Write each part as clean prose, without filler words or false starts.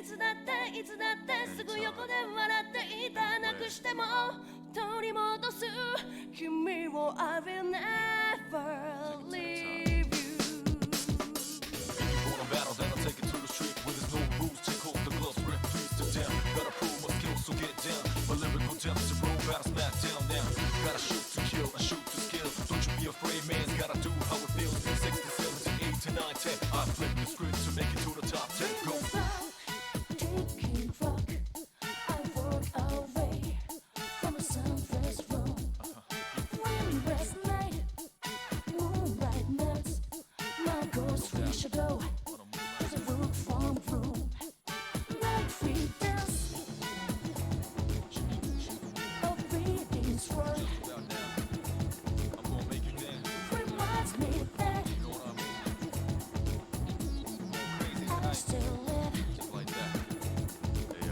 つだっていつだってすぐ横で笑っていたなくしても取り戻す君を I will never leave you On a battle, then I'll take it to the street where there's no rules. Take off the gloves, rip freeze to down. Gotta prove my skills, so get down. My lyrical depths to roll, battle smack down now. Gotta shoot to kill, I shoot to skill. Don't you be afraid, man's gotta do how it feels. 6 to 7 to 8 to 9, 10. I flip the script to make it to the top 10. Go. Taking rock, I walk away from a sunrise room. Windless night, moonlight nights. My ghost we should go. There's a look from room. Night free dance. A reading's word. I'm gonna make you dance. Reminds me that You know what I mean? Crazy I tonight. still live. Just like that. Hey,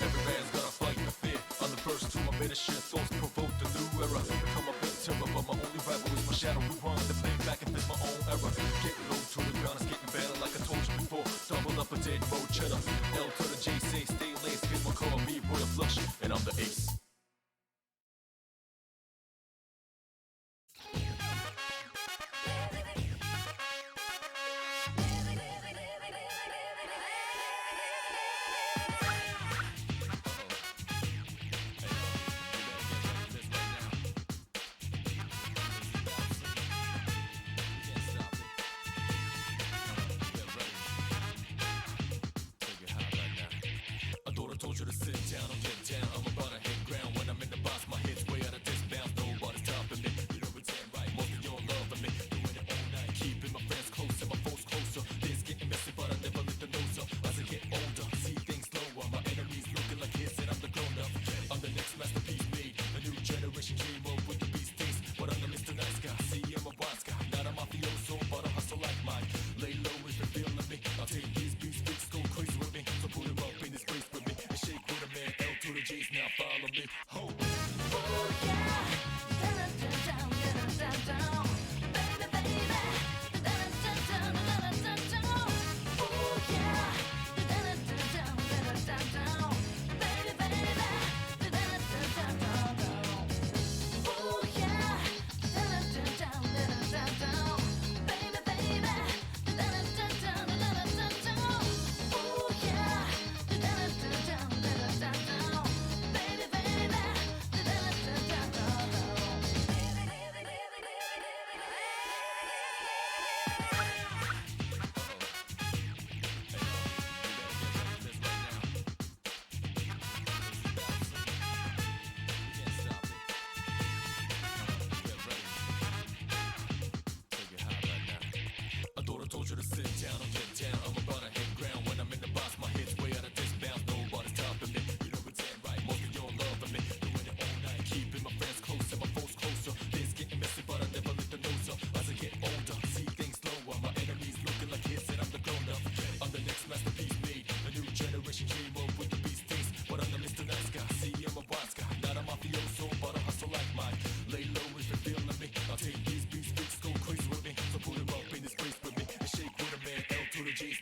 every man's gotta fight the fear. On the first two, I made a shit. Thoughts provoked a new era. Become a bit terror, but my only rival is my shadow. Rewind the play back and fit my own era. Getting low to the ground, it's getting better like I told you before. Double up a dead road cheddar. L to the J, say stay laced. Cause my call me Roy Flush, and I'm the ace. I thought I told you to sit down or get down. I'm about to hit ground when I'm in the box. My head's way out of this bounds. Nobody's stopping me. You know it's right. Most of you are loving me. Doing it all night. Keeping my friends close and my foes closer. This getting messy, but I never lift the nose up. As I get older, see things slower. My enemies looking like kids, and I'm the grown up. I'm the next masterpiece made. A new generation came up with the beast taste. But I'm the Mr. Nice Guy. See, I'm a wise guy. Not a mafioso, but a hustle like mine. Lay low if you're feeling me. I'll take these beats, go crazy with me. So put him up in this place with me. And shake with a man, L to the J's, now follow me. Ho! Oh yeah, down, down, down, down, down, baby, baby, down, down, down, down, down. Oh yeah, down, down, down, down, down, baby, baby, down, down, down, down. Oh yeah, down, down, down, down, down, baby, baby, down, down, down, down, down. Oh yeah, down, down, down, down, down, baby, baby, down, down, down, down. I thought I told you to sit down or get down. I'm about to hit ground when I'm in the box. My head's way out of this bounds. Nobody's stopping me. You know it's right. Most of you are loving me. Doing it all night. Keeping my friends close and my foes closer. This getting messy, but I never lift the nose up. As I get older, see things slower. My enemies looking like kids, and I'm the grown up. I'm the next masterpiece made. A new generation came up with the beast taste. But I'm the Mr. Nice Guy. See, I'm a wise guy. Not a mafioso, but a hustle like mine. Lay low if you're feeling me. I'll take these beats, go crazy with me. So put him up in this place with me. And shake with a man, L to the J,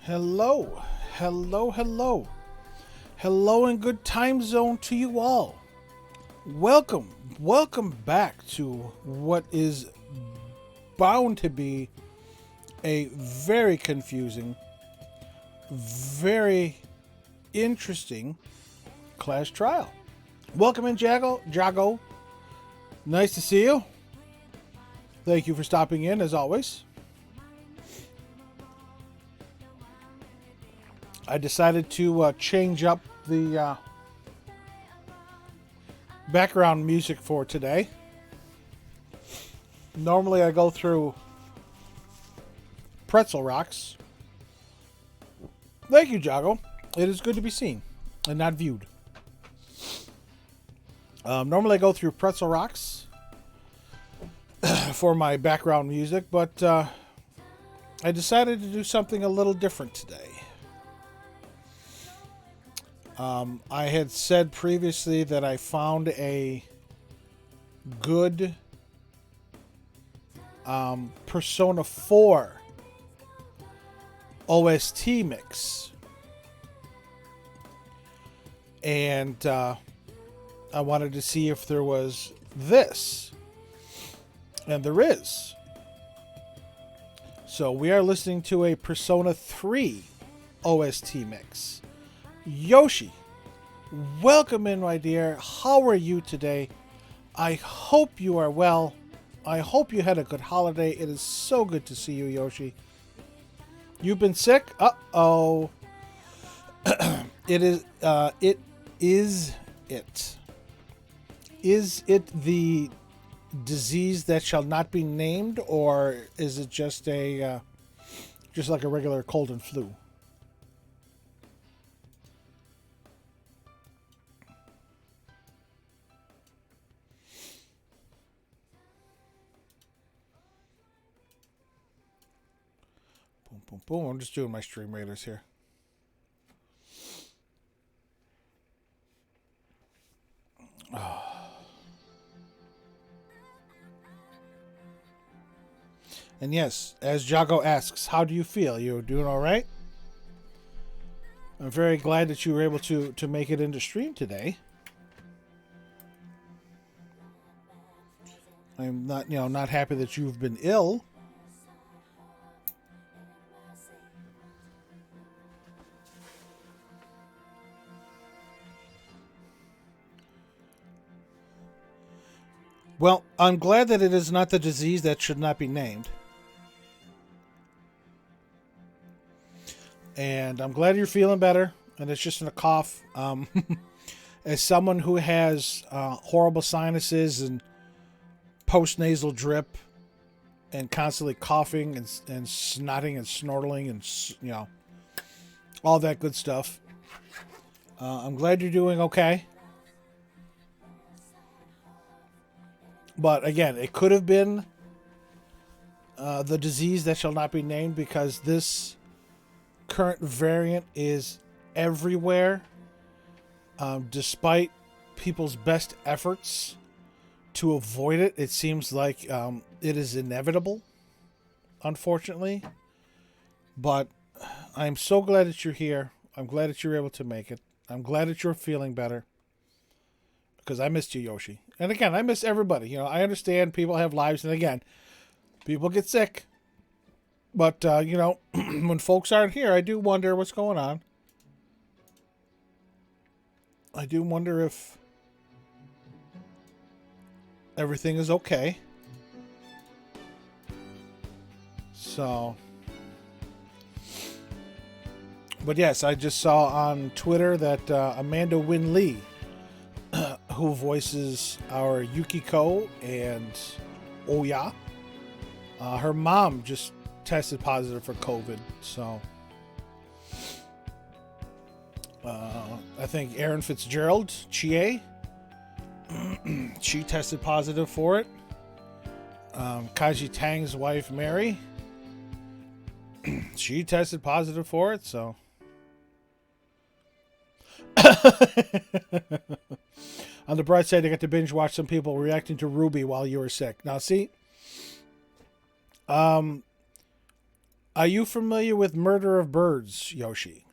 Hello, hello, hello. Hello and good time zone to you all. Welcome back to what is bound to be a very confusing, very interesting class trial. Welcome in, Jago. Nice to see you. Thank you for stopping in, as always. I decided to change up the background music for today. Normally I go through Pretzel Rocks. Thank you, Jago. It is good to be seen and not viewed. Normally I go through Pretzel Rocks for my background music, but I decided to do something a little different today. I had said previously that I found a good Persona 4 OST mix. And I wanted to see if there was this. And there is. So we are listening to a Persona 3 OST mix. Yoshi, welcome in, my dear. How are you today? I hope you are well. I hope you had a good holiday. It is so good to see you, Yoshi. You've been sick? Uh-oh. Is it the disease that shall not be named, or is it just just like a regular cold and flu? Boom, boom. I'm just doing my stream raiders here. And yes, as Jago asks, how do you feel? You doing all right? I'm very glad that you were able to make it into stream today. I'm not happy that you've been ill. Well, I'm glad that it is not the disease that should not be named. And I'm glad you're feeling better, and it's just in a cough. As someone who has horrible sinuses and post-nasal drip and constantly coughing and snotting and snortling and, all that good stuff, I'm glad you're doing okay. But again, it could have been the disease that shall not be named, because this current variant is everywhere. Despite people's best efforts to avoid it, it seems like it is inevitable, unfortunately. But I'm so glad that you're here. I'm glad that you're able to make it. I'm glad that you're feeling better, because I missed you, Yoshi. And again, I miss everybody. I understand people have lives, and again, people get sick. But, when folks aren't here, I do wonder what's going on. I do wonder if everything is okay. So, but yes, I just saw on Twitter that Amanda Wynn Lee, who voices our Yukiko and Oya, her mom just tested positive for COVID. So I think Erin Fitzgerald, Chie, she tested positive for it. Kaji Tang's wife, Mary, she tested positive for it. So on the bright side, I got to binge watch some people reacting to Ruby while you were sick. Now, see, Are you familiar with Murder of Birds, Yoshi?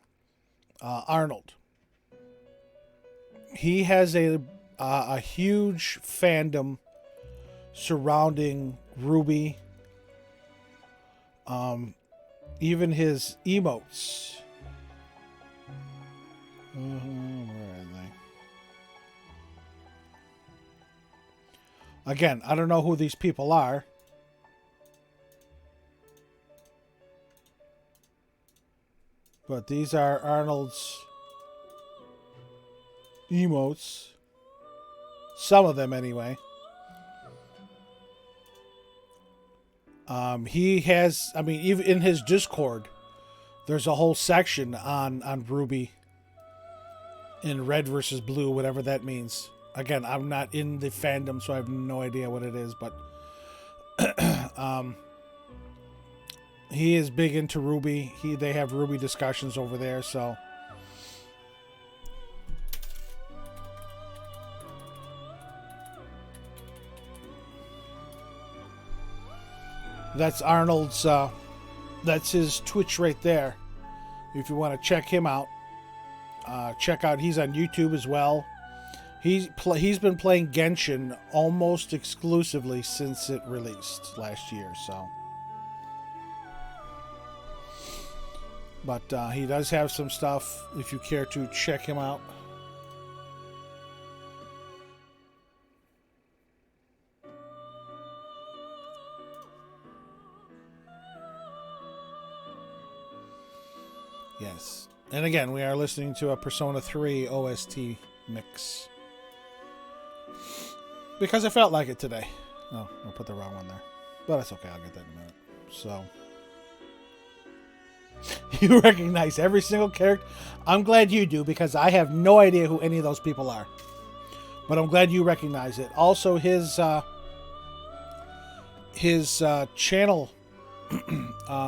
Arnold. He has a huge fandom surrounding Ruby. Even his emotes. Where are they? Again, I don't know who these people are. But these are Arnold's emotes. Some of them, anyway. He has, I mean, even in his Discord, there's a whole section on Ruby in red versus blue, whatever that means. Again, I'm not in the fandom, so I have no idea what it is, but he is big into Ruby. They have Ruby discussions over there, so that's Arnold's that's his Twitch right there. If you want to check him out, check out, he's on YouTube as well. He's been playing Genshin almost exclusively since it released last year, so. But he does have some stuff if you care to check him out. Yes. And again, we are listening to a Persona 3 OST mix. Because I felt like it today. No, I put the wrong one there. But that's okay, I'll get that in a minute. So. You recognize every single character. I'm glad you do, because I have no idea who any of those people are. But I'm glad you recognize it. Also, his channel,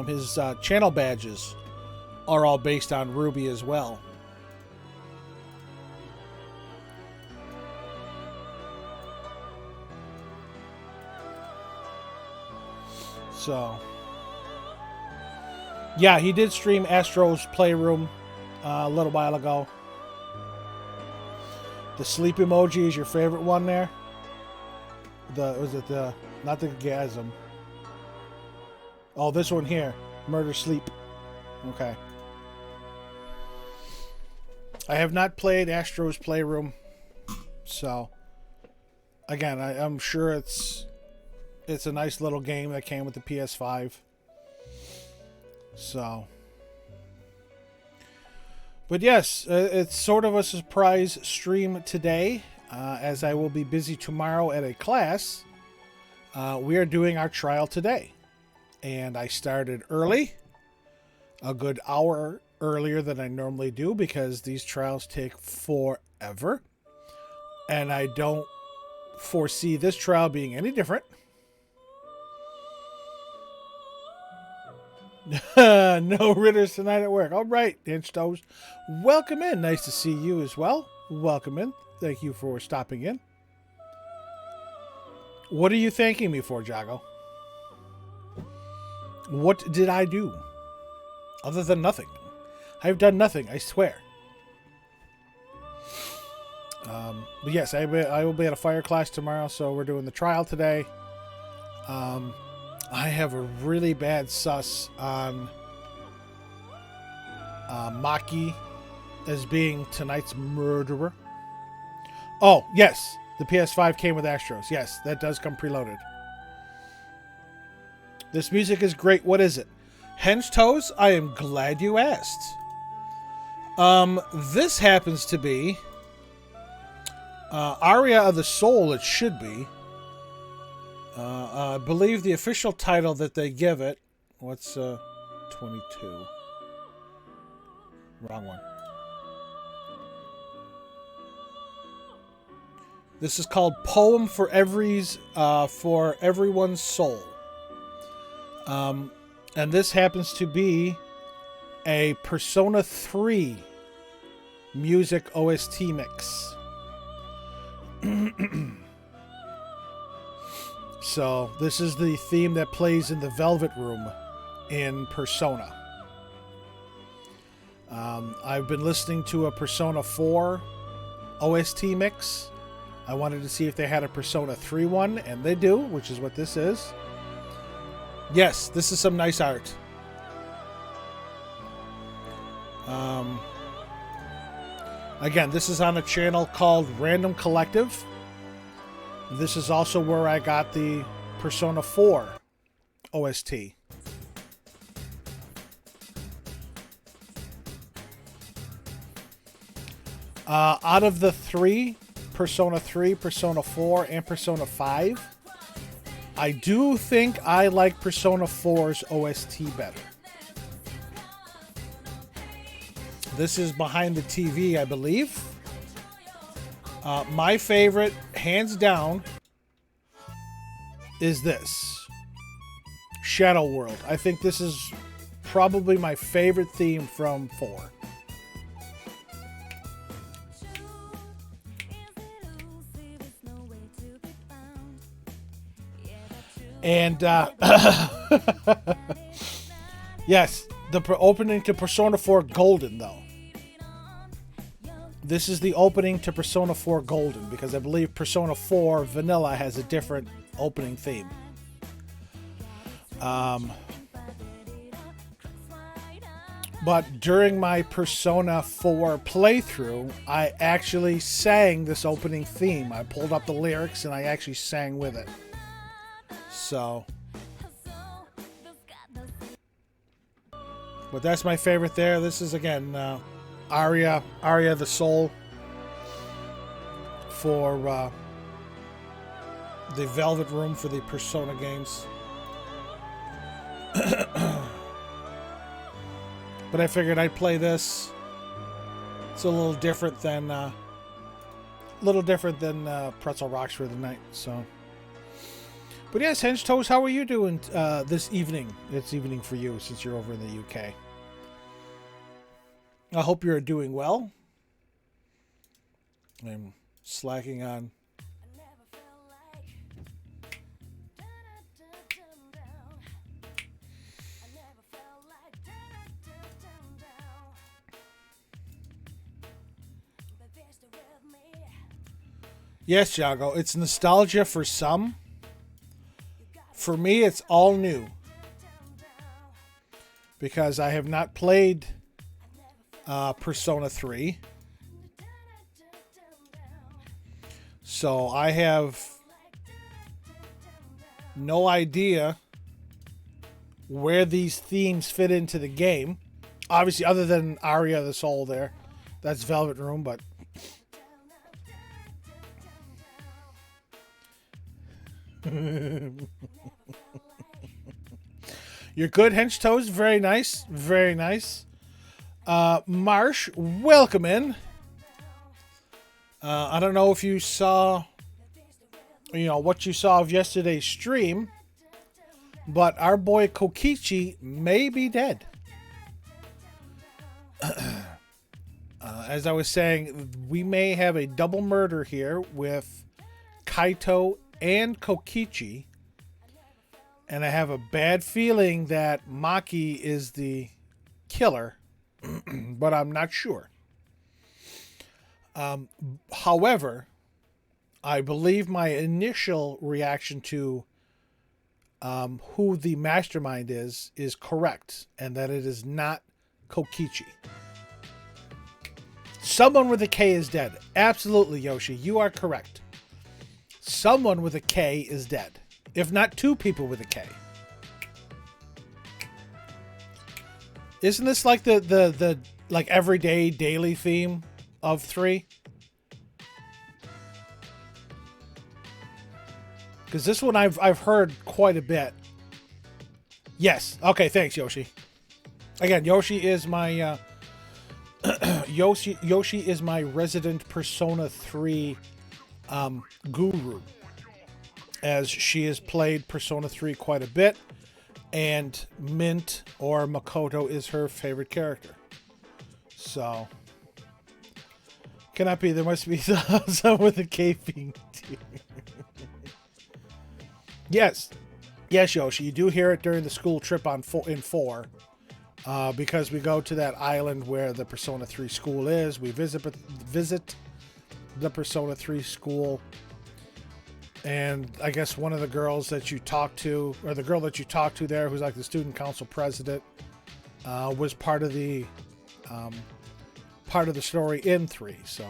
his channel badges are all based on Ruby as well. So, yeah, he did stream Astro's Playroom a little while ago. The sleep emoji is your favorite one there? Not the gasm. Oh, this one here. Murder Sleep. Okay. I have not played Astro's Playroom. So, again, I'm sure it's a nice little game that came with the PS5. So, but yes, it's sort of a surprise stream today, as I will be busy tomorrow at a class. We are doing our trial today, and I started early, a good hour earlier than I normally do, because these trials take forever, and I don't foresee this trial being any different. No Ritters tonight at work. All right, Inch Toes. Welcome in. Nice to see you as well. Welcome in. Thank you for stopping in. What are you thanking me for, Jago? What did I do? Other than nothing. I've done nothing, I swear. But yes, I will be at a fire class tomorrow, so we're doing the trial today. I have a really bad sus on Maki as being tonight's murderer. Oh, yes. The PS5 came with Astros. Yes, that does come preloaded. This music is great. What is it? Hench Toes, I am glad you asked. This happens to be Aria of the Soul, it should be. I believe the official title that they give it. What's 22? Wrong one. This is called Poem for Everyone's Soul. And this happens to be a Persona 3 music OST mix. So, this is the theme that plays in the Velvet Room in Persona. I've been listening to a Persona 4 OST mix. I wanted to see if they had a Persona 3 one, and they do, which is what this is. Yes, this is some nice art. Again, this is on a channel called Random Collective. This is also where I got the Persona 4 OST. Out of the three, Persona 3, Persona 4, and Persona 5, I do think I like Persona 4's OST better. This is behind the TV, I believe. My favorite, hands down, is this. Shadow World. I think this is probably my favorite theme from 4. And, yes, the opening to Persona 4 Golden, though. This is the opening to Persona 4 Golden, because I believe Persona 4 Vanilla has a different opening theme. But during my Persona 4 playthrough, I actually sang this opening theme. I pulled up the lyrics and I actually sang with it. So, but that's my favorite there. This is, again, Aria the Soul for the Velvet Room for the Persona games. But I figured I'd play this. It's a little different than Pretzel Rocks for the night. So, but yes, Hench Toes, how are you doing this evening? It's evening for you since you're over in the UK. I hope you're doing well. I'm slacking on. Yes, Jago, it's nostalgia for some. For me, it's all new. Because I have not played Persona 3. So I have no idea where these themes fit into the game. Obviously, other than Aria the Soul there. That's Velvet Room, but... You're good, Hench Toes. Very nice. Very nice. Marsh, welcome in. I don't know if you saw, what you saw of yesterday's stream, but our boy Kokichi may be dead. As I was saying, we may have a double murder here with Kaito and Kokichi, and I have a bad feeling that Maki is the killer, but I'm not sure. However, I believe my initial reaction to who the mastermind is correct, and that it is not Kokichi. Someone with a K is dead. Absolutely, Yoshi, you are correct. Someone with a K is dead. If not two people with a K. Isn't this like the like everyday daily theme of 3? Because this one I've heard quite a bit. Yes. Okay, thanks, Yoshi. Again, Yoshi is my Yoshi is my resident Persona 3 guru, as she has played Persona 3 quite a bit, and Mint or Makoto is her favorite character. So, cannot be. There must be some with a K theme. Yes, Yes, Yoshi, you do hear it during the school trip in 4. Because we go to that island where the Persona 3 school is. We visit the Persona 3 school. And I guess one of the girls that you talk to, or the girl that you talk to there, who's like the student council president, was part of the story in 3. So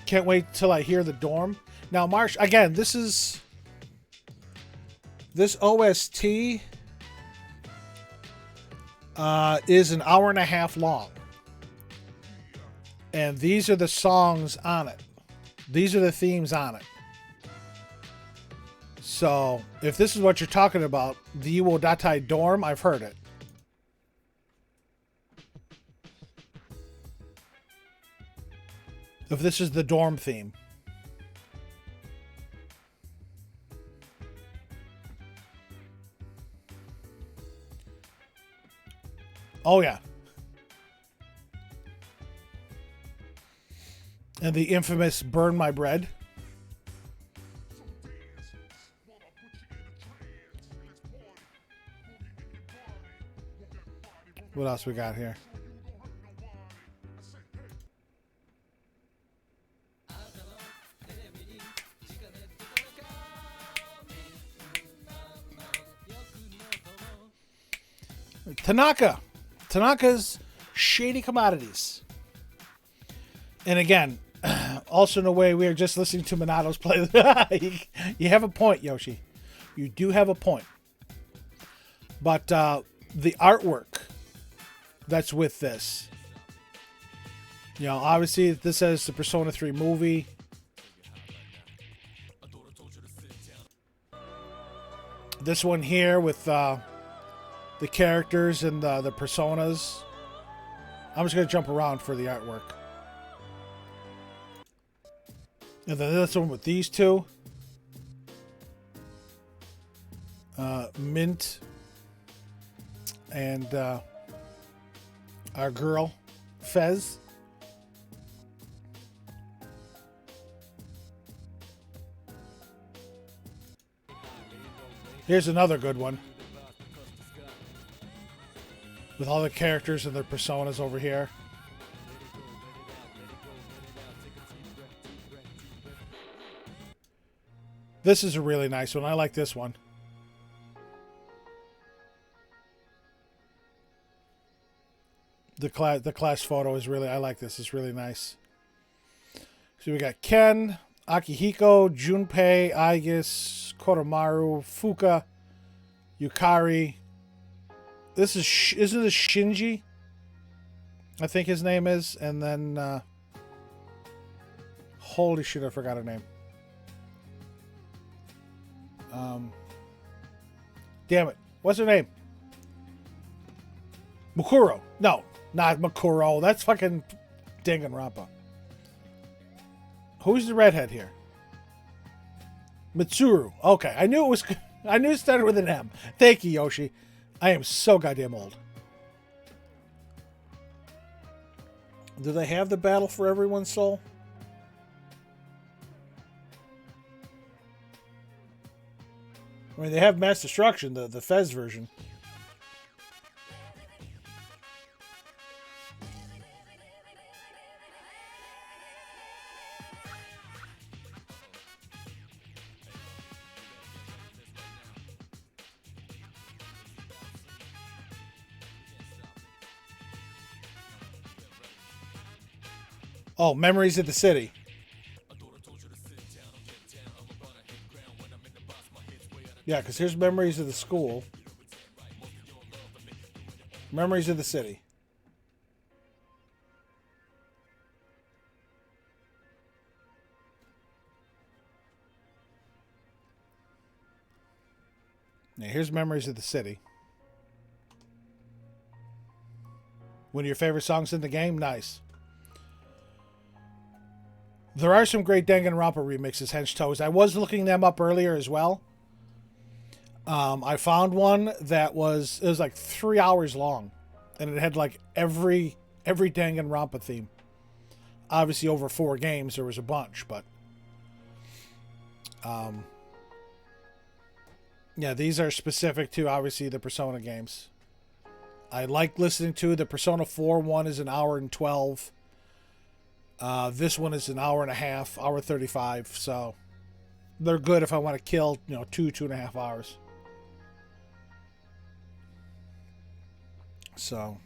can't wait till I hear the dorm. Now, Marsh, again, this OST is an hour and a half long, and these are the songs on it. These are the themes on it. So, if this is what you're talking about, the Iwo Datai Dorm, I've heard it. If this is the dorm theme. Oh, yeah. And the infamous Burn My Bread. What else we got here? Tanaka's Shady Commodities. And again, also in a way, we are just listening to Minato's play. You have a point, Yoshi. You do have a point. But the artwork that's with this. You know, obviously, this says the Persona 3 movie. This one here with the characters and the personas. I'm just going to jump around for the artwork. And then this one with these two. Mint. And our girl, Fez. Here's another good one. With all the characters and their personas over here. This is a really nice one. I like this one. The class photo is really, I like this. It's really nice. So we got Ken, Akihiko, Junpei, Aigis, Koromaru, Fuka, Yukari. This is, isn't this Shinji? I think his name is. And then, holy shit, I forgot her name. Damn it. What's her name? Mukuro. No, not Mukuro. That's fucking Danganronpa. Who's the redhead here? Mitsuru. Okay, I knew it started with an M. Thank you, Yoshi. I am so goddamn old. Do they have the Battle for Everyone's Soul? I mean, they have Mass Destruction, the Fez version. Oh, Memories of the City. Yeah, because here's Memories of the School. Memories of the City. Yeah, here's Memories of the City. One of your favorite songs in the game? Nice. There are some great Danganronpa remixes, Hench Toes. I was looking them up earlier as well. I found one that was like 3 hours long, and it had like every Danganronpa theme. Obviously, over 4 games, there was a bunch, but Yeah, these are specific to obviously the Persona games. I like listening to the Persona 4 one is an hour and 12. This one is an hour and a half, hour 35. So they're good if I want to kill, 2.5 hours. So,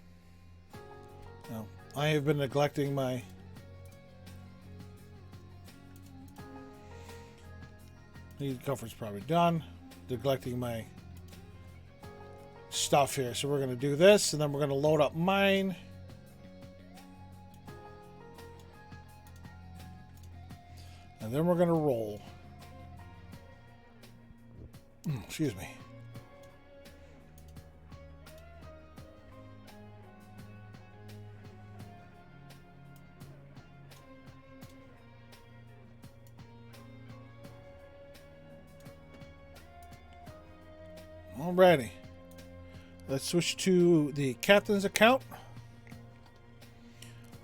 I have been neglecting my comfort's probably done. Neglecting my stuff here. So we're going to do this, and then we're going to load up mine. And then we're going to roll. Excuse me. Alrighty. Let's switch to the captain's account.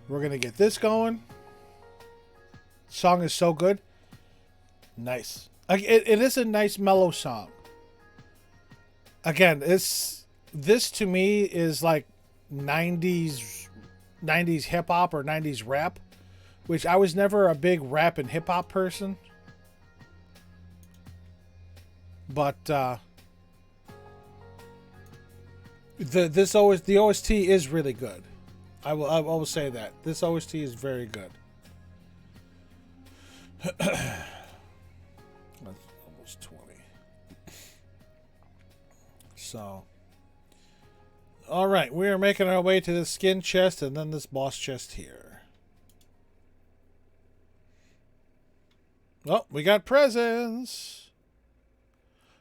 We're going to get this going. Song is so good. Nice. It is a nice mellow song. Again, this to me is like 90s hip hop or 90s rap, which I was never a big rap and hip hop person. But the OST is really good. I will say that. This OST is very good. That's almost 20. So, all right, we are making our way to the skin chest and then this boss chest here. Oh, we got presents.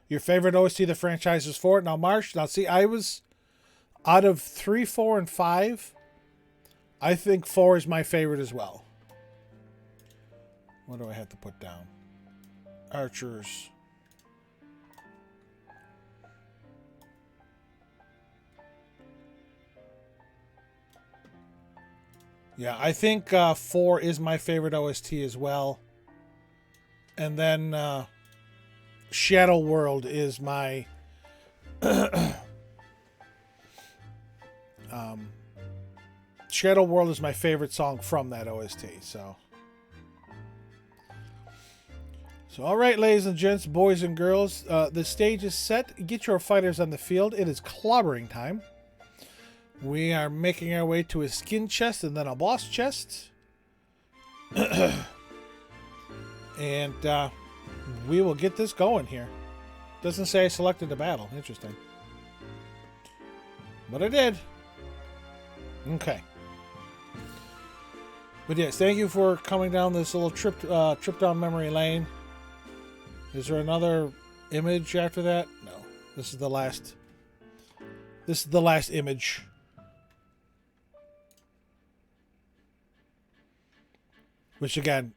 Your favorite OST the franchise is for it. Now, Marsh, see, I was out of 3, 4, and 5. I think 4 is my favorite as well. What do I have to put down? Archers. Yeah, I think 4 is my favorite OST as well. And then Shadow World is my Shadow World is my favorite song from that OST. So all right, ladies and gents, boys and girls, the stage is set. Get your fighters on the field. It is clobbering time. We are making our way to a skin chest and then a boss chest. And we will get this going here. Doesn't say I selected the battle. Interesting. But I did. Okay. But yes, thank you for coming down this little trip down memory lane. Is there another image after that? No. This is the last. This is the last image. Which again,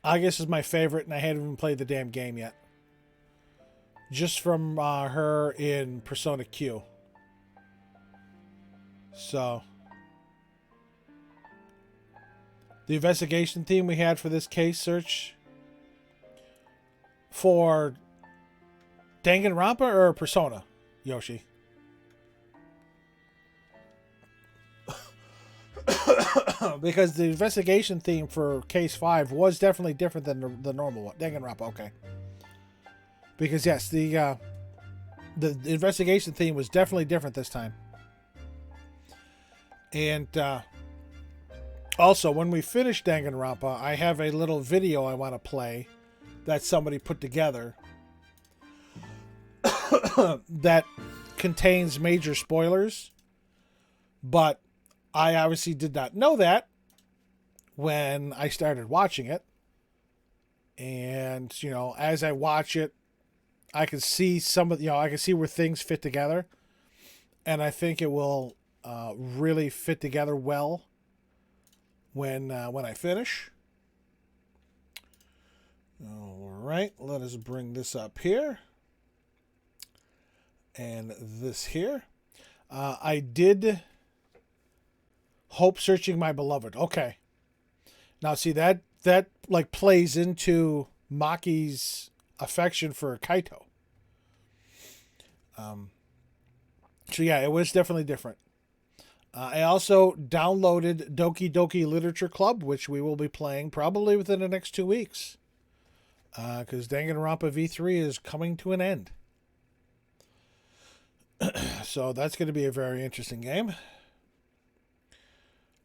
I guess is my favorite, and I haven't even played the damn game yet. Just from her in Persona Q. So, the investigation theme we had for this case search for Danganronpa or Persona, Yoshi? Because the investigation theme for Case 5 was definitely different than the normal one. Danganronpa, okay. Because yes, the investigation theme was definitely different this time. And also, when we finish Danganronpa, I have a little video I want to play that somebody put together that contains major spoilers, but I obviously did not know that when I started watching it. And, as I watch it, I can see I can see where things fit together. And I think it will really fit together well when I finish. All right, let us bring this up here. And this here. I did Hope Searching My Beloved. Okay. Now, see, that like plays into Maki's affection for Kaito. So yeah, it was definitely different. I also downloaded Doki Doki Literature Club, which we will be playing probably within the next 2 weeks. Because Danganronpa V3 is coming to an end. So that's going to be a very interesting game.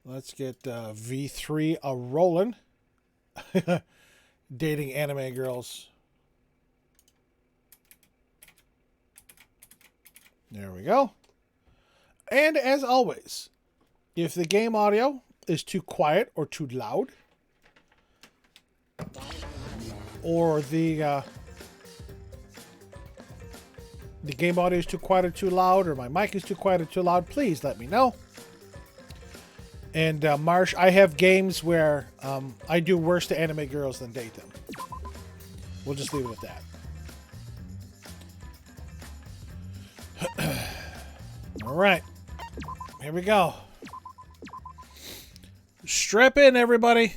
Let's get V3 a rolling. Dating anime girls. There we go. And as always, if the game audio is too quiet or too loud, or the game audio is too quiet or too loud, or my mic is too quiet or too loud, please let me know. And Marsh, I have games where I do worse to anime girls than date them. We'll just leave it at that. All right. Here we go. Strap in, everybody.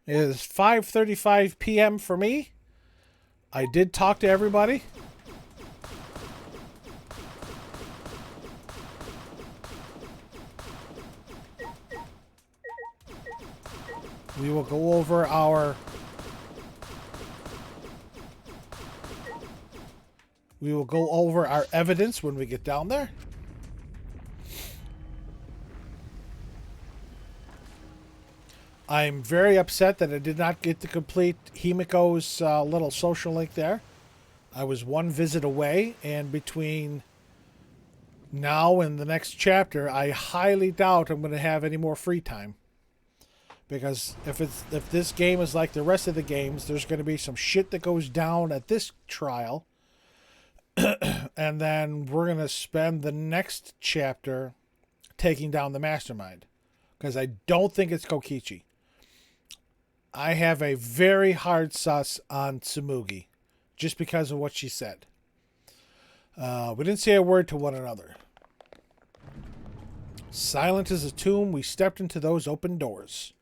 It is 5:35 p.m. for me. I did talk to everybody. We will go over our evidence when we get down there. I'm very upset that I did not get to complete Himiko's little social link there. I was one visit away, and between now and the next chapter, I highly doubt I'm going to have any more free time. Because if this game is like the rest of the games, there's going to be some shit that goes down at this trial. And then we're going to spend the next chapter taking down the mastermind. Because I don't think it's Kokichi. I have a very hard sus on Tsumugi. Just because of what she said. We didn't say a word to one another. Silent as a tomb, we stepped into those open doors.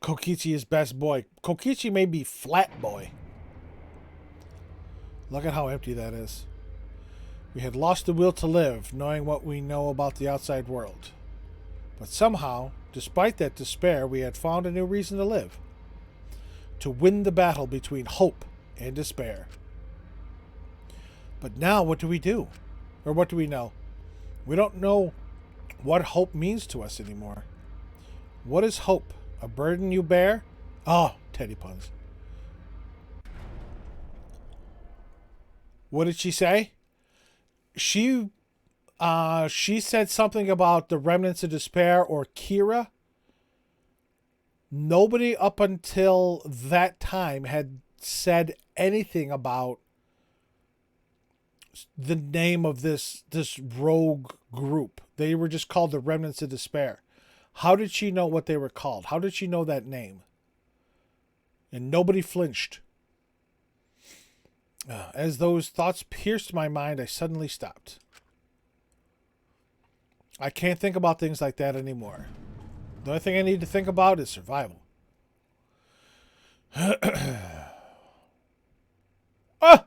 Kokichi is best boy. Kokichi may be flat boy. Look at how empty that is. We had lost the will to live, knowing what we know about the outside world. But somehow, despite that despair, we had found a new reason to live. To win the battle between hope and despair. But now, what do we do? Or what do we know? We don't know what hope means to us anymore. What is hope? A burden you bear? Oh, Teddy puns. What did she say? She said something about the remnants of despair or Kira. Nobody up until that time had said anything about the name of this rogue group. They were just called the Remnants of Despair. How did she know what they were called? How did she know that name? And nobody flinched. As those thoughts pierced my mind, I suddenly stopped. I can't think about things like that anymore. The only thing I need to think about is survival. Ah!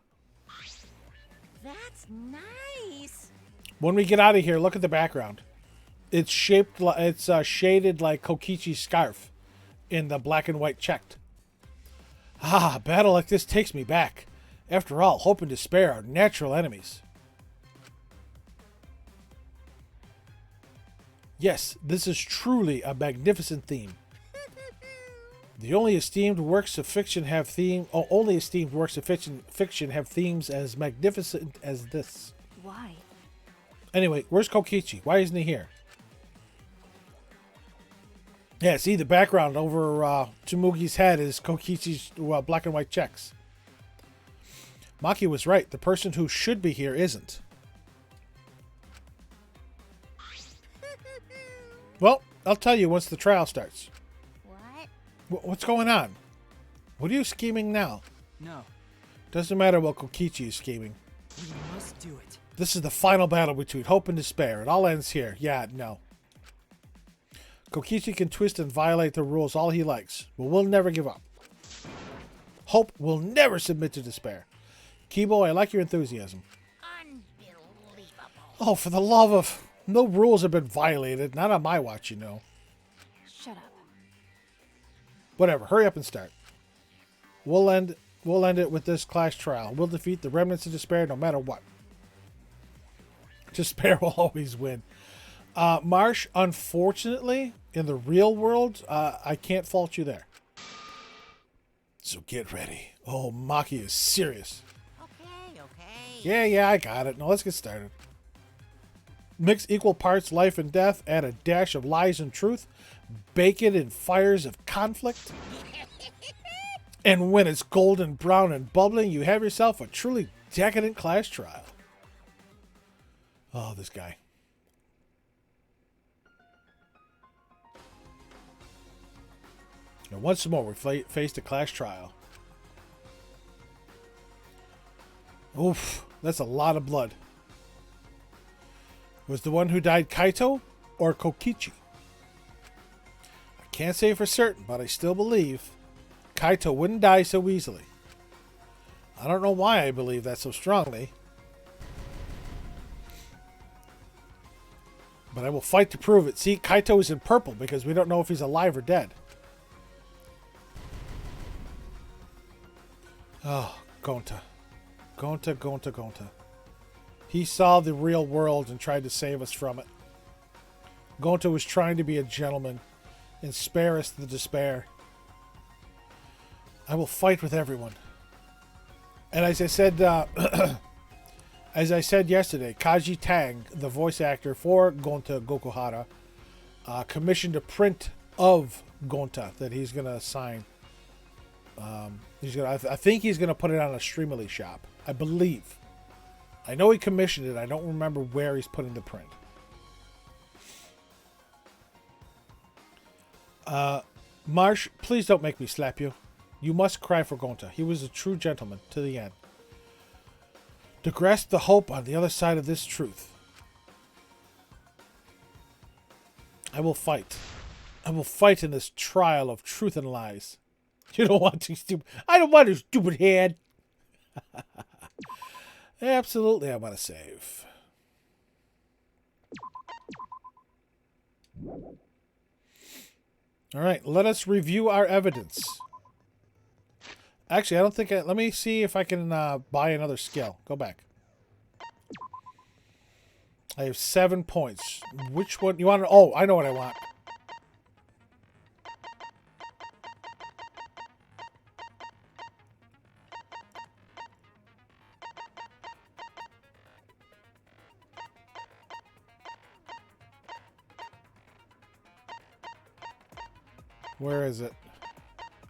That's nice. When we get out of here, look at the background. It's shaped. It's shaded like Kokichi's scarf, in the black and white checked. Ah, a battle like this takes me back. After all, hope and despair are natural enemies. Yes, this is truly a magnificent theme. The only esteemed works of fiction have themes as magnificent as this. Why? Anyway, where's Kokichi? Why isn't he here? Yeah, see the background over Tsumugi's head is Kokichi's black and white checks. Maki was right. The person who should be here isn't. Well, I'll tell you once the trial starts. What? What's going on? What are you scheming now? No. Doesn't matter what Kokichi is scheming. We must do it. This is the final battle between hope and despair. It all ends here. Yeah, no. Kokichi can twist and violate the rules all he likes, but we'll never give up. Hope will never submit to despair. Kibo, I like your enthusiasm. Unbelievable. Oh, for the love of... No rules have been violated. Not on my watch, you know. Shut up. Whatever. Hurry up and start. We'll end it with this class trial. We'll defeat the remnants of despair no matter what. Despair will always win. Marsh, unfortunately, in the real world, I can't fault you there. So get ready. Oh, Maki is serious. Okay. Yeah, I got it. Now let's get started. Mix equal parts life and death. Add a dash of lies and truth. Bake it in fires of conflict. And when it's golden brown and bubbling, you have yourself a truly decadent class trial. Oh, this guy. Now, once more, we faced a class trial. Oof, that's a lot of blood. Was the one who died Kaito or Kokichi? I can't say for certain, but I still believe Kaito wouldn't die so easily. I don't know why I believe that so strongly, but I will fight to prove it. See, Kaito is in purple because we don't know if he's alive or dead. Oh, Gonta. Gonta. He saw the real world and tried to save us from it. Gonta was trying to be a gentleman and spare us the despair. I will fight with everyone. And as I said, yesterday, Kaji Tang, the voice actor for Gonta Gokuhara, commissioned a print of Gonta that he's gonna sign. I think he's gonna put it on a Streamily shop. I believe. I know he commissioned it. I don't remember where he's putting the print. Marsh, please don't make me slap you. You must cry for Gonta. He was a true gentleman to the end. To grasp the hope on the other side of this truth. I will fight. I will fight in this trial of truth and lies. You don't want to, stupid. I don't want a stupid head. Absolutely, I want to save. All right, let us review our evidence. Actually, I don't think let me see if I can buy another skill. Go back. I have 7 points. Which one? You want to... Oh, I know what I want. Where is it?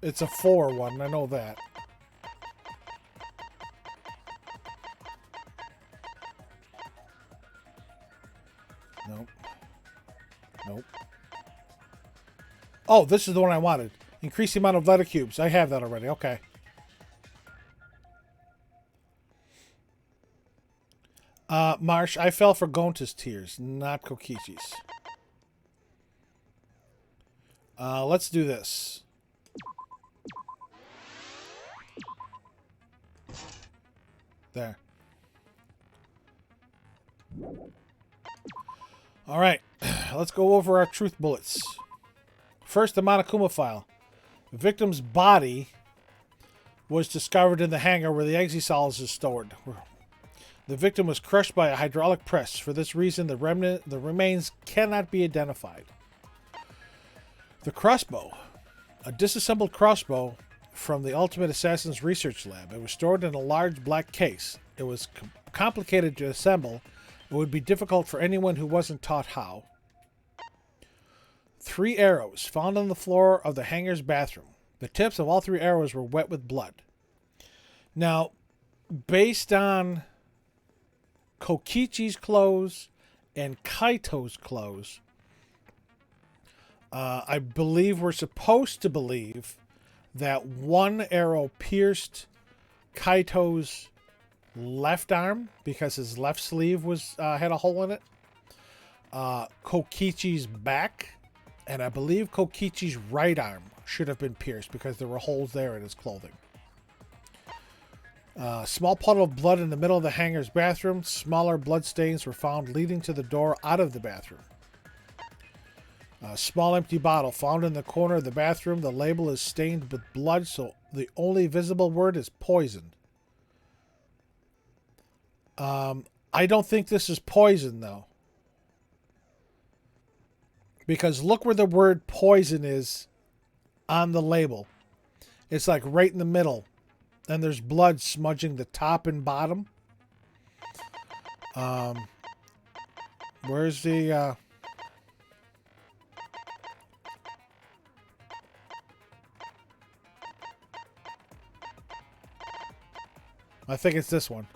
It's a 4 one. I know that. Nope. Oh, this is the one I wanted. Increase the amount of letter cubes. I have that already. Okay. Marsh, I fell for Gonta's tears, not Kokichi's. Let's do this. There. All right. Let's go over our truth bullets. First, the Monokuma file. The victim's body was discovered in the hangar where the exosols is stored. The victim was crushed by a hydraulic press. For this reason, the remains cannot be identified. The crossbow. A disassembled crossbow from the Ultimate Assassin's research lab. It was stored in a large black case. It was complicated to assemble. It would be difficult for anyone who wasn't taught how. 3 arrows found on the floor of the hangar's bathroom. The tips of all 3 arrows were wet with blood. Now, based on Kokichi's clothes and Kaito's clothes, I believe we're supposed to believe that 1 arrow pierced Kaito's left arm because his left sleeve was had a hole in it. Kokichi's back, and I believe Kokichi's right arm should have been pierced because there were holes there in his clothing. Small puddle of blood in the middle of the hangar's bathroom. Smaller blood stains were found leading to the door out of the bathroom. A small empty bottle found in the corner of the bathroom. The label is stained with blood, so the only visible word is poison. I don't think this is poison, though. Because look where the word poison is on the label. It's like right in the middle. And there's blood smudging the top and bottom. Where's the... I think it's this one.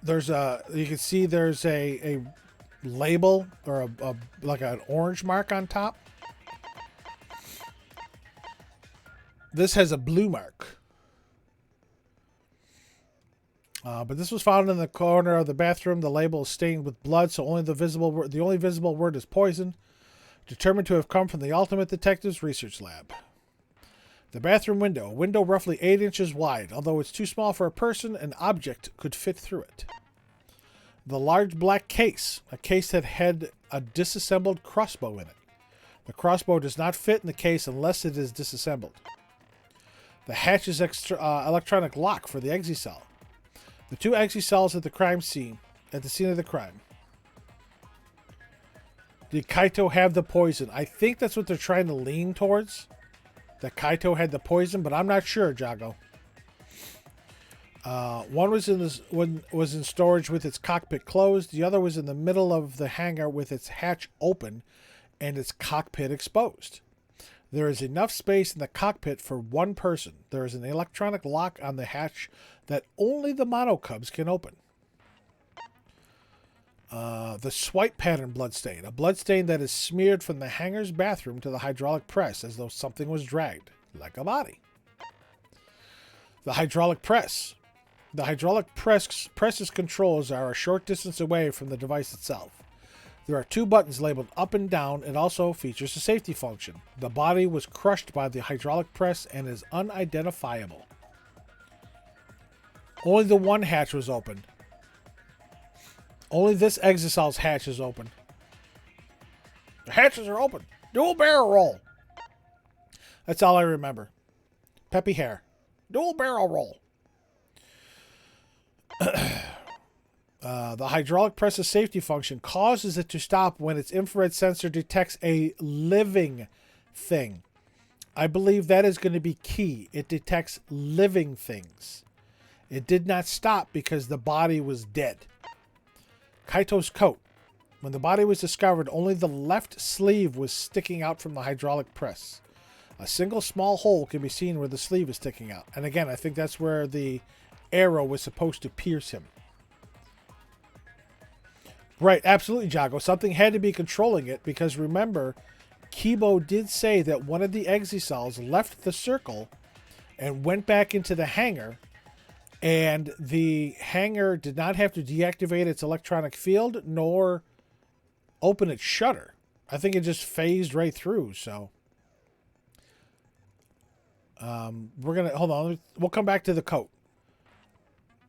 There's a... You can see there's a label or a like an orange mark on top. This has a blue mark. But this was found in the corner of the bathroom. The label is stained with blood, so only the only visible word is poison. Determined to have come from the Ultimate Detectives Research Lab. The bathroom window, a window roughly 8 inches wide. Although it's too small for a person, an object could fit through it. The large black case, a case that had a disassembled crossbow in it. The crossbow does not fit in the case unless it is disassembled. The hatch's electronic lock for the exit cell. The 2 exit cells at the scene of the crime. Did Kaito have the poison? I think that's what they're trying to lean towards. That Kaito had the poison, but I'm not sure, Jago. One was in storage with its cockpit closed. The other was in the middle of the hangar with its hatch open and its cockpit exposed. There is enough space in the cockpit for one person. There is an electronic lock on the hatch that only the monocubs can open. The swipe pattern bloodstain. A bloodstain that is smeared from the hangar's bathroom to the hydraulic press as though something was dragged, like a body. The hydraulic press. The hydraulic press's controls are a short distance away from the device itself. There are 2 buttons labeled up and down. It also features a safety function. The body was crushed by the hydraulic press and is unidentifiable. Only the one hatch was open. Only this exit cell's hatch is open. The hatches are open. Dual barrel roll. That's all I remember. Peppy hair. Dual barrel roll. The hydraulic press's safety function causes it to stop when its infrared sensor detects a living thing. I believe that is going to be key. It detects living things. It did not stop because the body was dead. Kaito's coat. When the body was discovered, only the left sleeve was sticking out from the hydraulic press. A single small hole can be seen where the sleeve is sticking out. And again, I think that's where the arrow was supposed to pierce him. Right, absolutely, Jago. Something had to be controlling it because remember, Kibo did say that one of the exocells left the circle and went back into the hangar, and the hangar did not have to deactivate its electronic field nor open its shutter. I think it just phased right through, so... we're going to... Hold on. We'll come back to the coat.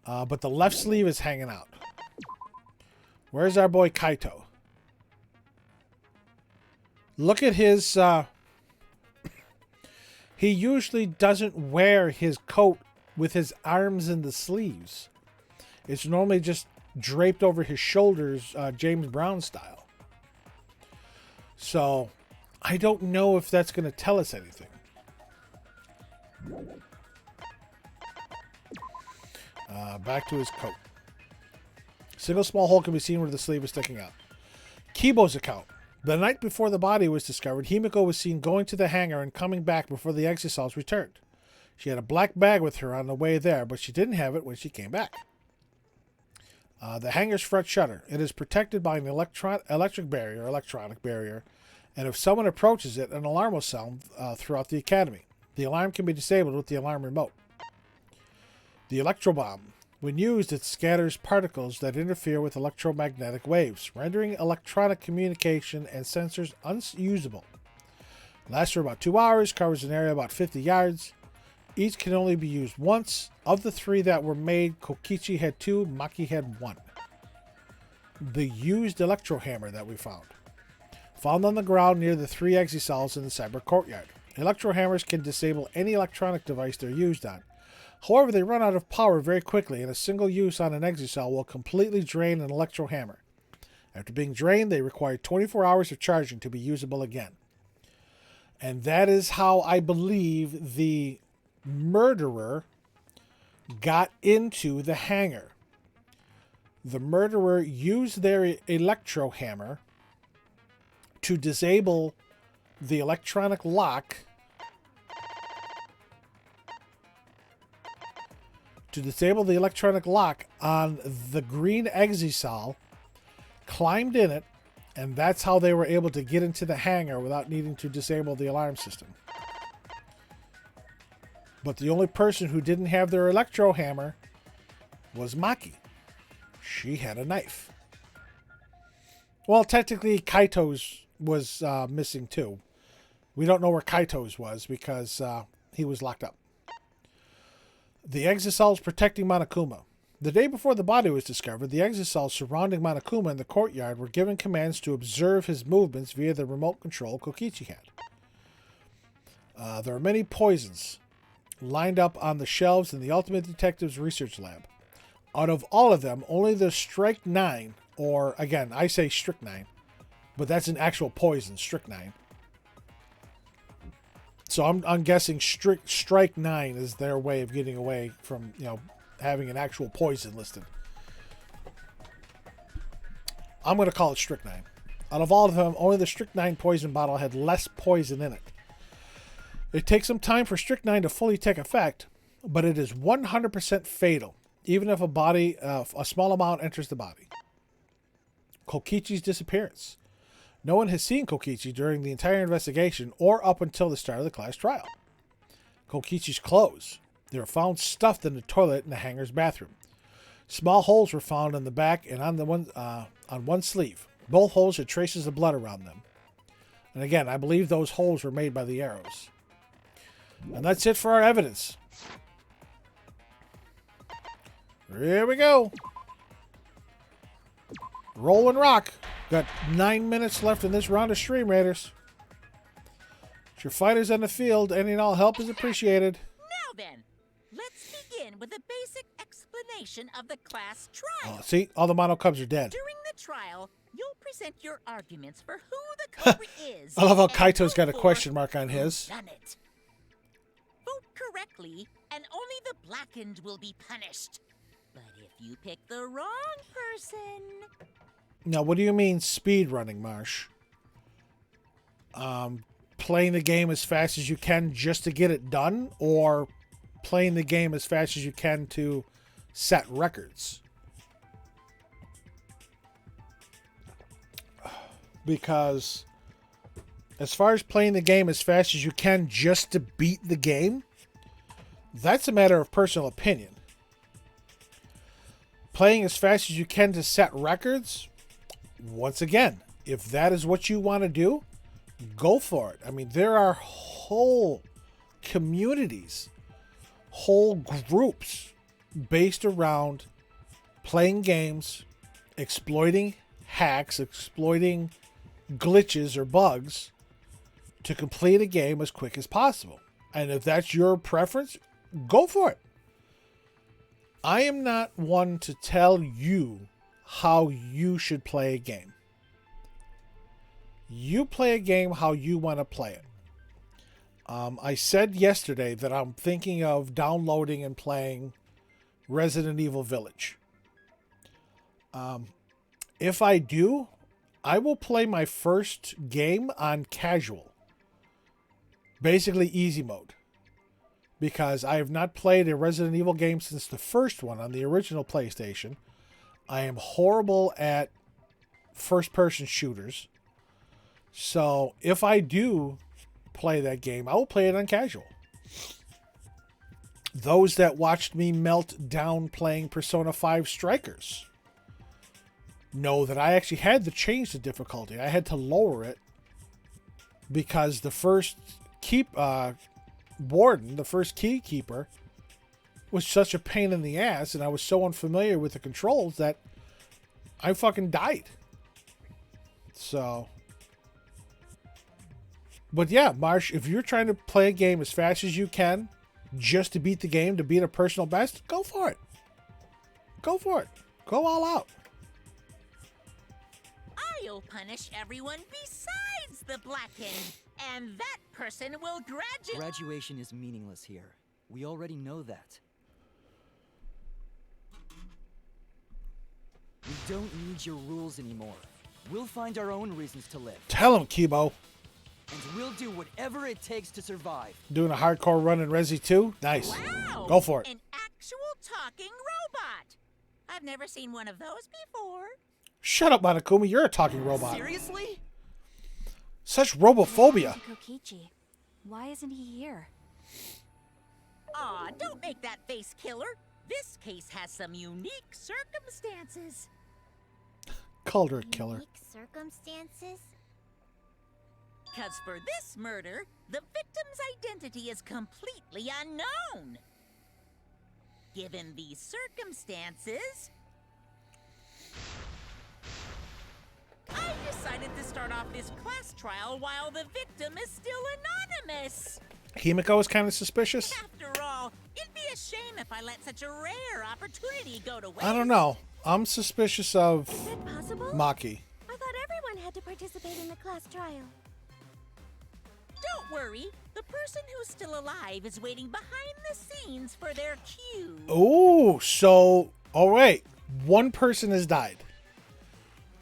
But the left sleeve is hanging out. Where's our boy Kaito? Look at his... he usually doesn't wear his coat with his arms in the sleeves. It's normally just draped over his shoulders, James Brown style. So, I don't know if that's going to tell us anything. Back to his coat. Single small hole can be seen where the sleeve is sticking out. Kibo's account. The night before the body was discovered, Himiko was seen going to the hangar and coming back before the exocells returned. She had a black bag with her on the way there, but she didn't have it when she came back. The hangar's front shutter. It is protected by an electronic barrier, and if someone approaches it, an alarm will sound throughout the academy. The alarm can be disabled with the alarm remote. The electrobomb. When used, it scatters particles that interfere with electromagnetic waves, rendering electronic communication and sensors unusable. Lasts for about 2 hours, covers an area about 50 yards. Each can only be used once. Of the 3 that were made, Kokichi had 2, Maki had 1. The used electro hammer that we found. Found on the ground near the 3 exosols in the cyber courtyard. Electro hammers can disable any electronic device they're used on. However, they run out of power very quickly, and a single use on an exosol will completely drain an electro hammer. After being drained, they require 24 hours of charging to be usable again. And that is how I believe the murderer got into the hangar. The murderer used their electro hammer to disable the electronic lock on the green exisal, climbed in it, and that's how they were able to get into the hangar without needing to disable the alarm system. But the only person who didn't have their electro hammer was Maki. She had a knife. Well, technically, Kaito's was missing too. We don't know where Kaito's was because he was locked up. The exosols protecting Monokuma. The day before the body was discovered, the exosols surrounding Monokuma in the courtyard were given commands to observe his movements via the remote control Kokichi had. There are many poisons lined up on the shelves in the Ultimate Detective's research lab. Out of all of them, only the Strike 9, or again, I say Strychnine, but that's an actual poison, Strychnine. So I'm guessing Strike 9 is their way of getting away from, having an actual poison listed. I'm going to call it Strychnine. Out of all of them, only the Strychnine poison bottle had less poison in it. It takes some time for Strychnine to fully take effect, but it is 100% fatal, even if a small amount enters the body. Kokichi's disappearance. No one has seen Kokichi during the entire investigation or up until the start of the class trial. Kokichi's clothes. They were found stuffed in the toilet in the hangar's bathroom. Small holes were found in the back and on one sleeve. Both holes had traces of blood around them. And again, I believe those holes were made by the arrows. And that's it for our evidence. Here we go. Roll and rock. Got 9 minutes left in this round of Stream Raiders. It's your fighters on the field. Any and all help is appreciated. Now then, let's begin with a basic explanation of the class trial. See, all the mono cubs are dead. During the trial, you'll present your arguments for who the culprit is. I love how and Kaito's got a who for question mark on who his. done it. Vote correctly, and only the blackened will be punished. But if you pick the wrong person... Now, what do you mean speed running, Marsh? Playing the game as fast as you can just to get it done, or playing the game as fast as you can to set records? Because as far as playing the game as fast as you can just to beat the game, that's a matter of personal opinion. Playing as fast as you can to set records, once again, if that is what you want to do, go for it. I mean, there are whole communities, whole groups based around playing games, exploiting hacks, exploiting glitches or bugs to complete a game as quick as possible. And if that's your preference, go for it. I am not one to tell you how you should play a game. You play a game how you want to play it. I said yesterday that I'm thinking of downloading and playing Resident Evil Village. If I do, I will play my first game on casual. Basically easy mode. Because I have not played a Resident Evil game since the first one on the original PlayStation. I am horrible at first-person shooters. So if I do play that game, I will play it on casual. Those that watched me melt down playing Persona 5 Strikers know that I actually had to change the difficulty. I had to lower it because the first warden, the first key keeper, was such a pain in the ass, and I was so unfamiliar with the controls that I fucking died. So, but yeah, Marsh, if you're trying to play a game as fast as you can, just to beat the game, to beat a personal best, go for it. Go for it. Go all out. I'll punish everyone besides the Blackened, and that person will graduate. Graduation is meaningless here. We already know that. We don't need your rules anymore. We'll find our own reasons to live. Tell him, Kibo. And we'll do whatever it takes to survive. Doing a hardcore run in Resi 2? Nice. Wow! Go for it. An actual talking robot. I've never seen one of those before. Shut up, Monokuma. You're a talking robot. Seriously? Such robophobia. Kokichi. Why isn't he here? Aw, don't make that face, killer. This case has some unique circumstances. Called her a killer. Unique circumstances? Because for this murder, the victim's identity is completely unknown. Given these circumstances, I decided to start off this class trial while the victim is still anonymous. Himiko is kind of suspicious. After all, it'd be a shame if I let such a rare opportunity go to waste. I don't know. I'm suspicious of Is that possible? Maki. I thought everyone had to participate in the class trial. Don't worry. The person who's still alive is waiting behind the scenes for their cue. Oh, so, oh wait. One person has died.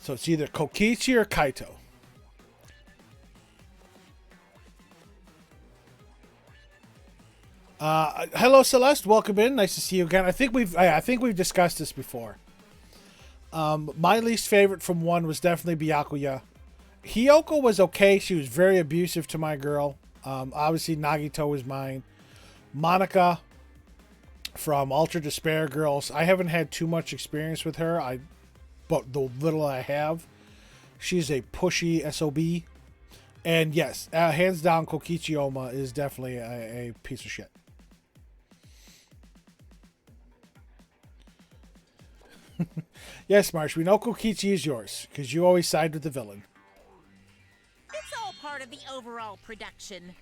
So it's either Kokichi or Kaito. Hello, Celeste. Welcome in. Nice to see you again. I think we've discussed this before. My least favorite from 1 was definitely Byakuya. Hiyoko was okay. She was very abusive to my girl. Obviously, Nagito was mine. Monica from Ultra Despair Girls. I haven't had too much experience with her. But the little I have, she's a pushy SOB. And yes, hands down, Kokichi Oma is definitely a piece of shit. Yes, Marsh, we know Kokichi is yours, because you always side with the villain. It's all part of the overall production.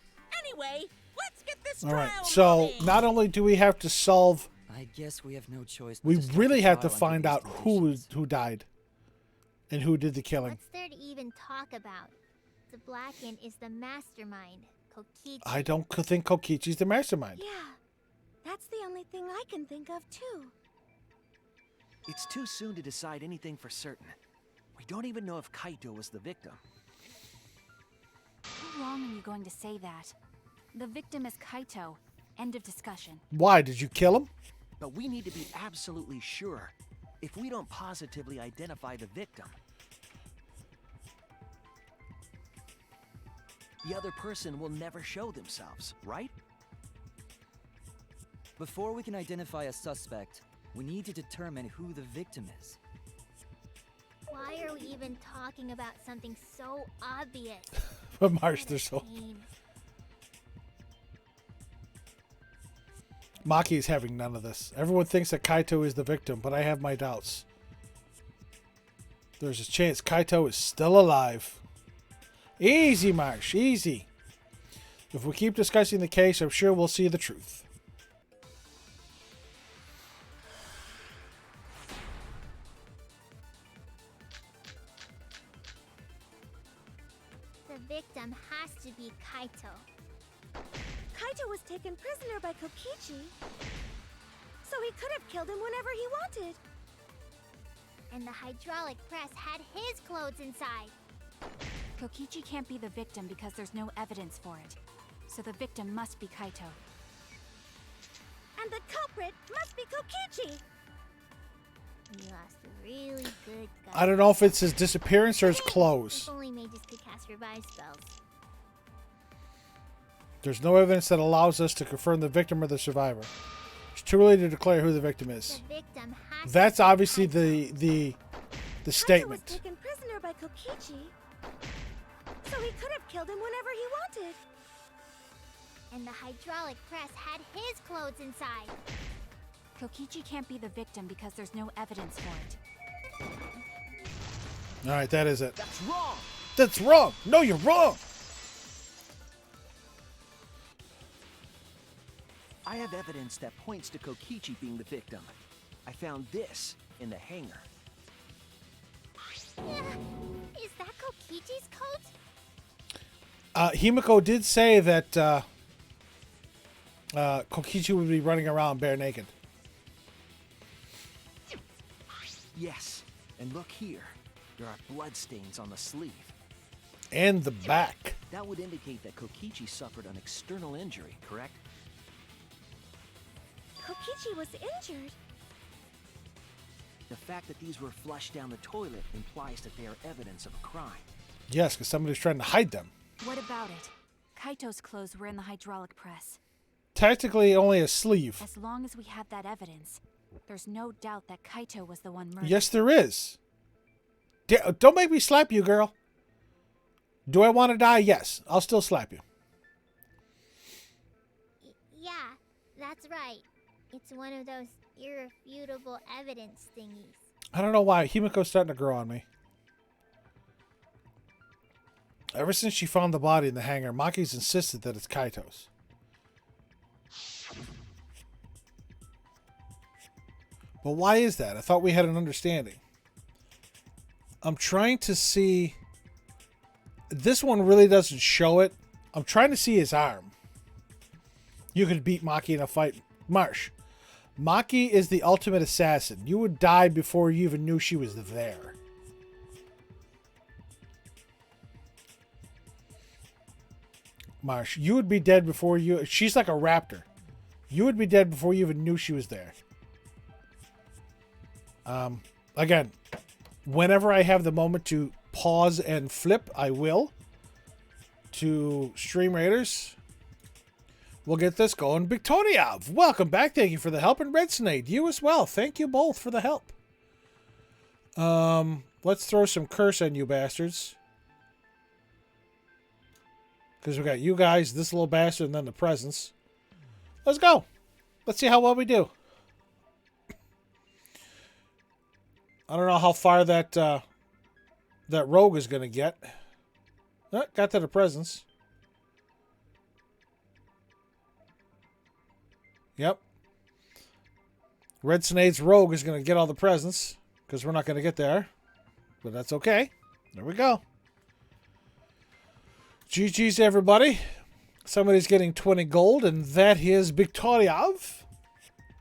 Anyway, let's get this All trial right, so moving. not only do we have to solve, I guess we have no choice. we but to start really the have to trial find under out these who conditions. died and who did the killing. What's there to even talk about? The Blackened is the mastermind, Kokichi. I don't think Kokichi's the mastermind. Yeah, that's the only thing I can think of too. It's too soon to decide anything for certain. We don't even know if Kaito was the victim. How long are you going to say that? The victim is Kaito. End of discussion. Why? Did you kill him? But we need to be absolutely sure. If we don't positively identify the victim, the other person will never show themselves, right? Before we can identify a suspect, we need to determine who the victim is. Why are we even talking about something so obvious? But Marsh, What they're a so... pain. Maki is having none of this. Everyone thinks that Kaito is the victim, but I have my doubts. There's a chance Kaito is still alive. Easy, Marsh, easy. If we keep discussing the case, I'm sure we'll see the truth. The victim has to be Kaito. Kaito was taken prisoner by Kokichi, so he could have killed him whenever he wanted. And the hydraulic press had his clothes inside. Kokichi can't be the victim because there's no evidence for it. So the victim must be Kaito. And the culprit must be Kokichi. We lost a really good guy. I don't know if it's his disappearance or his clothes. If only Mages could cast revive spells. There's no evidence that allows us to confirm the victim or the survivor. It's too early to declare who the victim is. The victim has That's to be obviously Kaito. the Kaito was statement. taken prisoner by Kokichi, so So he could have killed him whenever he wanted. And the hydraulic press had his clothes inside. Kokichi can't be the victim because there's no evidence for it. All right, that is it. That's wrong! That's wrong. No, you're wrong. I have evidence that points to Kokichi being the victim. I found this in the hangar. Is that Kokichi's coat? Himiko did say that Kokichi would be running around bare naked. Yes, and look here. There are bloodstains on the sleeve. And the back. That would indicate that Kokichi suffered an external injury, correct? Kokichi was injured. The fact that these were flushed down the toilet implies that they are evidence of a crime. Yes, because somebody's trying to hide them. What about it? Kaito's clothes were in the hydraulic press. Technically, only a sleeve. As long as we have that evidence, there's no doubt that Kaito was the one murdered. Yes, there is. Don't make me slap you, girl. Do I want to die? Yes. I'll still slap you. Yeah, that's right. It's one of those irrefutable evidence thingies. I don't know why. Himiko's starting to grow on me. Ever since she found the body in the hangar, Maki's insisted that it's Kaito's. But why is that? I thought we had an understanding. I'm trying to see... This one really doesn't show it. I'm trying to see his arm. You could beat Maki in a fight. Marsh. Maki is the ultimate assassin. You would die before you even knew she was there. Marsh, you would be dead before you... She's like a raptor. You would be dead before you even knew she was there. Again, whenever I have the moment to pause and flip, I will. To Stream Raiders. We'll get this going. Victoriav, welcome back. Thank you for the help. And Red Snake, you as well. Thank you both for the help. Let's throw some curse on you bastards. Because we got you guys, this little bastard, and then the presents. Let's go. Let's see how well we do. I don't know how far that that rogue is going to get. Oh, got to the presents. Yep. Red Snade's rogue is going to get all the presents because we're not going to get there. But that's okay. There we go. GG's, everybody. Somebody's getting 20 gold, and that is Victoriav.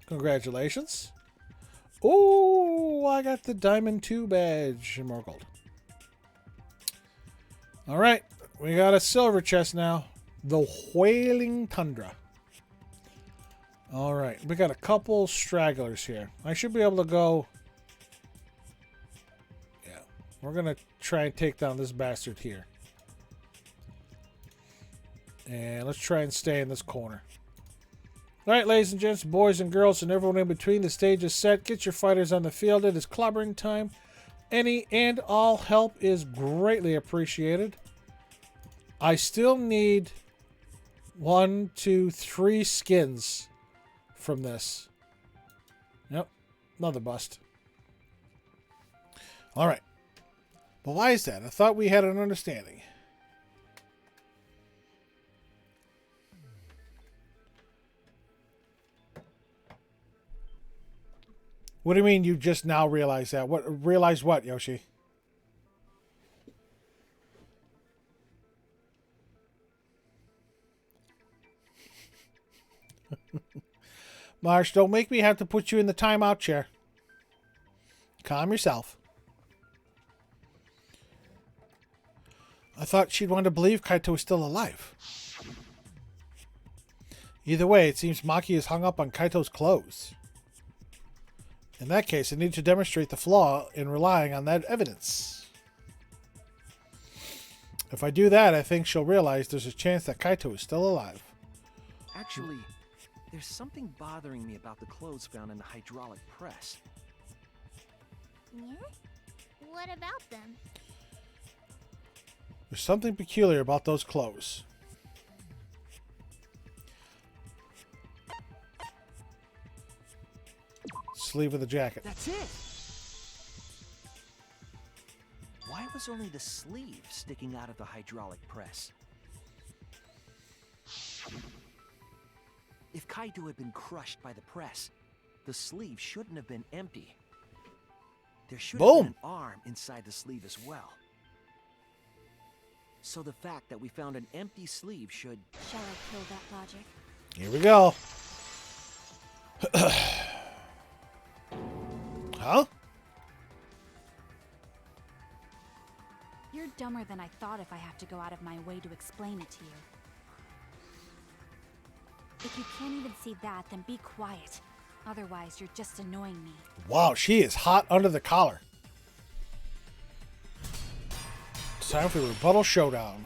Congratulations. Oh, I got the Diamond 2 badge and more gold. All right. We got a silver chest now. The Wailing Tundra. All right. We got a couple stragglers here. I should be able to go... Yeah. We're going to try and take down this bastard here. And let's try and stay in this corner. All right, ladies and gents, boys and girls, and everyone in between, the stage is set. Get your fighters on the field. It is clobbering time. Any and all help is greatly appreciated. I still need 1, 2, 3 skins from this. Yep, another bust. All right. But why is that? I thought we had an understanding. What do you mean you just now realize that? What realize what, Yoshi? Marsh, don't make me have to put you in the timeout chair. Calm yourself. I thought she'd want to believe Kaito was still alive. Either way, it seems Maki is hung up on Kaito's clothes. In that case, I need to demonstrate the flaw in relying on that evidence. If I do that, I think she'll realize there's a chance that Kaito is still alive. Actually, there's something bothering me about the clothes found in the hydraulic press. Yeah? What about them? There's something peculiar about those clothes. Sleeve of the jacket. That's it! Why was only the sleeve sticking out of the hydraulic press? If Kaito had been crushed by the press, the sleeve shouldn't have been empty. There should have been an arm inside the sleeve as well. So the fact that we found an empty sleeve should... Shall I kill that logic? Here we go. Huh? You're dumber than I thought if I have to go out of my way to explain it to you. If you can't even see that, then be quiet. Otherwise, you're just annoying me. Wow, she is hot under the collar. It's time for the rebuttal showdown.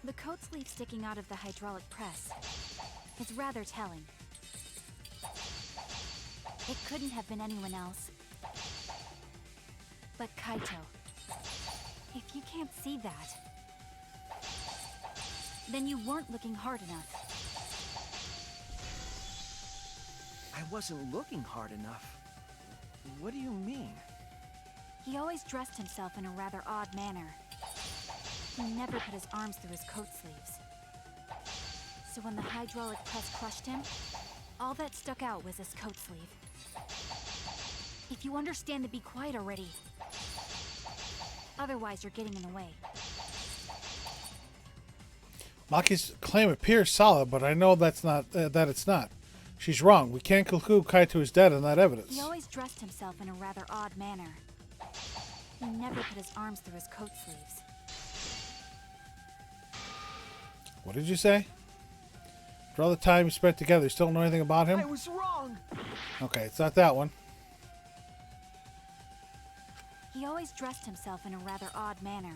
The coat sleeve sticking out of the hydraulic press is rather telling. It couldn't have been anyone else but Kaito. If you can't see that, then you weren't looking hard enough. I wasn't looking hard enough. What do you mean? He always dressed himself in a rather odd manner. He never put his arms through his coat sleeves. So when the hydraulic press crushed him, all that stuck out was his coat sleeve. If you understand, to be quiet already. Otherwise, you're getting in the way. Maki's claim appears solid, but I know that's not that it's not. She's wrong. We can't conclude Kaito is dead on that evidence. He always dressed himself in a rather odd manner. He never put his arms through his coat sleeves. What did you say? For all the time you spent together, you still don't know anything about him? I was wrong! Okay, it's not that one. He always dressed himself in a rather odd manner.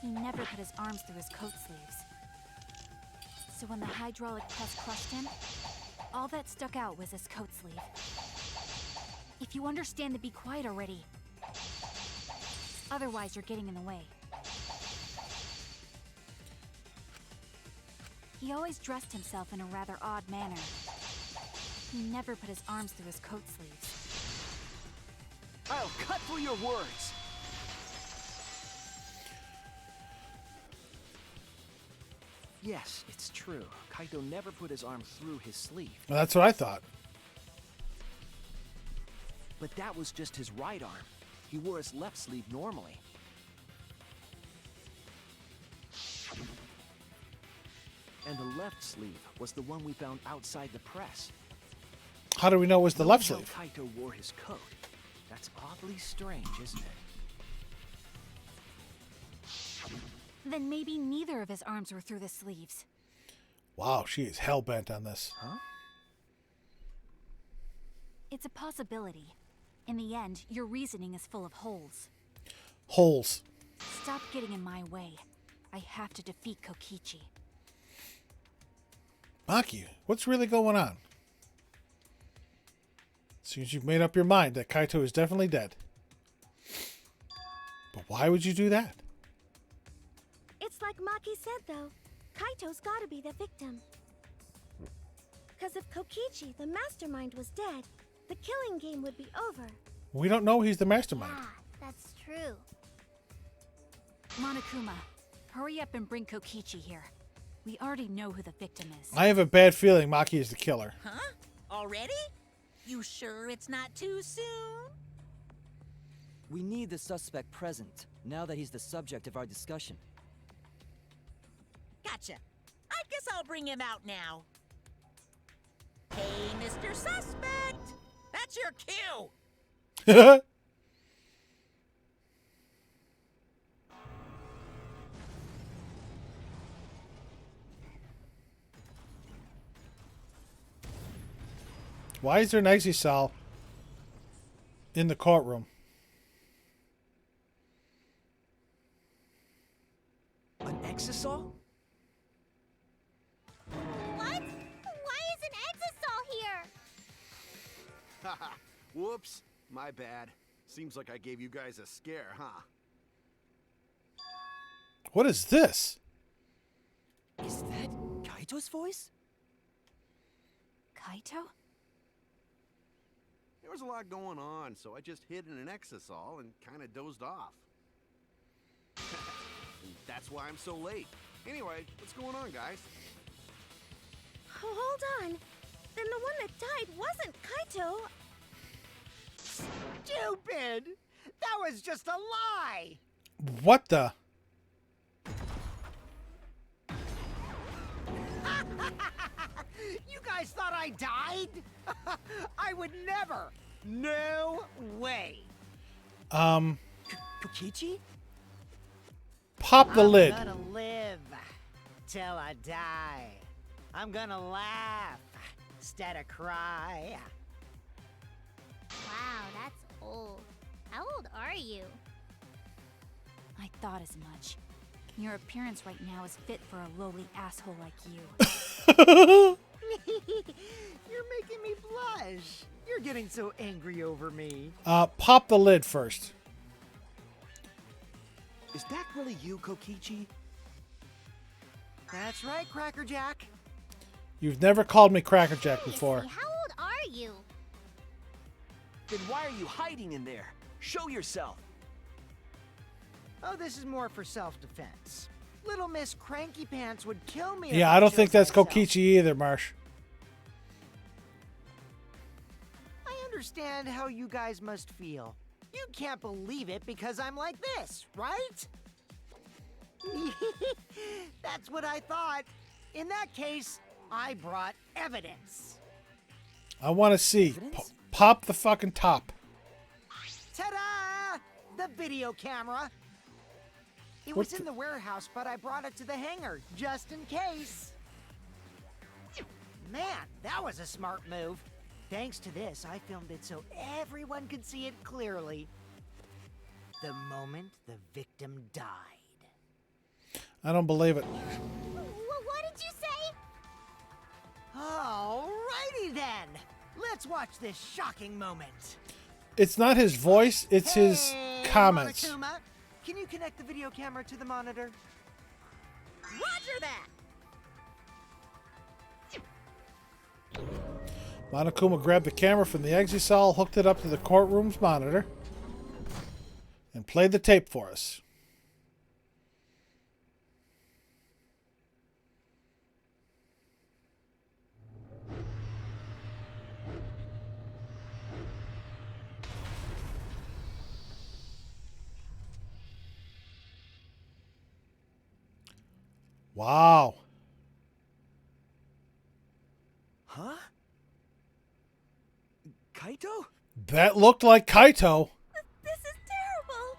He never put his arms through his coat sleeves. So when the hydraulic press crushed him, all that stuck out was his coat sleeve. If you understand, to be quiet already. Otherwise, you're getting in the way. He always dressed himself in a rather odd manner. He never put his arms through his coat sleeves. I'll cut through your words! Yes, it's true. Kaito never put his arm through his sleeve. Well, that's what I thought. But that was just his right arm. He wore his left sleeve normally. And the left sleeve was the one we found outside the press. How do we know it was the left Knowing sleeve? how Kaito wore his coat. That's oddly strange, isn't it? Then maybe neither of his arms were through the sleeves. Wow, she is hell-bent on this. Huh? It's a possibility. In the end, your reasoning is full of holes. Holes. Stop getting in my way. I have to defeat Kokichi. Maki, what's really going on? Seems you've made up your mind that Kaito is definitely dead. But why would you do that? It's like Maki said, though. Kaito's gotta be the victim. Because if Kokichi, the mastermind, was dead, the killing game would be over. We don't know he's the mastermind. Yeah, that's true. Monokuma, hurry up and bring Kokichi here. We already know who the victim is. I have a bad feeling Maki is the killer. Huh? Already? You sure it's not too soon? We need the suspect present, now that he's the subject of our discussion. Gotcha. I guess I'll bring him out now. Hey, Mr. Suspect! That's your cue! Why is there an Exisal in the courtroom? An exisal? What? Why is an Exisal here? Haha, whoops. My bad. Seems like I gave you guys a scare, huh? What is this? Is that Kaito's voice? Kaito? There was a lot going on, so I just hid in an exisal and kind of dozed off. And that's why I'm so late. Anyway, what's going on, guys? Oh, hold on. Then the one that died wasn't Kaito. Stupid! That was just a lie! What the? You guys thought I died? I would never! No way! Kokichi? Pop the lid. I'm gonna live till I die. I'm gonna laugh instead of cry. Wow, that's old. How old are you? I thought as much. Your appearance right now is fit for a lowly asshole like you. You're making me blush. You're getting so angry over me. Pop the lid first. Is that really you, Kokichi? That's right, Cracker Jack. You've never called me Cracker Jack before. Seriously, how old are you? Then why are you hiding in there? Show yourself. Oh, this is more for self-defense. Little Miss Cranky Pants would kill me. if Yeah, I don't showed think that's myself. Kokichi either, Marsh. I understand how you guys must feel. You can't believe it because I'm like this, right? That's what I thought. In that case, I brought evidence. I want to see. Pop the fucking top. Ta-da! The video camera. It What was in the warehouse, but I brought it to the hangar, just in case. Man, that was a smart move. Thanks to this, I filmed it so everyone could see it clearly. The moment the victim died. I don't believe it. What did you say? Alrighty then. Let's watch this shocking moment. It's not his voice, it's his Hey, comments. Monokuma, can you connect the video camera to the monitor? Roger that! Monokuma grabbed the camera from the exisal, hooked it up to the courtroom's monitor, and played the tape for us. Wow. Huh? Kaito? That looked like Kaito. This is terrible.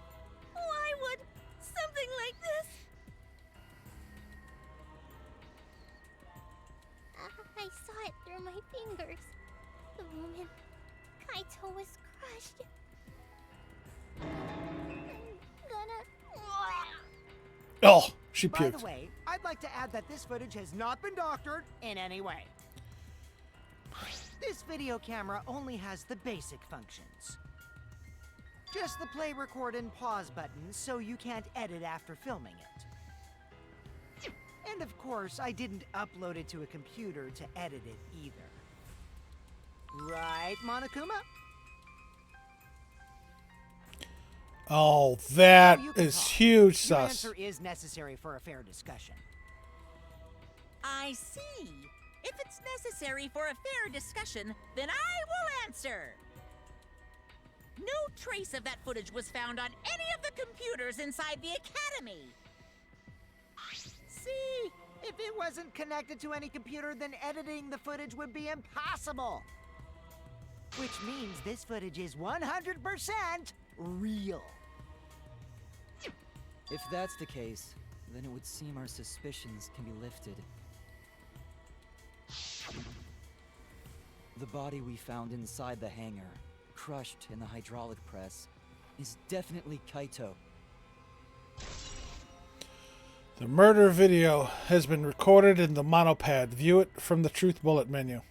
Why would something like this? I saw it through my fingers. The moment Kaito was crushed. I'm gonna. Oh, she By puked. the way, I'd like to add that this footage has not been doctored in any way. This video camera only has the basic functions. Just the play, record, and pause buttons, so you can't edit after filming it. And of course, I didn't upload it to a computer to edit it either. Right, Monokuma? Oh, that You can is talk. huge Your sus. answer is necessary for a fair discussion. I see. If it's necessary for a fair discussion, then I will answer. No trace of that footage was found on any of the computers inside the academy. See? If it wasn't connected to any computer, then editing the footage would be impossible. Which means this footage is 100% real. If that's the case, then it would seem our suspicions can be lifted. The body we found inside the hangar, crushed in the hydraulic press, is definitely Kaito. The murder video has been recorded in the monopad. View it from the Truth Bullet menu.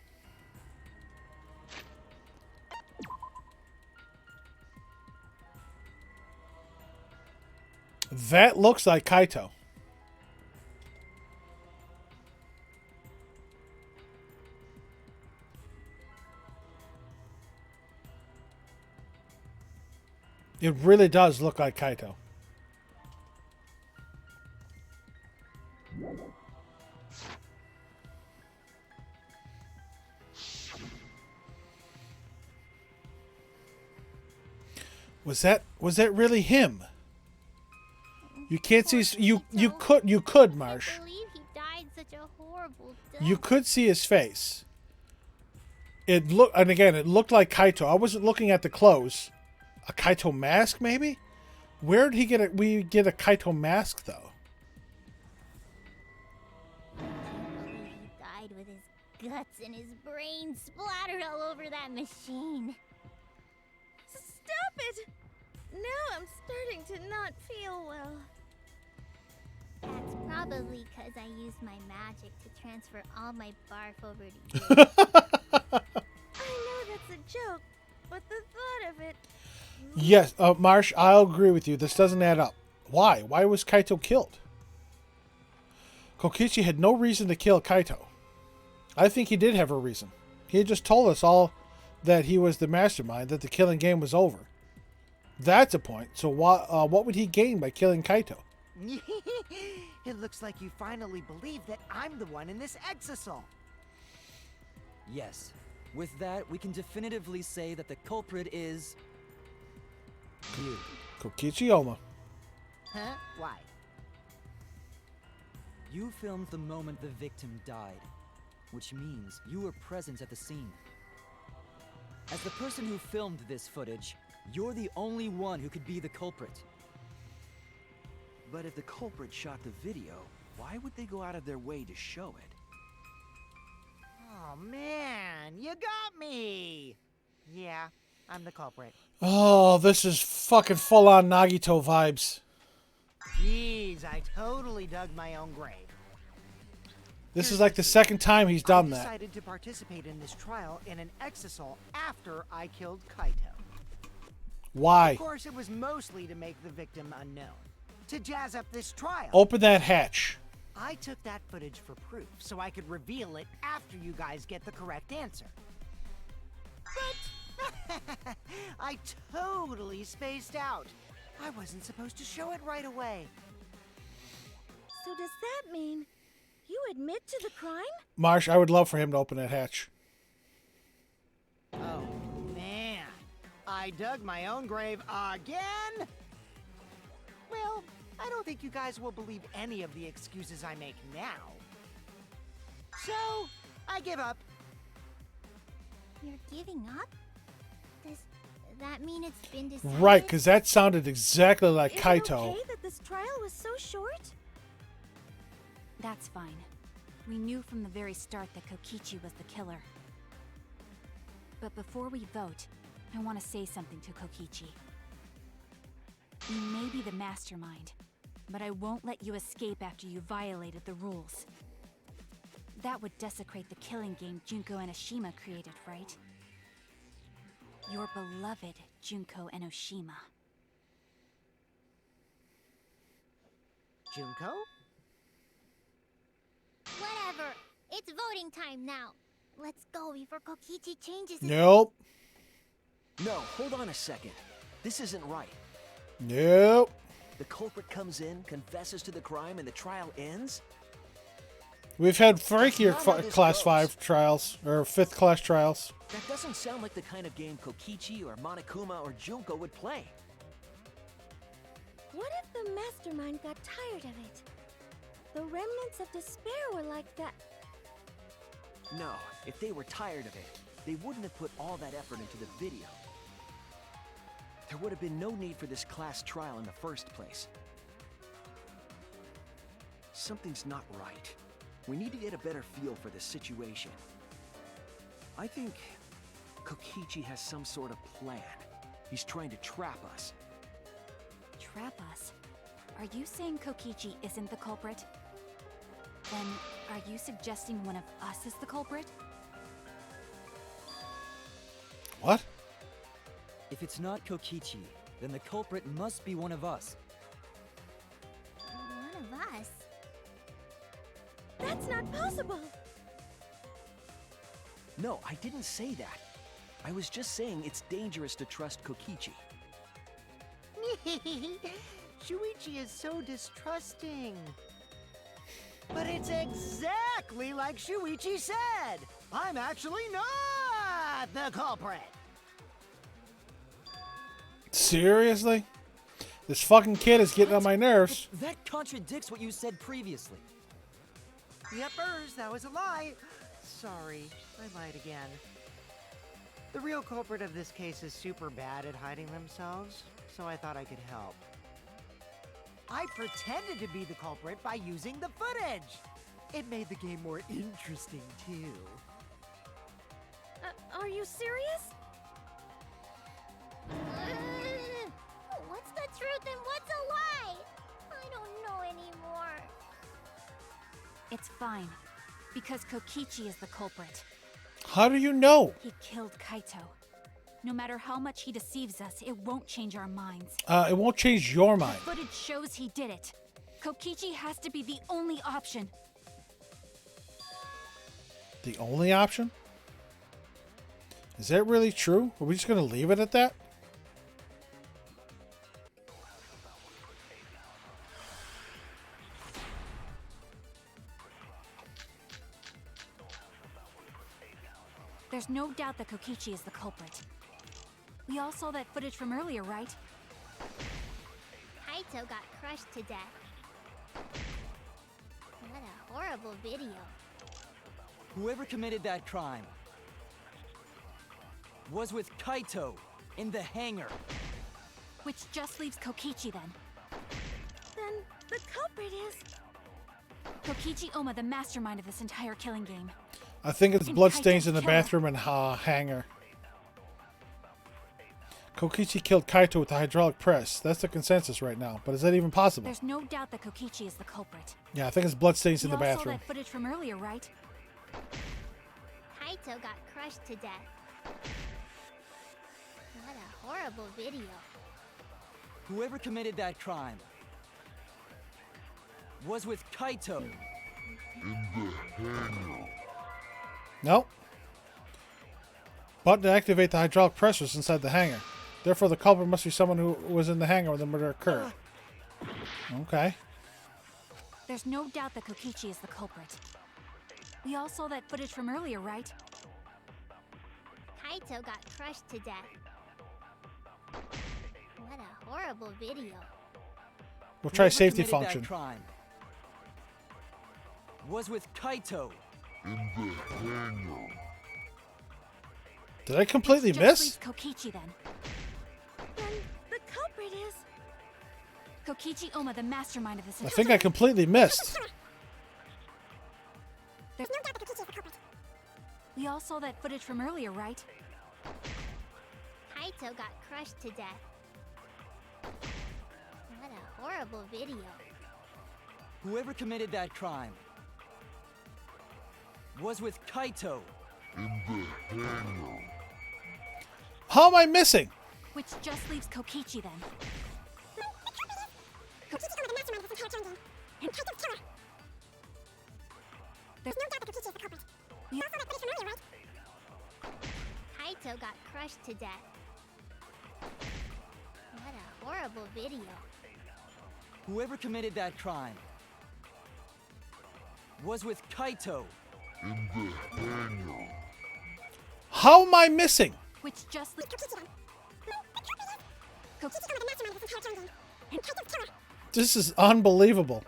That looks like Kaito. It really does look like Kaito. Was that really him? You can't see his, you could Marsh. I can't believe he died such a horrible death. You could see his face. It looked like Kaito. I wasn't looking at the clothes. A Kaito mask, maybe? Where did we get a Kaito mask, though? I can't believe he died with his guts and his brains splattered all over that machine. Stop it! Now I'm starting to not feel well. That's probably because I used my magic to transfer all my barf over to you. I know that's a joke, but the thought of it... Yes, Marsh, I'll agree with you. This doesn't add up. Why? Why was Kaito killed? Kokichi had no reason to kill Kaito. I think he did have a reason. He had just told us all that he was the mastermind, that the killing game was over. That's a point. So what would he gain by killing Kaito? It looks like you finally believe that I'm the one in this exasol. Yes. With that, we can definitively say that the culprit is... you. Kokichi Oma. Huh? Why? You filmed the moment the victim died, which means you were present at the scene. As the person who filmed this footage, you're the only one who could be the culprit. But if the culprit shot the video, why would they go out of their way to show it? Oh man, you got me! Yeah, I'm the culprit. Oh, this is fucking full-on Nagito vibes. Jeez, I totally dug my own grave. This is like the second time he's done I that. decided to participate in this trial in an exasol after I killed Kaito. Why? Of course, it was mostly to make the victim unknown. To jazz up this trial. Open that hatch. I took that footage for proof, so I could reveal it after you guys get the correct answer. But I totally spaced out. I wasn't supposed to show it right away. So does that mean you admit to the crime? Marsh, I would love for him to open that hatch. Oh, man. I dug my own grave again? Well, I don't think you guys will believe any of the excuses I make now. So, I give up. You're giving up? Does that mean it's been decided? Right, because that sounded exactly like Is it Kaito. okay that this trial was so short? That's fine. We knew from the very start that Kokichi was the killer. But before we vote, I want to say something to Kokichi. You may be the mastermind, but I won't let you escape after you violated the rules. That would desecrate the killing game Junko Enoshima created, right? Your beloved Junko Enoshima. Junko? Whatever. It's voting time now. Let's go before Kokichi changes his... Nope. No, hold on a second. This isn't right. Nope. The culprit comes in, confesses to the crime, and the trial ends? We've had freakier That's not how this class goes. 5 trials, or 5th class trials. That doesn't sound like the kind of game Kokichi or Monokuma or Junko would play. What if the mastermind got tired of it? The remnants of despair were like that. No, if they were tired of it, they wouldn't have put all that effort into the video. There would have been no need for this class trial in the first place. Something's not right. We need to get a better feel for this situation. I think Kokichi has some sort of plan. He's trying to trap us. Trap us? Are you saying Kokichi isn't the culprit? Then, are you suggesting one of us is the culprit? What? If it's not Kokichi, then the culprit must be one of us. us. That's not possible. No, I didn't say that. I was just saying it's dangerous to trust Kokichi. Shuichi is so distrusting. But it's exactly like Shuichi said. I'm actually not the culprit. Seriously? This fucking kid is getting on my nerves. That contradicts what you said previously. Yepers, that was a lie. Sorry, I lied again. The real culprit of this case is super bad at hiding themselves, so I thought I could help. I pretended to be the culprit by using the footage. It made the game more interesting, too. Are you serious? What's the truth and what's a lie? I don't know anymore. It's fine, because Kokichi is the culprit. How do you know? He killed Kaito. No matter how much he deceives us, it won't change our minds. It won't change your mind. The footage shows he did it. Kokichi has to be the only option. The only option? Is that really true? Are we just gonna leave it at that? There's no doubt that Kokichi is the culprit. We all saw that footage from earlier, right? Kaito got crushed to death. What a horrible video. Whoever committed that crime was with Kaito in the hangar. Which just leaves Kokichi then. Then the culprit is... Kokichi Oma, the mastermind of this entire killing game. I think it's And bloodstains in the Kaito's killer. bathroom and hangar. Kokichi killed Kaito with the hydraulic press. That's the consensus right now. But is that even possible? There's no doubt that Kokichi is the culprit. Yeah, I think it's bloodstains in We the all saw bathroom. that footage from earlier, right? Kaito got crushed to death. What a horrible video. Whoever committed that crime was with Kaito. Nope. Button to activate the hydraulic press was inside the hangar. Therefore, the culprit must be someone who was in the hangar when the murder occurred. Okay. There's no doubt that Kokichi is the culprit. We all saw that footage from earlier, right? Kaito got crushed to death. What a horrible video. We'll try Whoever safety committed function. That crime was with Kaito. Did I completely Just miss? leaves Kokichi then. Then the culprit is... Kokichi Oma, the mastermind of this I entire... think I completely missed. There's no doubt that Kokichi is the culprit. We all saw that footage from earlier, right? Kaito got crushed to death. What a horrible video. Whoever committed that crime was with Kaito. How am I missing? Which just leaves Kokichi then. Kokichi Oma, the mastermind of this entire killing game. And Kaito's killer. There's no doubt that Kokichi is the culprit. We all saw that footage from earlier, right? Kaito got crushed to death. What a horrible video. Whoever committed that crime was with Kaito. How am I missing? Which just leaves Kokichi then. Kokichi Oma, the mastermind of this entire killing game. And Kaito's killer. This is unbelievable.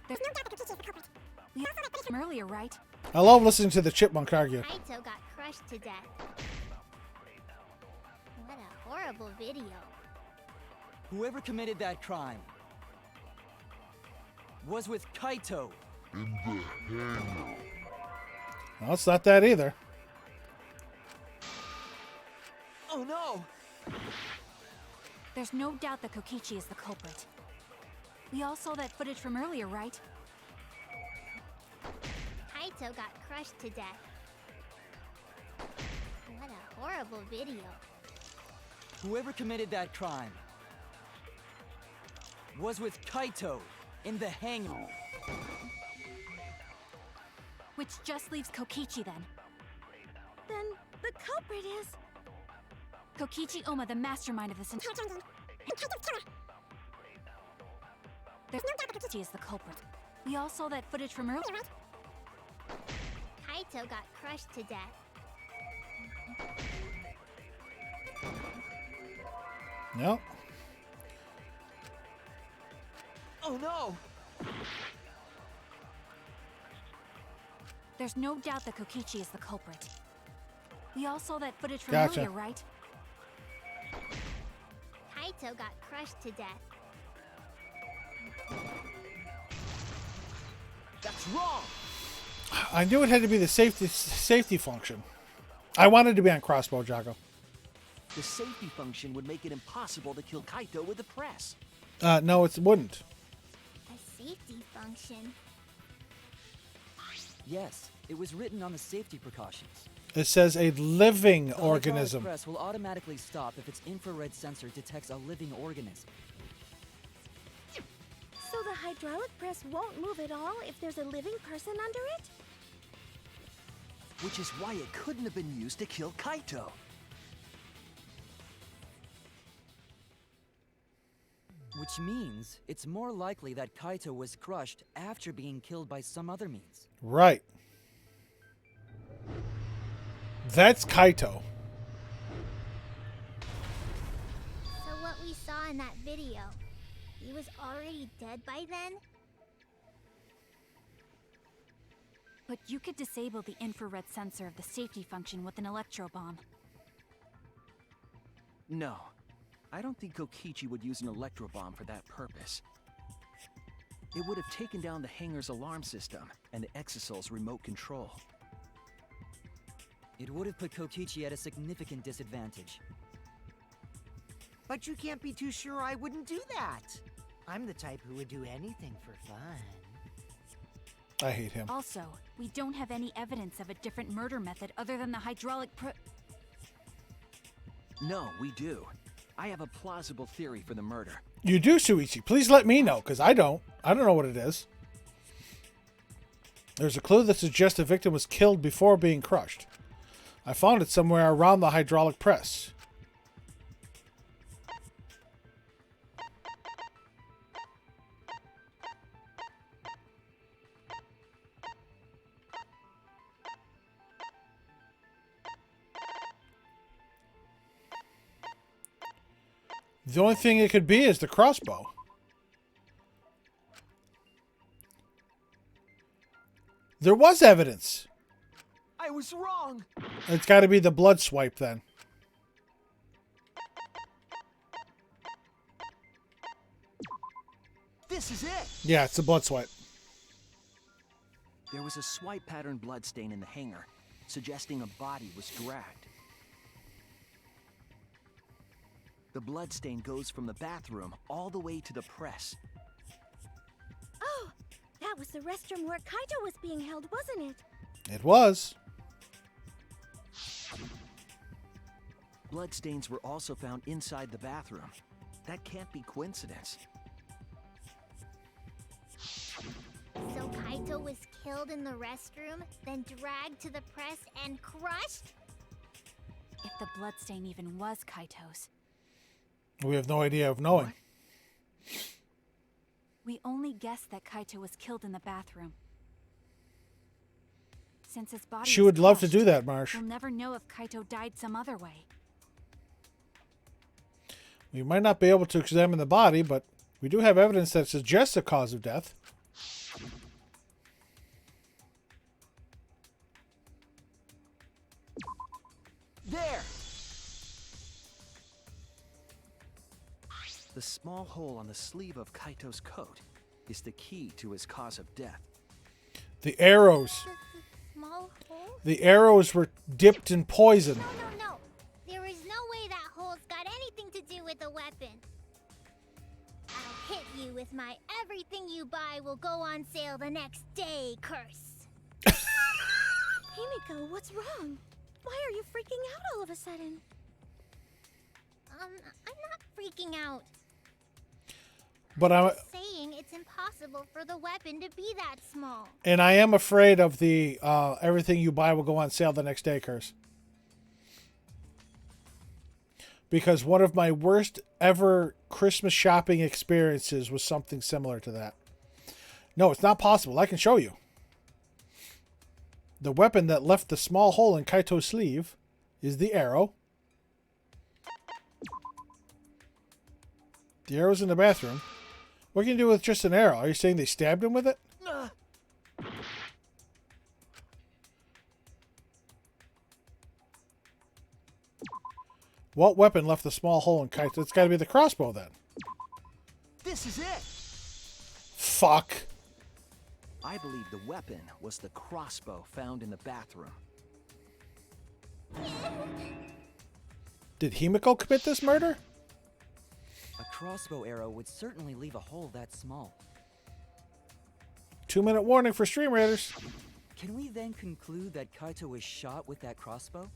There's no doubt that Kokichi is the culprit. We all saw that footage from earlier, right? I love listening to the chipmunk argue. Kaito got crushed to death. What a horrible video. Whoever committed that crime was with Kaito. No, it's not that either. Oh no! There's no doubt that Kokichi is the culprit. We all saw that footage from earlier, right? Kaito got crushed to death. What a horrible video. Whoever committed that crime was with Kaito in the hangar. Which just leaves Kokichi then. Then the culprit is... Kokichi Oma, the mastermind of this entire... There's no doubt Kokichi is the culprit. We all saw that footage from earlier. Kaito got crushed to death. No. Oh no! There's no doubt that Kokichi is the culprit. We all saw that footage from Gotcha. earlier, right? Kaito got crushed to death. That's wrong! I knew it had to be the safety function. I wanted to be on crossbow, Jago. The safety function would make it impossible to kill Kaito with the press. No, it wouldn't. A safety function. Yes, it was written on the safety precautions. It says a living The hydraulic organism. press will automatically stop if its infrared sensor detects a living organism. So the hydraulic press won't move at all if there's a living person under it? Which is why it couldn't have been used to kill Kaito. Which means it's more likely that Kaito was crushed after being killed by some other means. Right. That's Kaito. So what we saw in that video, he was already dead by then? But you could disable the infrared sensor of the safety function with an electro bomb. No. I don't think Kokichi would use an electro bomb for that purpose. It would have taken down the hangar's alarm system and the Exosoul's remote control. It would have put Kokichi at a significant disadvantage. But you can't be too sure I wouldn't do that. I'm the type who would do anything for fun. I hate him. Also, we don't have any evidence of a different murder method other than the hydraulic No, we do. I have a plausible theory for the murder. You do, Suichi. Please let me know, because I don't. I don't know what it is. There's a clue that suggests the victim was killed before being crushed. I found it somewhere around the hydraulic press. The only thing it could be is the crossbow. There was evidence. I was wrong! It's got to be the blood swipe then. This is it! Yeah, it's the blood swipe. There was a swipe pattern bloodstain in the hangar, suggesting a body was dragged. The bloodstain goes from the bathroom all the way to the press. Oh, that was the restroom where Kaito was being held, wasn't it? It was. Bloodstains were also found inside the bathroom. That can't be coincidence. So Kaito was killed in the restroom, then dragged to the press and crushed? If the bloodstain even was Kaito's. We have no idea of knowing. We only guessed that Kaito was killed in the bathroom. Since his body She was would love to crushed, do that, Marsh. we'll never know if Kaito died some other way. We might not be able to examine the body, but we do have evidence that suggests a cause of death. There! The small hole on the sleeve of Kaito's coat is the key to his cause of death. The arrows. The small hole? The arrows were dipped in poison. No. There is no way that hole's got anything to do with the weapon. I'll hit you with my everything you buy will go on sale the next day curse. Himiko, what's wrong? Why are you freaking out all of a sudden? I'm not freaking out. But I'm Saying it's impossible impossible for the weapon to be that small. And I am afraid of the everything you buy will go on sale the next day curse. Because one of my worst ever Christmas shopping experiences was something similar to that. No, it's not possible. I can show you. The weapon that left the small hole in Kaito's sleeve is the arrow. The arrow's in the bathroom. What can you do with just an arrow? Are you saying they stabbed him with it? What weapon left the small hole in Kaito? It's got to be the crossbow then. This is it! Fuck. I believe the weapon was the crossbow found in the bathroom. Did Himiko commit this murder? A crossbow arrow would certainly leave a hole that small. 2-minute warning for Stream Raiders. Can we then conclude that Kaito was shot with that crossbow?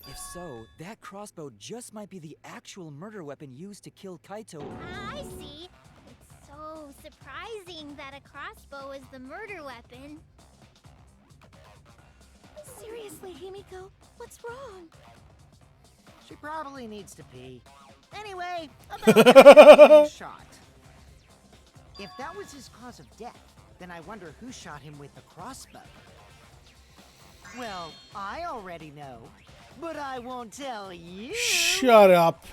If so, that crossbow just might be the actual murder weapon used to kill Kaito. I see. It's so surprising that a crossbow is the murder weapon. Seriously, Himiko, what's wrong? She probably needs to pee. Anyway, about getting shot. If that was his cause of death, then I wonder who shot him with the crossbow. Well, I already know, but I won't tell you. Shut up.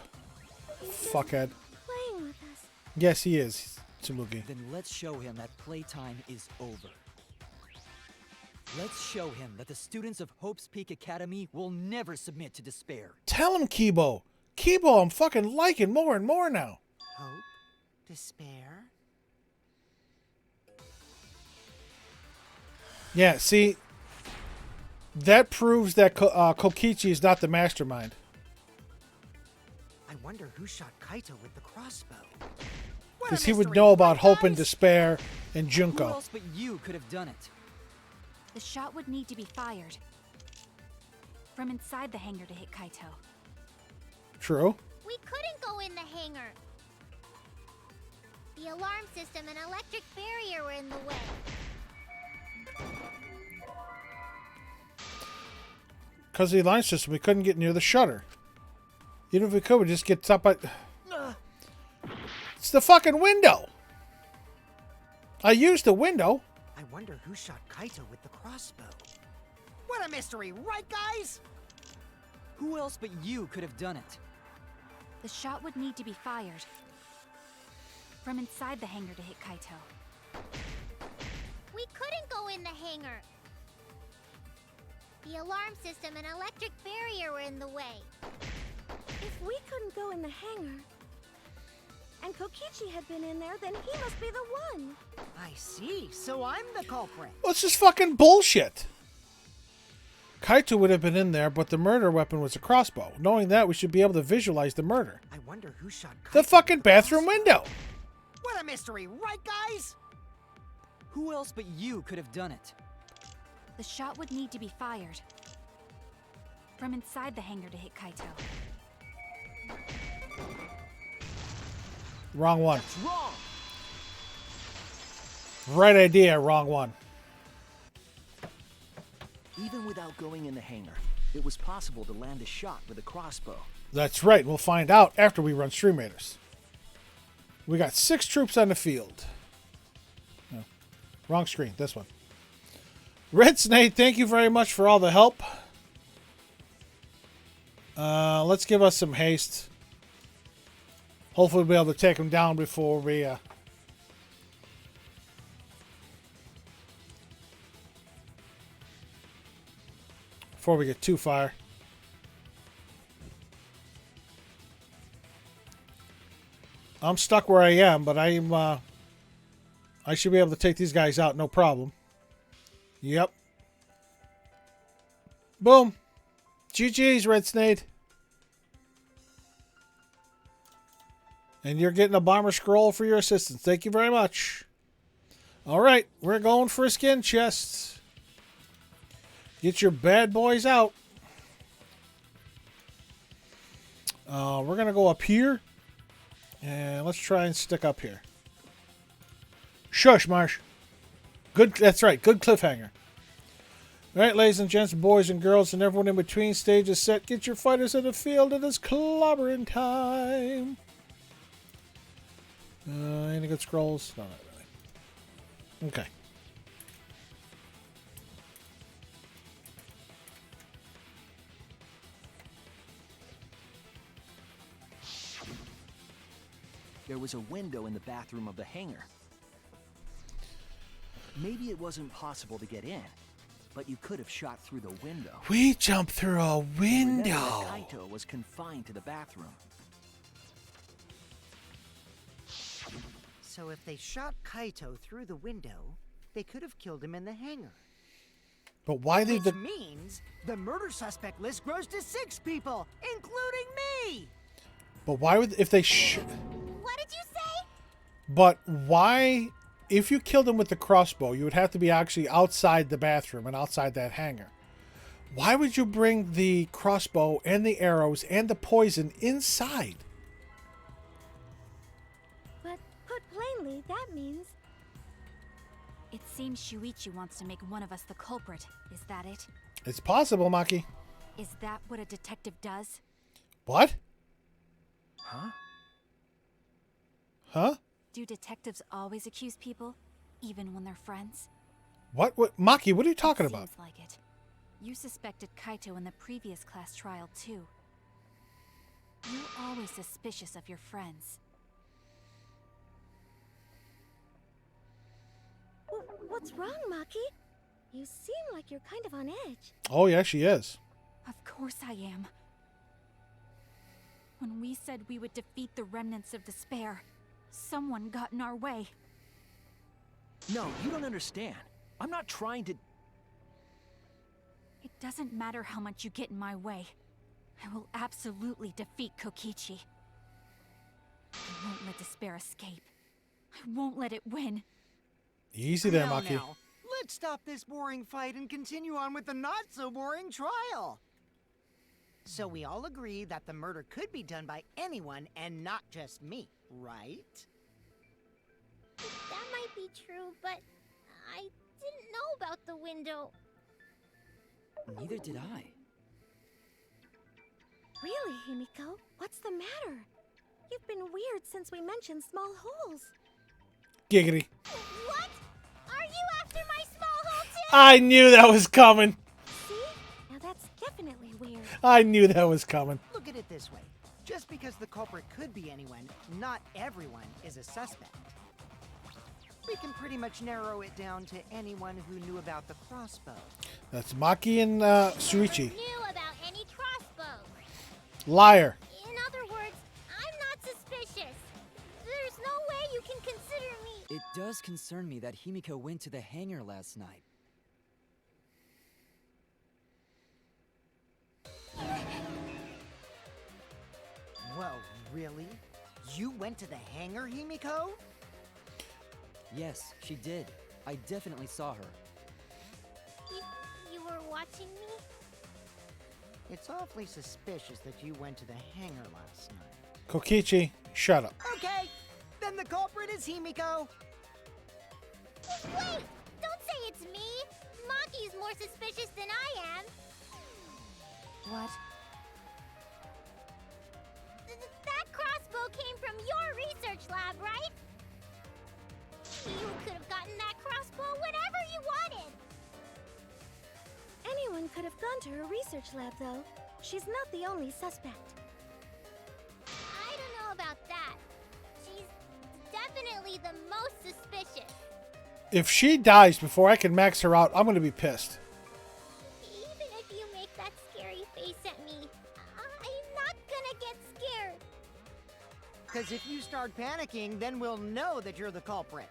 Fuckhead. Playing with us. Yes, he is, Tsumugi. Then let's show him that playtime is over. Let's show him that the students of Hope's Peak Academy will never submit to despair. Tell him, Kibo. Kibo, I'm fucking liking more and more now. Hope? Despair? Yeah, see, that proves that Kokichi is not the mastermind. I wonder who shot Kaito with the crossbow. Because he would know about hope and despair and Who Junko. else but you could have done it? The shot would need to be fired from inside the hangar to hit Kaito. True. We couldn't go in the hangar. The alarm system and electric barrier were in the way. Because of the alarm system, we couldn't get near the shutter. Even if we could, we'd just get stopped by... It's the fucking window! I used the window. I wonder who shot Kaito with the crossbow. What a mystery, right, guys? Who else but you could have done it? The shot would need to be fired from inside the hangar to hit Kaito. We couldn't go in the hangar. The alarm system and electric barrier were in the way. If we couldn't go in the hangar, and Kokichi had been in there, then he must be the one. I see, so I'm the culprit. Well, it's just fucking bullshit. Kaito would have been in there, but the murder weapon was a crossbow. Knowing that, we should be able to visualize the murder. I wonder who shot Kaito The fucking with bathroom crossbow. window. What a mystery, right, guys? Who else but you could have done it? The shot would need to be fired from inside the hangar to hit Kaito. Wrong one. That's wrong! Right idea, wrong one. Even without going in the hangar, it was possible to land a shot with a crossbow. That's right. We'll find out after we run Stream Raiders. We got 6 troops on the field. No, wrong screen. This one. Red Snake, thank you very much for all the help. Let's give us some haste. Hopefully we'll be able to take him down before we... before we get too far. I'm stuck where I am, but I should be able to take these guys out, no problem. Yep. Boom. GG's, Red Snake. And you're getting a bomber scroll for your assistance. Thank you very much. All right, we're going for a skin chest. Get your bad boys out. We're going to go up here. And let's try and stick up here. Shush, Marsh. Good. That's right. Good cliffhanger. All right, ladies and gents, boys and girls, and everyone in between, stage is set. Get your fighters in the field. It is clobbering time. Any good scrolls? No, not really. Okay. There was a window in the bathroom of the hangar. Maybe it wasn't possible to get in, but you could have shot through the window. We jumped through a Remember window. that Kaito was confined to the bathroom. So if they shot Kaito through the window, they could have killed him in the hangar. But why leave Which the... means the murder suspect list grows to 6 people, including me! But why would... If they... What did you say? But why... If you killed him with the crossbow, you would have to be actually outside the bathroom and outside that hangar. Why would you bring the crossbow and the arrows and the poison inside? But put plainly, that means It seems Shuichi wants to make one of us the culprit. Is that it? It's possible, Maki. Is that what a detective does? What? Huh? Huh? Do detectives always accuse people, even when they're friends? What? Maki, what are you talking It about? seems like it. You suspected Kaito in the previous class trial, too. You're always suspicious of your friends. What's wrong, Maki? You seem like you're kind of on edge. Oh, yeah, she is. Of course I am. When we said we would defeat the remnants of despair, someone got in our way. No, you don't understand. I'm not trying to... It doesn't matter how much you get in my way. I will absolutely defeat Kokichi. I won't let despair escape. I won't let it win. Easy there, Now, Maki. now, let's stop this boring fight and continue on with the not-so-boring trial. So we all agree that the murder could be done by anyone and not just me, right? That might be true, but I didn't know about the window. Neither did I. Really, Himiko? What's the matter? You've been weird since we mentioned small holes. Giggity. What? Are you after my small hole too? I knew that was coming. See? Now that's definitely weird. I knew that was coming. Look at it this way. Just because the culprit could be anyone, not everyone is a suspect. We can pretty much narrow it down to anyone who knew about the crossbow. That's Maki and Shuichi. Knew about any crossbows. Liar. In other words, I'm not suspicious. There's no way you can consider me. It does concern me that Himiko went to the hangar last night. Well, really? You went to the hangar, Himiko? Yes, she did. I definitely saw her. You were watching me? It's awfully suspicious that you went to the hangar last night. Kokichi, shut up. Okay, then the culprit is Himiko. Wait! Don't say it's me! Maki's more suspicious than I am. What? That crossbow came from your research lab, right? You could have gotten that crossbow whenever you wanted. Anyone could have gone to her research lab, though. She's not the only suspect. I don't know about that. She's definitely the most suspicious. If she dies before I can max her out, I'm going to be pissed. Even if you make that scary face at me, I'm not gonna get scared. Because if you start panicking, then we'll know that you're the culprit.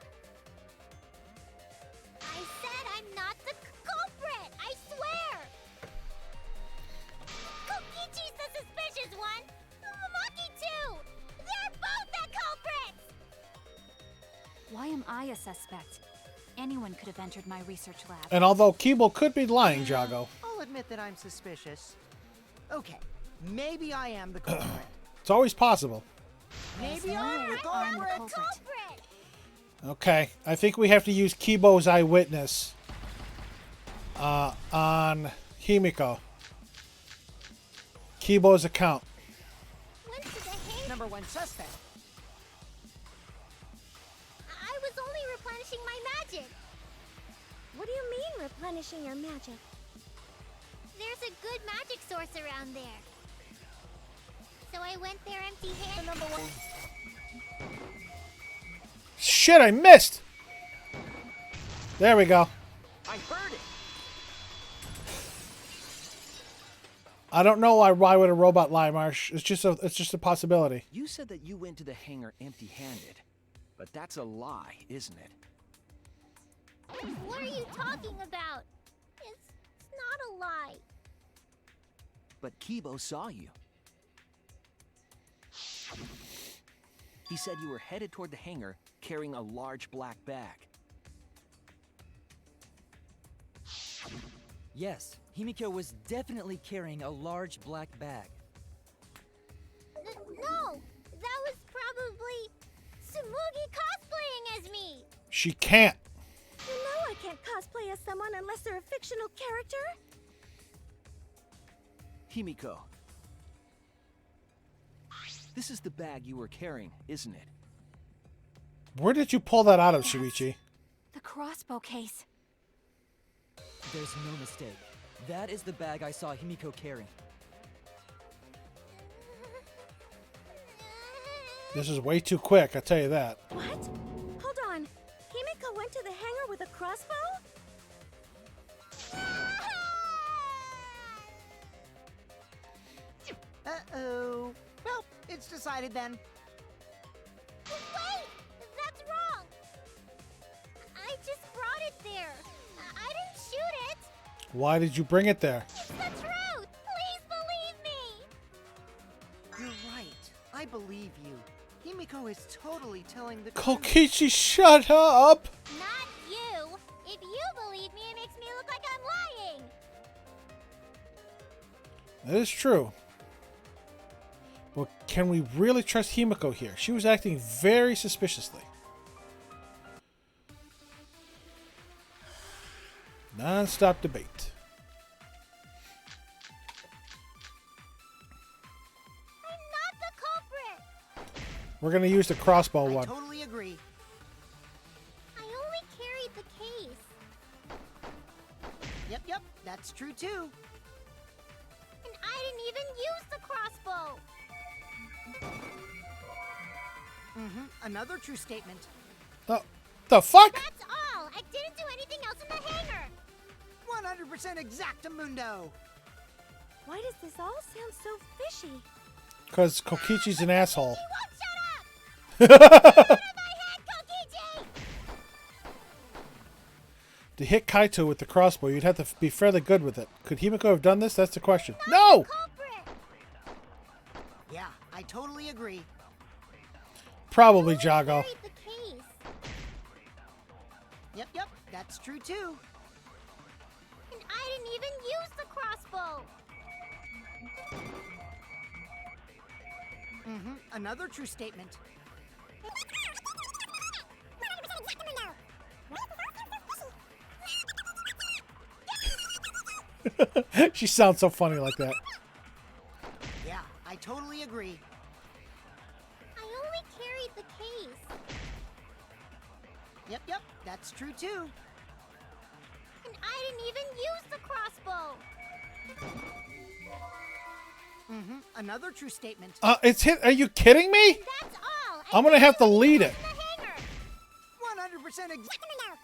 I said I'm not the culprit! I swear! Kokichi's the suspicious one! Maki too! They're both the culprits! Why am I a suspect? Anyone could have entered my research lab. And although Keeble could be lying, Jago, I'll admit that I'm suspicious. Okay, maybe I am the culprit. it's always possible. Maybe no I'm way the I'm the culprit. culprit. Culprit! Okay, I think we have to use Kibo's eyewitness on Himiko. Kibo's account. Went to the hang. Number one suspect. I was only replenishing my magic. What do you mean replenishing your magic? There's a good magic source around there. So I went there empty-handed. Number one. Shit, I missed! There we go. I heard it. I don't know why would a robot lie, Marsh. It's just a possibility. You said that you went to the hangar empty-handed, but that's a lie, isn't it? What are you talking about? It's not a lie. But Kibo saw you. He said you were headed toward the hangar carrying a large black bag. Yes, Himiko was definitely carrying a large black bag. No, that was probably Tsumugi cosplaying as me. She can't. You know I can't cosplay as someone unless they're a fictional character. Himiko. This is the bag you were carrying, isn't it? Where did you pull that out of, Shuichi? The crossbow case. There's no mistake. That is the bag I saw Himiko carrying. This is way too quick, I tell you that. What? Hold on. Himiko went to the hangar with a crossbow? Uh-oh. Well, it's decided then. Wait, that's wrong. I just brought it there. I didn't shoot it. Why did you bring it there? It's the truth. Please believe me. You're right. I believe you. Himiko is totally telling the truth. Kokichi, shut up! Not you. If you believe me, it makes me look like I'm lying. That is true. Well, can we really trust Himiko here? She was acting very suspiciously. Non-stop debate. I'm not the culprit. We're gonna use the crossbow I one. totally agree. I only carried the case. Yep, that's true too. And I didn't even use the crossbow. Another true statement. The fuck? That's all. I didn't do anything else in the hangar. 100% exactamundo. Why does this all sound so fishy? Because Kokichi's an asshole. You won't shut up. Out of my head, Kokichi! To hit Kaito with the crossbow, you'd have to be fairly good with it. Could Himiko have done this? That's the question. No! Culprit. Yeah, I totally agree. Probably Jago. Carried the case. Yep, that's true too. And I didn't even use the crossbow. Another true statement. She sounds so funny like that. Yeah, I totally agree. I only carried the case. Yep, that's true too. And I didn't even use the crossbow. Another true statement. It's hit. Are you kidding me? That's all. I'm gonna have to lead it. In the hangar. 100% exactamundo.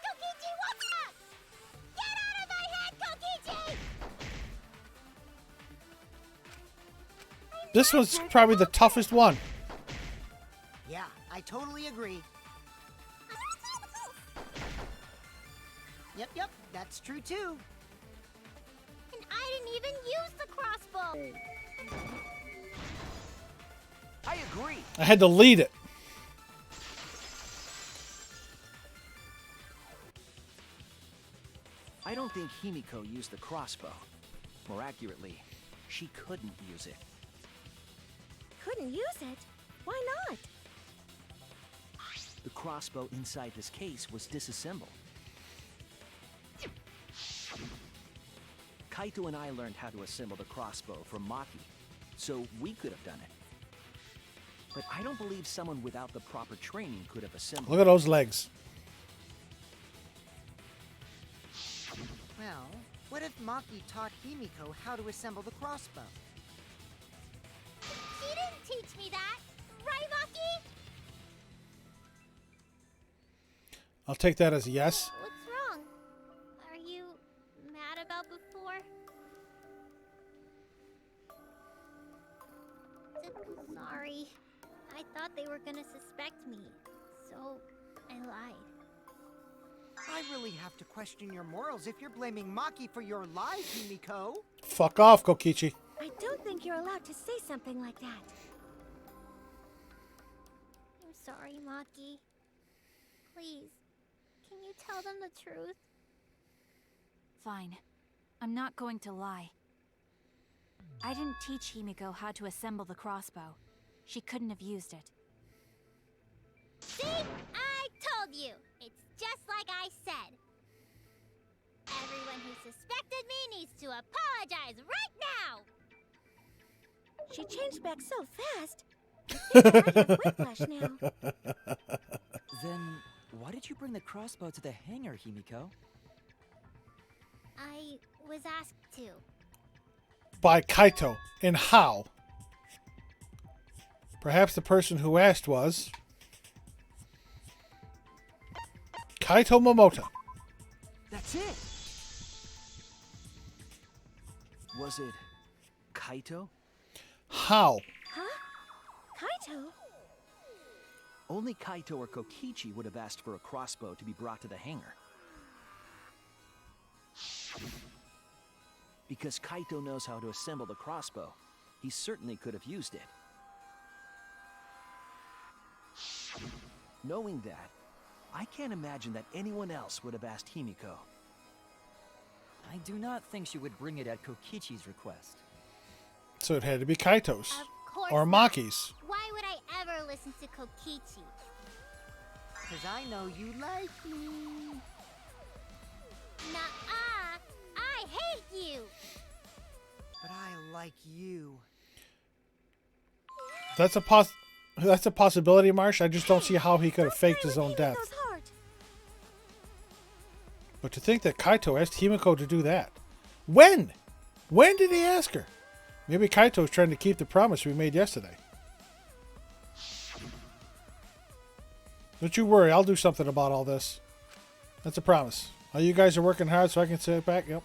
Kokichi, what's up? Get out of my head, Kokichi! This one's probably the toughest one. Yeah, I totally agree. Yep, that's true too. And I didn't even use the crossbow. I agree. I had to lead it. I don't think Himiko used the crossbow. More accurately, she couldn't use it. Couldn't use it? Why not? crossbow inside this case was disassembled. Kaito and I learned how to assemble the crossbow from Maki, so we could have done it. But I don't believe someone without the proper training could have assembled Look at those legs. Well, what if Maki taught Himiko how to assemble the crossbow? She didn't teach me that, right, Maki? I'll take that as a yes. What's wrong? Are you mad about before? Sorry. I thought they were gonna suspect me, so I lied. I really have to question your morals if you're blaming Maki for your lies, Himiko. Fuck off, Kokichi. I don't think you're allowed to say something like that. I'm sorry, Maki. Please, can you tell them the truth? Fine. I'm not going to lie. I didn't teach Himiko how to assemble the crossbow. She couldn't have used it. See? I told you! It's just like I said. Everyone who suspected me needs to apologize right now! She changed back so fast. I think I have whiplash now. Then, why did you bring the crossbow to the hangar, Himiko? I was asked to. By Kaito. And how? Perhaps the person who asked was Kaito Momota. That's it! Was it Kaito? How? Huh? Kaito? Only Kaito or Kokichi would have asked for a crossbow to be brought to the hangar. Because Kaito knows how to assemble the crossbow, he certainly could have used it. Knowing that, I can't imagine that anyone else would have asked Himiko. I do not think she would bring it at Kokichi's request. So it had to be Kaito's. Of course Or not. Maki's. Why would I ever listen to Kokichi? Because I know you like me. Nuh-uh! I hate you! But I like you. That's a possibility, Marsh. I just don't see how he could have faked his own death. Himiko's heart. But to think that Kaito asked Himiko to do that. When? When did he ask her? Maybe Kaito's trying to keep the promise we made yesterday. Don't you worry, I'll do something about all this. That's a promise. Oh, you guys are working hard so I can sit back? Yep.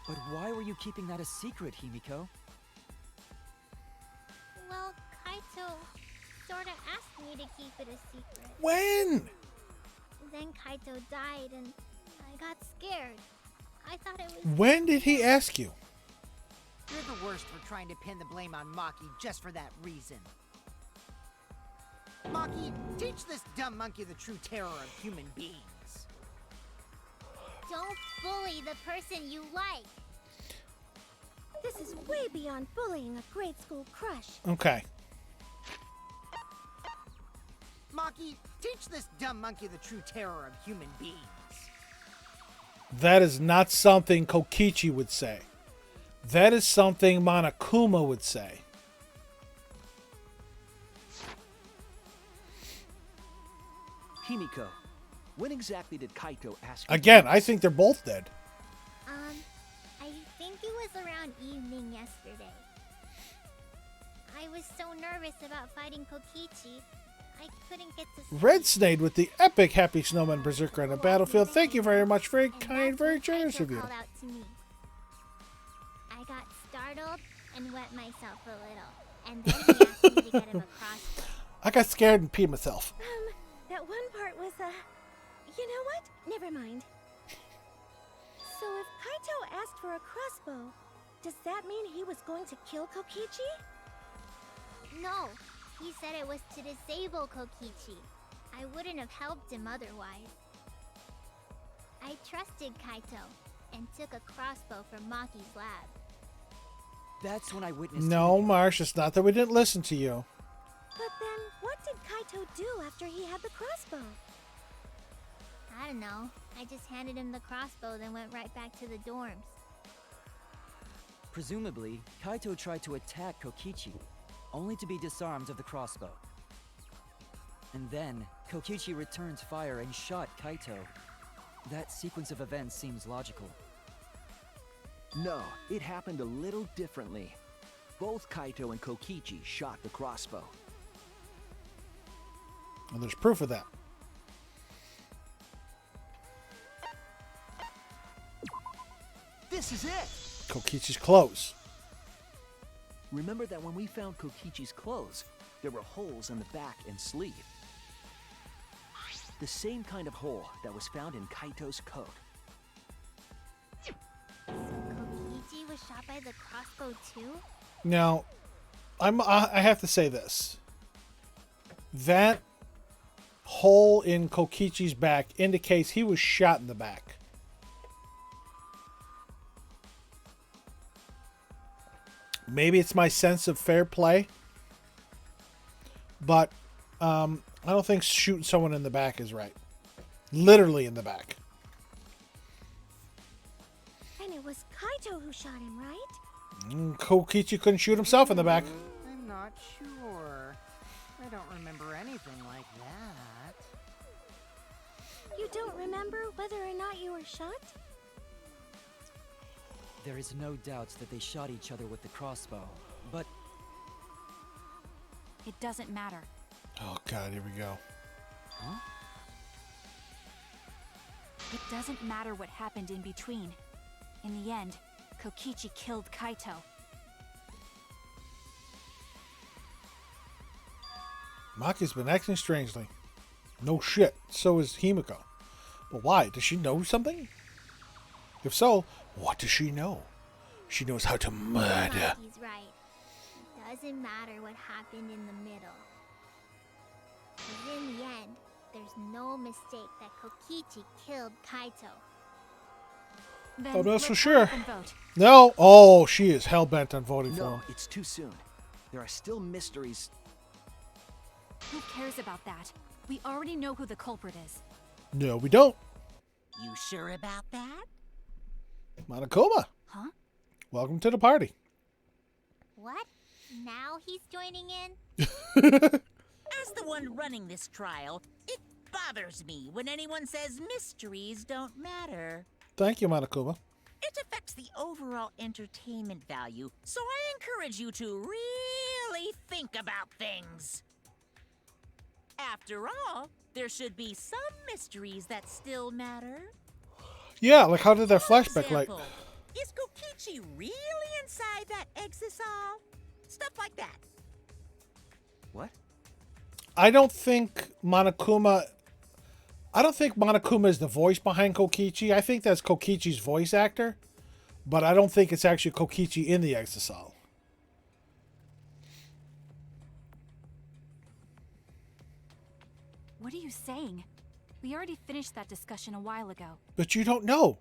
But why were you keeping that a secret, Himiko? Well, Kaito sorta asked me to keep it a secret. When? Then Kaito died and I got scared. I thought it was... When did he ask you? You're the worst for trying to pin the blame on Maki just for that reason. Maki, teach this dumb monkey the true terror of human beings. Don't bully the person you like. This is way beyond bullying a grade school crush. Okay. Maki, teach this dumb monkey the true terror of human beings. That is not something Kokichi would say. That is something Monokuma would say. Himiko, when exactly did Kaito ask you? Again, I think they're both dead. I think it was around evening yesterday. I was so nervous about fighting Kokichi, I couldn't get to sleep. Red Snade with the epic Happy Snowman Berserker on the battlefield. Thank you very much. Very And kind, that's very when generous Kaito of you. called out to me. I got startled and wet myself a little, and then he asked me to get him a crossbow. I got scared and peed myself. That one part was, you know what? Never mind. So if Kaito asked for a crossbow, does that mean he was going to kill Kokichi? No, he said it was to disable Kokichi. I wouldn't have helped him otherwise. I trusted Kaito and took a crossbow from Maki's lab. That's when I witnessed No, Himiko. Marsh, it's not that we didn't listen to you. But then, what did Kaito do after he had the crossbow? I don't know. I just handed him the crossbow, then went right back to the dorms. Presumably, Kaito tried to attack Kokichi, only to be disarmed of the crossbow. And then, Kokichi returned fire and shot Kaito. That sequence of events seems logical. No, it happened a little differently. Both Kaito and Kokichi shot the crossbow. And there's proof of that. This is it! Kokichi's clothes. Remember that when we found Kokichi's clothes, there were holes in the back and sleeve. The same kind of hole that was found in Kaito's coat. So Kokichi was shot by the crossbow too? Now, I have to say this. That hole in Kokichi's back indicates he was shot in the back. Maybe it's my sense of fair play, but I don't think shooting someone in the back is right. Literally in the back. And it was Kaito who shot him, right? Kokichi couldn't shoot himself in the back. I'm not sure. I don't remember anything like that. You don't remember whether or not you were shot? There is no doubt that they shot each other with the crossbow, but It doesn't matter. Oh god, here we go. huh? It doesn't matter what happened in between. In the end, Kokichi killed Kaito. Maki's been acting strangely. No shit. So is Himiko. But why? Does she know something? If so, what does she know? She knows how to murder. He's right. It doesn't matter what happened in the middle. 'Cause in the end, there's no mistake that Kokichi killed Kaito. Then Oh, that's let's for hurry up sure. and vote. No. Oh, she is hell-bent on voting for No, him. it's too soon. There are still mysteries. Who cares about that? We already know who the culprit is. No, we don't. You sure about that? Monokuma, Huh? welcome to the party. What? Now he's joining in? As the one running this trial, it bothers me when anyone says mysteries don't matter. Thank you, Monokuma. It affects the overall entertainment value, so I encourage you to really think about things. After all, there should be some mysteries that still matter. Yeah, like how did that For flashback like? example, is Kokichi really inside that exisal? Stuff like that. What? I don't think Monokuma is the voice behind Kokichi. I think that's Kokichi's voice actor, but I don't think it's actually Kokichi in the Exisal. What are you saying? We already finished that discussion a while ago. But you don't know.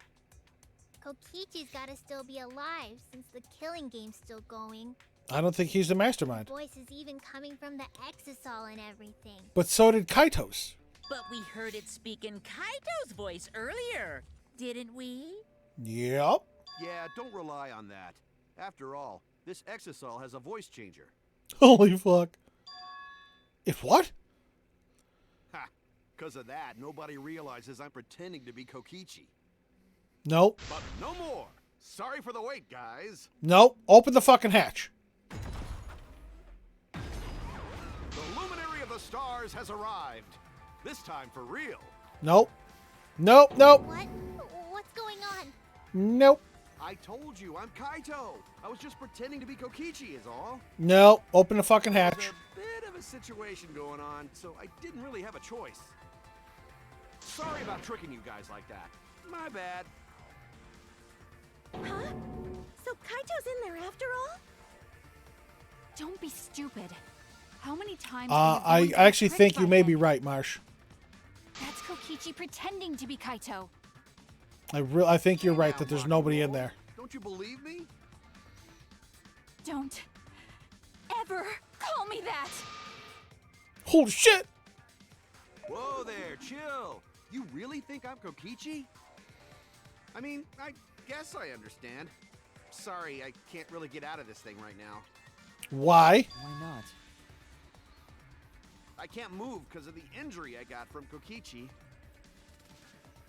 Kokichi's gotta still be alive since the killing game's still going. I don't think he's the mastermind. Voice is even coming from the exisal and everything. But so did Kaito's. But we heard it speak in Kaito's voice earlier, didn't we? Yep. Yeah, don't rely on that. After all, this exisal has a voice changer. Holy fuck. If what? Ha! Because of that, nobody realizes I'm pretending to be Kokichi. Nope. But no more! Sorry for the wait, guys. Nope. Open the fucking hatch. The luminary of the stars has arrived. This time for real. Nope. Nope. Nope. What? What's going on? Nope. I told you, I'm Kaito. I was just pretending to be Kokichi is all. No. Open the fucking There's hatch. a bit of a situation going on, so I didn't really have a choice. Sorry about tricking you guys like that. My bad. Huh? So Kaito's in there after all? Don't be stupid. How many times? I actually think you may be right, Marsh. That's Kokichi pretending to be Kaito. I think you're right Now, that there's Mark, nobody in there. Don't you believe me? Don't ever call me that. Holy shit! Whoa there, chill. You really think I'm Kokichi? I mean, I guess I understand. Sorry, I can't really get out of this thing right now. Why? Why not? I can't move because of the injury I got from Kokichi.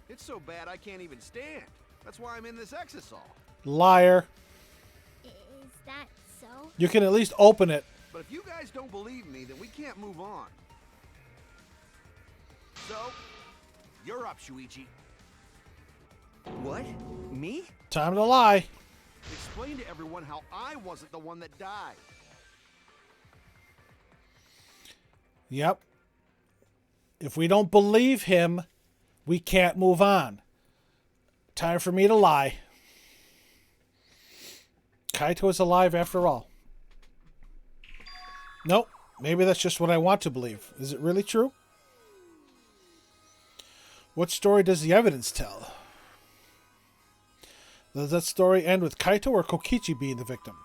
It's so bad I can't even stand. That's why I'm in this exisal. Liar. Is that so? You can at least open it. But if you guys don't believe me, then we can't move on. So, you're up, Shuichi. What? Me? Time to lie. Explain to everyone how I wasn't the one that died. Yep. If we don't believe him, we can't move on. Time for me to lie. Kaito is alive after all. Nope. Maybe that's just what I want to believe. Is it really true? What story does the evidence tell? Does that story end with Kaito or Kokichi being the victim?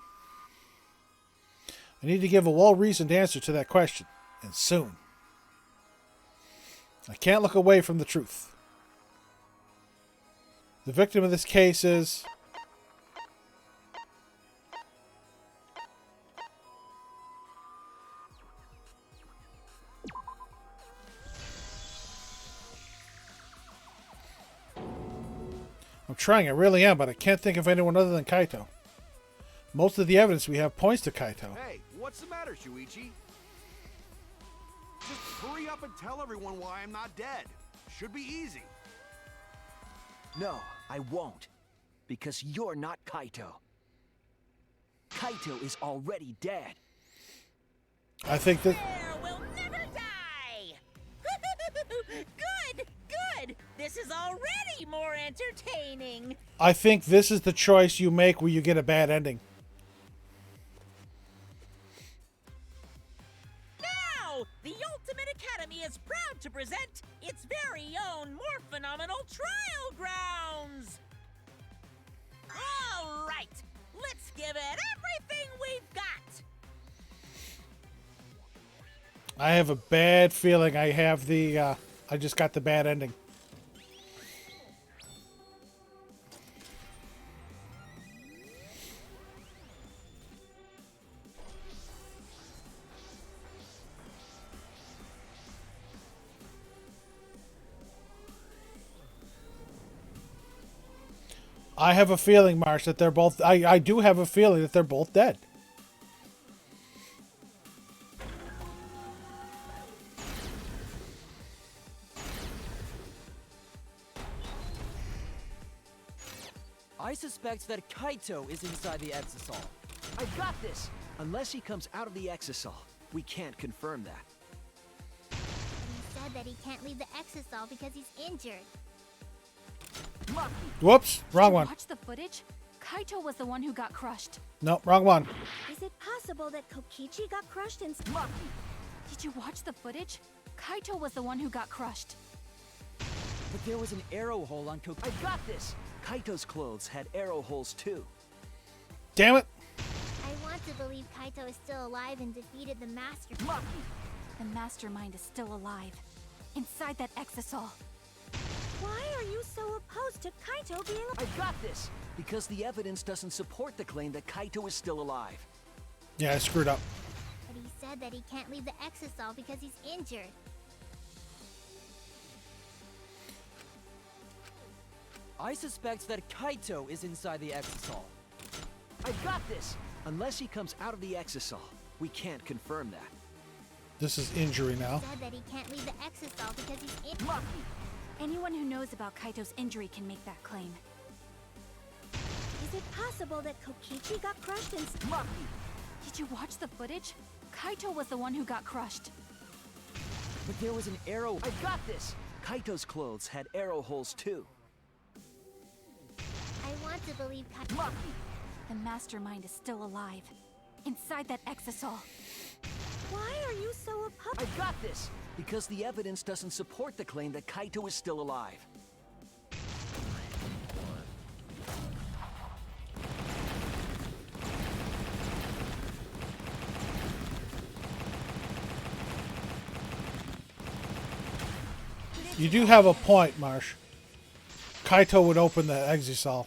I need to give a well-reasoned answer to that question, and soon. I can't look away from the truth. The victim of this case is... I'm trying, I really am, but I can't think of anyone other than Kaito. Most of the evidence we have points to Kaito. Hey, what's the matter, Shuichi? Just hurry up and tell everyone why I'm not dead. Should be easy. No, I won't. Because you're not Kaito. Kaito is already dead. I think that... There will never die! Good, good! This is already more entertaining! I think this is the choice you make where you get a bad ending. Now, the Ultimate Academy is proud to present its very own more phenomenal trial grounds! All right, let's give it everything we've got! I have a bad feeling I have the... I just got the bad ending. I have a feeling, Marsh, that they're both... I do have a feeling that they're both dead. I suspect that Kaito is inside the Exisal. I got this! Unless he comes out of the exisal, we can't confirm that. He said that he can't leave the exisal because he's injured. Lucky! Whoops, wrong one. Watch the footage? Kaito was the one who got crushed. No, wrong one. Is it possible that Kokichi got crushed and... Lucky! Did you watch the footage? Kaito was the one who got crushed. But there was an arrow hole on Kokichi. I got this! Kaito's clothes had arrow holes too. Damn it. I want to believe Kaito is still alive and defeated the Master. Lucky! The mastermind is still alive. Inside that Exisal. Why are you so opposed to Kaito being... I got this! Because the evidence doesn't support the claim that Kaito is still alive. Yeah, I screwed up. But he said that he can't leave the exisal because he's injured. I suspect that Kaito is inside the Exisal. I got this! Unless he comes out of the exisal, we can't confirm that. This is injury now. He said that he can't leave the exisal because he's injured. Lucky! Anyone who knows about Kaito's injury can make that claim. Is it possible that Kokichi got crushed and... Lucky! Did you watch the footage? Kaito was the one who got crushed. But there was an arrow. I got this! Kaito's clothes had arrow holes too. I want to believe Kaito... Lucky! The mastermind is still alive. Inside that Exisal. Why are you so opposed... I got this! Because the evidence doesn't support the claim that Kaito is still alive. You do have a point, Marsh. Kaito would open the Exisal.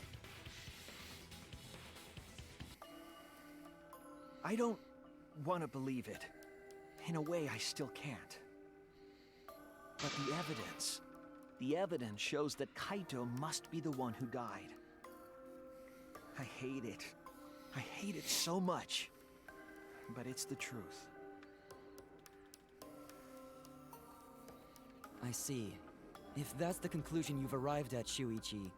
I don't want to believe it. In a way, I still can't. But the evidence shows that Kaito must be the one who died. I hate it. I hate it so much. But it's the truth. I see. If that's the conclusion you've arrived at, Shuichi,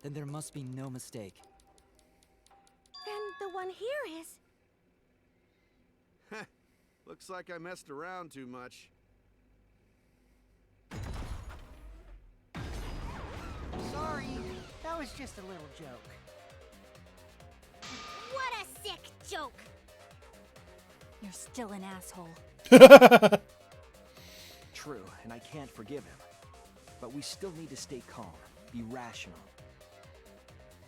then there must be no mistake. Then the one here is... Looks like I messed around too much. Sorry, that was just a little joke. What a sick joke! You're still an asshole. True, and I can't forgive him. But we still need to stay calm, be rational.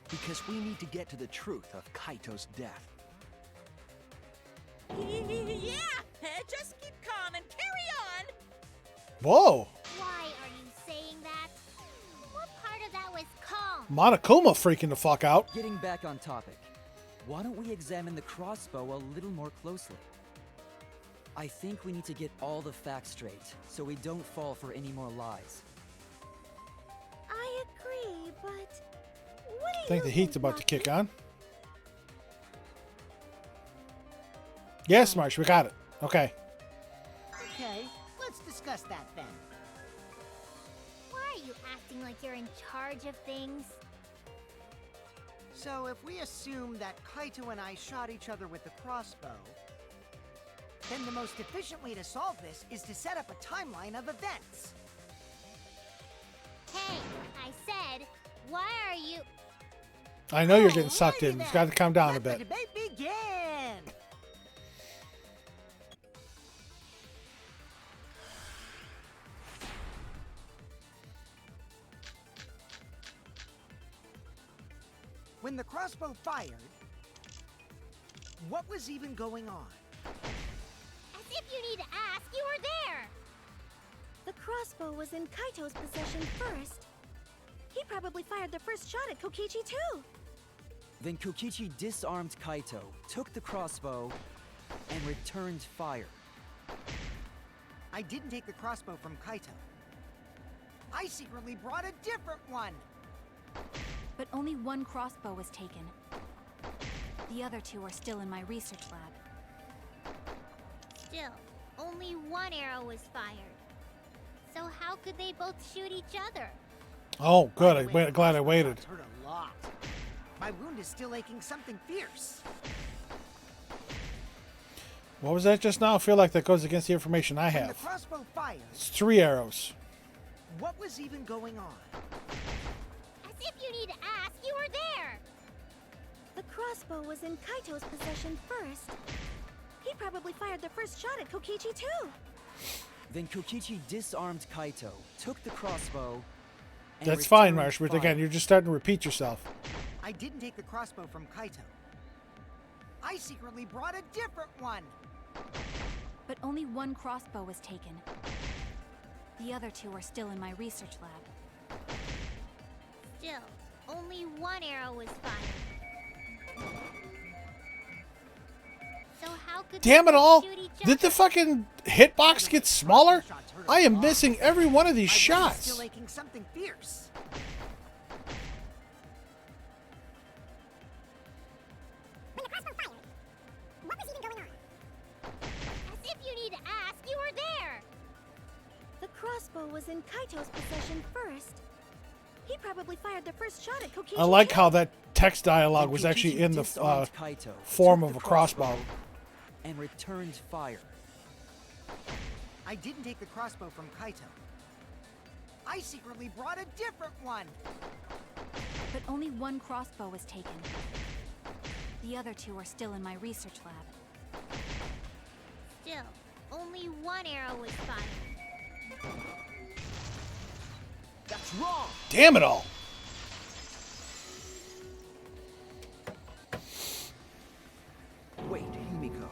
Because we need to get to the truth of Kaito's death. Yeah! Just keep calm and carry on! Whoa! Why are you saying that? What part of that was calm? Monokuma freaking the fuck out. Getting back on topic, why don't we examine the crossbow a little more closely? I think we need to get all the facts straight, so we don't fall for any more lies. I agree, but... What do I think you the heat's about to Maki? kick on. Yes, Marsh, we got it. Okay. Okay, let's discuss that then. Why are you acting like you're in charge of things? So if we assume that Kaito and I shot each other with the crossbow, then the most efficient way to solve this is to set up a timeline of events. Hey, I said, why are you... I know you're getting sucked Alrighty in. It's then. got to calm down a Let the bit. debate begin! When the crossbow fired, what was even going on? As if you need to ask, you were there! The crossbow was in Kaito's possession first. He probably fired the first shot at Kokichi too. Then Kokichi disarmed Kaito, took the crossbow, and returned fire. I didn't take the crossbow from Kaito. I secretly brought a different one! But only one crossbow was taken. The other two are still in my research lab. Still, only one arrow was fired. So how could they both shoot each other? Oh, good. By the way, I'm glad I crossbow waited. shots hurt a lot. My wound is still aching something fierce. What was that just now? I feel like that goes against the information I When the have. crossbow fired, It's 3 arrows. what was even going on? As if you need to ask, you were there! The crossbow was in Kaito's possession first. He probably fired the first shot at Kokichi too. Then Kokichi disarmed Kaito, took the crossbow, and That's fine, returned Marsh, but fire. again, you're just starting to repeat yourself. I didn't take the crossbow from Kaito. I secretly brought a different one! But only one crossbow was taken. The other two are still in my research lab. Still, only one arrow was fired. So how could Damn they it all! shoot each Did the other? fucking hitbox get smaller? I am missing every one of these My wound is shots. still aching something fierce. When the crossbow fired, what was even going on? As if you need to ask, you were there! The crossbow was in Kaito's possession first. He probably fired the first shot at Kokichi. I like how that text dialogue Then was actually Kokichi in the disarmed Kaito, form took of the a crossbow. and returned fire. I didn't take the crossbow from Kaito. I secretly brought a different one! But only one crossbow was taken. The other two are still in my research lab. Still, only one arrow was fired. That's wrong! Damn it all! Wait, Himiko.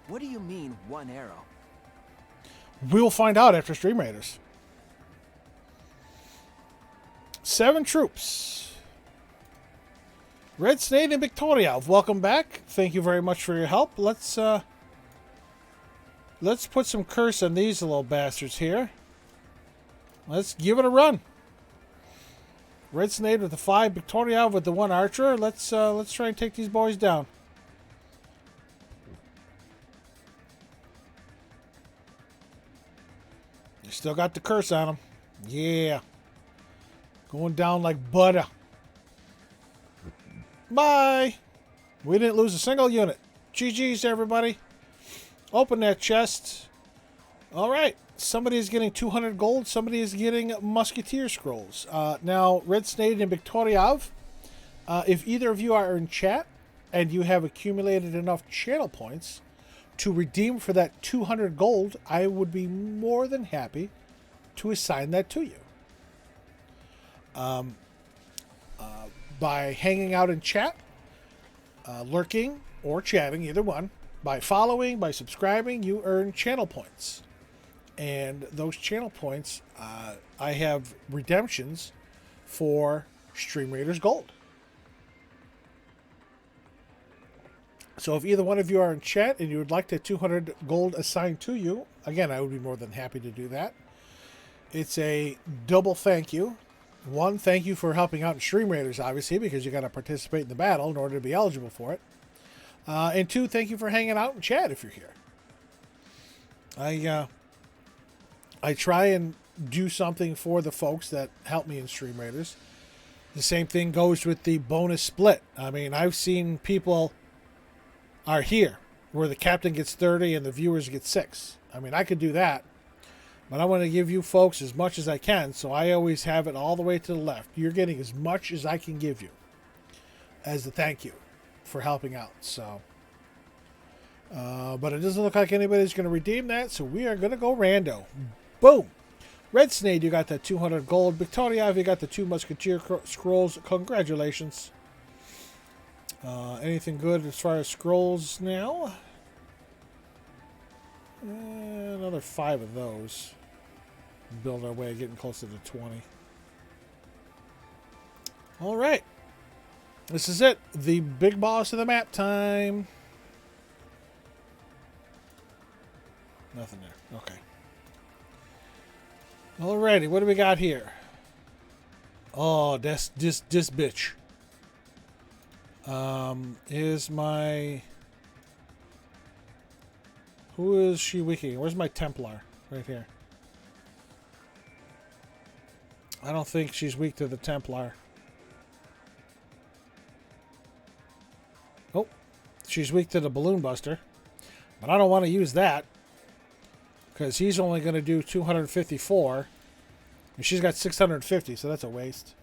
What do you mean, one arrow? We'll find out after Stream Raiders. 7 troops. Red Snake and Victoria, welcome back. Thank you very much for your help. Let's put some curse on these little bastards here. Let's give it a run. Red Snake with the 5, Victoria with the 1 archer. Let's try and take these boys down. They still got the curse on them. Yeah. Going down like butter. Bye. We didn't lose a single unit. GG's, everybody. Open that chest. All right. Somebody is getting 200 gold. Somebody is getting Musketeer Scrolls. Now, Red Snake and Victoriev, if either of you are in chat and you have accumulated enough channel points to redeem for that 200 gold, I would be more than happy to assign that to you. By hanging out in chat, lurking, or chatting, either one. By following, by subscribing, you earn channel points. And those channel points, I have redemptions for Stream Raiders Gold. So if either one of you are in chat and you would like the 200 gold assigned to you, again, I would be more than happy to do that. It's a double thank you. 1, thank you for helping out in Stream Raiders, obviously, because you got to participate in the battle in order to be eligible for it. And 2, thank you for hanging out in chat if you're here. I try and do something for the folks that help me in Stream Raiders. The same thing goes with the bonus split. I mean, I've seen people are here where the captain gets 30 and the viewers get 6. I mean, I could do that, but I want to give you folks as much as I can, so I always have it all the way to the left. You're getting as much as I can give you as a thank you for helping out. So, but it doesn't look like anybody's going to redeem that, so we are going to go rando. Boom. Red Snake, you got that 200 gold. Victoria, you got the 2 Musketeer Scrolls. Congratulations. Anything good as far as scrolls now? Another 5 of those. Build our way, getting closer to 20. All right. This is it. The big boss of the map time. Nothing there. Okay. Alrighty, what do we got here? Oh, that's this bitch. Is my... Who is she weakening? Where's my Templar? Right here. I don't think she's weak to the Templar. Oh, she's weak to the Balloon Buster. But I don't want to use that, because he's only going to do 254. And she's got 650, so that's a waste.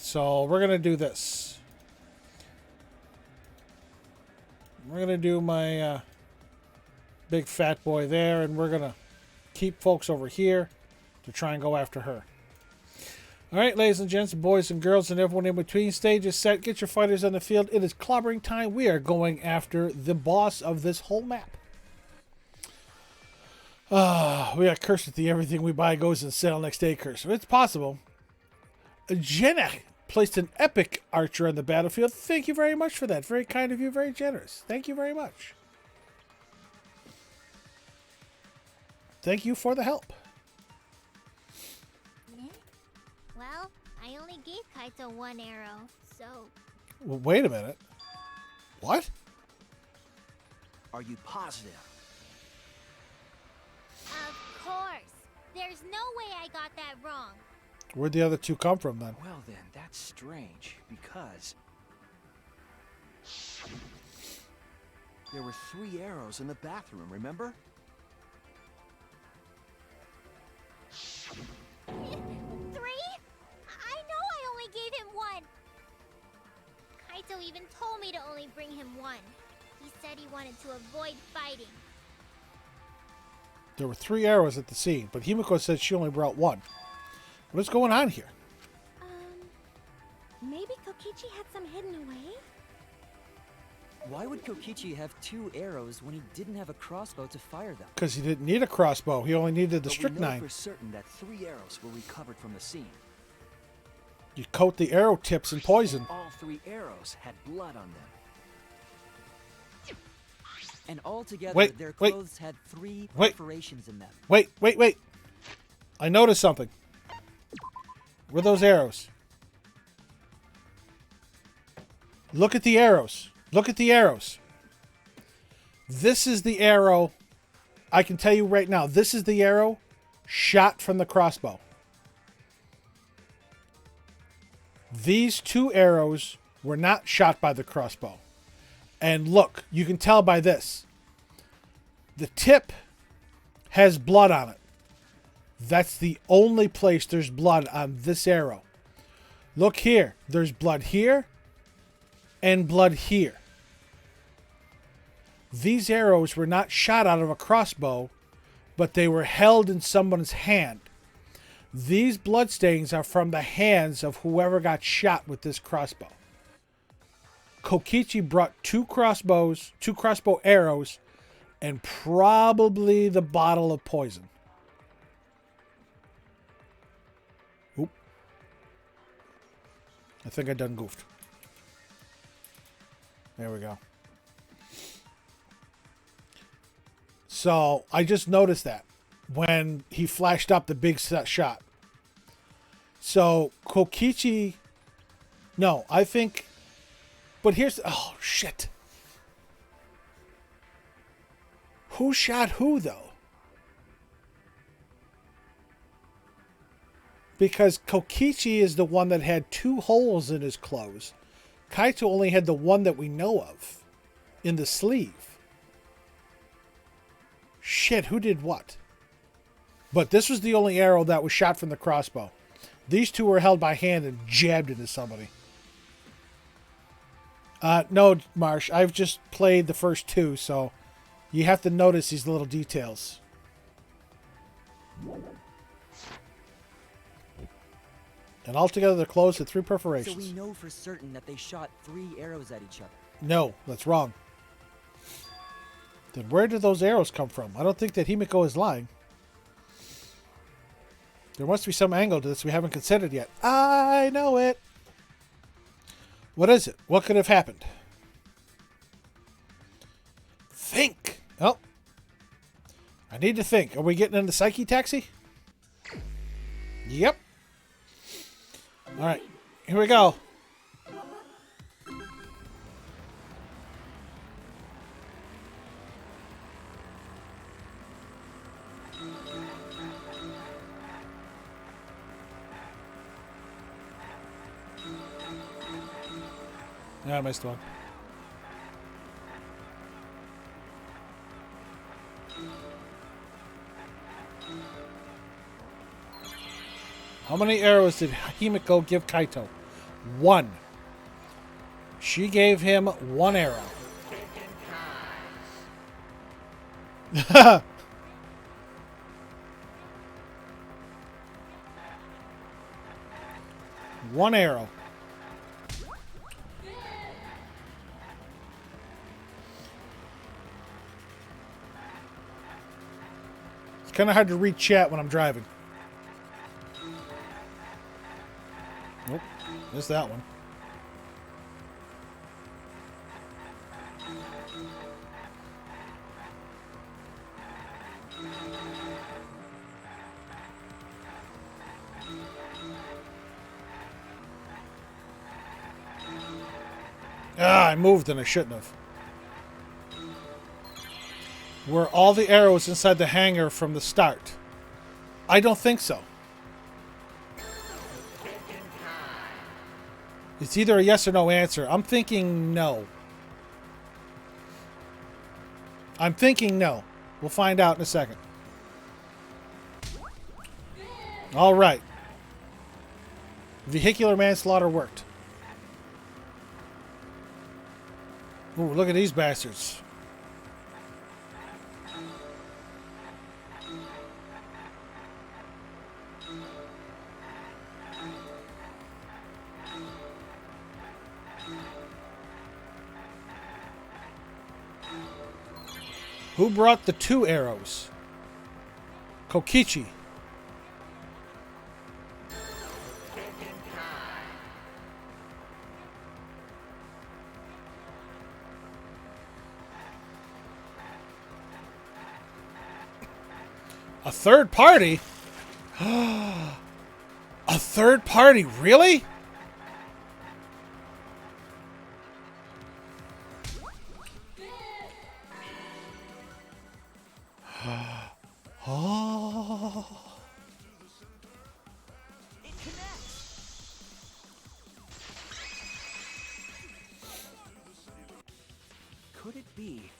So we're going to do this. We're going to do my big fat boy there, and we're going to keep folks over here to try and go after her. All right, ladies and gents, boys and girls, and everyone in between, stages set. Get your fighters on the field. It is clobbering time. We are going after the boss of this whole map. We got cursed at the everything we buy goes in sale next day curse. It's possible. Jenna placed an epic archer on the battlefield. Thank you very much for that. Very kind of you, very generous. Thank you very much. Thank you for the help. Well, I only gave Kaito 1 arrow, so... Well, wait a minute. What? Are you positive? Of course. There's no way I got that wrong. Where'd the other 2 come from, then? Well then, that's strange, because... there were 3 arrows in the bathroom, remember? 3? I know I only gave him 1. Kaito even told me to only bring him 1. He said he wanted to avoid fighting. There were 3 arrows at the scene, but Himiko said she only brought 1. What's going on here? Maybe Kokichi had some hidden away? Why would Kokichi have 2 arrows when he didn't have a crossbow to fire them? Because he didn't need a crossbow. He only needed the But we know strychnine. for certain that 3 arrows were recovered from the scene. You coat the arrow tips in poison. All 3 arrows had blood on them. And altogether, Wait, their wait. clothes had 3 Wait. perforations in them. Wait. I noticed something. Where are those arrows? Look at the arrows. Look at the arrows. This is the arrow. I can tell you right now, this is the arrow shot from the crossbow. These 2 arrows were not shot by the crossbow. And look, you can tell by this. The tip has blood on it. That's the only place there's blood on this arrow. Look here. There's blood here and blood here. These arrows were not shot out of a crossbow, but they were held in someone's hand. These bloodstains are from the hands of whoever got shot with this crossbow. Kokichi brought 2 crossbow arrows, and probably the bottle of poison. Oop. I think I done goofed. There we go. So I just noticed that when he flashed up the big shot. So Kokichi, no, I think, but here's, oh shit. Who shot who though? Because Kokichi is the one that had 2 holes in his clothes. Kaito only had the one that we know of in the sleeve. Shit, who did what? But this was the only arrow that was shot from the crossbow. These 2 were held by hand and jabbed into somebody. No, Marsh, I've just played the first 2, so you have to notice these little details. And altogether, the clothes had 3 perforations. So we know for certain that they shot 3 arrows at each other. No, that's wrong. Then where did those arrows come from? I don't think that Himiko is lying. There must be some angle to this we haven't considered yet. I know it. What is it? What could have happened? Think. Oh. I need to think. Are we getting into Psyche Taxi? Yep. All right. Here we go. Yeah, I missed one. How many arrows did Himiko give Kaito? 1. She gave him 1 arrow. One arrow. It's kind of hard to read chat when I'm driving. Nope, missed that one. Ah, I moved and I shouldn't have. Were all the arrows inside the hangar from the start? I don't think so. It's either a yes or no answer. I'm thinking no. I'm thinking no. We'll find out in a second. All right. Vehicular manslaughter worked. Ooh, look at these bastards. Who brought the 2 arrows? Kokichi. A third party? A third party, really? Oh. It connects. Could it be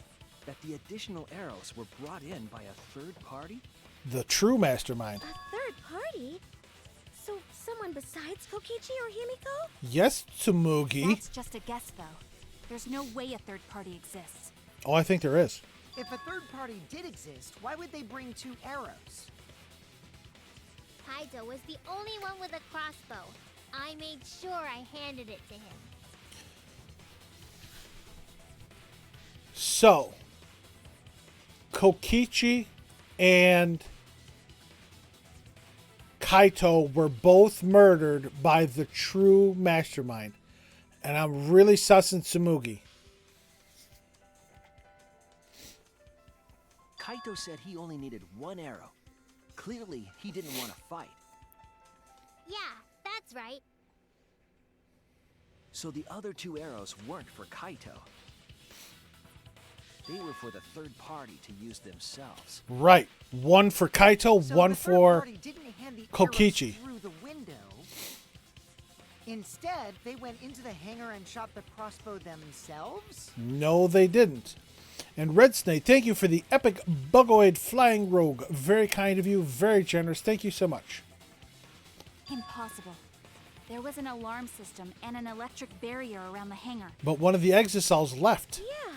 that the additional arrows were brought in by a third party? The true mastermind. A third party? So someone besides Kokichi or Himiko? Yes, Tsumugi. That's just a guess, though. There's no way a third party exists. Oh, I think there is. If a third party did exist, why would they bring 2 arrows? Kaito was the only one with a crossbow. I made sure I handed it to him. So, Kokichi and Kaito were both murdered by the true mastermind. And I'm really sussing Tsumugi. Kaito said he only needed 1 arrow. Clearly, he didn't want to fight. Yeah, that's right. So the other 2 arrows weren't for Kaito. They were for the third party to use themselves. Right. One for Kaito, So one the third for party didn't hand the Kokichi. arrows through the window. Instead, they went into the hangar and shot the crossbow themselves? No, they didn't. And Red Snake, thank you for the epic bugoid flying rogue. Very kind of you, very generous. Thank you so much. Impossible. There was an alarm system and an electric barrier around the hangar. But one of the Exosols left. Yeah.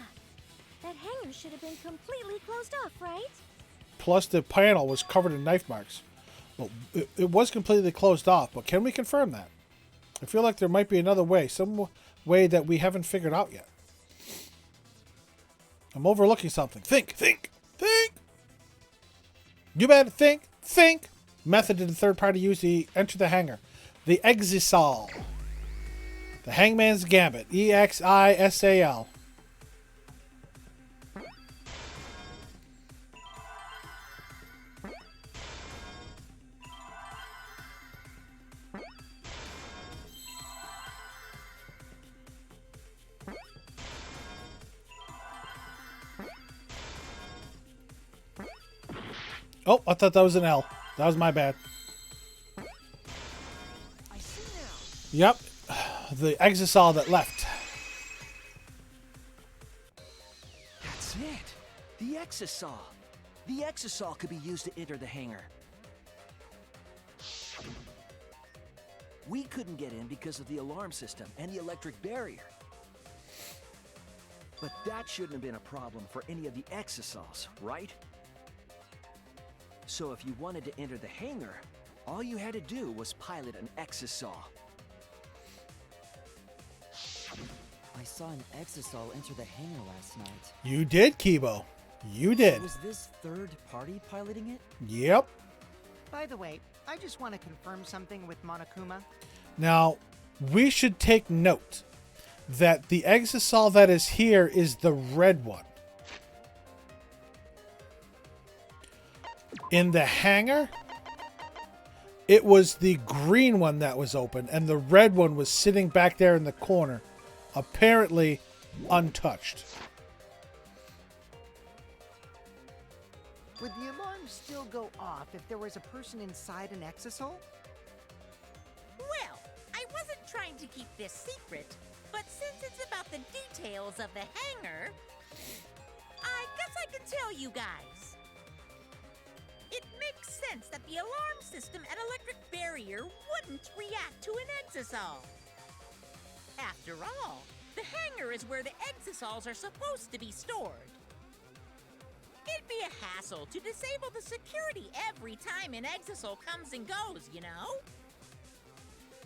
That hangar should have been completely closed off, right? Plus, the panel was covered in knife marks. Well, it was completely closed off, but can we confirm that? I feel like there might be another way, some way that we haven't figured out yet. I'm overlooking something. Think. You better think. Method did the third party use to enter the hangar? The Exisal. The Hangman's Gambit. EXISAL. Oh, I thought that was an L. That was my bad. I see now. Yep. The Exisal that left. That's it. The Exisal. The Exisal could be used to enter the hangar. We couldn't get in because of the alarm system and the electric barrier. But that shouldn't have been a problem for any of the Exisals, right? So if you wanted to enter the hangar, all you had to do was pilot an Exisal. I saw an Exisal enter the hangar last night. You did, Kibo. You did. Was this third party piloting it? Yep. By the way, I just want to confirm something with Monokuma. Now, we should take note that the Exisal that is here is the red one. In the hangar, it was the green one that was open, and the red one was sitting back there in the corner, apparently untouched. Would the alarm still go off if there was a person inside an Exisal? Well, I wasn't trying to keep this secret, but since it's about the details of the hangar, I guess I can tell you guys. It makes sense that the alarm system and electric barrier wouldn't react to an Exisal. After all, the hangar is where the Exisals are supposed to be stored. It'd be a hassle to disable the security every time an Exisal comes and goes, you know?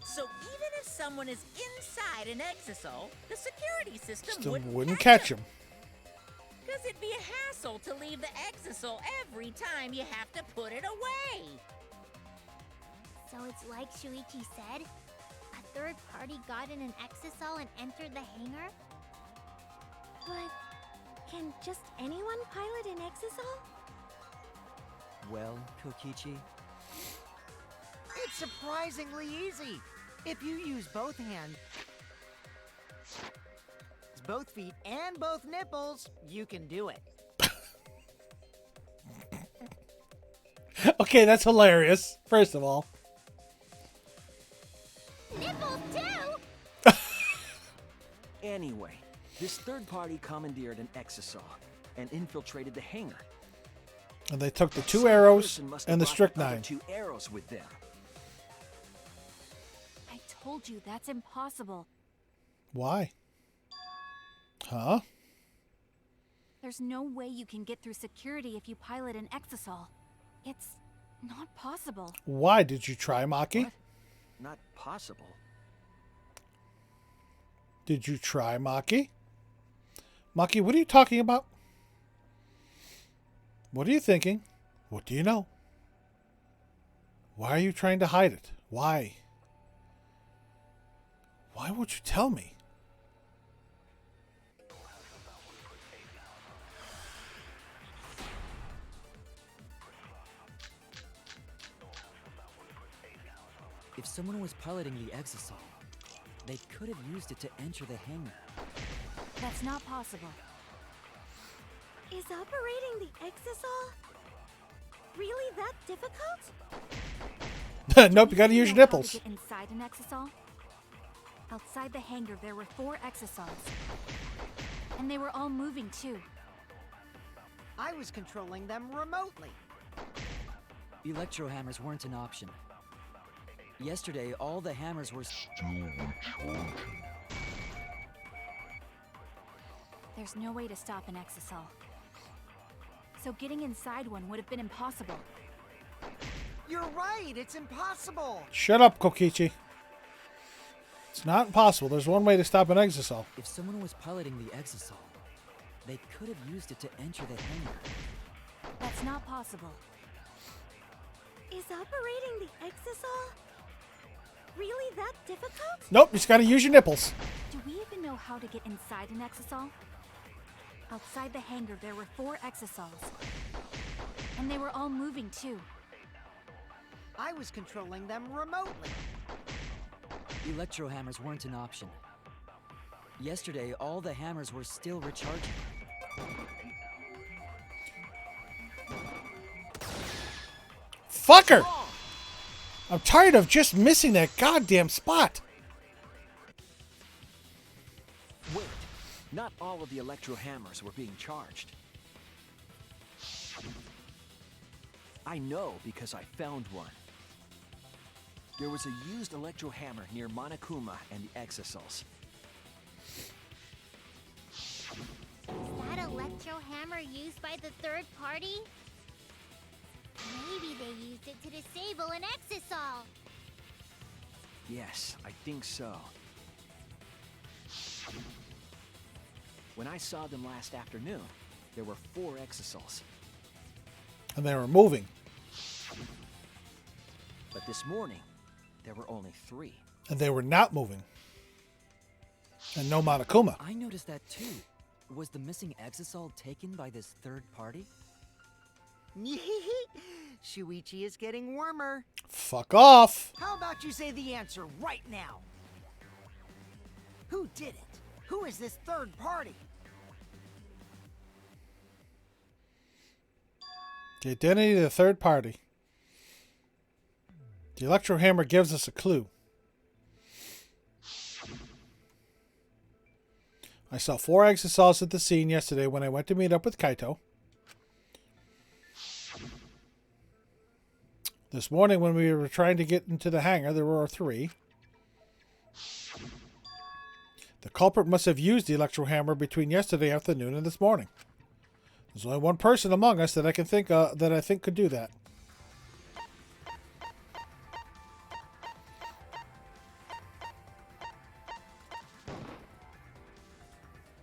So even if someone is inside an Exisal, the security system Still wouldn't wouldn't catch catch him. Because it'd be a hassle to leave the exisal every time you have to put it away. So it's like Shuichi said? A third party got in an exisal and entered the hangar? But can just anyone pilot an exisal? Well, Kokichi, It's surprisingly easy. If you use both hands, both feet, and both nipples, you can do it. Okay, that's hilarious. First of all. Nipples too? Anyway, this third party commandeered an exisal and infiltrated the hangar. And they took the two Some arrows person must and have the brought other strychnine. 2 arrows with them. I told you that's impossible. Why? Huh? There's no way you can get through security if you pilot an exisal. It's not possible. Why did you try, Maki? What? Not possible. Did you try, Maki? Maki, what are you talking about? What are you thinking? What do you know? Why are you trying to hide it? Why? Why won't you tell me? if someone was piloting the exisal, they could have used it to enter the hangar. That's not possible. Is operating the exisal really that difficult? Nope, you gotta use your know how to nipples. get inside an exisal? Outside the hangar, there were 4 exisals. And they were all moving too. I was controlling them remotely. Electro hammers weren't an option. Yesterday, all the hammers were There's no way to stop an exisal. So getting inside one would have been impossible. You're right, it's impossible. Shut up, Kokichi. It's not impossible. There's one way to stop an exisal. If someone was piloting the exisal, they could have used it to enter the hangar. That's not possible. Is operating the exisal really that difficult? Nope, you just gotta use your nipples. Do we even know how to get inside an exisal? Outside the hangar, there were 4 exisals. And they were all moving too. I was controlling them remotely. Electro hammers weren't an option. Yesterday, all the hammers were still recharging. Fucker! I'm tired of just missing that goddamn spot. Wait, not all of the electro hammers were being charged. I know because I found one. There was a used electro hammer near Monokuma and the exisals. Is that electro hammer used by the third party? Maybe they used it to disable an exisal. Yes, I think so. When I saw them last afternoon, there were 4 exisals. And they were moving. But this morning, there were only 3. And they were not moving. And no Monokuma. I noticed that too. Was the missing exisal taken by this third party? Shuichi is getting warmer. Fuck off. How about you say the answer right now? Who did it? Who is this third party? The identity of the third party. The electro hammer gives us a clue. I saw 4 exisals at the scene yesterday when I went to meet up with Kaito. This morning when we were trying to get into the hangar, there were 3. The culprit must have used the electro hammer between yesterday afternoon and this morning. There's only one person among us that I can think that I think could do that.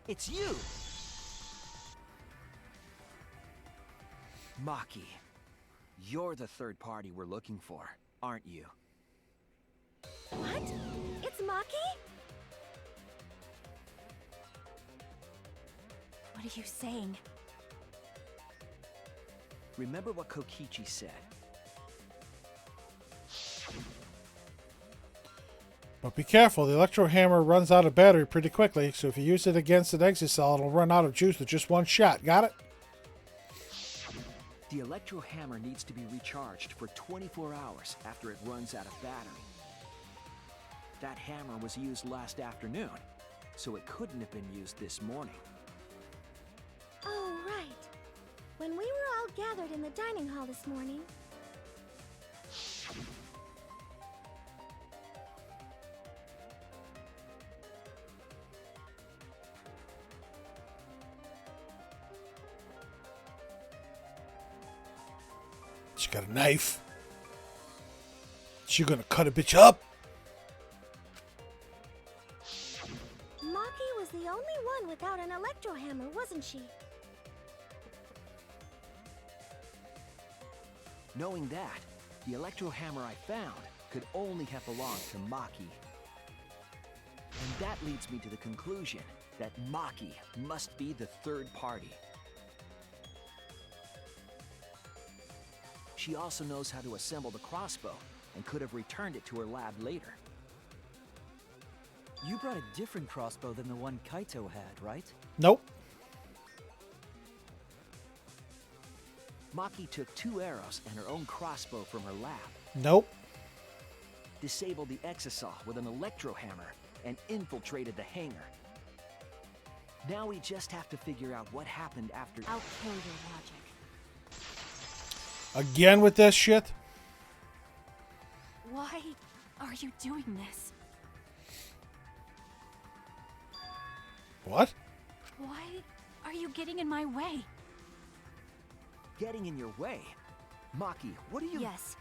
It's you. Maki, you're the third party we're looking for, aren't you? What? It's Maki? What are you saying? Remember what Kokichi said. But be careful, the electro hammer runs out of battery pretty quickly, so if you use it against an exocell, it'll run out of juice with just one shot. Got it? The electro hammer needs to be recharged for 24 hours after it runs out of battery. That hammer was used last afternoon, so it couldn't have been used this morning. Oh, right. When we were all gathered in the dining hall this morning, She got a knife. She gonna cut a bitch up? Maki was the only one without an electro hammer, wasn't she? Knowing that, the electro hammer I found could only have belonged to Maki. And that leads me to the conclusion that Maki must be the third party. She also knows how to assemble the crossbow and could have returned it to her lab later. You brought a different crossbow than the one Kaito had, right? Nope. Maki took 2 arrows and her own crossbow from her lab, Nope. disabled the exosaw with an electro hammer, and infiltrated the hangar. Now we just have to figure out what happened after. I'll kill your logic. Again with this shit? Why are you doing this? What? Why are you getting in my way? Getting in your way? Maki, what are you... Yes,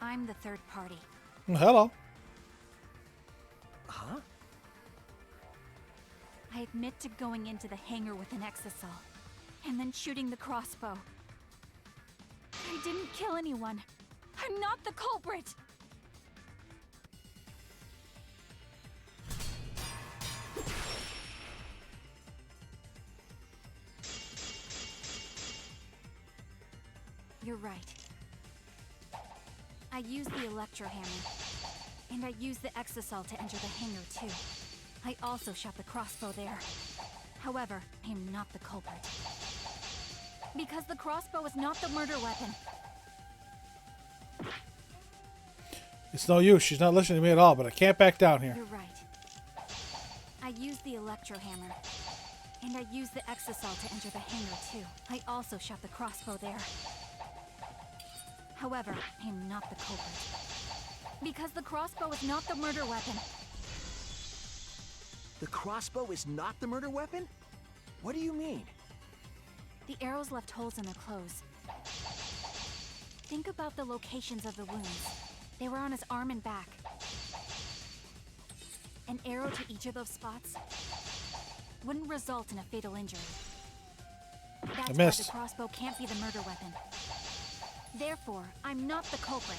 I'm the third party. Hello. Huh? I admit to going into the hangar with an exosaw, and then shooting the crossbow. I didn't kill anyone. I'm not the culprit. You're right. I used the electro hammer, and I used the exosaw to enter the hangar too. I also shot the crossbow there. However, I am not the culprit. Because the crossbow is not the murder weapon. It's no use. She's not listening to me at all, but I can't back down here. You're right. I used the electro hammer, and I used the exosaw to enter the hangar too. I also shot the crossbow there. However, I am not the culprit. Because the crossbow is not the murder weapon. The crossbow is not the murder weapon? What do you mean? The arrows left holes in their clothes. Think about the locations of the wounds. They were on his arm and back. An arrow to each of those spots wouldn't result in a fatal injury. That's why missed. the crossbow can't be the murder weapon. Therefore, I'm not the culprit.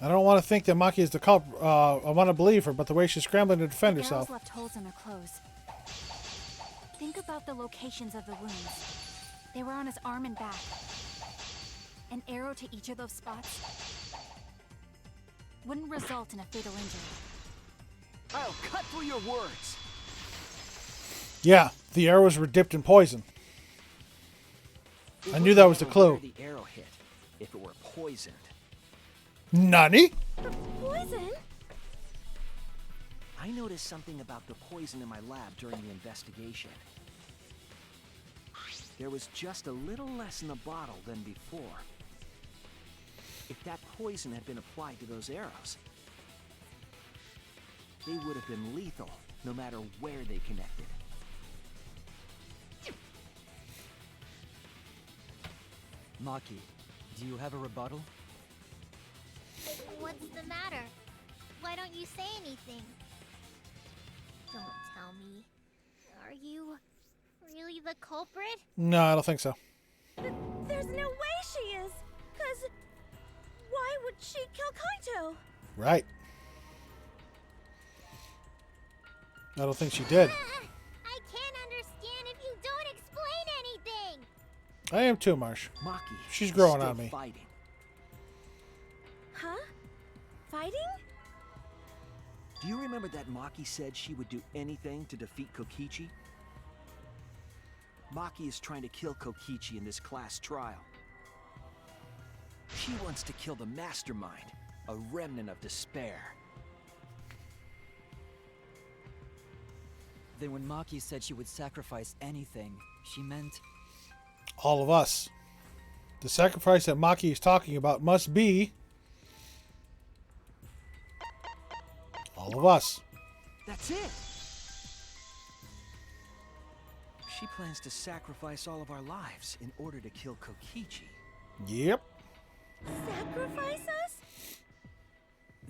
I don't want to think that Maki is the culprit. I want to believe her, but the way she's scrambling to defend The herself. arrows left holes in their clothes. Think about the locations of the wounds. They were on his arm and back. An arrow to each of those spots wouldn't result in a fatal injury. I'll cut through your words! Yeah, the arrows were dipped in poison. It I knew that was the wouldn't clue. matter where the arrow hit if it were poisoned. Nani? Poison? I noticed something about the poison in my lab during the investigation. There was just a little less in the bottle than before. If that poison had been applied to those arrows, they would have been lethal, no matter where they connected. Maki, do you have a rebuttal? What's the matter? Why don't you say anything? Don't tell me. Are you really the culprit? No, I don't think so. There's no way she is. 'Cause why would she kill Kaito? Right. I don't think she did. I can't understand if you don't explain anything. I am too, Marsh. Maki. She's is growing still on me. Fighting. Huh? Fighting? Do you remember that Maki said she would do anything to defeat Kokichi? Maki is trying to kill Kokichi in this class trial. She wants to kill the mastermind, a remnant of despair. Then when Maki said she would sacrifice anything, she meant... All of us. The sacrifice that Maki is talking about must be all of us. That's it! She plans to sacrifice all of our lives in order to kill Kokichi. Yep. Sacrifice us?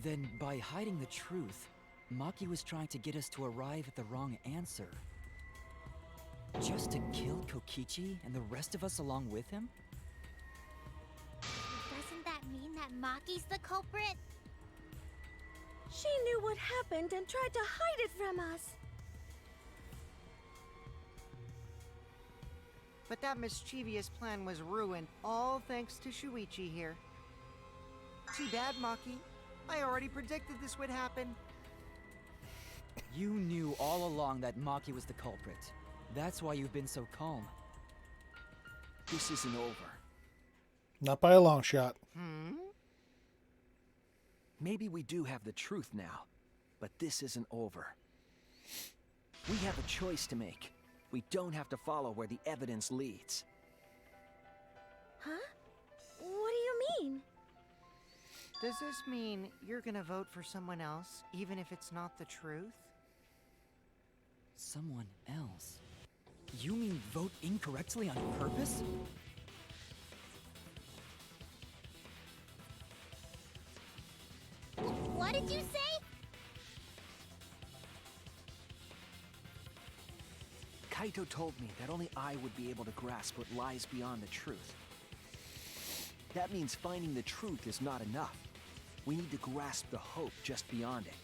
Then by hiding the truth, Maki was trying to get us to arrive at the wrong answer. Just to kill Kokichi and the rest of us along with him? Doesn't that mean that Maki's the culprit? She knew what happened and tried to hide it from us. But that mischievous plan was ruined, all thanks to Shuichi here. Too bad, Maki. I already predicted this would happen. You knew all along that Maki was the culprit. That's why you've been so calm. This isn't over. Not by a long shot. Maybe we do have the truth now, but this isn't over. We have a choice to make. We don't have to follow where the evidence leads. Huh? What do you mean? Does this mean you're gonna vote for someone else, even if it's not the truth? Someone else? You mean vote incorrectly on purpose? What did you say? Kaito told me that only I would be able to grasp what lies beyond the truth. That means finding the truth is not enough. We need to grasp the hope just beyond it.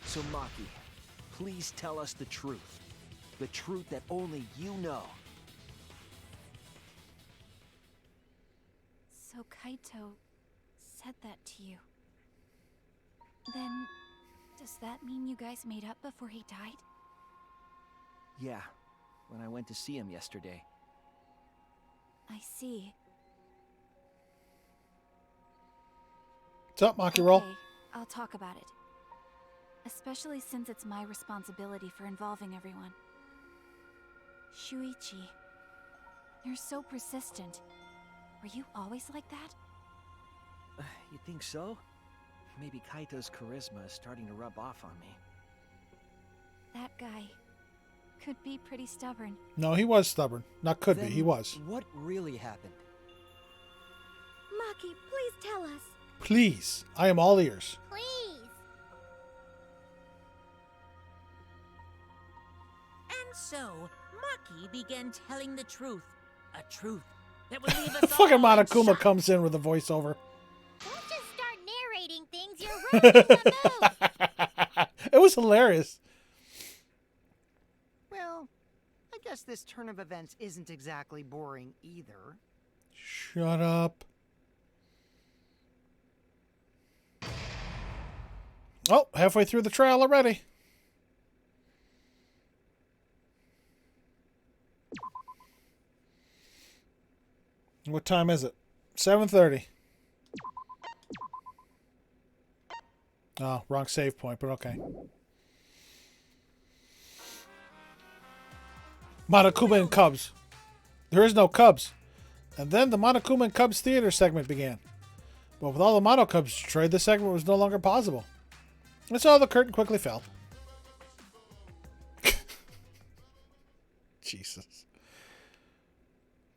So Maki, please tell us the truth. The truth that only you know. So Kaito said that to you. Then, does that mean you guys made up before he died? Yeah, when I went to see him yesterday. I see. What's up, Maki Roll? Okay, I'll talk about it. Especially since it's my responsibility for involving everyone. Shuichi, you're so persistent. Were you always like that? You think so? Maybe Kaito's charisma is starting to rub off on me. That guy could be pretty stubborn. No, he was stubborn. Not could be, Then he was. What really happened? Maki, please tell us. Please, I am all ears. Please. And so, Maki began telling the truth. A truth that would leave us Fucking all in Monokuma shock. comes in with a voiceover. Don't just start narrating things. You're ruining the mood. It was hilarious. Well, I guess this turn of events isn't exactly boring either. Shut up. Oh, halfway through the trial already. What time is it? 7:30. Oh, wrong save point, but okay. Monokuma and Cubs. There is no Cubs. And then the Monokuma and Cubs theater segment began. But with all the Mono Cubs destroyed, the segment was no longer possible. And so the curtain quickly fell. Jesus.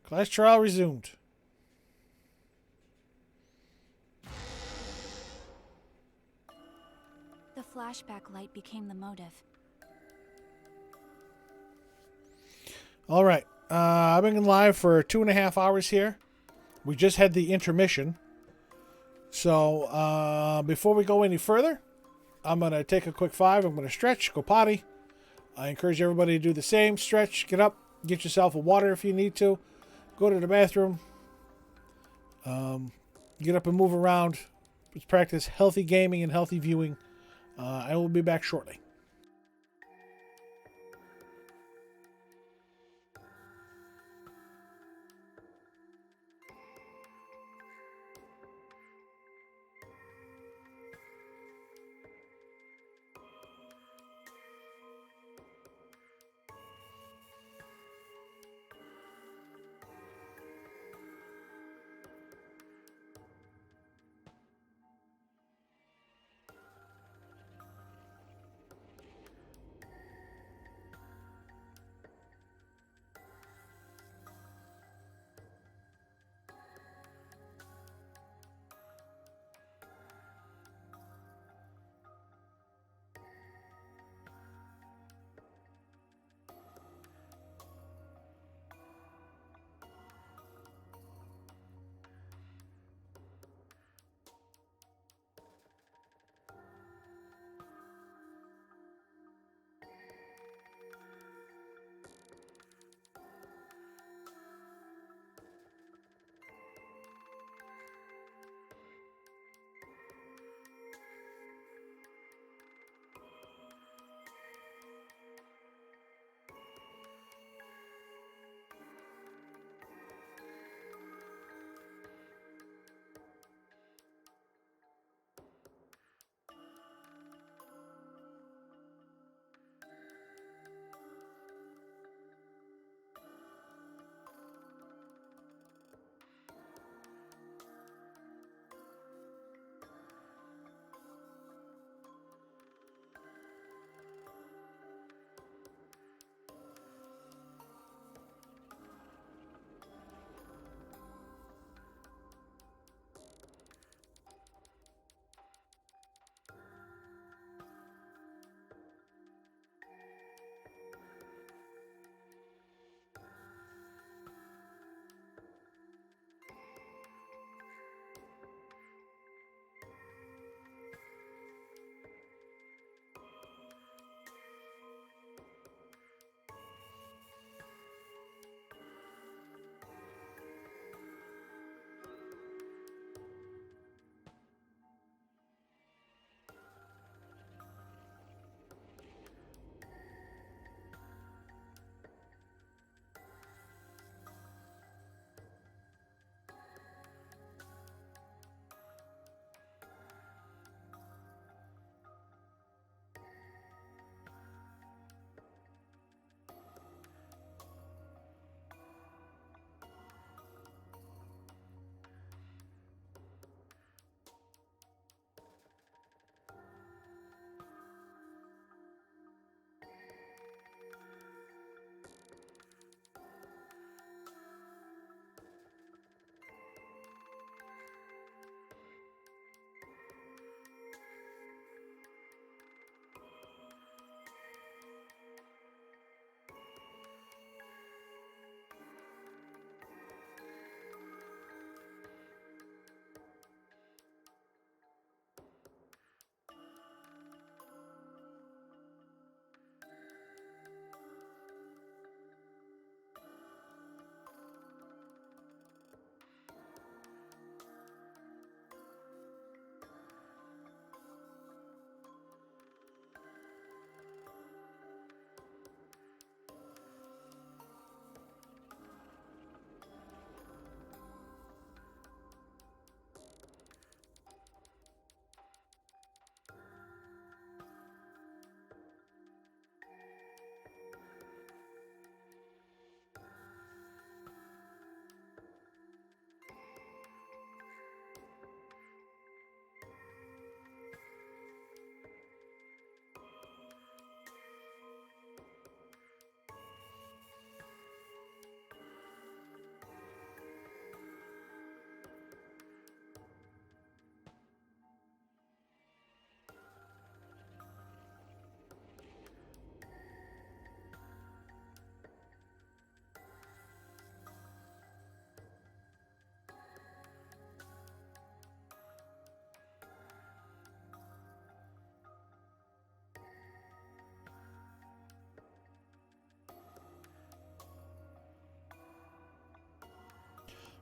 Class trial resumed. The flashback light became the motive. All right. I've been live for 2.5 hours here. We just had the intermission. So before we go any further, I'm going to take a quick 5. I'm going to stretch, go potty. I encourage everybody to do the same. Stretch, get up, get yourself a water if you need to. Go to the bathroom. Get up and move around. Let's practice healthy gaming and healthy viewing. I will be back shortly.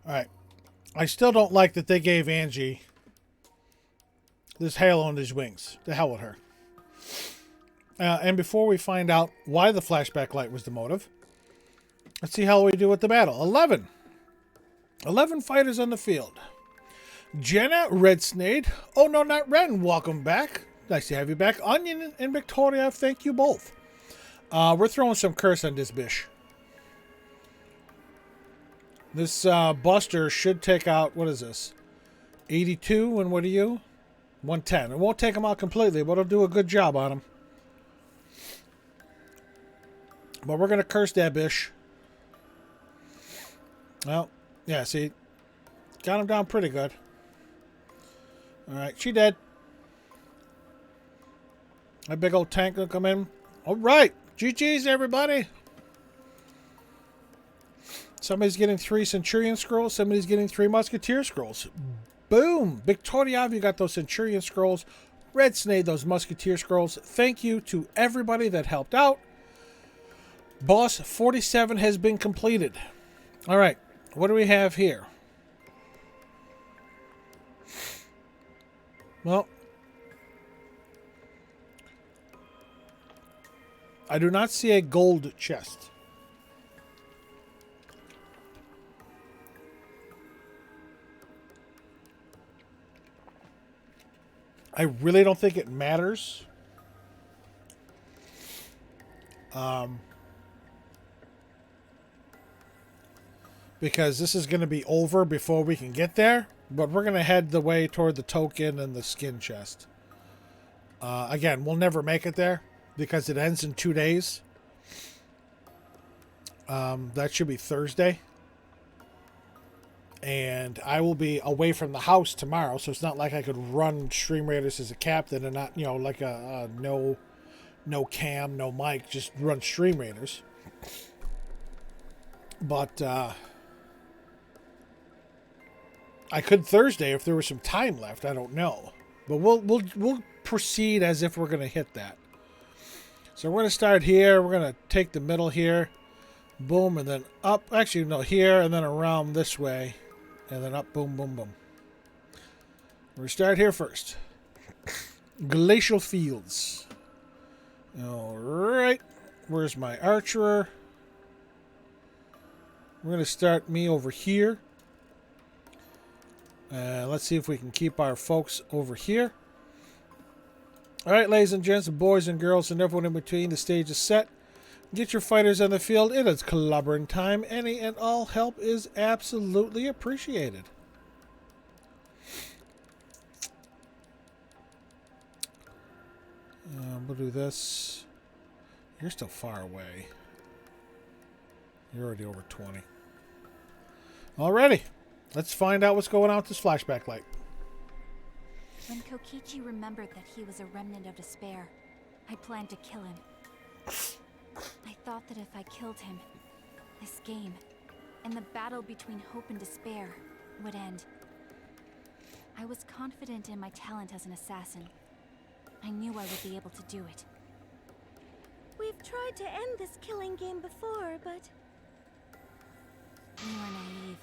Alright. I still don't like that they gave Angie this halo on these wings. The hell with her. And before we find out why the flashback light was the motive, let's see how we do with the battle. 11. 11 fighters on the field. Jenna, Red Snade. Oh, no, not Ren. Welcome back. Nice to have you back. Onion and Victoria, thank you both. We're throwing some curse on this bish. This Buster should take out, what is this? 82, and what are you? 110. It won't take him out completely, but it'll do a good job on him. But we're going to curse that bish. Well, yeah, see. Got him down pretty good. Alright, she dead. That big old tank will come in. Alright, GG's everybody. Somebody's getting 3 Centurion Scrolls. Somebody's getting 3 Musketeer Scrolls. Boom! Victoria, you got those Centurion Scrolls. Red Snade, those Musketeer Scrolls. Thank you to everybody that helped out. Boss 47 has been completed. Alright, what do we have here? Well, I do not see a gold chest. I really don't think it matters. Because this is going to be over before we can get there. But we're going to head the way toward the token and the skin chest. Again, we'll never make it there because it ends in 2 days. That should be Thursday. And I will be away from the house tomorrow, so it's not like I could run Stream Raiders as a captain and not, you know, like a no cam, no mic, just run Stream Raiders. But I could Thursday if there was some time left. I don't know, but we'll proceed as if we're gonna hit that. So we're gonna start here. We're gonna take the middle here, boom, and then up. Actually, no, here and then around this way. And then up, boom, boom, boom. We start here first. Glacial Fields. Alright. Where's my archer? We're going to start me over here. Let's see if we can keep our folks over here. Alright, ladies and gents, boys and girls, and everyone in between, the stage is set. Get your fighters on the field. It is clobbering time. Any and all help is absolutely appreciated. We'll do this. You're still far away. You're already over 20. Alrighty. Let's find out what's going on with this flashback light. When Kokichi remembered that he was a remnant of despair, I planned to kill him. I thought that if I killed him, this game, and the battle between hope and despair, would end. I was confident in my talent as an assassin. I knew I would be able to do it. We've tried to end this killing game before, but... You were naive.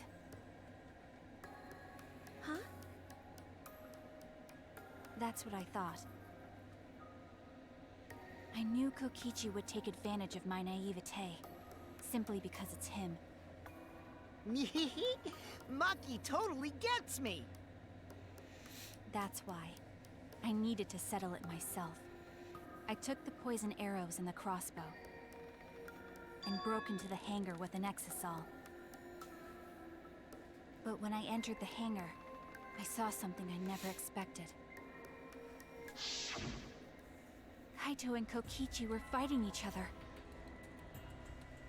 Huh? That's what I thought. I knew Kokichi would take advantage of my naivete, simply because it's him. Maki totally gets me! That's why. I needed to settle it myself. I took the poison arrows and the crossbow, and broke into the hangar with an exisal. But when I entered the hangar, I saw something I never expected. Kaito and Kokichi were fighting each other.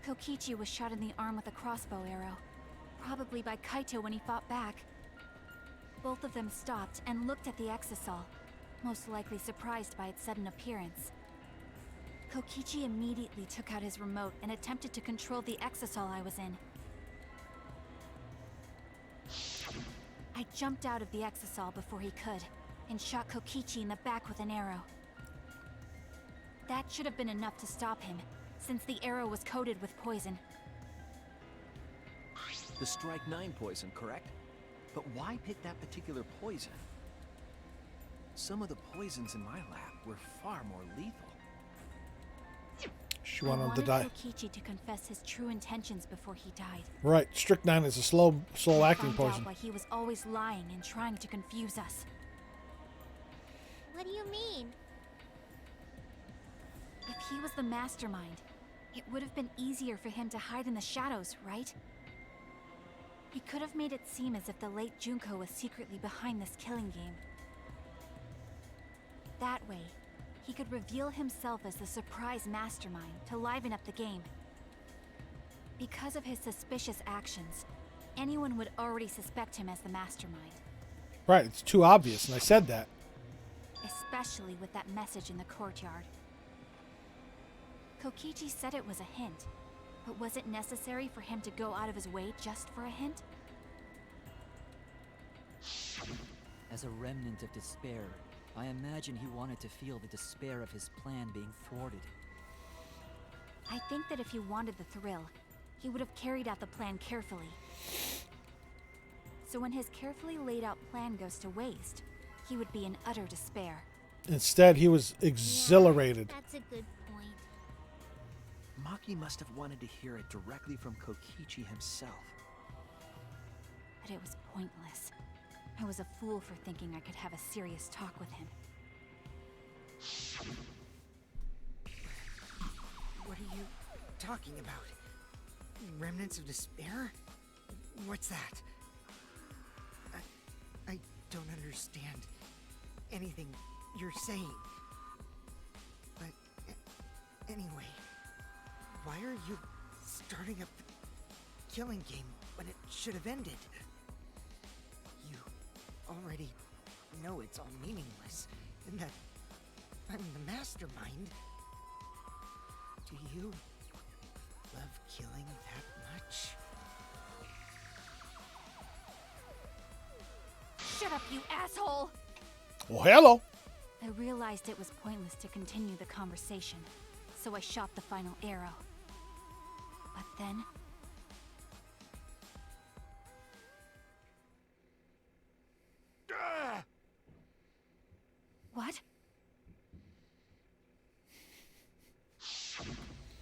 Kokichi was shot in the arm with a crossbow arrow, probably by Kaito when he fought back. Both of them stopped and looked at the exisal, most likely surprised by its sudden appearance. Kokichi immediately took out his remote and attempted to control the exisal I was in. I jumped out of the exisal before he could, and shot Kokichi in the back with an arrow. That should have been enough to stop him, since the arrow was coated with poison. The Strike 9 poison, correct? But why pick that particular poison? Some of the poisons in my lab were far more lethal. She I wanted him to wanted die. Kokichi to confess his true intentions before he died. Right. Strychnine is a slow acting Find poison. out why he was always lying and trying to confuse us. What do you mean? If he was the mastermind, it would have been easier for him to hide in the shadows, right? He could have made it seem as if the late Junko was secretly behind this killing game. That way, he could reveal himself as the surprise mastermind to liven up the game. Because of his suspicious actions, anyone would already suspect him as the mastermind. Right. It's too obvious, and I said that. Especially with that message in the courtyard. Kokichi said it was a hint, but was it necessary for him to go out of his way just for a hint? As a remnant of despair, I imagine he wanted to feel the despair of his plan being thwarted. I think that if he wanted the thrill, he would have carried out the plan carefully. So when his carefully laid out plan goes to waste, he would be in utter despair. Instead, he was exhilarated. That's a good point. Maki must have wanted to hear it directly from Kokichi himself. But it was pointless. I was a fool for thinking I could have a serious talk with him. What are you talking about? Remnants of despair? What's that? I don't understand anything you're saying. But anyway, why are you starting up the killing game when it should have ended? You already know it's all meaningless, and that I'm the mastermind. Do you love killing that much? Shut up, you asshole! Well, hello. I realized it was pointless to continue the conversation, so I shot the final arrow. But then... What?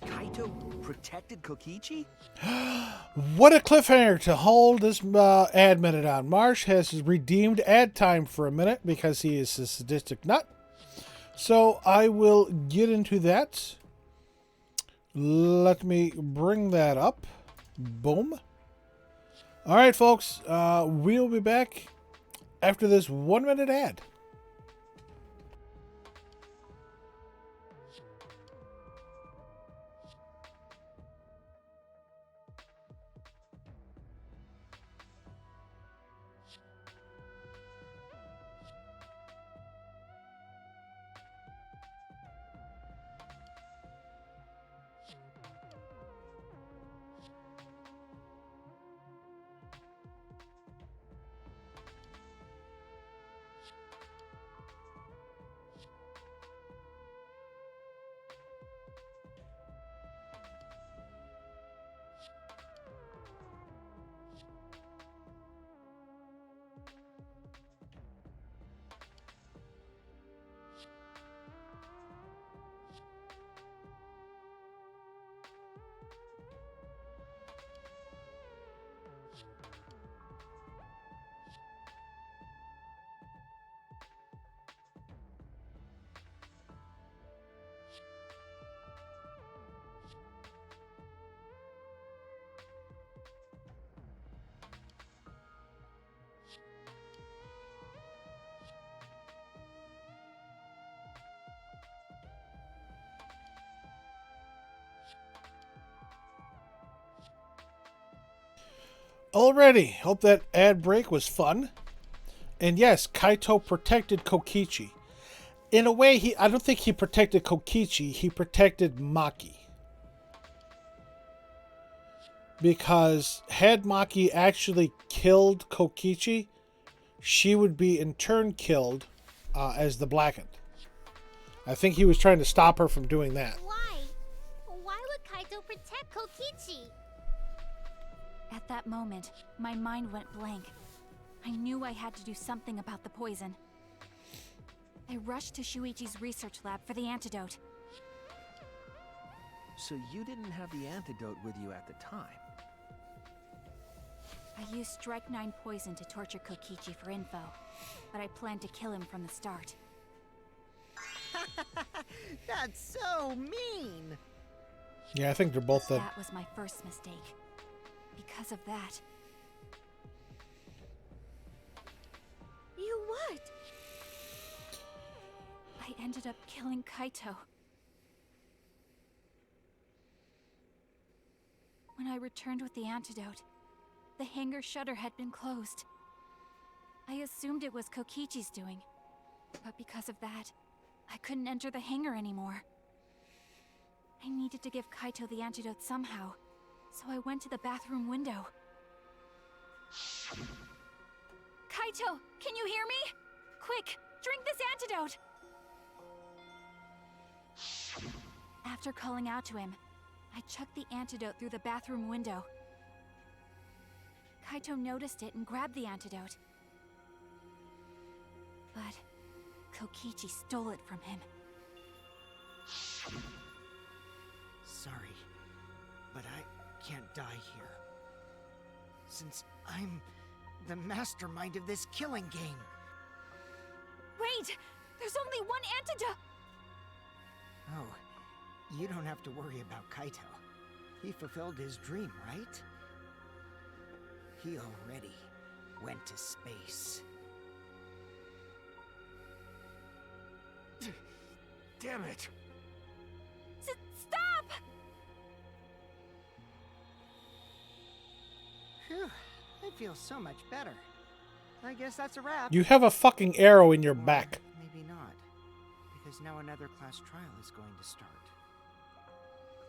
Kaito protected Kokichi? What a cliffhanger to hold this ad minute on. Marsh has redeemed ad time for a minute because he is a sadistic nut. So I will get into that. Let me bring that up. Boom. All right, folks. We'll be back after this 1 minute ad. Alrighty, hope that ad break was fun. And yes, Kaito protected Kokichi. In a way, I don't think he protected Kokichi, he protected Maki. Because had Maki actually killed Kokichi, she would be in turn killed as the Blackened. I think he was trying to stop her from doing that. Why? Why would Kaito protect Kokichi? At that moment, my mind went blank. I knew I had to do something about the poison. I rushed to Shuichi's research lab for the antidote. So you didn't have the antidote with you at the time? I used Strike 9 poison to torture Kokichi for info, but I planned to kill him from the start. That's so mean! Yeah, I think they're both dead. That was my first mistake. Because of that, You what? I ended up killing Kaito. When I returned with the antidote, the hangar shutter had been closed. I assumed it was Kokichi's doing, but because of that, I couldn't enter the hangar anymore. I needed to give Kaito the antidote somehow, so I went to the bathroom window. Kaito, can you hear me? Quick, drink this antidote! After calling out to him, I chucked the antidote through the bathroom window. Kaito noticed it and grabbed the antidote. But Kokichi stole it from him. Sorry, but I can't die here. Since I'm the mastermind of this killing game. Wait! There's only one antidote! Oh, you don't have to worry about Kaito. He fulfilled his dream, right? He already went to space. Damn it! Stop! Phew, I feel so much better. I guess that's a wrap. You have a fucking arrow in your back. Maybe not. Because now another class trial is going to start.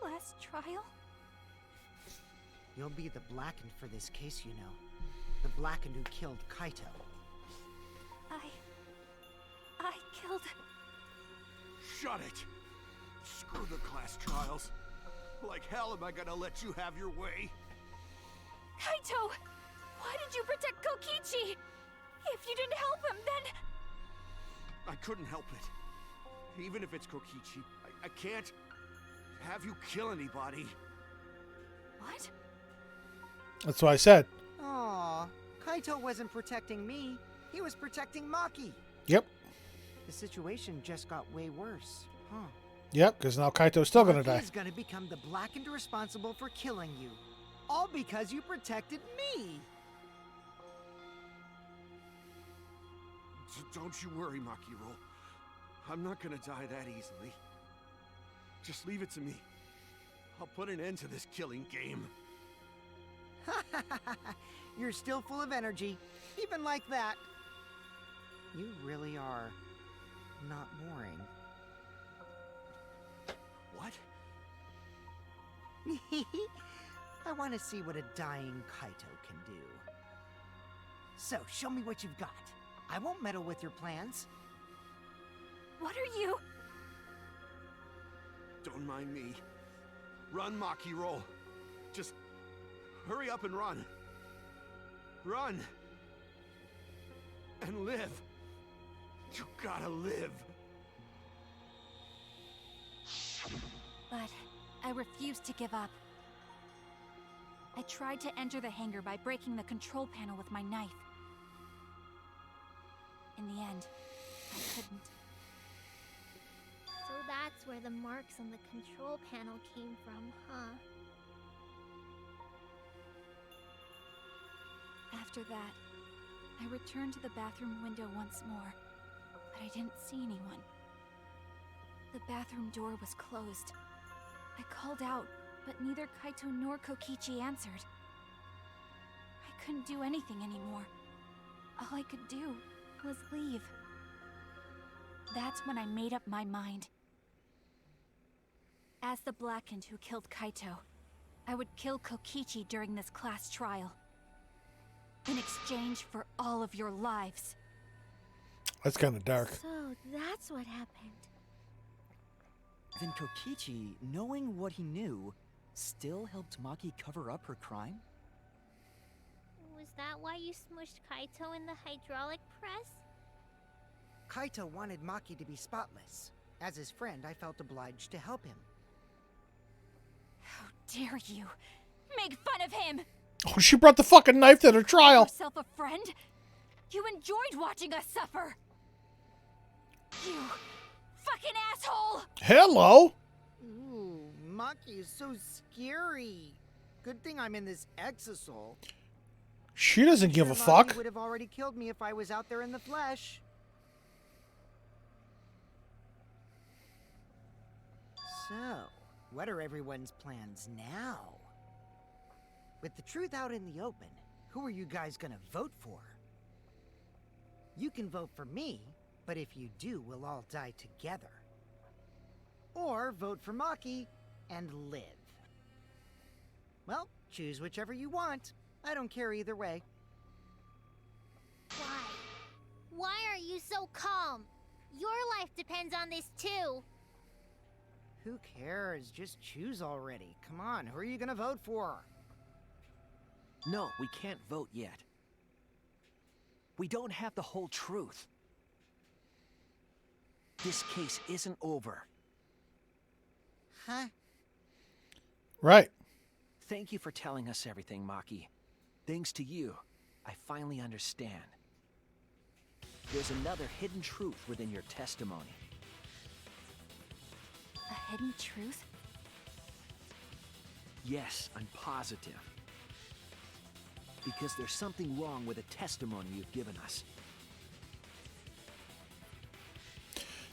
Class trial? You'll be the Blackened for this case, you know. The Blackened who killed Kaito. I killed... Shut it! Screw the class trials. Like hell am I gonna let you have your way? Kaito! Why did you protect Kokichi? If you didn't help him, then... I couldn't help it. Even if it's Kokichi, I can't have you kill anybody. What? That's what I said. Aw, Kaito wasn't protecting me. He was protecting Maki. Yep. The situation just got way worse, huh? Yep, because now Kaito's still gonna die. He's gonna become the Blackened responsible for killing you. All because you protected me! Don't you worry, Makiro. I'm not gonna die that easily. Just leave it to me. I'll put an end to this killing game. You're still full of energy, even like that. You really are not boring. What? I want to see what a dying Kaito can do. So, show me what you've got. I won't meddle with your plans. What are you... Don't mind me. Run, Makiro. Just hurry up and run. Run. And live. You gotta live. But I refused to give up. I tried to enter the hangar by breaking the control panel with my knife. In the end, I couldn't. So that's where the marks on the control panel came from, huh? After that, I returned to the bathroom window once more, but I didn't see anyone. The bathroom door was closed. I called out, but neither Kaito nor Kokichi answered. I couldn't do anything anymore. All I could do was leave. That's when I made up my mind. As the Blackened who killed Kaito, I would kill Kokichi during this class trial. In exchange for all of your lives. That's kind of dark. So that's what happened. Then Kokichi, knowing what he knew, still helped Maki cover up her crime? that why you smushed Kaito in the hydraulic press? Kaito wanted Maki to be spotless. As his friend, I felt obliged to help him. How dare you make fun of him? Oh, she brought the fucking knife to the trial. Yourself a friend? You enjoyed watching us suffer. You fucking asshole! Hello. Ooh, Maki is so scary. Good thing I'm in this exosol. She doesn't give a Maki fuck. would have already killed me if I was out there in the flesh. So, what are everyone's plans now? With the truth out in the open, who are you guys gonna vote for? You can vote for me, but if you do, we'll all die together. Or vote for Maki and live. Well, choose whichever you want. I don't care either way. Why? Why are you so calm? Your life depends on this too. Who cares? Just choose already. Come on, who are you gonna vote for? No, we can't vote yet. We don't have the whole truth. This case isn't over. Huh? Right. Thank you for telling us everything, Maki. Thanks to you, I finally understand. There's another hidden truth within your testimony. A hidden truth? Yes, I'm positive. Because there's something wrong with the testimony you've given us.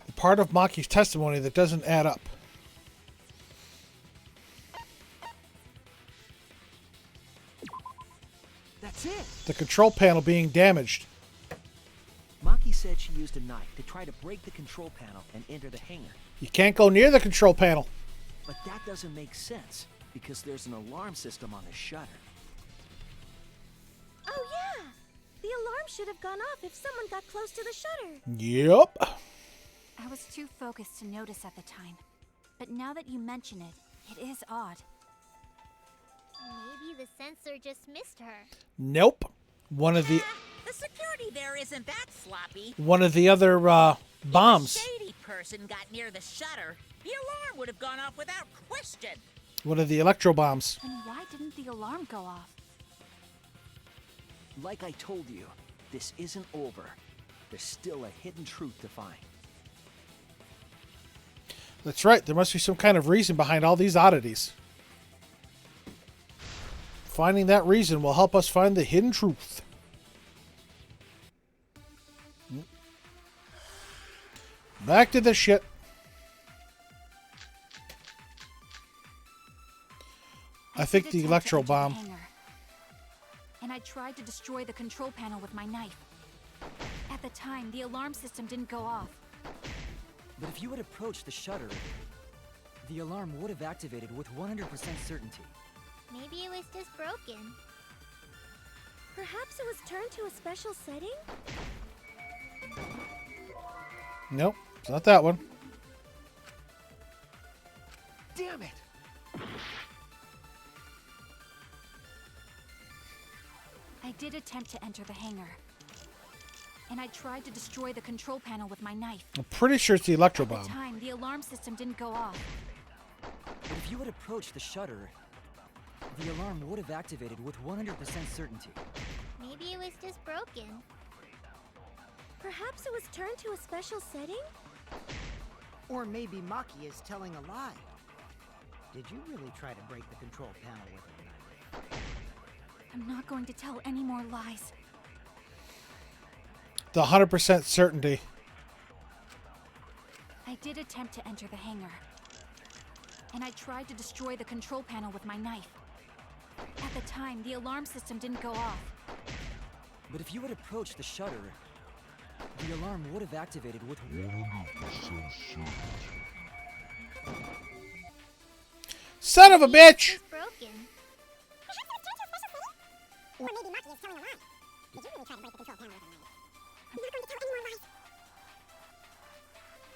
The part of Maki's testimony that doesn't add up. That's it! The control panel being damaged. Maki said she used a knife to try to break the control panel and enter the hangar. You can't go near the control panel. But that doesn't make sense, because there's an alarm system on the shutter. Oh yeah! The alarm should have gone off if someone got close to the shutter. Yep. I was too focused to notice at the time. But now that you mention it, it is odd. Maybe the sensor just missed her. Nope. One of the The security there isn't that sloppy. other bombs. If a shady person got near the shutter, the alarm would have gone off without question. One of the electro bombs. Then why didn't the alarm go off? Like I told you, this isn't over. There's still a hidden truth to find. That's right. There must be some kind of reason behind all these oddities. Finding that reason will help us find the hidden truth. Back to the shit. I think did the attempt to electro enter the bomb. hangar, and I tried to destroy the control panel with my knife. At the time, the alarm system didn't go off. But if you had approached the shutter, the alarm would have activated with 100% certainty. Maybe it was just broken. Perhaps it was turned to a special setting? Nope, it's not that one. Damn it! I did attempt to enter the hangar, and I tried to destroy the control panel with my knife. I'm pretty sure it's the electro At the bomb. time, the alarm system didn't go off. But if you had approached the shutter, the alarm would have activated with 100% certainty. Maybe it was just broken. Perhaps it was turned to a special setting? Or maybe Maki is telling a lie. Did you really try to break the control panel with a knife? I'm not going to tell any more lies. The 100% certainty. I did attempt to enter the hangar, and I tried to destroy the control panel with my knife. At the time, the alarm system didn't go off. But if you had approached the shutter, the alarm would have activated with 100% certainty. Son of a bitch! Just broken. Or maybe Maki is telling a lie. Did you really try to break the control panel with a knife? I'm not going to tell any more lies.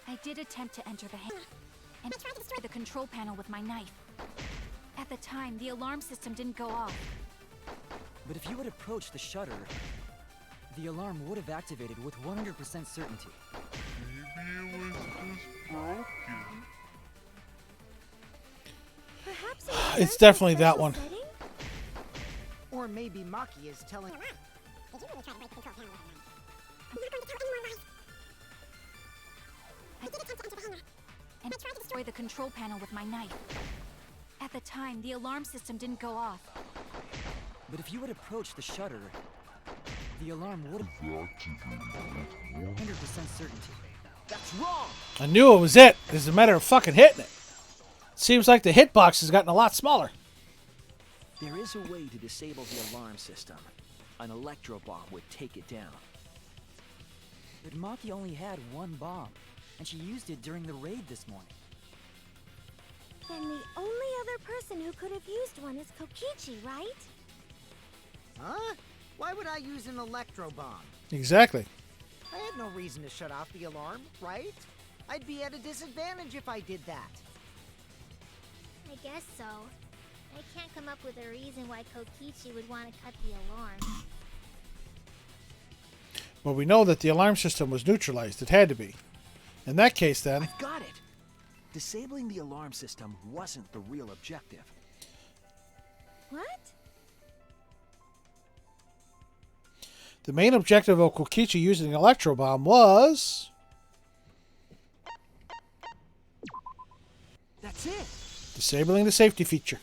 I did attempt to enter the hangar, and I tried to destroy the control panel with my knife. At the time, the alarm system didn't go off. But if you had approached the shutter, the alarm would have activated with 100% certainty. Perhaps It's definitely that one. setting? Or maybe Maki is telling. And I tried to destroy the control panel with my knife. At the time, the alarm system didn't go off. But if you had approached the shutter, the alarm would have activated with 100% certainty. That's wrong! I knew it was it. It's a matter of fucking hitting it. Seems like the hitbox has gotten a lot smaller. There is a way to disable the alarm system. An electro bomb would take it down. But Maki only had one bomb, and she used it during the raid this morning. Then the only other person who could have used one is Kokichi, right? Huh? Why would I use an electro bomb? Exactly. I had no reason to shut off the alarm, right? I'd be at a disadvantage if I did that. I guess so. I can't come up with a reason why Kokichi would want to cut the alarm. Well, we know that the alarm system was neutralized. It had to be. In that case, then, I've got it! Disabling the alarm system wasn't the real objective. What? the main objective of Kokichi using the electro bomb was... That's it! disabling the safety feature.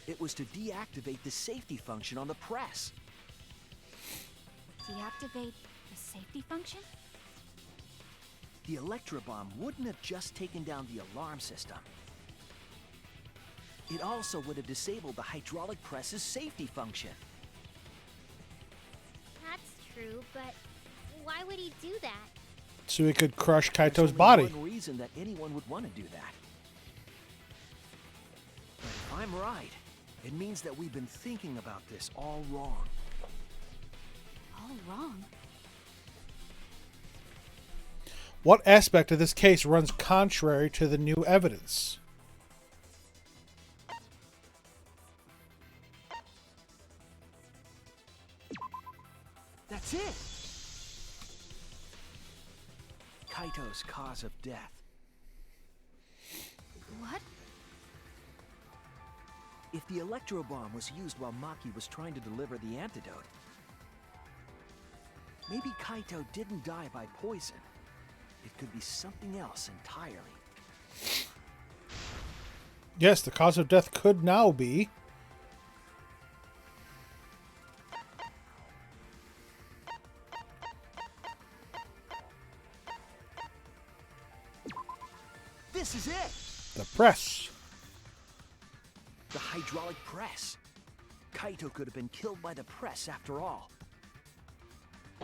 It was to deactivate the safety function on the press. Deactivate the safety function? The electro bomb wouldn't have just taken down the alarm system. It also would have disabled the hydraulic press's safety function. That's true, but why would he do that? So he could crush There's Kaito's only body. one reason that anyone would want to do that. But if I'm right, it means that we've been thinking about this all wrong. All wrong. What aspect of this case runs contrary to the new evidence? That's it! Kaito's cause of death. What? If the electro bomb was used while Maki was trying to deliver the antidote, maybe Kaito didn't die by poison. It could be something else entirely. Yes, the cause of death could now be... This is it! the press. The hydraulic press. Kaito could have been killed by the press after all.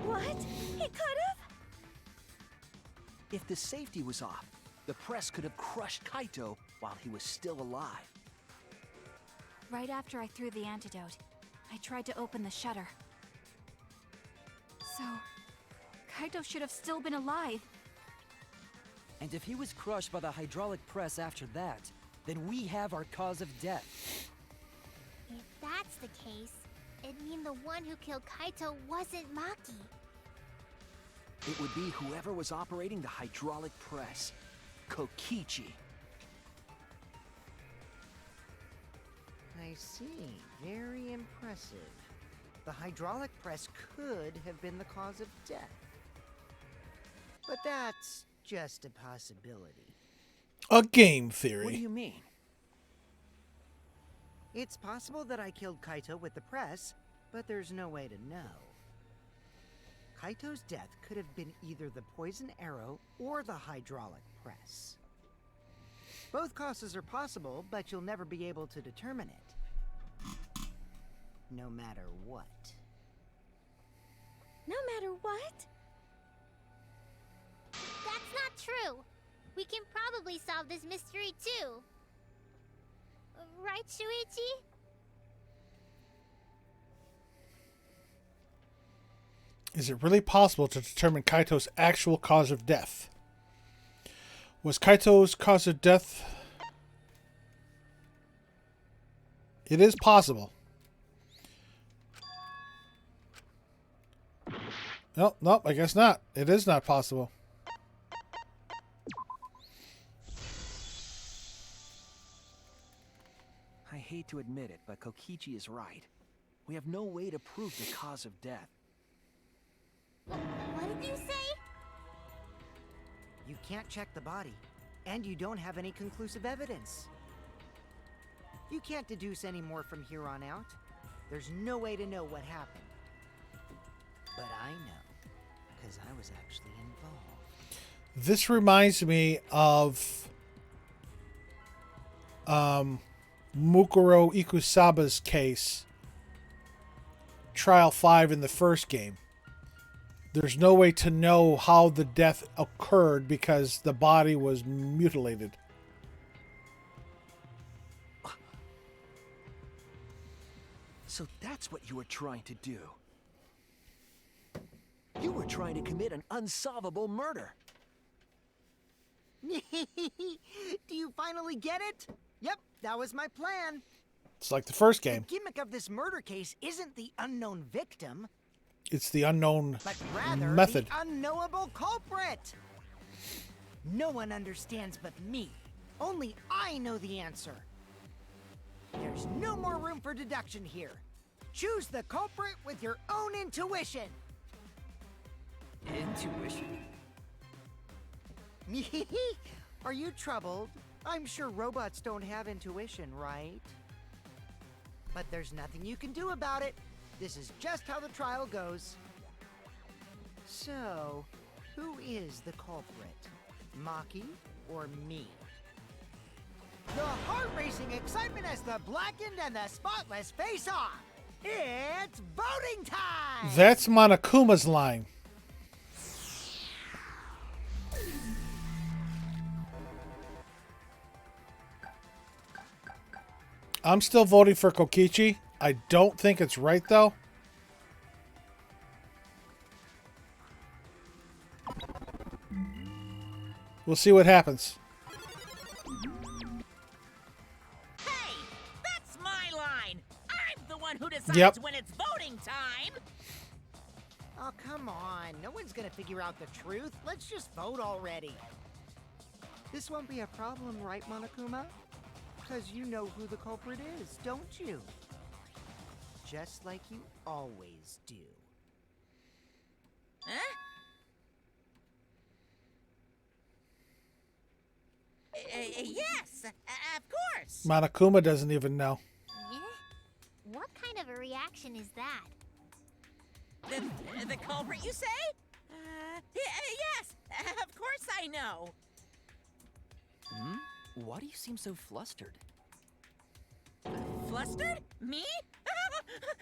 What? He could have? If the safety was off, the press could have crushed Kaito while he was still alive. Right after I threw the antidote, I tried to open the shutter. So, Kaito should have still been alive. And if he was crushed by the hydraulic press after that, then we have our cause of death. If that's the case, it'd mean the one who killed Kaito wasn't Maki. It would be whoever was operating the hydraulic press. Kokichi. I see. Very impressive. The hydraulic press could have been the cause of death. But that's just a possibility. A game What do theory. you mean? It's possible that I killed Kaito with the press, but there's no way to know. Kaito's death could have been either the poison arrow or the hydraulic press. Both causes are possible, but you'll never be able to determine it. No matter what. No matter what? That's not true. We can probably solve this mystery too. Right, Shuichi? Is it really possible to determine Kaito's actual cause of death? Was Kaito's cause of death... It is possible. Nope, I guess not. It is not possible. I hate to admit it, but Kokichi is right. We have no way to prove the cause of death. What did you say? You can't check the body, and you don't have any conclusive evidence. You can't deduce any more from here on out. There's no way to know what happened. But I know, because I was actually involved. This reminds me of Mukuro Ikusaba's case, Trial 5 in the first game. There's no way to know how the death occurred because the body was mutilated. So that's what you were trying to do. You were trying to commit an unsolvable murder. Do you finally get it? Yep, that was my plan. It's like the first game. The gimmick of this murder case isn't the unknown victim, It's the unknown but rather method. the unknowable culprit. No one understands but me. Only I know the answer. There's no more room for deduction here. Choose the culprit with your own intuition. Intuition? Are you troubled? I'm sure robots don't have intuition, right? But there's nothing you can do about it. This is just how the trial goes. So, who is the culprit? Maki or me? The heart-racing excitement as the blackened and the spotless face off. It's voting time! That's Monokuma's line. I'm still voting for Kokichi. I don't think it's right, though. We'll see what happens. Hey, that's my line. I'm the one who decides Yep. when it's voting time. Oh, come on. No one's gonna figure out the truth. Let's just vote already. This won't be a problem, right, Monokuma? Because you know who the culprit is, don't you? Just like you always do. Huh? Yes, of course. Monokuma doesn't even know. Yeah? What kind of a reaction is that? The culprit, you say? Yes, of course I know. Why do you seem so flustered? Flustered? Me?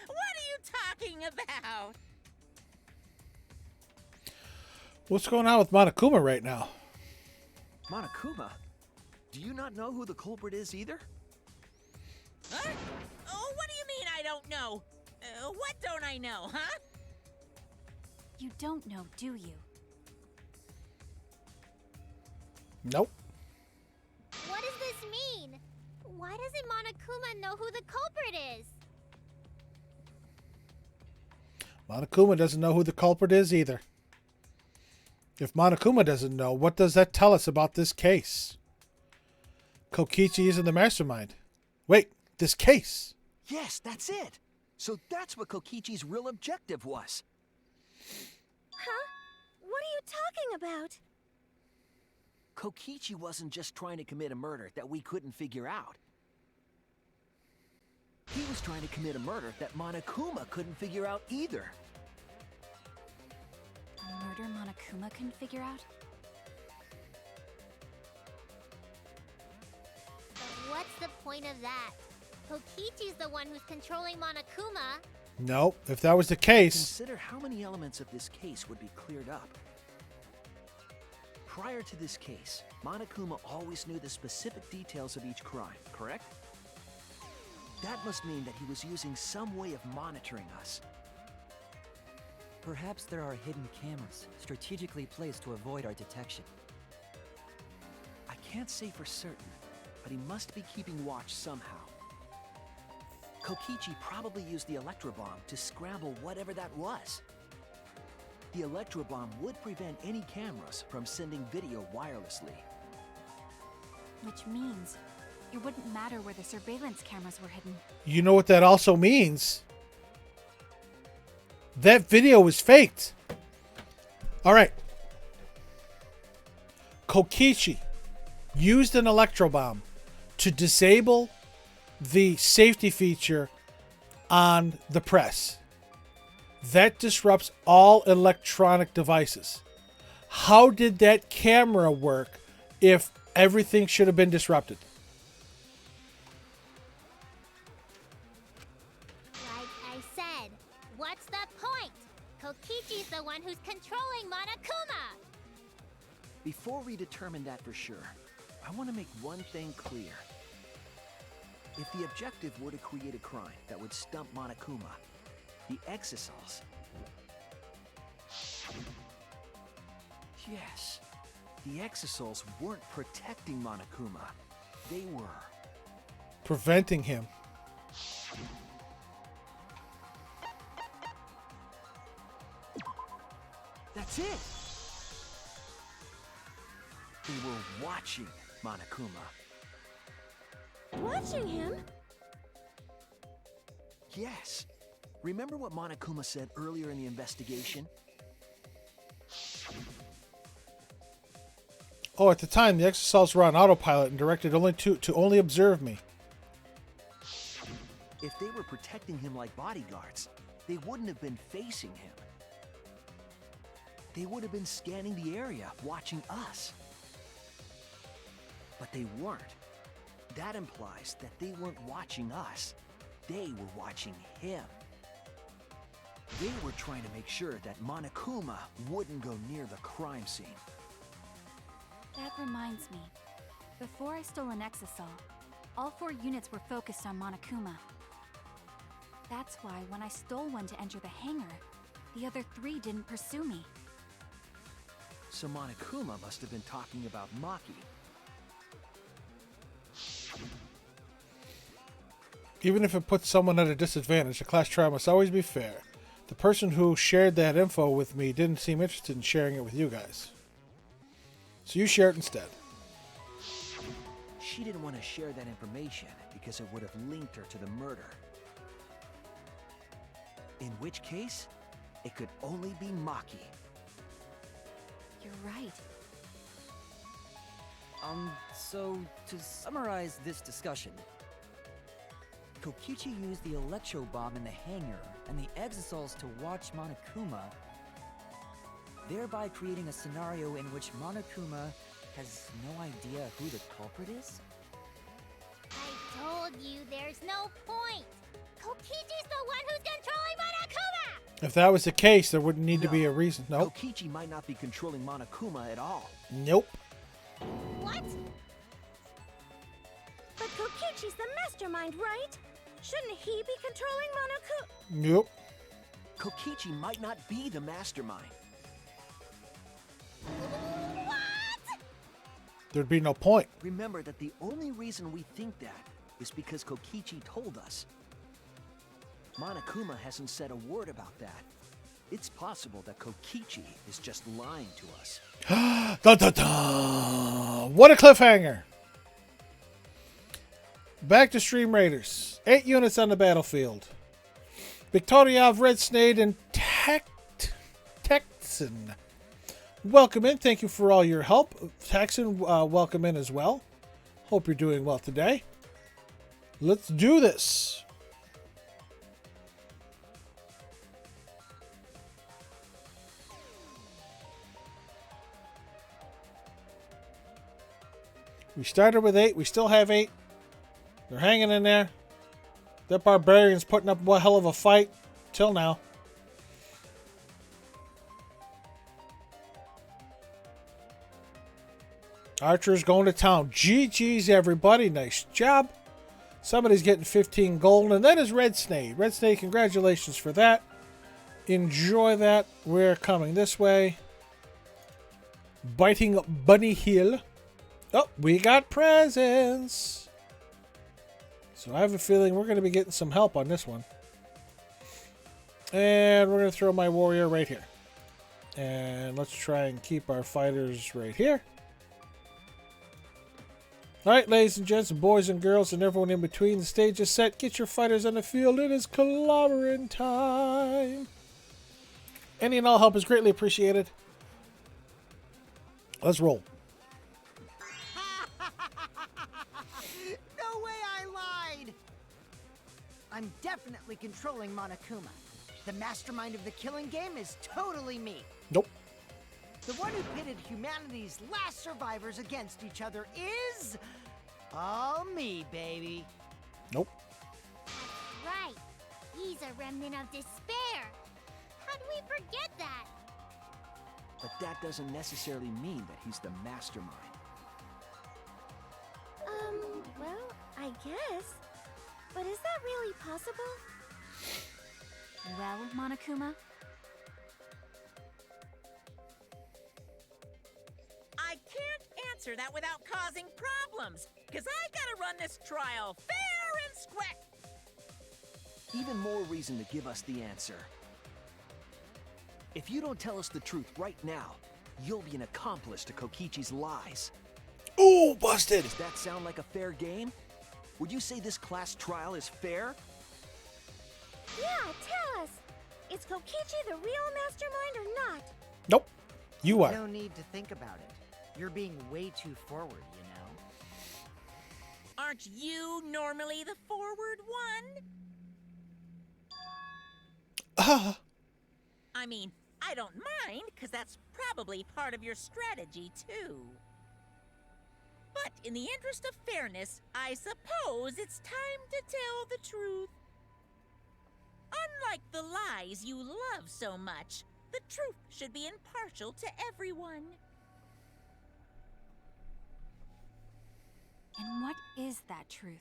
What are you talking about? What's going on with Monokuma right now? Monokuma? Do you not know who the culprit is either? Huh? Oh, what do you mean I don't know? What don't I know, huh? You don't know, do you? Nope. What does this mean? Why doesn't Monokuma know who the culprit is? Monokuma doesn't know who the culprit is either. If Monokuma doesn't know, what does that tell us about this case? Kokichi isn't the mastermind. Wait, this case. Yes, that's it. So that's what Kokichi's real objective was. Huh? What are you talking about? Kokichi wasn't just trying to commit a murder that we couldn't figure out. He was trying to commit a murder that Monokuma couldn't figure out either. A murder Monokuma couldn't figure out? But what's the point of that? Kokichi's the one who's controlling Monokuma. Nope. If that was the case, Consider how many elements of this case would be cleared up. Prior to this case, Monokuma always knew the specific details of each crime, correct? That must mean that he was using some way of monitoring us. Perhaps there are hidden cameras strategically placed to avoid our detection. I can't say for certain, but he must be keeping watch somehow. Kokichi probably used the electro bomb to scramble whatever that was. The electro bomb would prevent any cameras from sending video wirelessly. Which means it wouldn't matter where the surveillance cameras were hidden. You know what that also means? That video was faked. All right. Kokichi used an electro bomb to disable the safety feature on the press. That disrupts all electronic devices. How did that camera work if everything should have been disrupted? Like I said, what's the point? Kokichi's the one who's controlling Monokuma! Before we determine that for sure, I want to make one thing clear. If the objective were to create a crime that would stump Monokuma, the Exisals... Yes, the Exisals weren't protecting Monokuma. They were... Preventing him. That's it! They were watching Monokuma. Watching him? Yes. Remember what Monokuma said earlier in the investigation? Oh, at the time, the Exisals were on autopilot and directed only to only observe me. If they were protecting him like bodyguards, they wouldn't have been facing him. They would have been scanning the area, watching us. But they weren't. That implies that they weren't watching us. They were watching him. They were trying to make sure that Monokuma wouldn't go near the crime scene. That reminds me. Before I stole an Exisal, all 4 units were focused on Monokuma. That's why when I stole one to enter the hangar, the other 3 didn't pursue me. So Monokuma must have been talking about Maki. Even if it puts someone at a disadvantage, a class trial must always be fair. The person who shared that info with me didn't seem interested in sharing it with you guys. So you share it instead. She didn't want to share that information because it would have linked her to the murder. In which case, it could only be Maki. You're right. So to summarize this discussion, Kokichi used the electro bomb in the hangar and the Exisals to watch Monokuma, thereby creating a scenario in which Monokuma has no idea who the culprit is? I told you there's no point! Kokichi's the one who's controlling Monokuma! If that was the case, there wouldn't need to be a reason. Nope. Kokichi might not be controlling Monokuma at all. Nope. What? But Kokichi's the mastermind, right? Shouldn't he be controlling Monokuma? Nope. Kokichi might not be the mastermind. What? There'd be no point. Remember that the only reason we think that is because Kokichi told us. Monokuma hasn't said a word about that. It's possible that Kokichi is just lying to us. Dun, dun, dun. What a cliffhanger. Back to Stream Raiders. 8 units on the battlefield. Victoriav, Red Snade, and Texan. Welcome in. Thank you for all your help. Texan, welcome in as well. Hope you're doing well today. Let's do this. We started with 8. We still have 8. They're hanging in there. That barbarian's putting up one hell of a fight. Till now. Archer's going to town. GG's, everybody. Nice job. Somebody's getting 15 gold. And that is Red Snade. Red Snade, congratulations for that. Enjoy that. We're coming this way. Biting Bunny Hill. Oh, we got presents. So I have a feeling we're going to be getting some help on this one. And we're going to throw my warrior right here. And let's try and keep our fighters right here. Alright, ladies and gents, boys and girls, and everyone in between, the stage is set. Get your fighters on the field. It is clobbering time. Any and all help is greatly appreciated. Let's roll. No way I lied! I'm definitely controlling Monokuma. The mastermind of the killing game is totally me. Nope. The one who pitted humanity's last survivors against each other is... all me, baby. Nope. That's right. He's a remnant of despair. How'd we forget that? But that doesn't necessarily mean that he's the mastermind. Well, I guess. But is that really possible? Well, Monokuma? I can't answer that without causing problems, because I gotta run this trial fair and square. Even more reason to give us the answer. If you don't tell us the truth right now, you'll be an accomplice to Kokichi's lies. Ooh, busted! Does that sound like a fair game? Would you say this class trial is fair? Yeah, tell us. Is Kokichi the real mastermind or not? Nope. You are. No need to think about it. You're being way too forward, you know? Aren't you normally the forward one? I mean, I don't mind, because that's probably part of your strategy, too. But in the interest of fairness, I suppose it's time to tell the truth. Unlike the lies you love so much, the truth should be impartial to everyone. And what is that truth?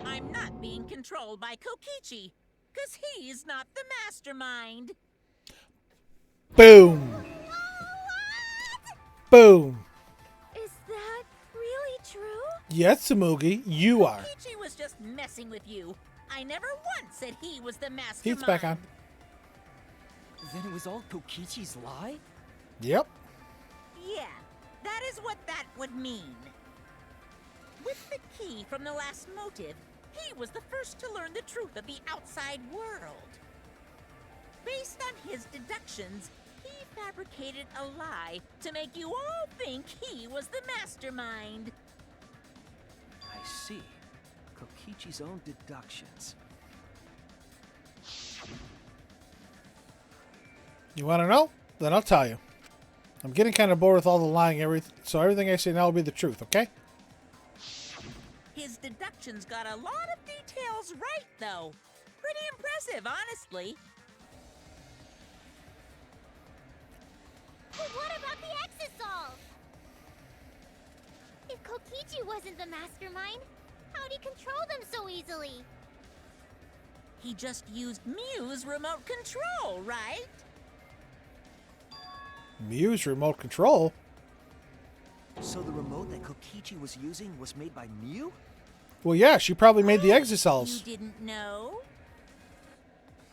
I'm not being controlled by Kokichi, because he's not the mastermind. Boom. Boom. Is that really true? Yes, Tsumugi, you are. Kokichi was just messing with you. I never once said he was the mastermind. Heat's back on. Then it was all Kokichi's lie? Yep. Yeah, that is what that would mean. With the key from the last motive, he was the first to learn the truth of the outside world. Based on his deductions, he fabricated a lie to make you all think he was the mastermind. I see. Kokichi's own deductions. You want to know? Then I'll tell you. I'm getting kind of bored with all the lying, so everything I say now will be the truth, okay? His deductions got a lot of details right, though. Pretty impressive, honestly. But what about the Exisals? If Kokichi wasn't the mastermind, how'd he control them so easily? He just used Mew's remote control, right? Mew's remote control? So the remote that Kokichi was using was made by Mew? Well, yeah, she probably made the You Exisals. didn't know?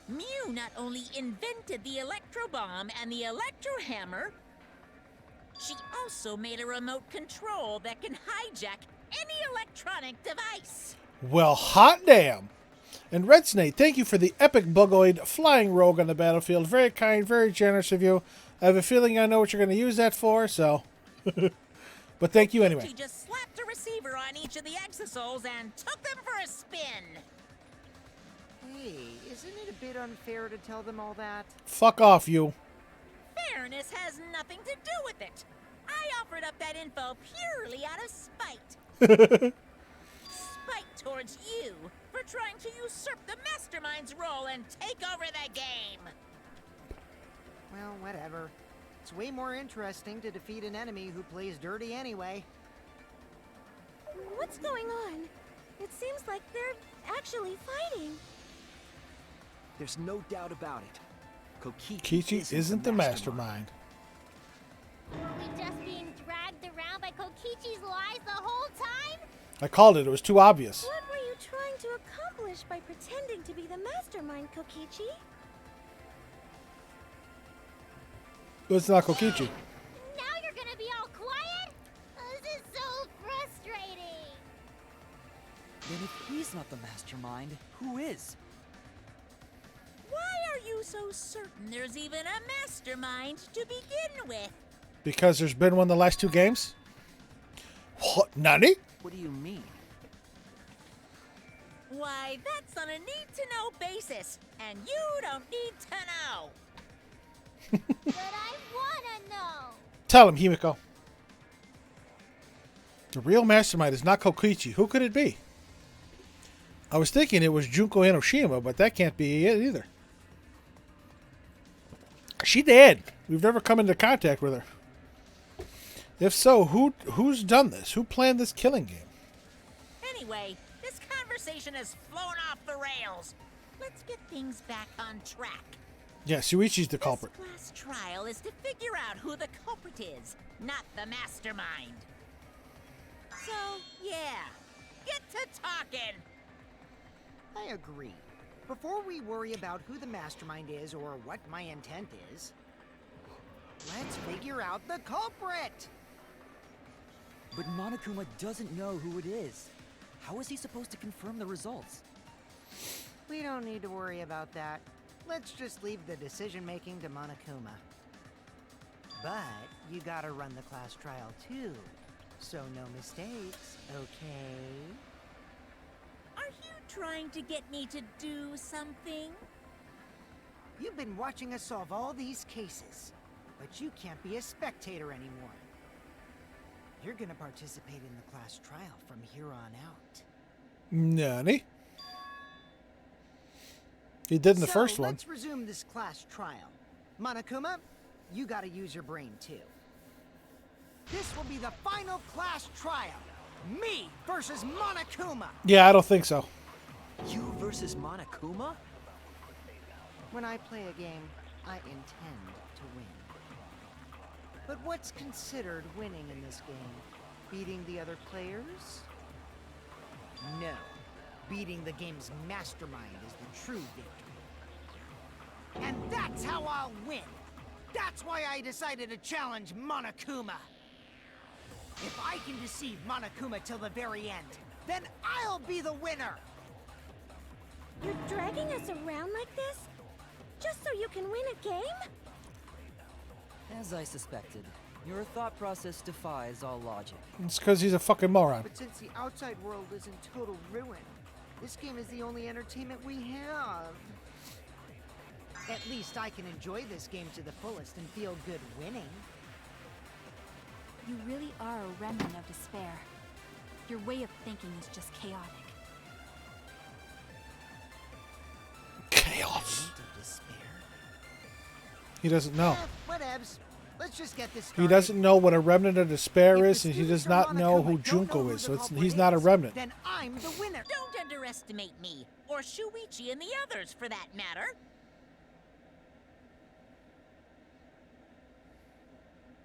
Mew not only invented the electro bomb and the electro hammer, she also made a remote control that can hijack any electronic device. Well, hot damn. And Red Snake, thank you for the epic bugoid flying rogue on the battlefield. Very kind, very generous of you. I have a feeling I know what you're going to use that for, so... But thank you anyway. She just slapped a receiver on each of the Exisals and took them for a spin. Hey, isn't it a bit unfair to tell them all that? Fuck off, you. Fairness has nothing to do with it. I offered up that info purely out of spite. Spite towards you for trying to usurp the mastermind's role and take over the game. Well, whatever. It's way more interesting to defeat an enemy who plays dirty anyway. What's going on? It seems like they're actually fighting. There's no doubt about it. Kokichi isn't the mastermind. Were we just being dragged around by Kokichi's lies the whole time? I called it. It was too obvious. What were you trying to accomplish by pretending to be the mastermind, Kokichi? It's not Kokichi. Now you're gonna be all quiet? This is so frustrating. Then if he's not the mastermind, who is? Why are you so certain there's even a mastermind to begin with? Because there's been one the last 2 games? What? Nani? What do you mean? Why, that's on a need-to-know basis, and you don't need to know. But I wanna know. Tell him, Himiko. The real mastermind is not Kokichi. Who could it be? I was thinking it was Junko Enoshima, but that can't be it either. She dead. We've never come into contact with her. If so, who's done this? Who planned this killing game? Anyway, this conversation has flown off the rails. Let's get things back on track. Yeah, Shuichi's the culprit. This class trial is to figure out who the culprit is, not the mastermind. So, yeah, get to talking. I agree. Before we worry about who the mastermind is or what my intent is, let's figure out the culprit! But Monokuma doesn't know who it is. How is he supposed to confirm the results? We don't need to worry about that. Let's just leave the decision-making to Monokuma. But you gotta run the class trial too, so no mistakes, okay? Are you trying to get me to do something? You've been watching us solve all these cases, but you can't be a spectator anymore. You're gonna participate in the class trial from here on out. Nani? He did in the first one. Let's resume this class trial. Monokuma, you gotta use your brain too. This will be the final class trial. Me versus Monokuma. Yeah, I don't think so. You versus Monokuma? When I play a game, I intend to win. But what's considered winning in this game? Beating the other players? No. Beating the game's mastermind is the true victory. And that's how I'll win! That's why I decided to challenge Monokuma! If I can deceive Monokuma till the very end, then I'll be the winner! You're dragging us around like this? Just so you can win a game? As I suspected, your thought process defies all logic. It's because he's a fucking moron. But since the outside world is in total ruin, this game is the only entertainment we have. At least I can enjoy this game to the fullest and feel good winning. You really are a remnant of despair. Your way of thinking is just chaotic. Chaos. Remnant of despair? He doesn't know. Whatevs. Let's just get this started. He doesn't know what a remnant of despair If is, the and he students does or not know Monokuma who don't Junko know is, who so the culprit he's not a is, remnant. Then I'm the winner. Don't underestimate me, or Shuichi and the others for that matter.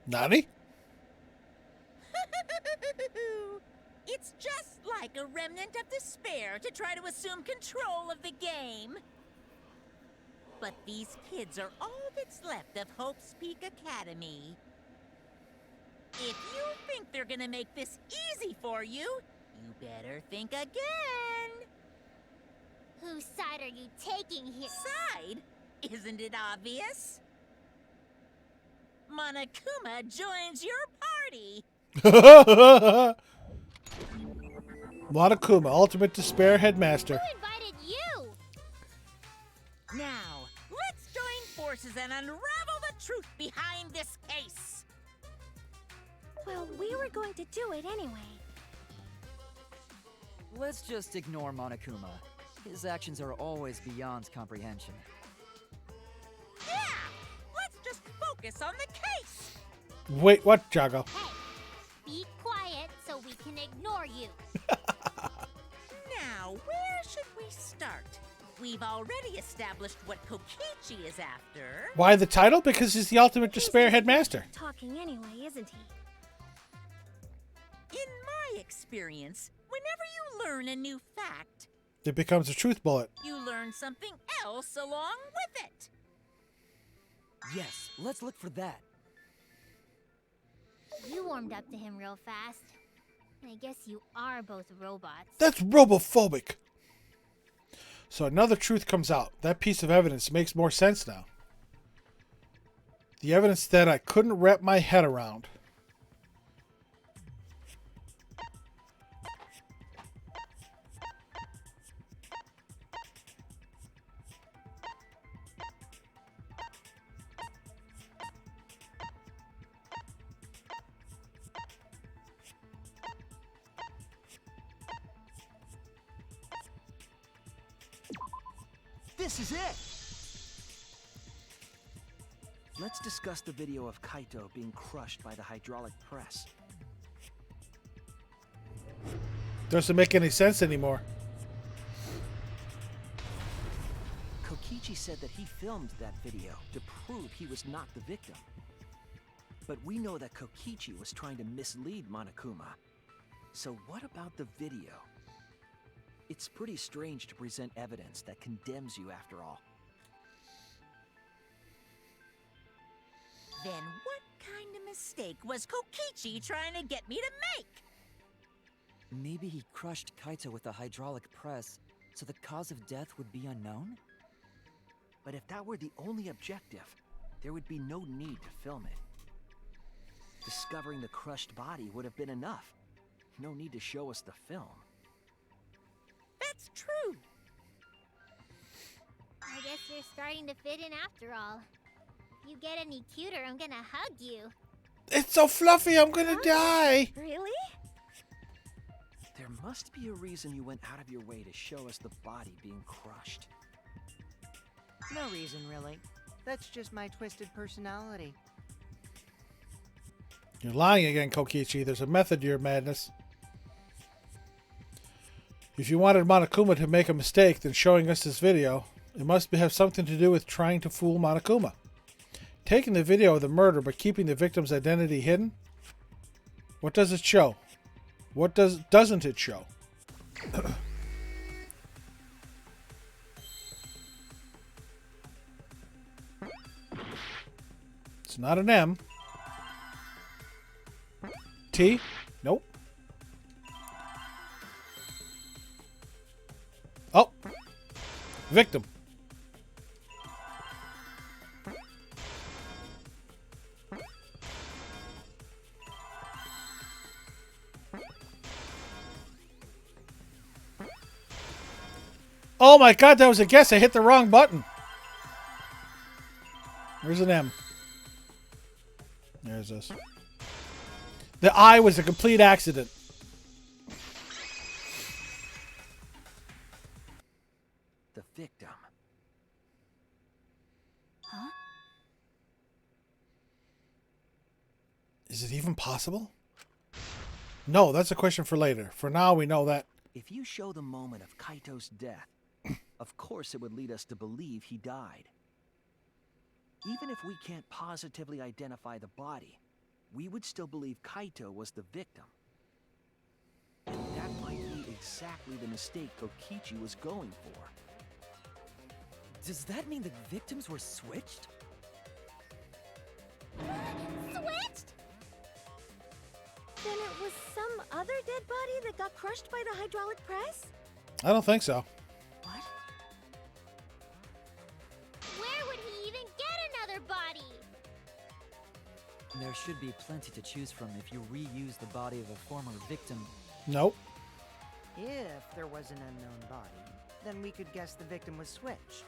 Nani? It's just like a remnant of despair to try to assume control of the game. But these kids are all that's left of Hope's Peak Academy. If you think they're gonna make this easy for you, you better think again. Whose side are you taking here? Side? Isn't it obvious? Monokuma joins your party. Monokuma, ultimate despair headmaster. Who invited you? Now, let's join forces and unravel the truth behind this case. Well, we were going to do it anyway. Let's just ignore Monokuma. His actions are always beyond comprehension. Yeah! Let's just focus on the case. Wait, what, Jago? Hey, be quiet so we can ignore you. Now, where should we start? We've already established what Kokichi is after. Why the title? Because he's the ultimate despair headmaster. Talking anyway, isn't he? In my experience, whenever you learn a new fact, It becomes a truth bullet. you learn something else along with it. Yes, let's look for that. You warmed up to him real fast. I guess you are both robots. That's robophobic. So another truth comes out. That piece of evidence makes more sense now. The evidence that I couldn't wrap my head around. This is it! Let's discuss the video of Kaito being crushed by the hydraulic press. Doesn't make any sense anymore. Kokichi said that he filmed that video to prove he was not the victim. But we know that Kokichi was trying to mislead Monokuma. So what about the video? It's pretty strange to present evidence that condemns you after all. Then what kind of mistake was Kokichi trying to get me to make? Maybe he crushed Kaito with a hydraulic press, so the cause of death would be unknown? But if that were the only objective, there would be no need to film it. Discovering the crushed body would have been enough. No need to show us the film. That's true. I guess you're starting to fit in after all. If you get any cuter, I'm gonna hug you. It's so fluffy, I'm gonna die. Really? There must be a reason you went out of your way to show us the body being crushed. No reason, really. That's just my twisted personality. You're lying again, Kokichi. There's a method to your madness. If you wanted Monokuma to make a mistake, then showing us this video, it must have something to do with trying to fool Monokuma. Taking the video of the murder but keeping the victim's identity hidden? What does it show? What doesn't it show? It's not an M. T? Nope. Oh. Victim. Oh my god, that was a guess. I hit the wrong button. Where's an M? There's this. The I was a complete accident. The victim. Huh? Is it even possible? No, that's a question for later. For now, we know that. If you show the moment of Kaito's death, of course it would lead us to believe he died. Even if we can't positively identify the body, we would still believe Kaito was the victim. And that might be exactly the mistake Kokichi was going for. Does that mean the victims were switched? Switched? Then it was some other dead body that got crushed by the hydraulic press? I don't think so. What? Where would he even get another body? There should be plenty to choose from if you reuse the body of a former victim. Nope. If there was an unknown body, then we could guess the victim was switched.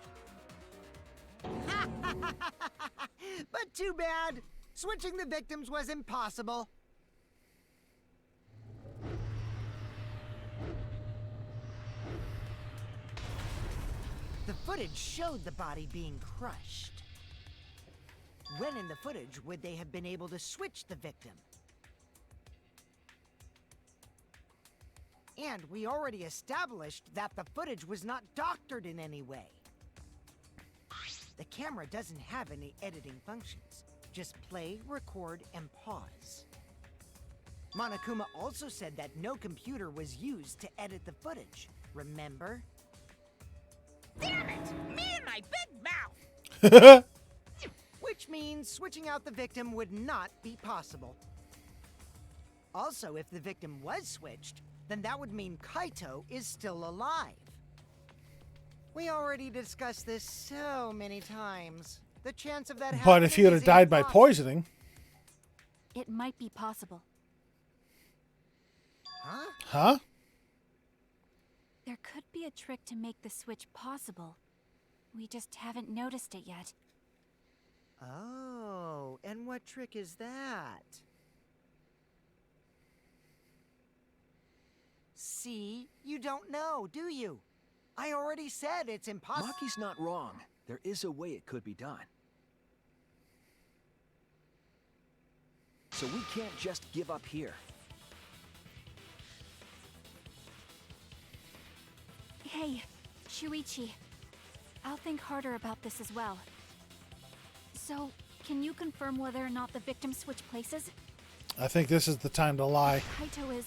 But too bad! Switching the victims was impossible. The footage showed the body being crushed. When in the footage would they have been able to switch the victim? And we already established that the footage was not doctored in any way. The camera doesn't have any editing functions. Just play, record, and pause. Monokuma also said that no computer was used to edit the footage. Remember? Damn it! Me and my big mouth! Which means switching out the victim would not be possible. Also, if the victim was switched, then that would mean Kaito is still alive. We already discussed this so many times. The chance of that happening But if he would have is died by impossible. poisoning, It might be possible. Huh? huh? There could be a trick to make the switch possible. We just haven't noticed it yet. Oh, and what trick is that? See, you don't know, do you? I already said it's impossible. Maki's not wrong. There is a way it could be done. So we can't just give up here. Hey, Shuichi. I'll think harder about this as well. So, can you confirm whether or not the victims switch places? I think this is the time to lie. Kaito is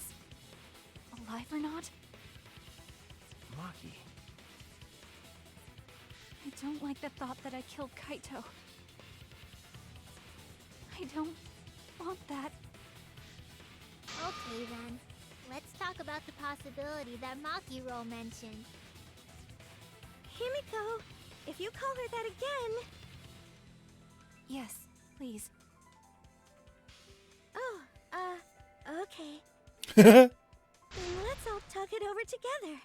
alive or not? Maki. I don't like the thought that I killed Kaito. I don't want that. Okay then. Let's talk about the possibility that Makiro mentioned. Himiko, if you call her that again... Yes, please. Oh, okay. Then let's all talk it over together.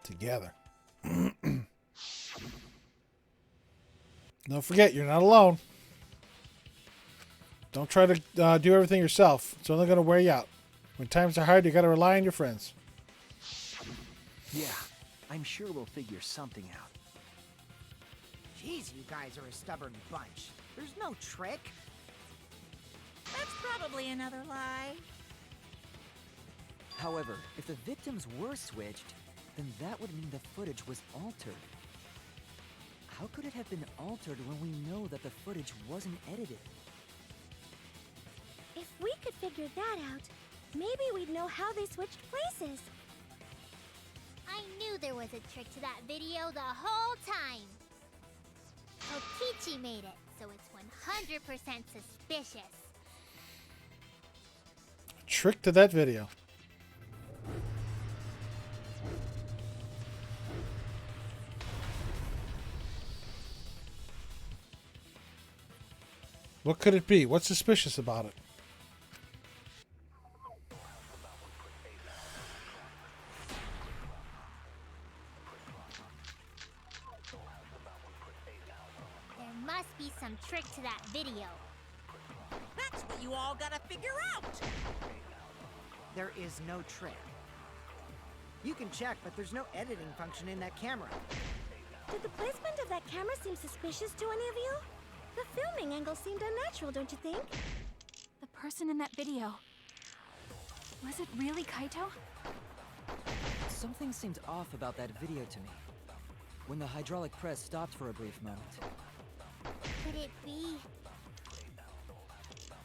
Together. Don't forget, you're not alone. Don't try to do everything yourself. It's only going to wear you out. When times are hard, you got to rely on your friends. Yeah, I'm sure we'll figure something out. Jeez, you guys are a stubborn bunch. There's no trick. That's probably another lie. However, if the victims were switched, then that would mean the footage was altered. How could it have been altered when we know that the footage wasn't edited? If we could figure that out, maybe we'd know how they switched places. I knew there was a trick to that video the whole time. Kokichi made it, so it's 100% suspicious. Trick to that video. What could it be? What's suspicious about it? There must be some trick to that video. That's what you all gotta figure out. There is no trick. You can check, but there's no editing function in that camera. Did the placement of that camera seem suspicious to any of you? The filming angle seemed unnatural, don't you think? The person in that video. Was it really Kaito? Something seemed off about that video to me. When the hydraulic press stopped for a brief moment. Could it be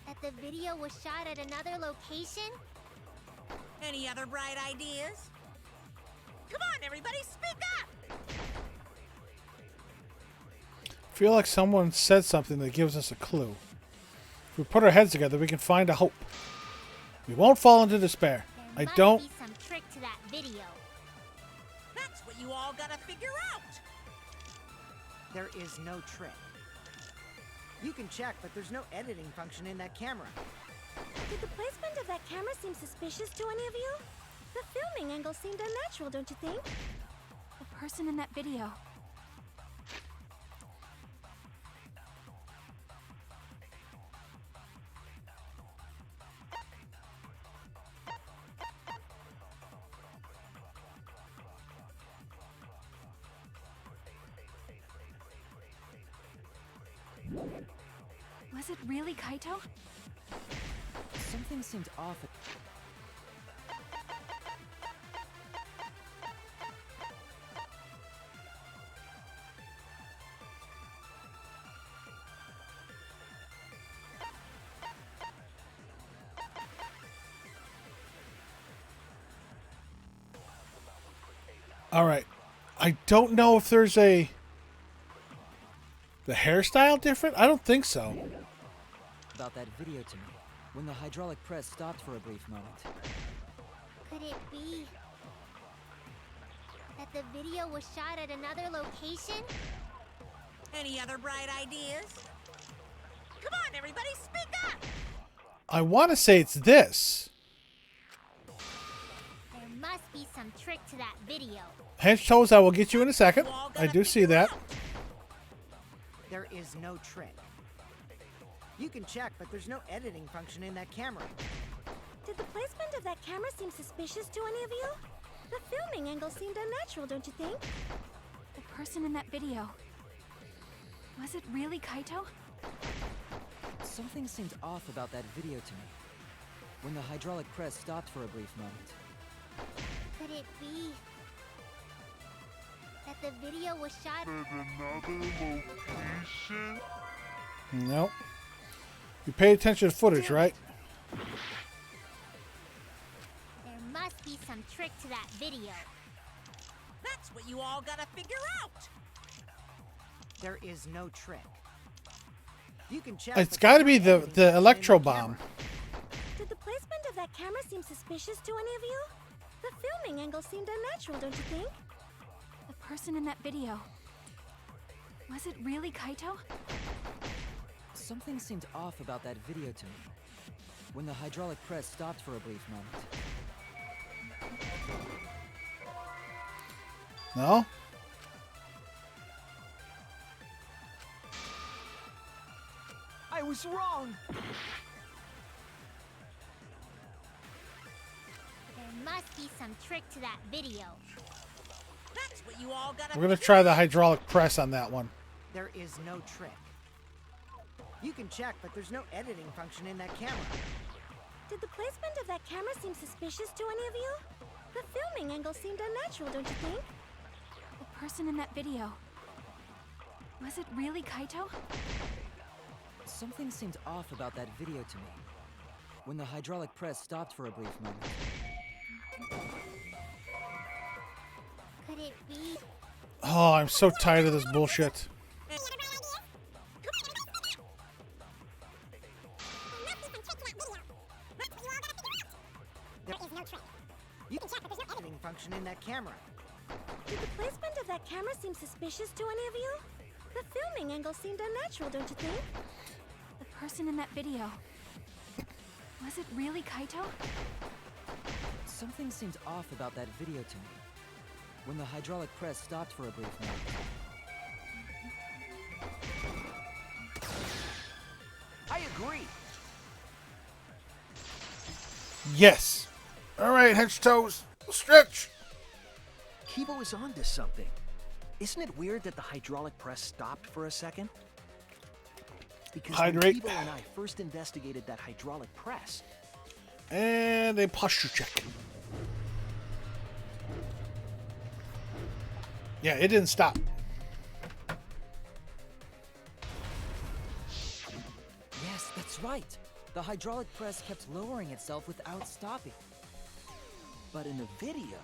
that the video was shot at another location? Any other bright ideas? Come on, everybody, speak up! I feel like someone said something that gives us a clue. If we put our heads together, we can find a hope. We won't fall into despair. There I must don't... be some trick to that video. That's what you all gotta figure out. There is no trick. You can check, but there's no editing function in that camera. Did the placement of that camera seem suspicious to any of you? The filming angle seemed unnatural, don't you think? The person in that video. Was it really Kaito? Something seemed off. All right. I don't know if there's the hairstyle different? I don't think so. about that video to me when the hydraulic press stopped for a brief moment. Could it be that the video was shot at another location? Any other bright ideas? Come on, everybody, speak up! I want to say it's this. There must be some trick to that video. Hench Toes, I will get you in a second. I do see that. There is no trick. You can check, but there's no editing function in that camera. Did the placement of that camera seem suspicious to any of you? The filming angle seemed unnatural, don't you think? The person in that video. Was it really Kaito? Something seemed off about that video to me when the hydraulic press stopped for a brief moment. Could it be that the video was shot At another location? No. You paid attention to footage, right? There must be some trick to that video. That's what you all gotta figure out! There is no trick. You can check. It's but got to there's be no the editing function in electro that bomb. camera. Did the placement of that camera seem suspicious to any of you? The filming angle seemed unnatural, don't you think? The person in that video. Was it really Kaito? Something seemed off about that video to me when the hydraulic press stopped for a brief moment. No? I was wrong! There must be some trick to that video. That's what you all gotta We're going to try the hydraulic press on that one. There is no trick. You can check, but there's no editing function in that camera. Did the placement of that camera seem suspicious to any of you? The filming angle seemed unnatural, don't you think? The person in that video. Was it really Kaito? Something seemed off about that video to me when the hydraulic press stopped for a brief moment. Could it be Oh, I'm so tired of this bullshit. There is no trick. You can check, but there's no editing function in that camera. Did the placement of that camera seem suspicious to any of you? The filming angle seemed unnatural, don't you think? The person in that video. Was it really Kaito? Something seemed off about that video to me when the hydraulic press stopped for a brief moment. I agree. Yes. All right, Hench Toes. Stretch. Kibo is onto something. Isn't it weird that the hydraulic press stopped for a second? Because Hydrate. when Kibo and I first investigated that hydraulic press, And a posture check. Yeah, it didn't stop. Yes, that's right. The hydraulic press kept lowering itself without stopping. but in the video,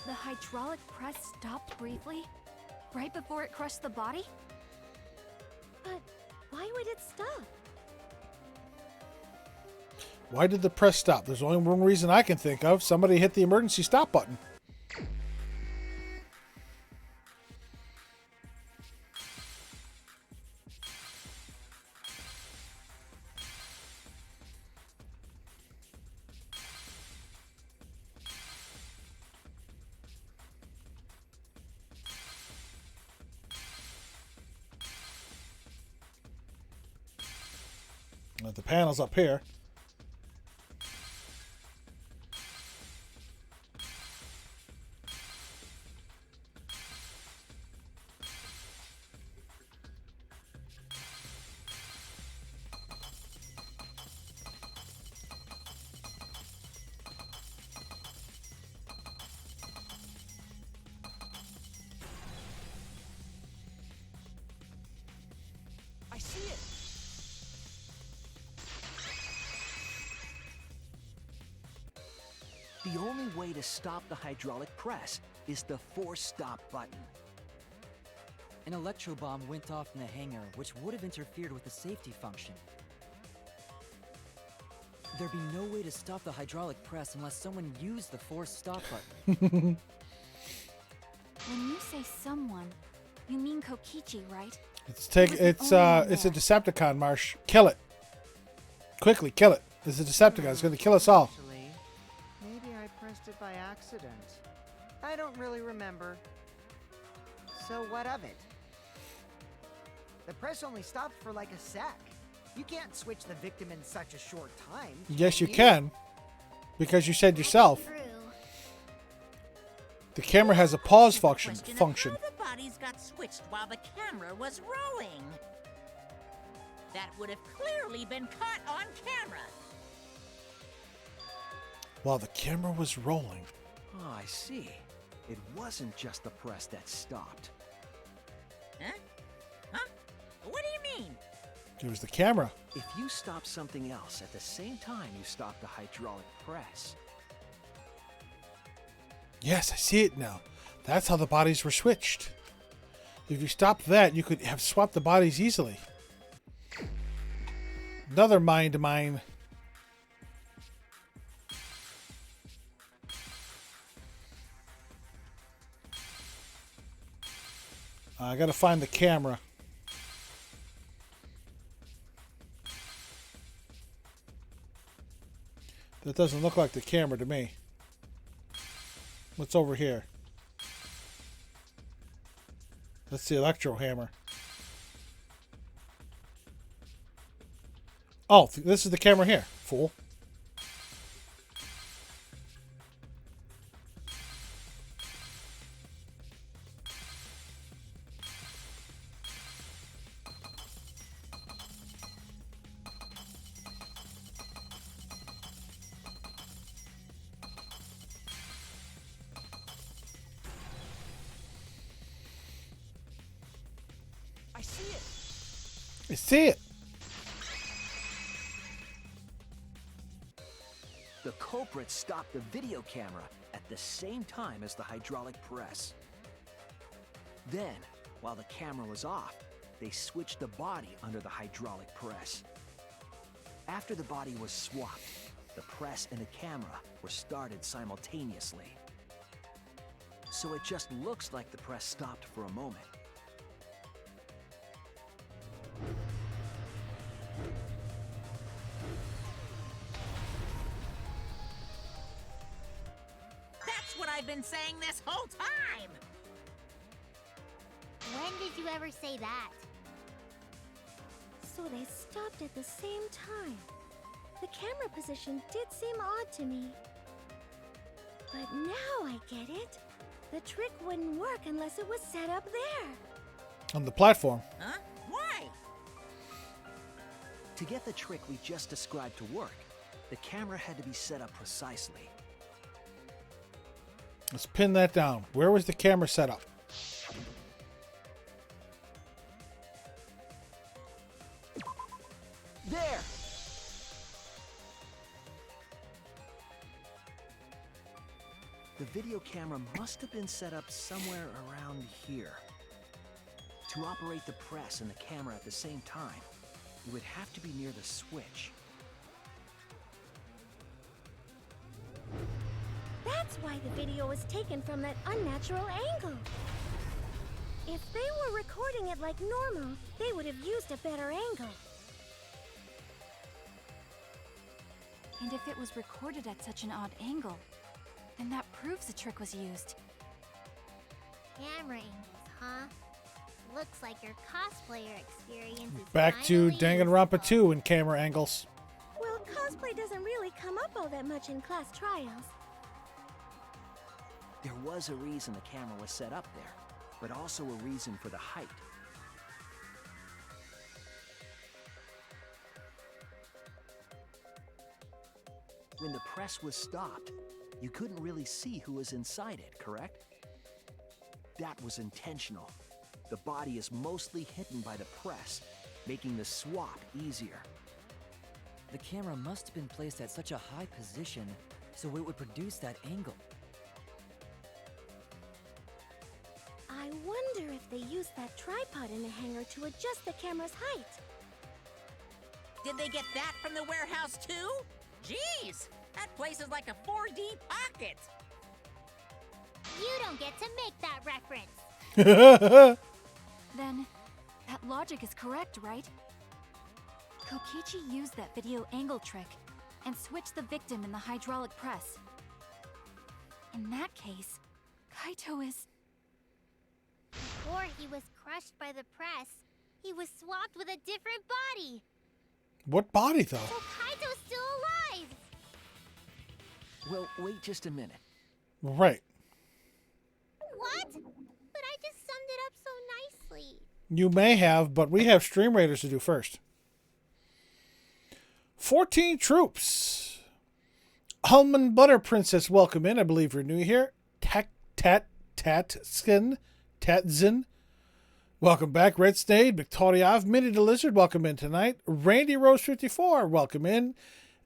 The hydraulic press stopped briefly, right before it crushed the body? But why would it stop? Why did the press stop? There's only one reason I can think of. Somebody hit the emergency stop button. The panel's up here. I see it. The only way to stop the hydraulic press is the force stop button. An electro bomb went off in the hangar, which would have interfered with the safety function. There'd be no way to stop the hydraulic press unless someone used the force stop button. When you say someone, you mean Kokichi, right? It's a Decepticon, Marsh. Kill it. Quickly, kill it. It's a Decepticon. It's going to kill us all. Actually, maybe I pressed it by accident. I don't really remember. So what of it? The press only stopped for like a sec. You can't switch the victim in such a short time. Yes, you can. Because you said yourself. True. The camera has a pause The function. question of how the bodies got switched while the camera was rolling. That would have clearly been caught on camera. While the camera was rolling. Oh, I see. It wasn't just the press that stopped. Huh? Huh? What do you mean? It was the camera. If you stop something else at the same time you stop the hydraulic press, Yes, I see it now. That's how the bodies were switched. If you stopped that, you could have swapped the bodies easily. Another mind to mine. I gotta find the camera. That doesn't look like the camera to me. What's over here? That's the electro hammer. Oh, this is the camera here, fool. I see it. I see it. The culprit stopped the video camera at the same time as the hydraulic press. Then, while the camera was off, they switched the body under the hydraulic press. After the body was swapped, the press and the camera were started simultaneously. So it just looks like the press stopped for a moment. That's what I've been saying this whole time! When did you ever say that? So they stopped at the same time. The camera position did seem odd to me. But now I get it. The trick wouldn't work unless it was set up there. On the platform. Huh? Why? To get the trick we just described to work, the camera had to be set up precisely. Let's pin that down. Where was the camera set up? There! The video camera must have been set up somewhere around here. To operate the press and the camera at the same time, it would have to be near the switch. That's why the video was taken from that unnatural angle. If they were recording it like normal, they would have used a better angle. And if it was recorded at such an odd angle, then that proves the trick was used. Camera angles, huh? Looks like your cosplayer experience is Back to finally Danganronpa useful. 2 in camera angles. Well, cosplay doesn't really come up all that much in class trials. There was a reason the camera was set up there, but also a reason for the height. When the press was stopped, you couldn't really see who was inside it, correct? That was intentional. The body is mostly hidden by the press, making the swap easier. The camera must have been placed at such a high position so it would produce that angle. I wonder if they used that tripod in the hangar to adjust the camera's height. Did they get that from the warehouse too? Jeez, that place is like a 4D pocket. You don't get to make that reference. Then, that logic is correct, right? Kokichi used that video angle trick and switched the victim in the hydraulic press. In that case, Kaito is... Before he was crushed by the press, he was swapped with a different body. What body, though? So Kaito's still alive. Well, wait just a minute. Right. What? But I just summed it up so nicely. You may have, but we have Stream Raiders to do first. 14 troops. Almond Butter Princess, welcome in. I believe you're new here. Tatzin. Welcome back. Red Snade, Victoriav, Minnie the Lizard, welcome in tonight. Randy Rose 54, welcome in.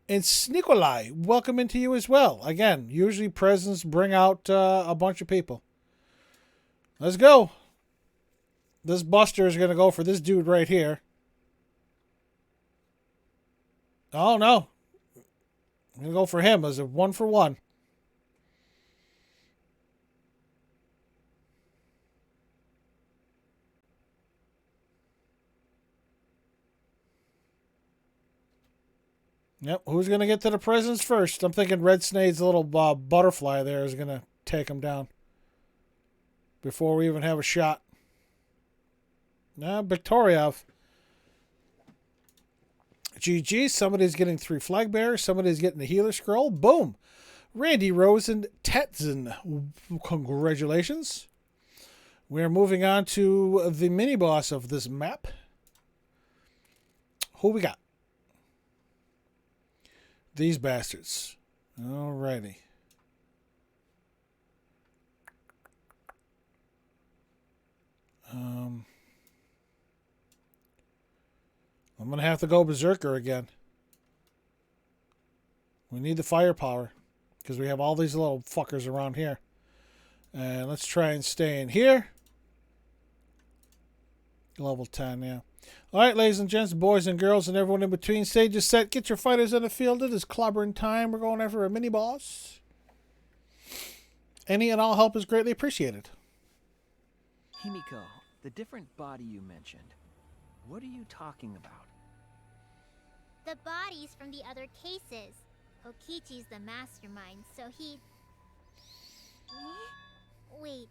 And Snikolai, welcome into you as well. Again, usually presents bring out a bunch of people. Let's go. This Buster is going to go for this dude right here. Oh, no. I'm going to go for him as a 1-for-1. Yep, who's going to get to the presents first? I'm thinking Red Snade's little butterfly there is going to take him down before we even have a shot. Now, Victoriev. GG, somebody's getting 3 flag bearers, somebody's getting the healer scroll. Boom. Randy Rose and Tetzin. Congratulations. We're moving on to the mini-boss of this map. Who we got? These bastards. Alrighty. I'm going to have to go Berserker again. We need the firepower because we have all these little fuckers around here. And let's try and stay in here. Level 10, yeah. All right, ladies and gents, boys and girls, and everyone in between. Stage is set. Get your fighters in the field. It is clobbering time. We're going after a mini-boss. Any and all help is greatly appreciated. Himiko, the different body you mentioned, what are you talking about? The bodies from the other cases. Kokichi's the mastermind, so he... Wait,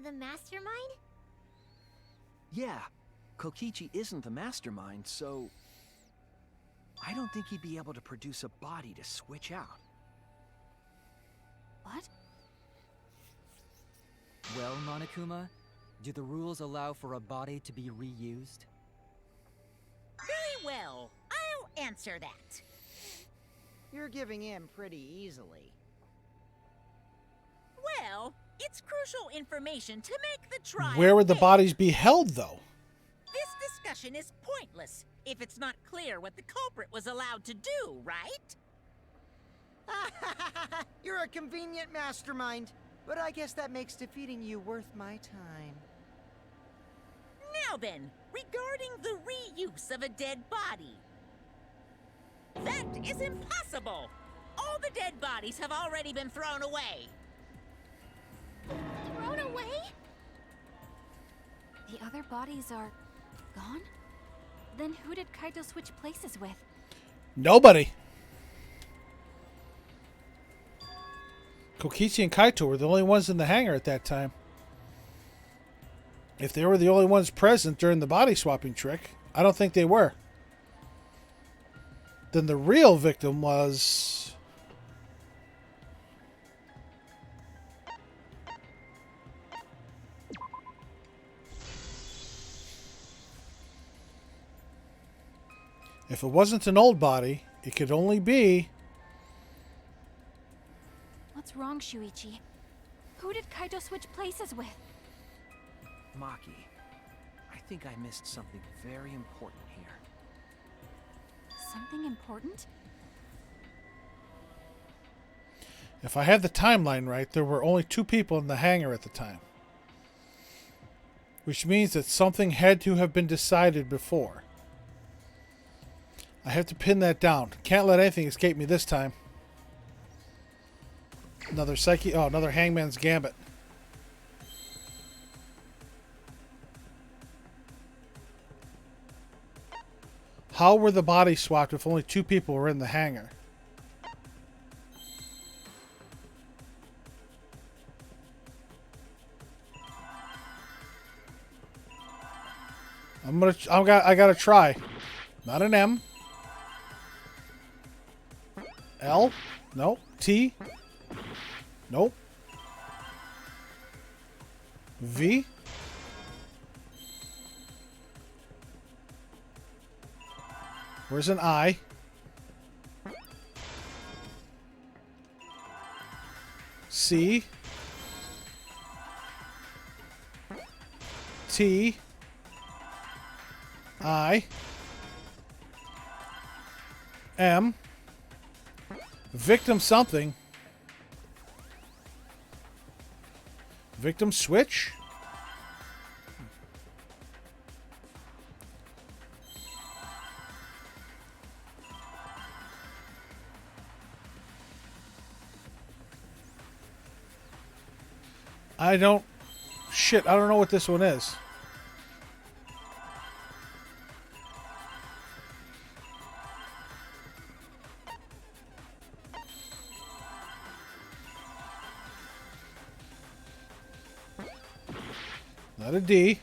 the mastermind? Yeah, Kokichi isn't the mastermind, so... I don't think he'd be able to produce a body to switch out. What? Well, Monokuma, do the rules allow for a body to be reused? Very well. I'll answer that. You're giving in pretty easily. Well, it's crucial information to make the trial. Where would the fair. bodies be held, though? This discussion is pointless if it's not clear what the culprit was allowed to do, right? You're a convenient mastermind, but I guess that makes defeating you worth my time. Now then, regarding the reuse of a dead body. That is impossible! All the dead bodies have already been thrown away. Thrown away? The other bodies are gone? Then who did Kaito switch places with? Nobody. Kokichi and Kaito were the only ones in the hangar at that time. If they were the only ones present during the body swapping trick, I don't think they were. Then the real victim was... If it wasn't an old body, it could only be... What's wrong, Shuichi? Who did Kaito switch places with? Maki, I think I missed something very important here. Something important? If I have the timeline right, there were only 2 people in the hangar at the time. Which means that something had to have been decided before. I have to pin that down. Can't let anything escape me this time. Another psyche. Oh, another Hangman's Gambit. How were the bodies swapped if only 2 people were in the hangar? I gotta try. Not an M. L? Nope. T? Nope. V? Where's an I? C? T? I? M? Victim something. Victim switch? I don't... Shit, I don't know what this one is. Not a D.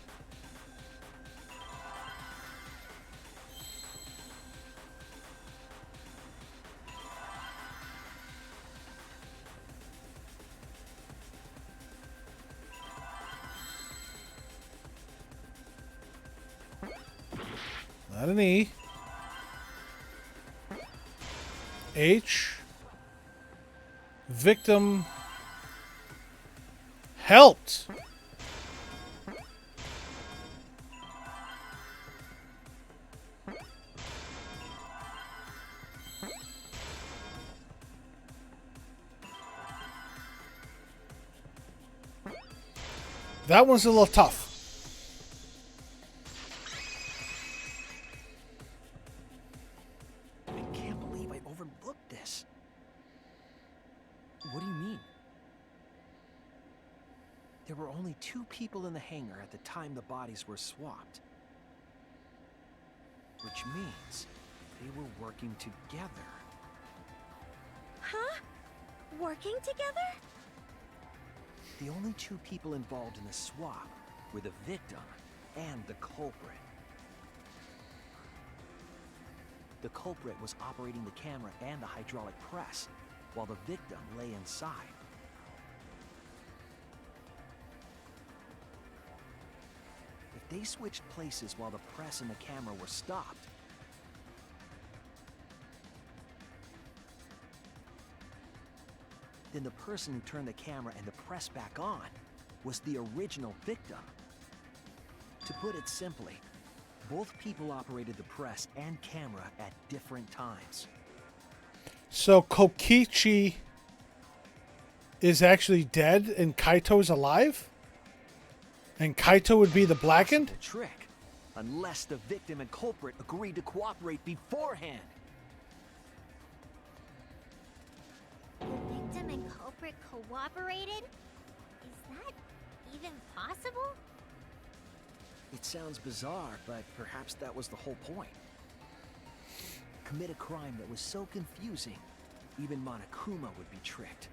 Not an E. H. Victim helped. That one's a little tough. I can't believe I overlooked this. What do you mean? There were only 2 people in the hangar at the time the bodies were swapped. Which means they were working together. Huh? Working together? The only 2 people involved in the swap were the victim and the culprit. The culprit was operating the camera and the hydraulic press, while the victim lay inside. If they switched places while the press and the camera were stopped, then the person who turned the camera and the press back on was the original victim. To put it simply, both people operated the press and camera at different times. So Kokichi is actually dead and Kaito's alive? And Kaito would be the blackened? Possible trick, unless the victim and culprit agreed to cooperate beforehand. The victim and culprit cooperated? Is that even possible? It sounds bizarre, but perhaps that was the whole point. Commit a crime that was so confusing, even Monokuma would be tricked.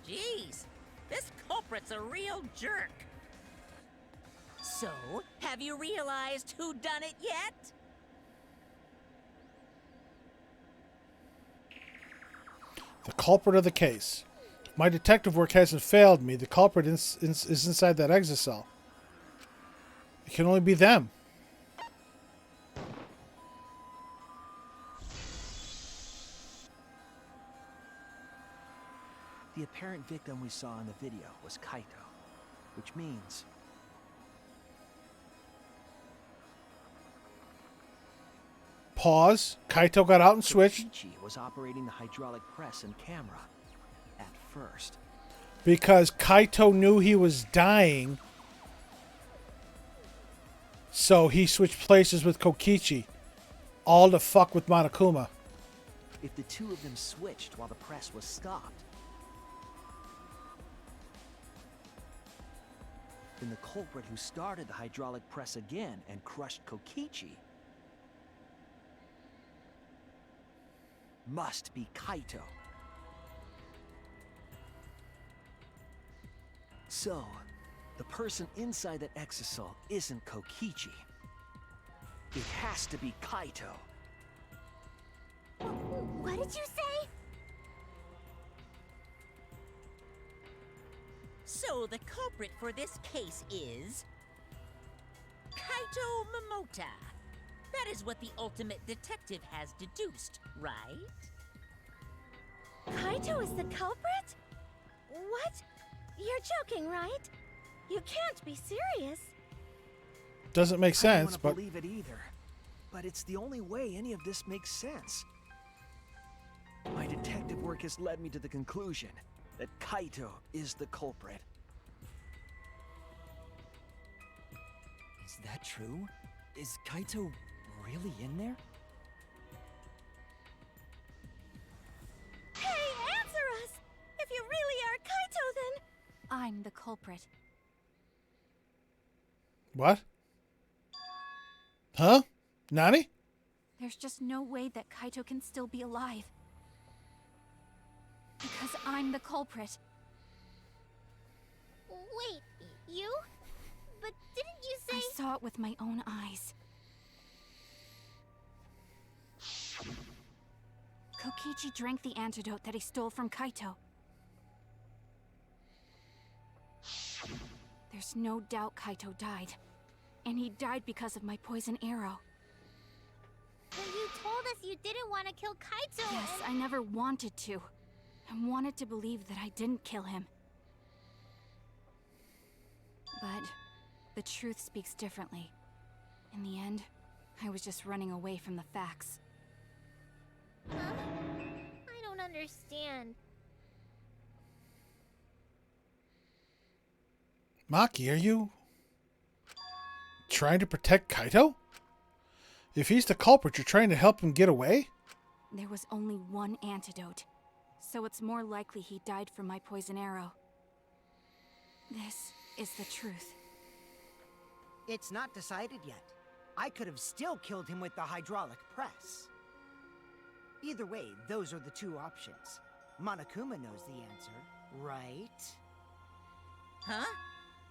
Jeez, this culprit's a real jerk. So, have you realized who done it yet? The culprit of the case. My detective work hasn't failed me. The culprit is inside that exit cell. It can only be them. The apparent victim we saw in the video was Kaito, which means Pause. Kaito got out and switched. Kokichi was operating the hydraulic press and camera, first? Because Kaito knew he was dying, so he switched places with Kokichi, all to fuck with Monokuma. If the two of them switched while the press was stopped, then the culprit who started the hydraulic press again and crushed Kokichi must be Kaito. So, the person inside that exisal isn't Kokichi. It has to be Kaito. What did you say? So the culprit for this case is Kaito Momota. That is what the ultimate detective has deduced, right? Kaito is the culprit? What? You're joking, right? You can't be serious. Doesn't make I sense, don't but believe it either. But it's the only way any of this makes sense. My detective work has led me to the conclusion that Kaito is the culprit. Is that true? Is Kaito really in there? Hey, answer us! If you really are Kaito, then... I'm the culprit. what? Huh? Nani? There's just no way that Kaito can still be alive. Because I'm the culprit. Wait, you? But didn't you say... I saw it with my own eyes. Kokichi drank the antidote that he stole from Kaito. There's no doubt Kaito died. And he died because of my poison arrow. But you told us you didn't want to kill Kaito. Yes, I never wanted to. I wanted to believe that I didn't kill him. But the truth speaks differently. In the end, I was just running away from the facts. Huh? I don't understand. Maki, are you trying to protect Kaito? If he's the culprit, you're trying to help him get away? There was only one antidote, so it's more likely he died from my poison arrow. This is the truth. It's not decided yet. I could have still killed him with the hydraulic press. Either way, those are the two options. Monokuma knows the answer, right? Huh?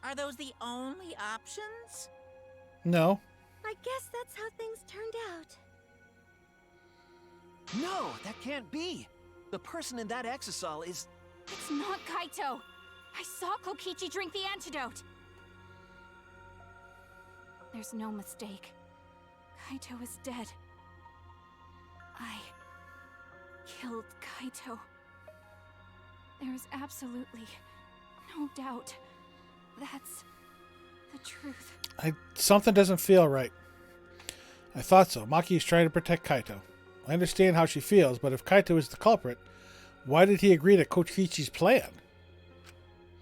Are those the only options? No. I guess that's how things turned out. No, that can't be. The person in that exisal is... It's not Kaito! I saw Kokichi drink the antidote! There's no mistake. Kaito is dead. I killed Kaito. There is absolutely no doubt. That's the truth. Something doesn't feel right. I thought so. Maki is trying to protect Kaito. I understand how she feels, but if Kaito is the culprit, why did he agree to Kokichi's plan?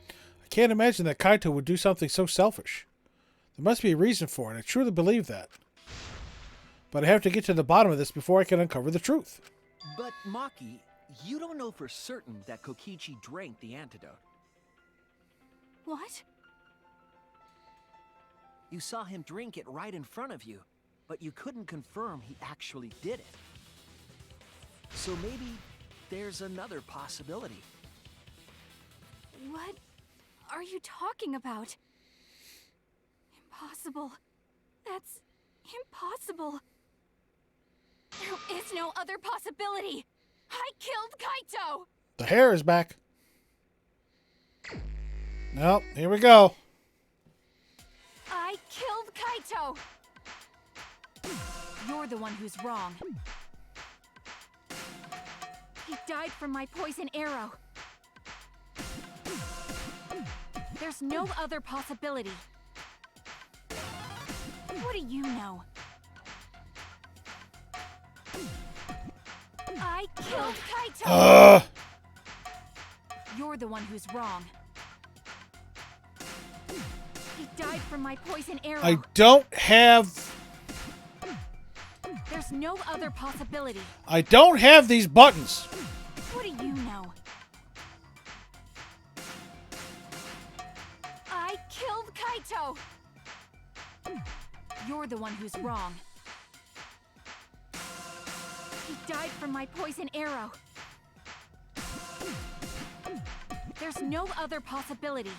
I can't imagine that Kaito would do something so selfish. There must be a reason for it. I truly believe that. But I have to get to the bottom of this before I can uncover the truth. But Maki, you don't know for certain that Kokichi drank the antidote. What? You saw him drink it right in front of you, but you couldn't confirm he actually did it. So maybe there's another possibility. What are you talking about? Impossible. That's impossible. There is no other possibility. I killed Kaito! The hair is back. Nope, here we go. I killed Kaito! You're the one who's wrong. He died from my poison arrow. There's no other possibility. What do you know? I killed Kaito! You're You're the one who's wrong. He died from my poison arrow. I don't have... There's no other possibility. I don't have these buttons. What do you know? I killed Kaito! You're the one who's wrong. He died from my poison arrow. There's no other possibility.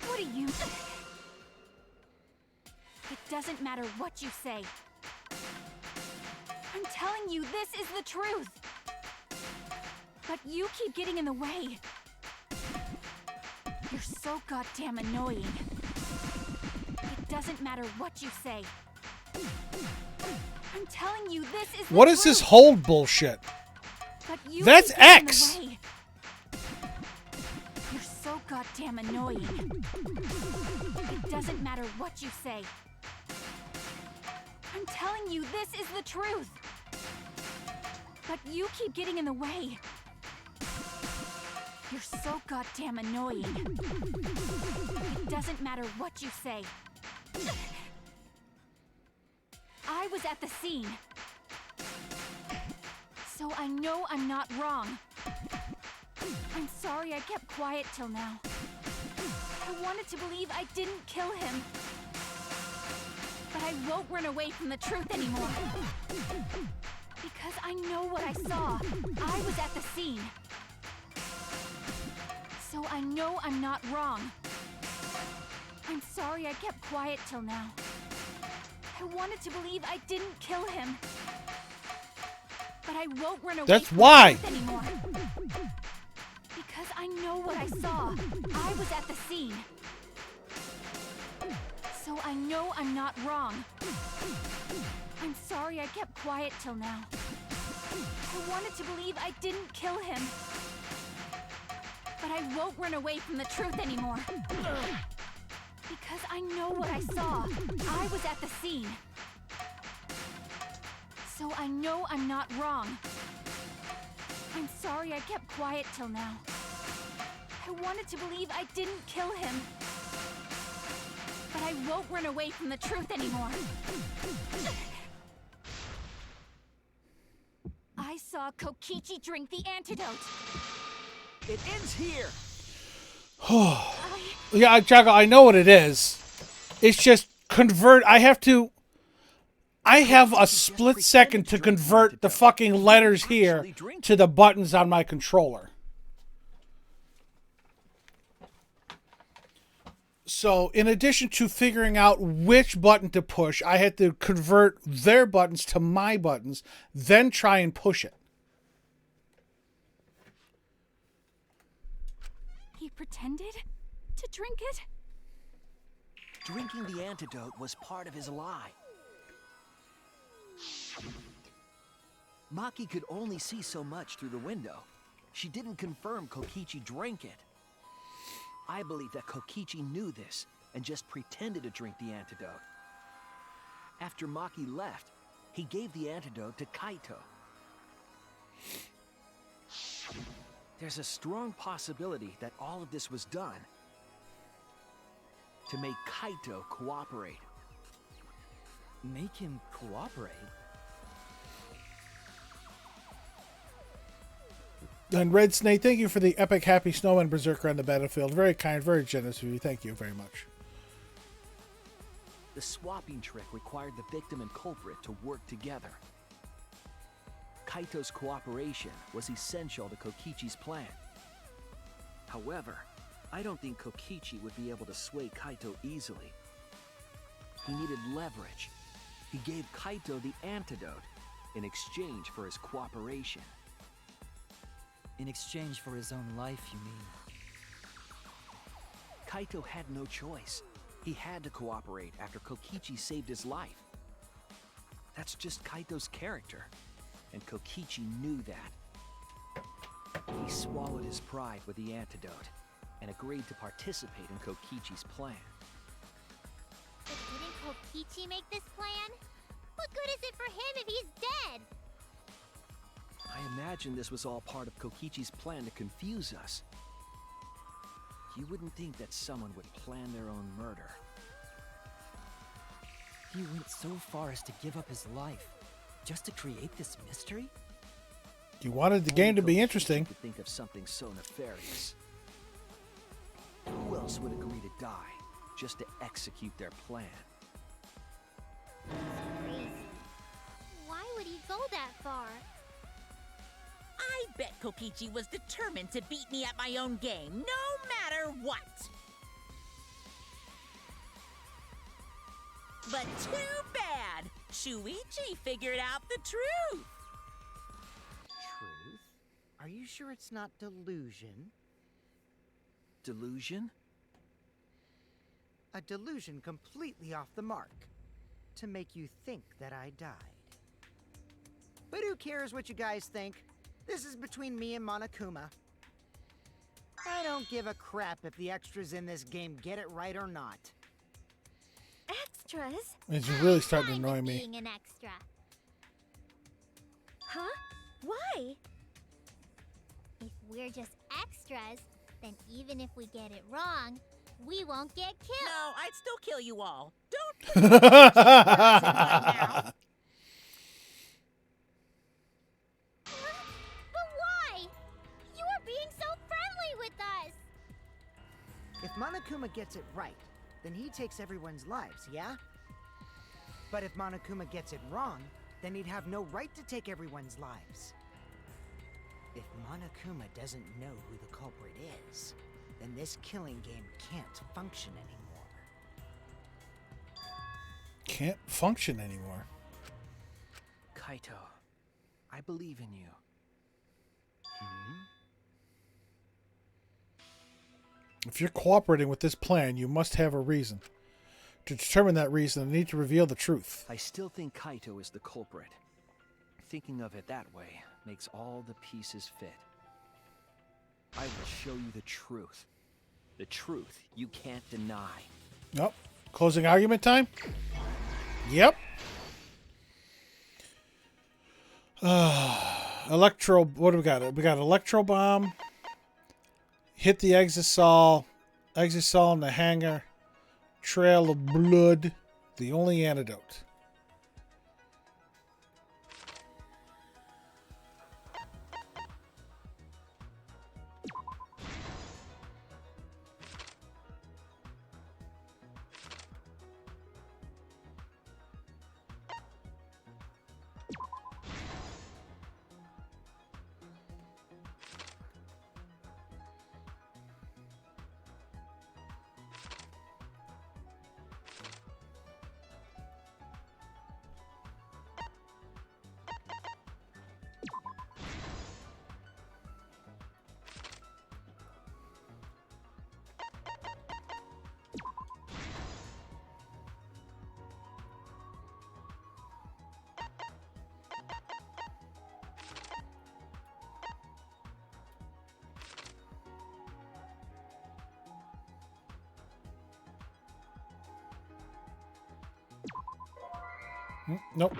What do you... It doesn't matter what you say. I'm telling you, this is the truth. But you keep getting in the way. You're so goddamn annoying. It doesn't matter what you say. I'm telling you, this is the What is this truth. hold bullshit? But you That's keep getting in the X. way. You're so goddamn annoying. It doesn't matter what you say. I'm telling you, this is the truth. But you keep getting in the way. You're so goddamn annoying. It doesn't matter what you say. I was at the scene. So I know I'm not wrong. I'm sorry I kept quiet till now. I wanted to believe I didn't kill him. But I won't run away from the truth anymore. Because I know what I saw. I was at the scene. So I know I'm not wrong. I'm sorry I kept quiet till now. I wanted to believe I didn't kill him. But I won't run away That's from why. the truth anymore. Because I know what I saw. I was at the scene. So I know I'm not wrong. I'm sorry I kept quiet till now. I wanted to believe I didn't kill him. But I won't run away from the truth anymore. Because I know what I saw. I was at the scene. So I know I'm not wrong. I'm sorry I kept quiet till now. I wanted to believe I didn't kill him. But I won't run away from the truth anymore. I saw Kokichi drink the antidote. It ends here. Yeah, Jago, I know what it is. It's just convert. I have a split second to convert the fucking letters here to the buttons on my controller. So, in addition to figuring out which button to push, I had to convert their buttons to my buttons, then try and push it. He pretended to drink it? Drinking the antidote was part of his lie. Maki could only see so much through the window. She didn't confirm Kokichi drank it. I believe that Kokichi knew this and just pretended to drink the antidote. After Maki left, he gave the antidote to Kaito. There's a strong possibility that all of this was done to make Kaito cooperate. Make him cooperate? And Red Snake, thank you for the epic happy snowman berserker on the battlefield. Very kind, very generous of you. Thank you very much. The swapping trick required the victim and culprit to work together. Kaito's cooperation was essential to Kokichi's plan. However, I don't think Kokichi would be able to sway Kaito easily. He needed leverage. He gave Kaito the antidote in exchange for his cooperation. In exchange for his own life, you mean? Kaito had no choice. He had to cooperate after Kokichi saved his life. That's just Kaito's character, and Kokichi knew that. He swallowed his pride with the antidote and agreed to participate in Kokichi's plan. But didn't Kokichi make this plan? What good is it for him if he's dead? I imagine imagine this was all part of Kokichi's plan to confuse us. You wouldn't think that someone would plan their own murder. He went so far as to give up his life just to create this mystery? You wanted the game to be interesting. To think of something so nefarious. Who else would agree to die just to execute their plan? Crazy. Why would he go that far? I bet Kokichi was determined to beat me at my own game, no matter what. But too bad! Shuichi figured out the truth! Truth? Are you sure it's not delusion? Delusion? A delusion completely off the mark. To make you think that I died. But who cares what you guys think? This is between me and Monokuma. I don't give a crap if the extras in this game get it right or not. Extras? It's really starting to Fine annoy with me. being an extra. Huh? Why? If we're just extras, then even if we get it wrong, we won't get killed. No, I'd still kill you all. Don't put your words in my mouth. But why? You are being so friendly with us. If Monokuma gets it right, then he takes everyone's lives, yeah? But if Monokuma gets it wrong, then he'd have no right to take everyone's lives. If Monokuma doesn't know who the culprit is, then this killing game can't function anymore. Can't function anymore. Kaito, I believe in you. If you're cooperating with this plan, you must have a reason. To determine that reason, I need to reveal the truth. I still think Kaito is the culprit. Thinking of it that way makes all the pieces fit. I will show you the truth. The truth you can't deny. Nope. Closing argument time? Yep. Electro... What do we got? We got Electro Bomb. Hit the Exisol. Exisol in the hangar. Trail of blood. The only antidote. Nope.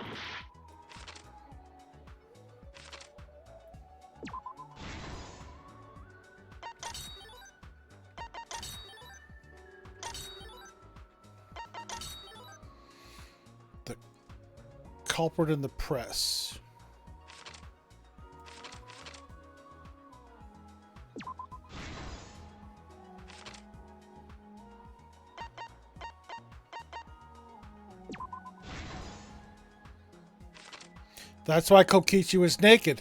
The culprit in the press. That's why Kokichi was naked.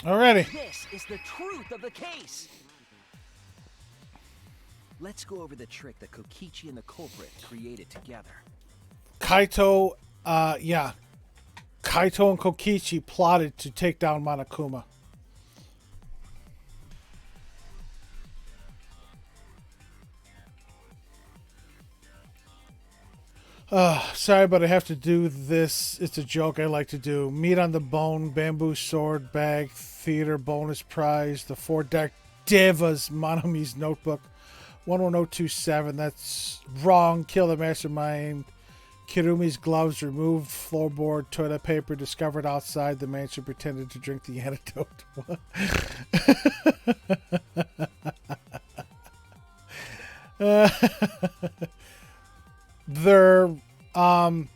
Alrighty. This is the truth of the case. Let's go over the trick that Kokichi and the culprit created together. Kaito, yeah. Kaito and Kokichi plotted to take down Monokuma. Sorry, but I have to do this. It's a joke I like to do. Meat on the bone, bamboo sword, bag, theater, bonus prize, the 4 Dark Devas, Monami's notebook, 11027. That's wrong. Kill the mastermind. Kirumi's gloves, removed floorboard, toilet paper, discovered outside the mansion, pretended to drink the antidote. They're all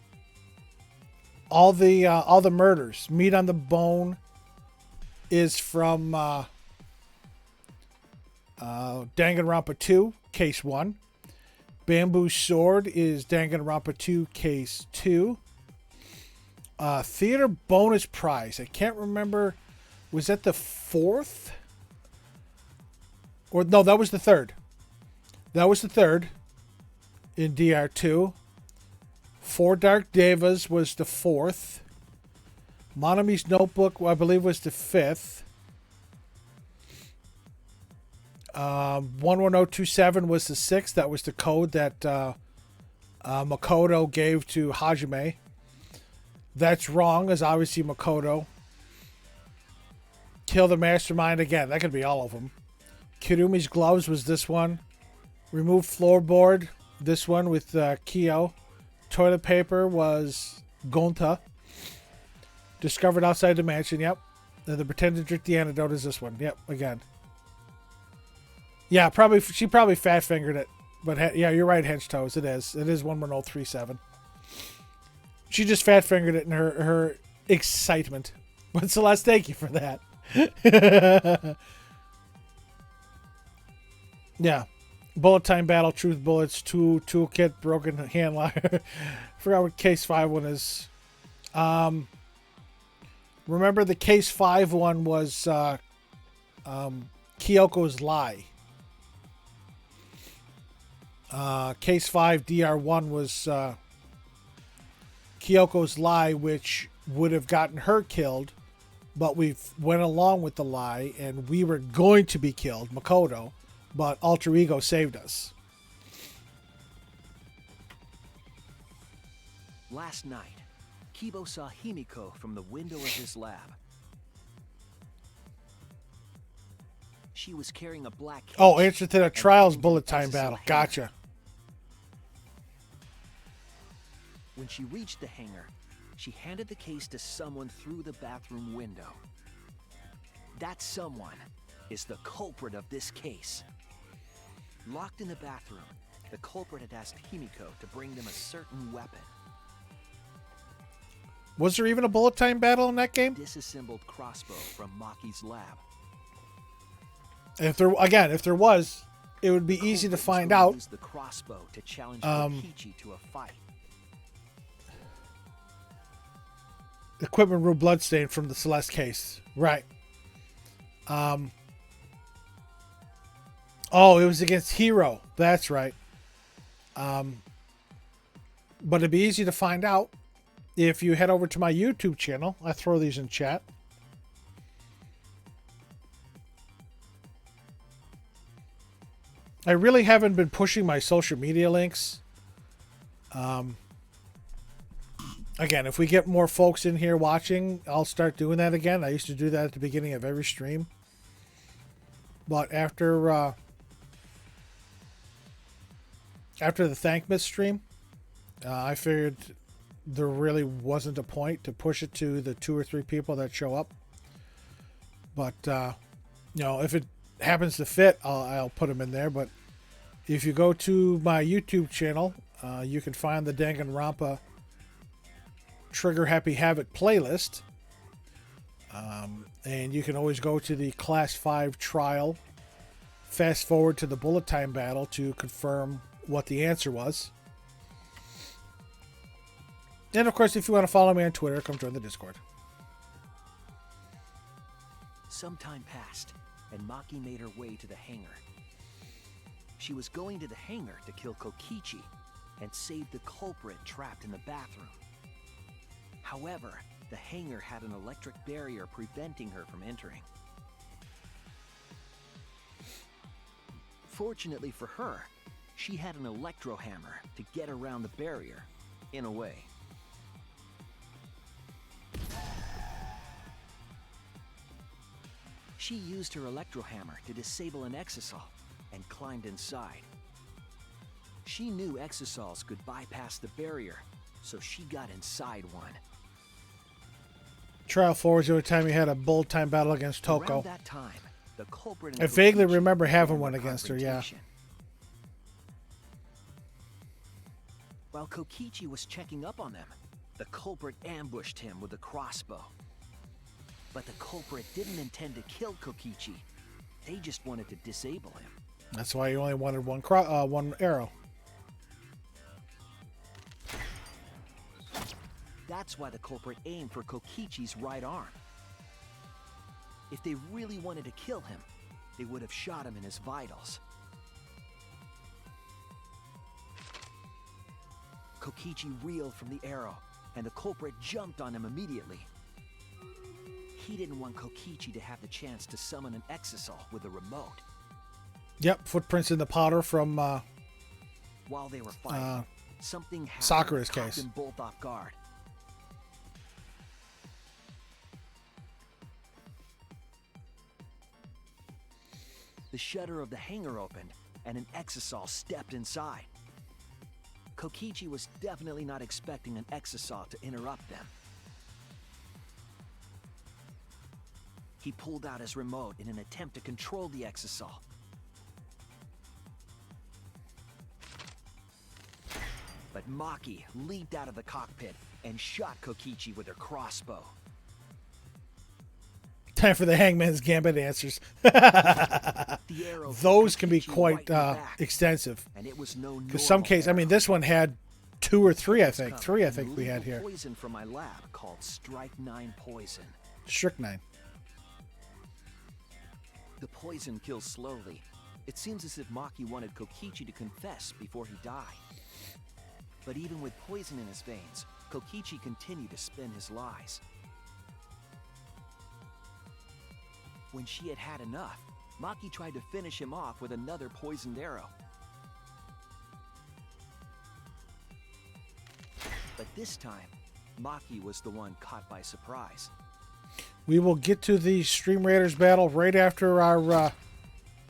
the murders. Meat on the bone is from Danganronpa 2, case 1. Bamboo sword is Danganronpa 2, case 2. Theater bonus prize. I can't remember. Was that the 4th? Or no, that was the 3rd. That was the 3rd in DR2. 4 Dark Devas was the 4th. Monami's notebook, I believe, was the 5th. 11027 was the 6th. That was the code that Makoto gave to Hajime. That's wrong, as obviously Makoto. Kill the mastermind again. That could be all of them. Kirumi's gloves was this one. Remove floorboard. This one with Kyo. Toilet paper was Gonta. Discovered outside the mansion. Yep. And the pretended to drink the antidote is this one. Yep. Again. Yeah, probably. She probably fat fingered it. But yeah, you're right, Hench Toes. It is. It is 11037. She just fat fingered it in her excitement. But Celeste, thank you for that. Yeah. Bullet time battle, truth bullets, toolkit, broken hand liar. Forgot what case 5 one is. Remember the case 5 one was Kyoko's lie. Case 5 DR1 was Kyoko's lie, which would have gotten her killed, but we went along with the lie, and we were going to be killed, Makoto, but Alter Ego saved us. Last night, Kibo saw Himiko from the window of his lab. She was carrying a black case. Oh, answer to the trials bullet time battle. Gotcha. When she reached the hangar, she handed the case to someone through the bathroom window. That someone is the culprit of this case. Locked in the bathroom, the culprit had asked Himiko to bring them a certain weapon. Was there even a bullet time battle in that game? Disassembled crossbow from Maki's lab. If there was, it would be easy to find out. Use the crossbow to challenge Kokichi to a fight. Equipment room bloodstain from the Celeste case. Right. Oh, it was against Hero. That's right. But it'd be easy to find out if you head over to my YouTube channel. I throw these in chat. I really haven't been pushing my social media links. Again, if we get more folks in here watching, I'll start doing that again. I used to do that at the beginning of every stream. But after the Thankmas stream, I figured there really wasn't a point to push it to the 2 or 3 people that show up. But, you know, if it happens to fit, I'll put them in there. But if you go to my YouTube channel, you can find the Danganronpa Trigger Happy Havoc playlist. And you can always go to the Class 5 trial, fast forward to the bullet time battle to confirm what the answer was. And of course, if you want to follow me on Twitter, come join the Discord. Some time passed, and Maki made her way to the hangar. She was going to the hangar to kill Kokichi and save the culprit trapped in the bathroom. However, the hangar had an electric barrier preventing her from entering. Fortunately for her, she had an electro hammer to get around the barrier, in a way. She used her electro hammer to disable an exisal and climbed inside. She knew exisals could bypass the barrier, so she got inside one. Trial 4 was the only time you had a bullet time battle against Toko. Around that time, the culprit and I vaguely Kokichi remember having began one their against her, yeah. confrontation. While Kokichi was checking up on them, the culprit ambushed him with a crossbow. But the culprit didn't intend to kill Kokichi. They just wanted to disable him. That's why you only wanted one arrow. That's why the culprit aimed for Kokichi's right arm. If they really wanted to kill him, they would have shot him in his vitals. Kokichi reeled from the arrow, and the culprit jumped on him immediately. He didn't want Kokichi to have the chance to summon an exisal with a remote. Yep, footprints in the powder from While they were fighting, something happened Sakura's that caught case. them both off guard. The shutter of the hangar opened, and an exisal stepped inside. Kokichi was definitely not expecting an exisal to interrupt them. He pulled out his remote in an attempt to control the exisal. But Maki leaped out of the cockpit and shot Kokichi with her crossbow. time for the Hangman's Gambit answers. The arrow Those can be Kokichi quite right in the back, extensive. and it was no Because some normal cases, I mean, arrow. this one had 2 or 3, I think. Come 3, I from think we had legal here. Poison from my lab called Strychnine poison. Strychnine. The poison kills slowly. It seems as if Maki wanted Kokichi to confess before he died. But even with poison in his veins, Kokichi continued to spin his lies. When she had had enough, Maki tried to finish him off with another poisoned arrow. But this time, Maki was the one caught by surprise. We will get to the Stream Raiders battle right after our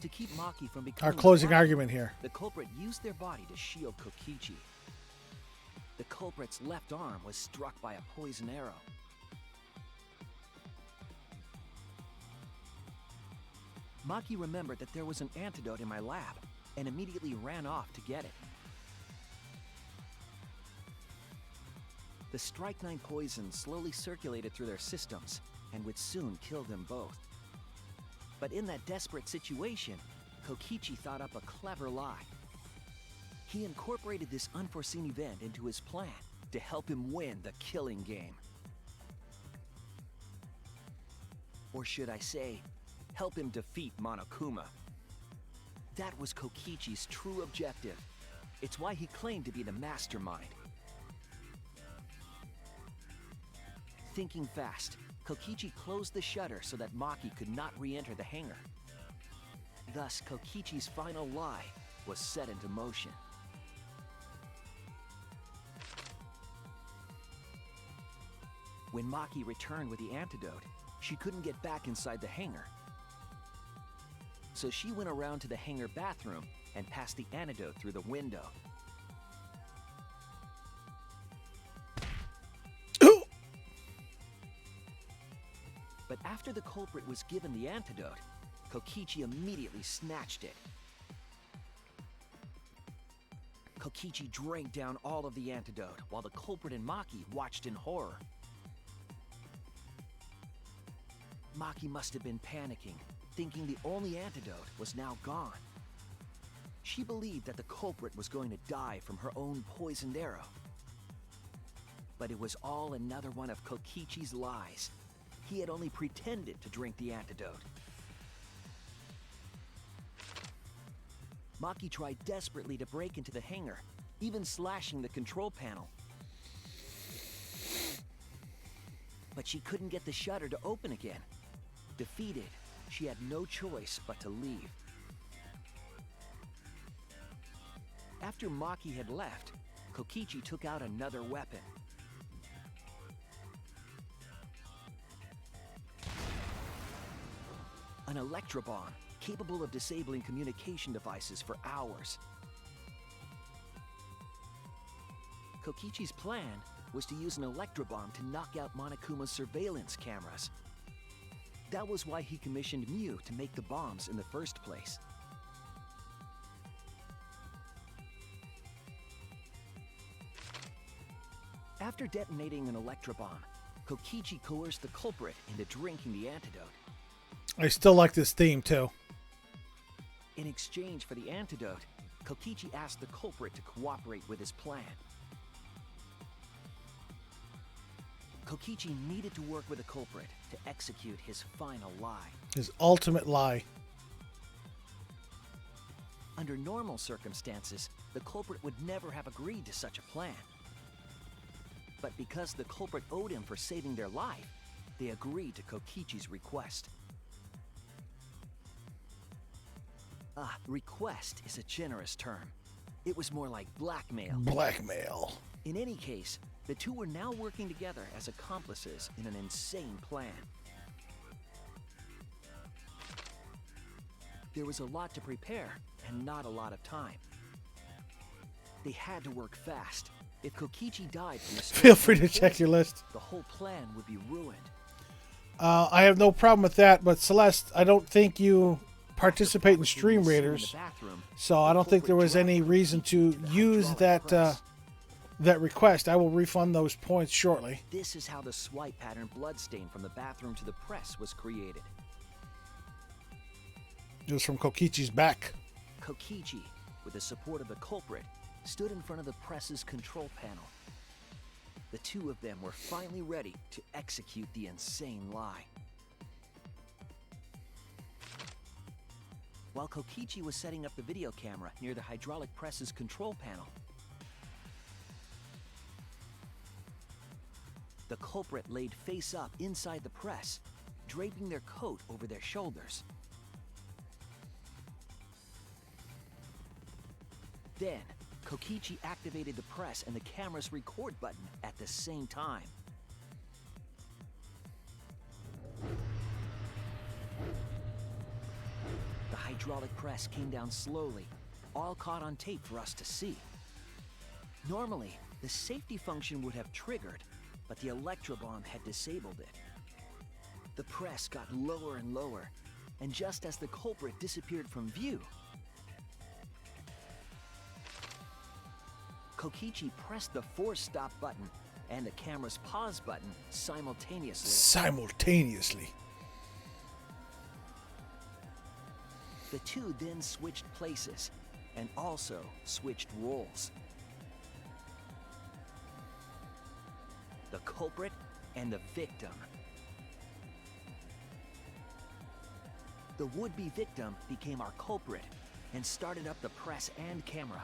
To keep Maki from becoming closing a rival, argument here. the culprit used their body to shield Kokichi. The culprit's left arm was struck by a poison arrow. Maki remembered that there was an antidote in my lab and immediately ran off to get it. The strychnine poison slowly circulated through their systems and would soon kill them both. But in that desperate situation, Kokichi thought up a clever lie. He incorporated this unforeseen event into his plan to help him win the killing game. Or should I say, help him defeat Monokuma. That was Kokichi's true objective. It's why he claimed to be the mastermind. Thinking fast, Kokichi closed the shutter so that Maki could not re-enter the hangar. Thus, Kokichi's final lie was set into motion. When Maki returned with the antidote, she couldn't get back inside the hangar. So she went around to the hangar bathroom and passed the antidote through the window. But after the culprit was given the antidote, Kokichi immediately snatched it. Kokichi drank down all of the antidote while the culprit and Maki watched in horror. Maki must have been panicking, thinking the only antidote was now gone. She believed that the culprit was going to die from her own poisoned arrow. But it was all another one of Kokichi's lies. he had only pretended to drink the antidote. Maki tried desperately to break into the hangar, even slashing the control panel. But she couldn't get the shutter to open again. Defeated, she had no choice but to leave. After Maki had left, Kokichi took out another weapon. An electrobomb, capable of disabling communication devices for hours. Kokichi's plan was to use an electrobomb to knock out Monokuma's surveillance cameras. That was why he commissioned Mew to make the bombs in the first place. After detonating an electrobomb, Kokichi coerced the culprit into drinking the antidote. I still like this theme too. In exchange for the antidote, Kokichi asked the culprit to cooperate with his plan. Kokichi needed to work with the culprit to execute his final lie. His ultimate lie. Under normal circumstances, the culprit would never have agreed to such a plan. But because the culprit owed him for saving their life, they agreed to Kokichi's request. Request is a generous term. It was more like blackmail. Blackmail. In any case, the two were now working together as accomplices in an insane plan. There was a lot to prepare and not a lot of time. They had to work fast. If Kokichi died from the Feel free to check your list. the whole plan would be ruined. I have no problem with that, but Celeste, I don't think you participate in Stream Raiders, so I don't think there was any reason to use that that request. I will refund those points shortly. This is how the swipe pattern bloodstain from the bathroom to the press was created. It was from Kokichi's back. Kokichi, with the support of the culprit, stood in front of the press's control panel. The two of them were finally ready to execute the insane lie. While Kokichi was setting up the video camera near the hydraulic press's control panel, the culprit laid face up inside the press, draping their coat over their shoulders. Then, Kokichi activated the press and the camera's record button at the same time. The hydraulic press came down slowly, all caught on tape for us to see. Normally, the safety function would have triggered, but the electrobomb had disabled it. The press got lower and lower, and just as the culprit disappeared from view, Kokichi pressed the force stop button and the camera's pause button simultaneously. Simultaneously. The two then switched places and also switched roles. The culprit and the victim. The would-be victim became our culprit and started up the press and camera.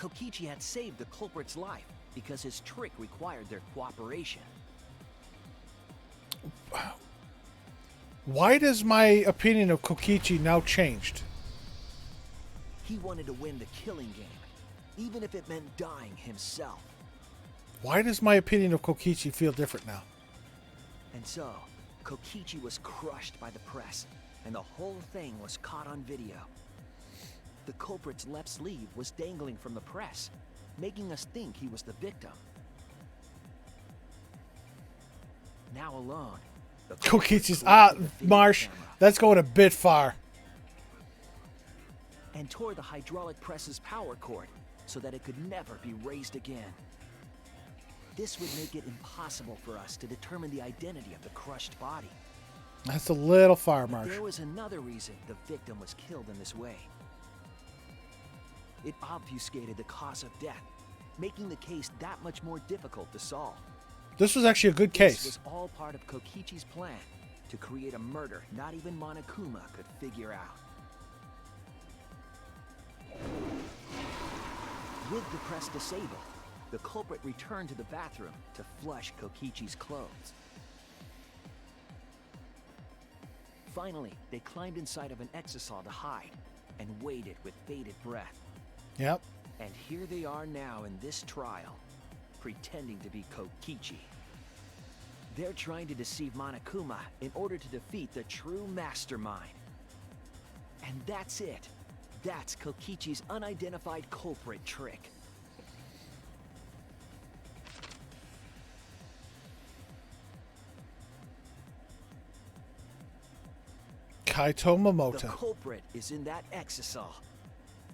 Kokichi had saved the culprit's life because his trick required their cooperation. Why does my opinion of Kokichi now changed? He wanted to win the killing game, even if it meant dying himself. Why does my opinion of Kokichi feel different now? And so, Kokichi was crushed by the press, and the whole thing was caught on video. The culprit's left sleeve was dangling from the press, making us think he was the victim. Now alone, the Kokichi's the Marsh, camera that's going a bit far. and tore the hydraulic press's power cord so that it could never be raised again. This would make it impossible for us to determine the identity of the crushed body. That's a little far, Marsh. There was another reason the victim was killed in this way. It obfuscated the cause of death, making the case that much more difficult to solve. This was actually a good This case. was all part of Kokichi's plan to create a murder not even Monokuma could figure out. With the press disabled, the culprit returned to the bathroom to flush Kokichi's clothes. Finally, they climbed inside of an exisal to hide and waited with bated breath. Yep. And here they are now in this trial, pretending to be Kokichi. They're trying to deceive Monokuma in order to defeat the true mastermind. And that's it. That's Kokichi's unidentified culprit trick. Kaito The Momota. culprit is in that exisal.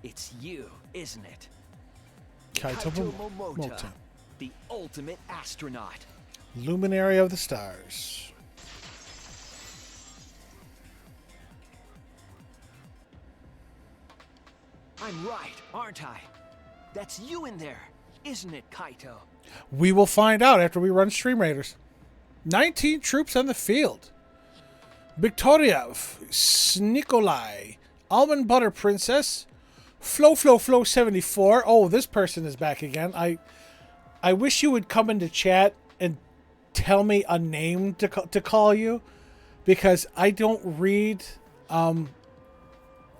It's you, isn't it? Kaito Momota. The ultimate astronaut. Luminary of the stars. I'm right, aren't I? That's you in there, isn't it, Kaito? We will find out after we run Stream Raiders. 19 troops on the field. Viktoriev, Nikolai, Almond Butter Princess, Flo 74. Oh, this person is back again. I wish you would come into chat and tell me a name to call you, because I don't read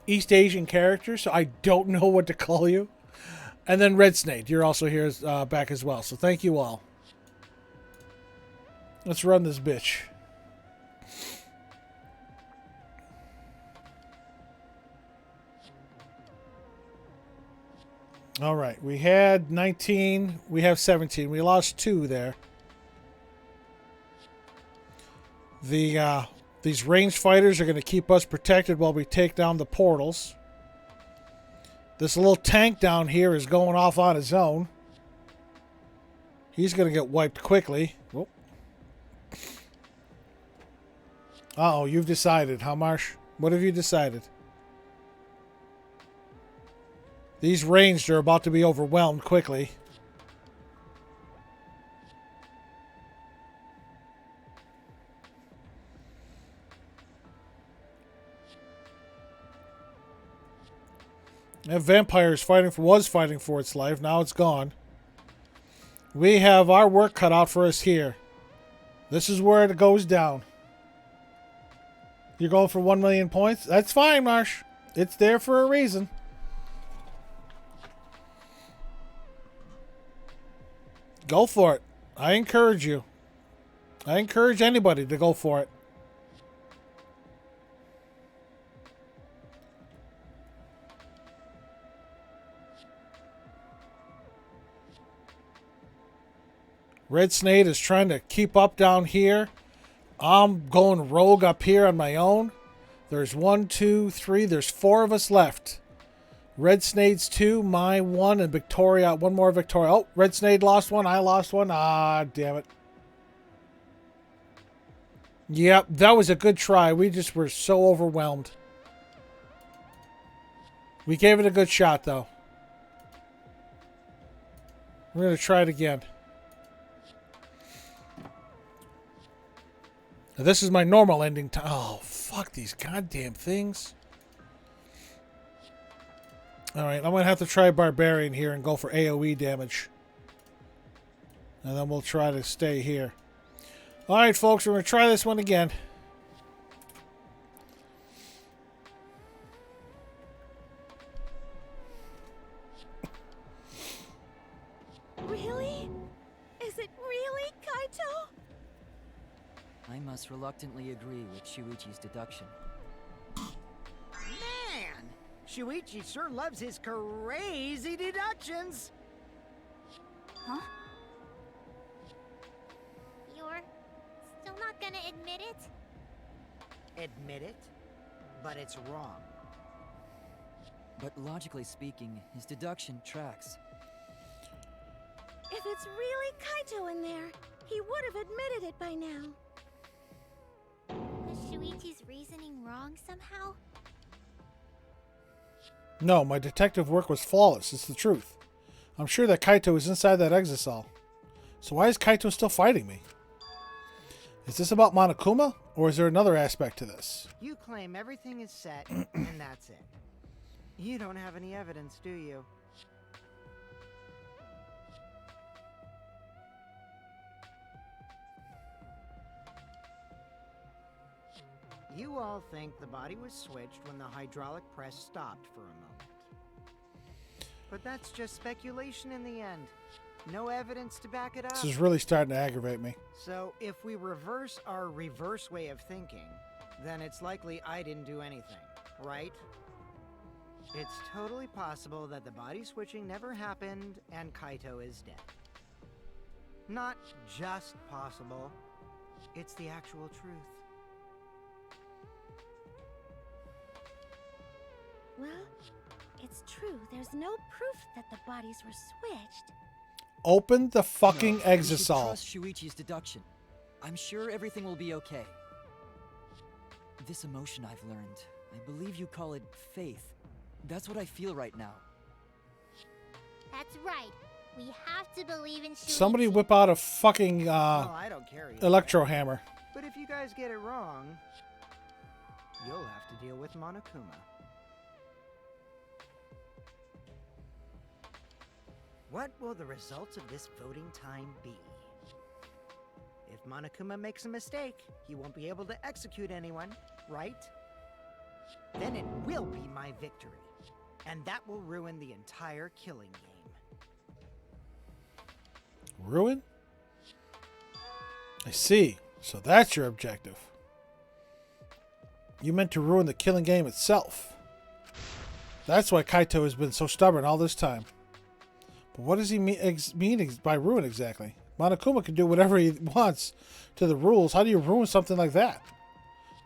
East Asian characters, so I don't know what to call you. And then Red Snake, you're also here back as well. So thank you all. Let's run this bitch. All right, we had 19. We have 17. We lost 2 there. These ranged fighters are going to keep us protected while we take down the portals. This little tank down here is going off on his own. He's going to get wiped quickly. Whoop. Uh-oh, you've decided, huh, Marsh? What have you decided? These ranged are about to be overwhelmed quickly. That vampire is was fighting for its life. Now it's gone. We have our work cut out for us here. This is where it goes down. You're going for 1 million points? That's fine, Marsh. It's there for a reason. Go for it. I encourage you. I encourage anybody to go for it. Red Snake is trying to keep up down here. I'm going rogue up here on my own. There's 1, 2, 3. There's 4 of us left. Red Snade's 2, my 1, and Victoria. 1 more Victoria. Oh, Red Snake lost 1. I lost 1. Ah, damn it. Yep, that was a good try. We just were so overwhelmed. We gave it a good shot, though. We're going to try it again. Now, this is my normal ending time. Oh, fuck these goddamn things. Alright, I'm going to have to try Barbarian here and go for AoE damage. And then we'll try to stay here. Alright, folks, we're going to try this one again. Really? Is it really Kaito? I must reluctantly agree with Shuichi's deduction. Man, Shuichi sure loves his crazy deductions. Huh? You're still not gonna admit it? Admit it, but it's wrong. But logically speaking, his deduction tracks. If it's really Kaito in there, he would have admitted it by now. Was Shuichi's reasoning wrong somehow? No, my detective work was flawless. It's the truth. I'm sure that Kaito is inside that exisal. So why is Kaito still fighting me? Is this about Monokuma, or is there another aspect to this? You claim everything is set, and that's it. You don't have any evidence, do you? You all think the body was switched when the hydraulic press stopped for a moment. But that's just speculation in the end. No evidence to back it up. This is really starting to aggravate me. So if we reverse our reverse way of thinking, then it's likely I didn't do anything, right? It's totally possible that the body switching never happened and Kaito is dead. Not just possible, it's the actual truth. Well, it's true. There's no proof that the bodies were switched. Open the fucking No, we should Exisal. trust Shuichi's deduction. I'm sure everything will be okay. This emotion I've learned, I believe you call it faith. That's what I feel right now. That's right. We have to believe in Shuichi. Somebody whip out a fucking Well, I don't care either electro way. hammer. But if you guys get it wrong, you'll have to deal with Monokuma. What will the results of this voting time be? If Monokuma makes a mistake, he won't be able to execute anyone, right? Then it will be my victory. And that will ruin the entire killing game. Ruin? I see. So that's your objective. You meant to ruin the killing game itself. That's why Kaito has been so stubborn all this time. But what does he mean by ruin exactly? Monokuma can do whatever he wants to the rules. How do you ruin something like that?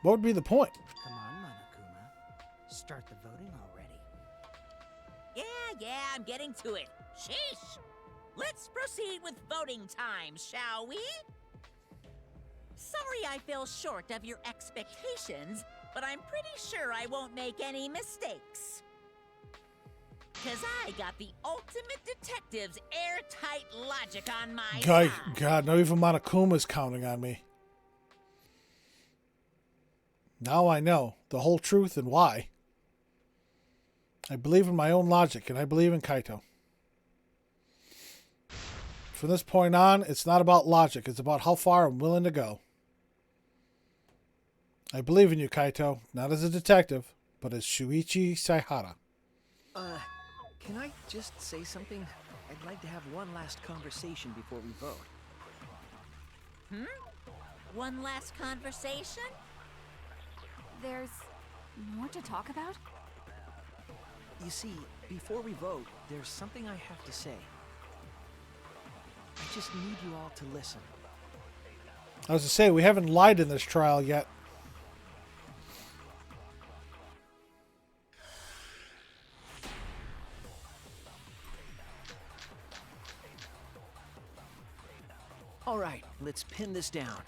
What would be the point? Come on, Monokuma. Start the voting already. Yeah, I'm getting to it. Sheesh! Let's proceed with voting time, shall we? Sorry I fell short of your expectations, but I'm pretty sure I won't make any mistakes. 'Cause I got the ultimate detective's airtight logic on my side. God, not even Monokuma's counting on me. Now I know the whole truth and why. I believe in my own logic, and I believe in Kaito. From this point on, it's not about logic. It's about how far I'm willing to go. I believe in you, Kaito, not as a detective, but as Shuichi Saihara. Can I just say something? I'd like to have one last conversation before we vote. One last conversation? There's more to talk about? You see, before we vote, there's something I have to say. I just need you all to listen. I was to say, we haven't lied in this trial yet. All right, let's pin this down.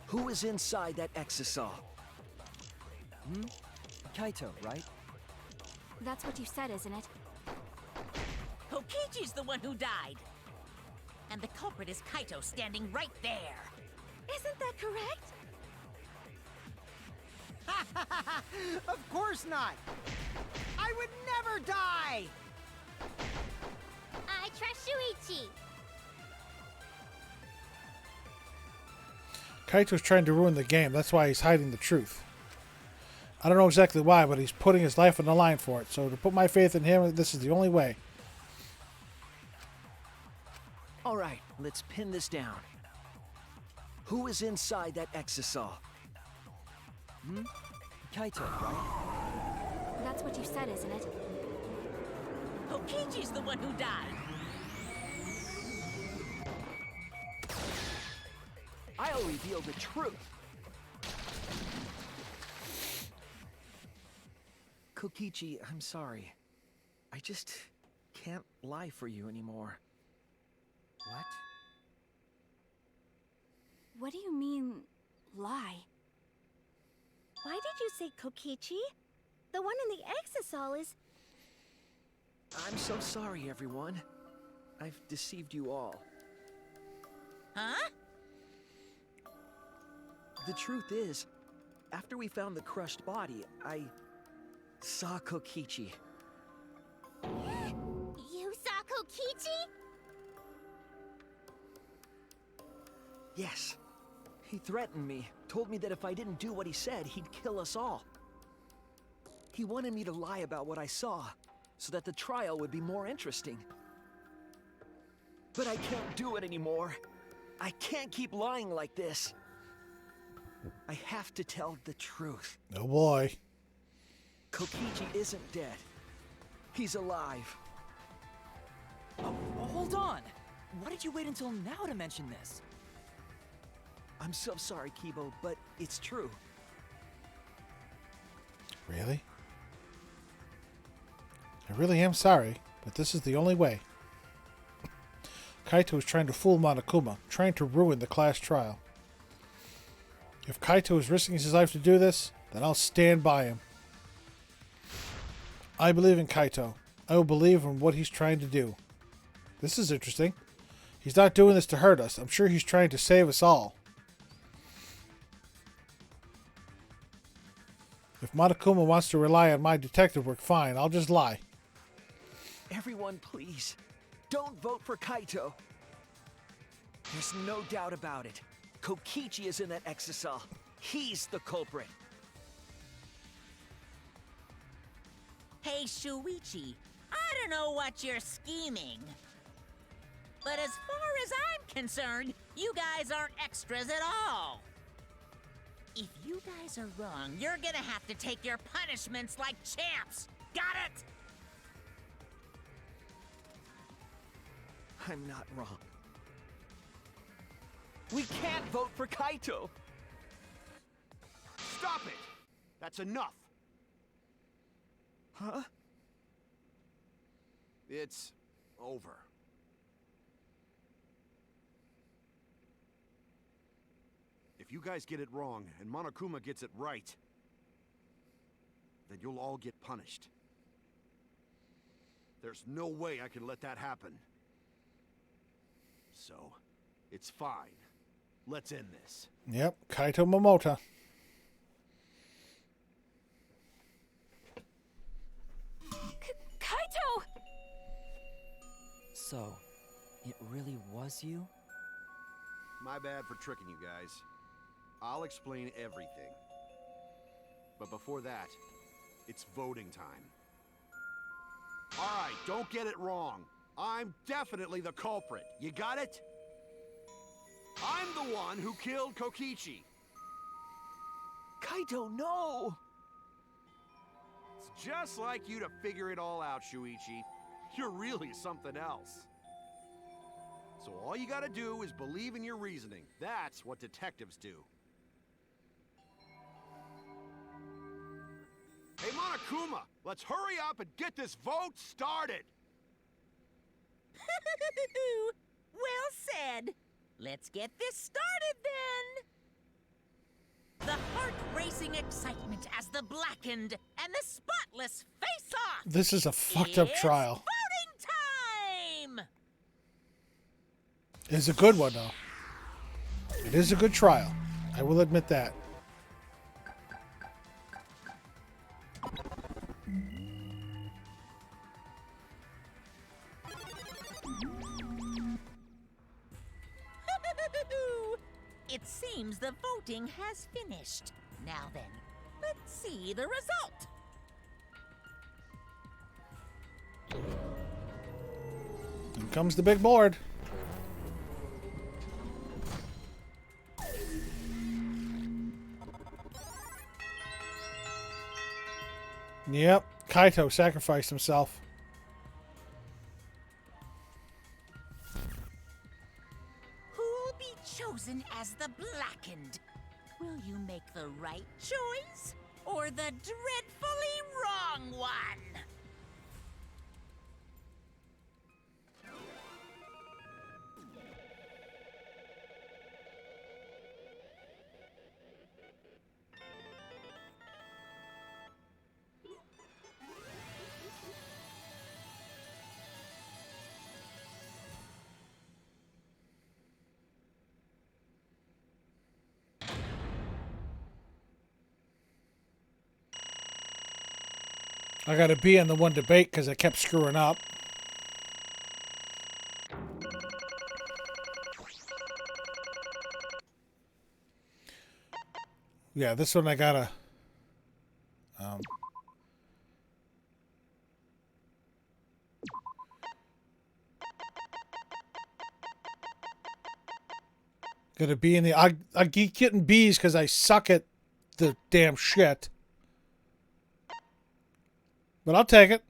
Who is inside that exisal? Kaito, right? That's what you said, isn't it? Kokichi's the one who died. And the culprit is Kaito standing right there. Isn't that correct? Of course not! I would never die! I trust Shuichi. Kaito's trying to ruin the game. That's why he's hiding the truth. I don't know exactly why, but he's putting his life on the line for it. So to put my faith in him, this is the only way. All right, let's pin this down. Who is inside that exisal? Kaito, right? That's what you said, isn't it? Kokichi's the one who died. I'll reveal the truth. Kokichi, I'm sorry. I just can't lie for you anymore. What? What do you mean, lie? Why did you say Kokichi? The one in the exisal is... I'm so sorry, everyone. I've deceived you all. Huh? The truth is, after we found the crushed body, I saw Kokichi. You saw Kokichi? Yes. He threatened me, told me that if I didn't do what he said, he'd kill us all. He wanted me to lie about what I saw, so that the trial would be more interesting. But I can't do it anymore. I can't keep lying like this. I have to tell the truth. Oh boy. Kokichi isn't dead. He's alive. Oh, hold on! Why did you wait until now to mention this? I'm so sorry, Kibo, but it's true. Really? I really am sorry, but this is the only way. Kaito is trying to fool Monokuma, trying to ruin the class trial. If Kaito is risking his life to do this, then I'll stand by him. I believe in Kaito. I will believe in what he's trying to do. This is interesting. He's not doing this to hurt us. I'm sure he's trying to save us all. If Monokuma wants to rely on my detective work, fine. I'll just lie. Everyone, please, don't vote for Kaito. There's no doubt about it. Kokichi is in that exocell. He's the culprit. Hey, Shuichi, I don't know what you're scheming. But as far as I'm concerned, you guys aren't extras at all. If you guys are wrong, you're gonna have to take your punishments like champs. Got it? I'm not wrong. We can't vote for Kaito! Stop it! That's enough! Huh? It's over. If you guys get it wrong and Monokuma gets it right, then you'll all get punished. There's no way I can let that happen. So, it's fine. Let's end this. Yep, Kaito Momota. Kaito! So, it really was you? My bad for tricking you guys. I'll explain everything. But before that, it's voting time. Alright, don't get it wrong. I'm definitely the culprit. You got it? I'm the one who killed Kokichi. Kaito, no! It's just like you to figure it all out, Shuichi. You're really something else. So all you gotta do is believe in your reasoning. That's what detectives do. Hey, Monokuma, let's hurry up and get this vote started! Well said. Let's get this started then. The heart-racing excitement as the blackened and the spotless face off. This is a fucked up It's trial. Voting time. It's a good one, though. It is a good trial. I will admit that. It seems the voting has finished. Now then, let's see the result. Here comes the big board. Yep, Kaito sacrificed himself. Who'll be chosen as the blackened? Will you make the right choice or the dreadfully wrong one? I got a B in the one debate because I kept screwing up. Yeah, this one I gotta... Gonna be in the... I keep getting B's because I suck at the damn shit. But I'll take it.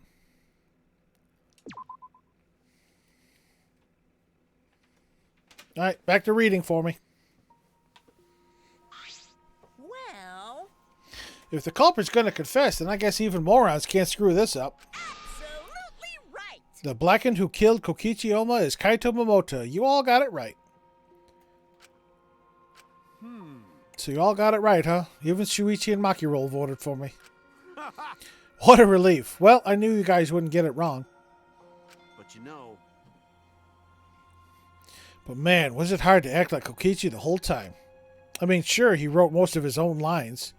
Alright, back to reading for me. Well, If the culprit's gonna confess, then I guess even morons can't screw this up. absolutely right. The blackened who killed Kokichi Oma is Kaito Momota. You all got it right. So you all got it right, huh? Even Shuichi and Makiro voted for me. What a relief. Well, I knew you guys wouldn't get it wrong. But you know, But man, was it hard to act like Kokichi the whole time. I mean, sure, he wrote most of his own lines.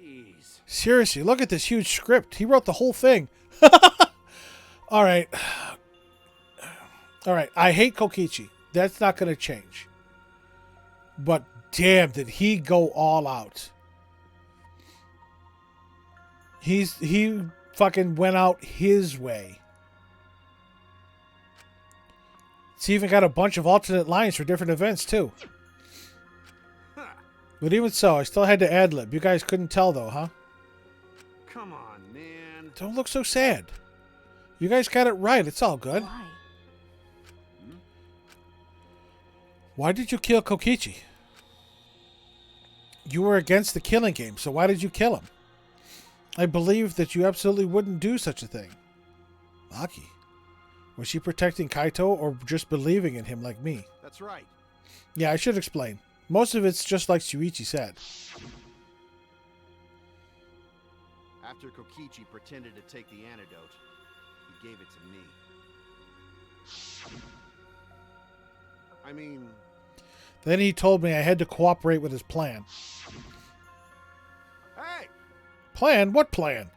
jeez. Seriously, look at this huge script. He wrote the whole thing. Alright. Alright, I hate Kokichi. That's not going to change. But damn, did he go all out. He fucking went out his way. It's even got a bunch of alternate lines for different events, too. But even so, I still had to ad-lib. You guys couldn't tell, though, huh? Come on, man. Don't look so sad. You guys got it right. It's all good. Why? Why did you kill Kokichi? You were against the killing game, so why did you kill him? I believe that you absolutely wouldn't do such a thing. Maki. Was she protecting Kaito or just believing in him like me? That's right. Yeah, I should explain. Most of it's just like Shuichi said. After Kokichi pretended to take the antidote, he gave it to me. I mean, Then he told me I had to cooperate with his plan. hey! Plan? What plan?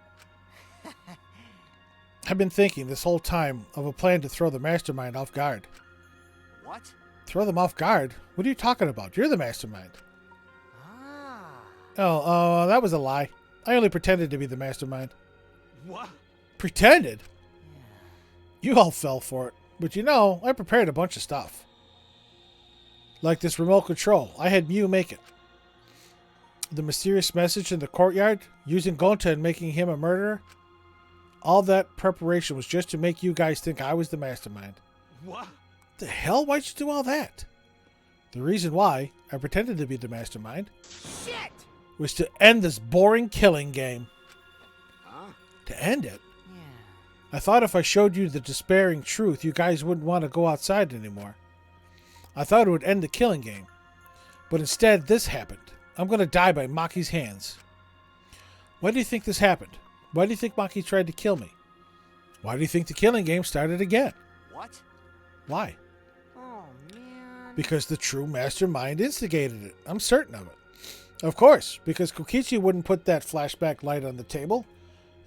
I've been thinking this whole time of a plan to throw the mastermind off guard. What? Throw them off guard? What are you talking about? You're the mastermind. Ah. Oh, that was a lie. I only pretended to be the mastermind. What? Pretended? You all fell for it. But you know, I prepared a bunch of stuff. Like this remote control. I had Mew make it. The mysterious message in the courtyard, using Gonta and making him a murderer. All that preparation was just to make you guys think I was the mastermind. What? The hell? Why'd you do all that? The reason why I pretended to be the mastermind Shit! was to end this boring killing game. Huh? To end it? Yeah. I thought if I showed you the despairing truth, you guys wouldn't want to go outside anymore. I thought it would end the killing game. But instead, this happened. I'm going to die by Maki's hands. Why do you think this happened? Why do you think Maki tried to kill me? Why do you think the killing game started again? What? Why? Oh, man. Because the true mastermind instigated it. I'm certain of it. Of course, because Kokichi wouldn't put that flashback light on the table.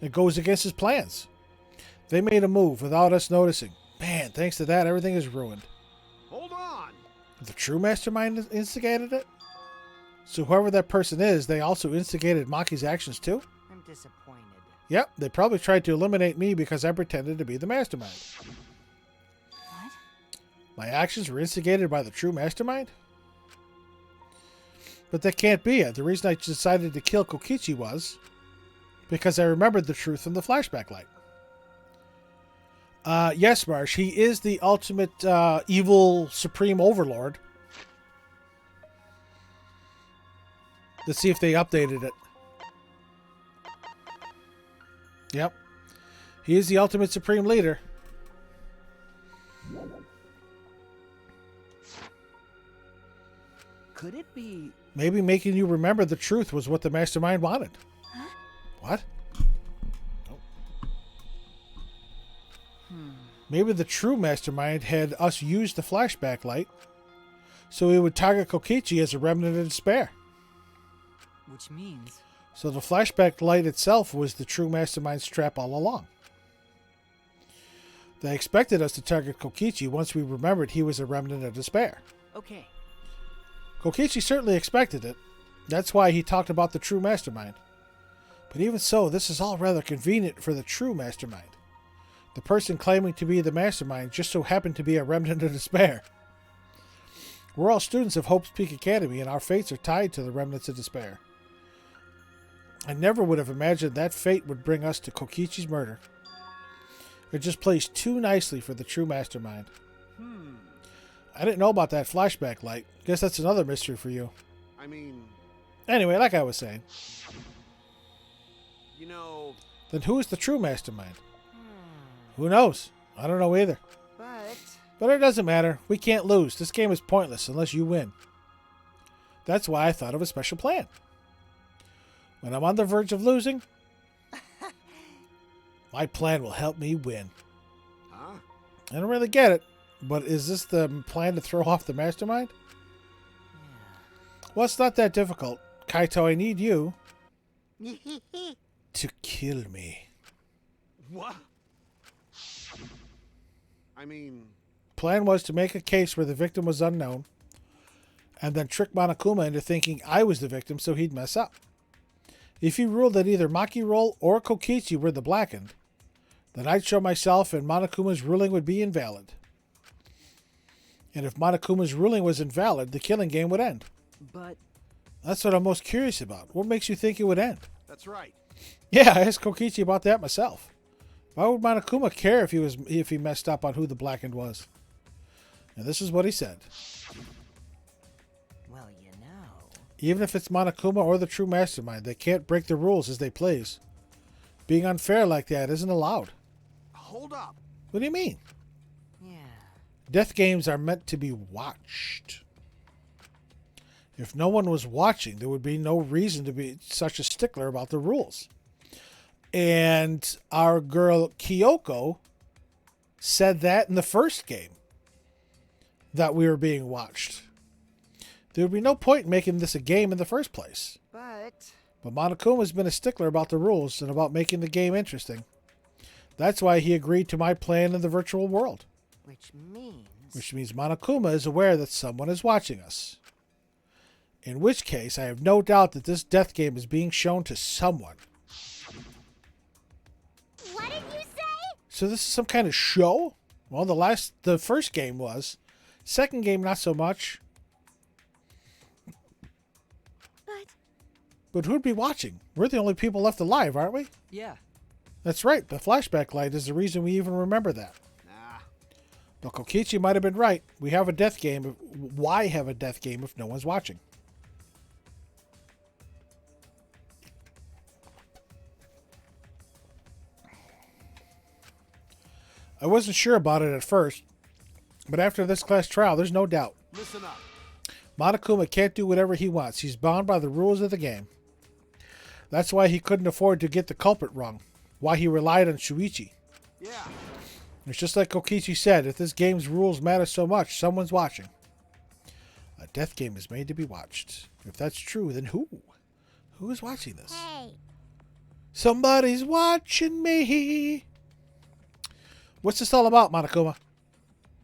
It goes against his plans. They made a move without us noticing. Man, thanks to that, everything is ruined. Hold on! The true mastermind instigated it? So whoever that person is, they also instigated Maki's actions too? I'm disappointed. Yep, they probably tried to eliminate me because I pretended to be the mastermind. What? My actions were instigated by the true mastermind? But that can't be it. The reason I decided to kill Kokichi was because I remembered the truth from the flashback light. Yes, Marsh, he is the ultimate evil supreme overlord. Let's see if they updated it. Yep. He is the ultimate supreme leader. Could it be... Maybe making you remember the truth was what the mastermind wanted. Huh? What? Maybe the true mastermind had us use the flashback light so he would target Kokichi as a remnant of despair. Which means... So the flashback light itself was the true mastermind's trap all along. They expected us to target Kokichi once we remembered he was a remnant of despair. Okay. Kokichi certainly expected it. That's why he talked about the true mastermind. But even so, this is all rather convenient for the true mastermind. The person claiming to be the mastermind just so happened to be a remnant of despair. We're all students of Hope's Peak Academy, and our fates are tied to the remnants of despair. I never would have imagined that fate would bring us to Kokichi's murder. It just plays too nicely for the true mastermind. I didn't know about that flashback light. Guess that's another mystery for you. I mean, Anyway, like I was saying, you know, then who is the true mastermind? Who knows? I don't know either. But it doesn't matter. We can't lose. This game is pointless unless you win. That's why I thought of a special plan. When I'm on the verge of losing, my plan will help me win. huh? I don't really get it, but is this the plan to throw off the mastermind? Well, it's not that difficult. Kaito, I need you to kill me. What? I mean, Plan was to make a case where the victim was unknown, and then trick Monokuma into thinking I was the victim so he'd mess up. If he ruled that either Maki Roll or Kokichi were the blackened, then I'd show myself and Monokuma's ruling would be invalid. And if Monokuma's ruling was invalid, the killing game would end. But That's what I'm most curious about. What makes you think it would end? that's right. Yeah, I asked Kokichi about that myself. Why would Monokuma care if he messed up on who the blackened was? And this is what he said. well, you know. Even if it's Monokuma or the true mastermind, they can't break the rules as they please. Being unfair like that isn't allowed. Hold up. What do you mean? Yeah. Death games are meant to be watched. If no one was watching, there would be no reason to be such a stickler about the rules. And our girl Kyoko said that in the first game, that we were being watched. There would be no point in making this a game in the first place. But But Monokuma's been a stickler about the rules and about making the game interesting. That's why he agreed to my plan in the virtual world. which means Monokuma is aware that someone is watching us. In which case, I have no doubt that this death game is being shown to someone. What did you say? So this is some kind of show? Well, the first game was. Second game, not so much. But who'd be watching? We're the only people left alive, aren't we? Yeah. That's right. The flashback light is the reason we even remember that. Nah. But Kokichi might have been right. We have a death game. Why have a death game if no one's watching? I wasn't sure about it at first, but after this class trial, there's no doubt. Listen up. Monokuma can't do whatever he wants. He's bound by the rules of the game. That's why he couldn't afford to get the culprit wrong. Why he relied on Shuichi. Yeah. It's just like Kokichi said, if this game's rules matter so much, someone's watching. A death game is made to be watched. If that's true, then who? Who is watching this? Hey, Somebody's watching me. What's this all about, Monokuma?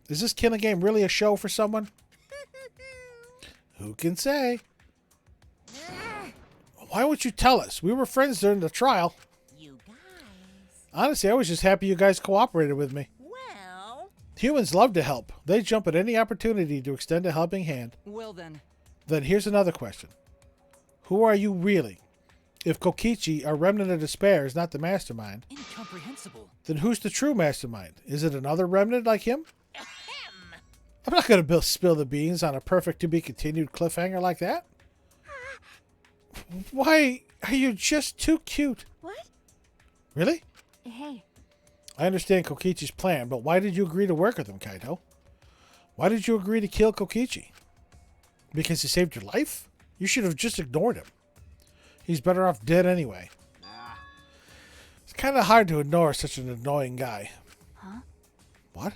Is this killing game really a show for someone? Who can say? Why won't you tell us? We were friends during the trial. You guys. Honestly, I was just happy you guys cooperated with me. Well, Humans love to help. They jump at any opportunity to extend a helping hand. Well then, Then here's another question. Who are you really? If Kokichi, a remnant of despair, is not the mastermind, incomprehensible. then who's the true mastermind? Is it another remnant like him? ahem. I'm not going to spill the beans on a perfect to-be-continued cliffhanger like that. Why are you just too cute? what? Really? Hey, I understand Kokichi's plan, but why did you agree to work with him, Kaito? Why did you agree to kill Kokichi? Because he saved your life? You should have just ignored him. He's better off dead anyway. Nah. It's kind of hard to ignore such an annoying guy. Huh? What?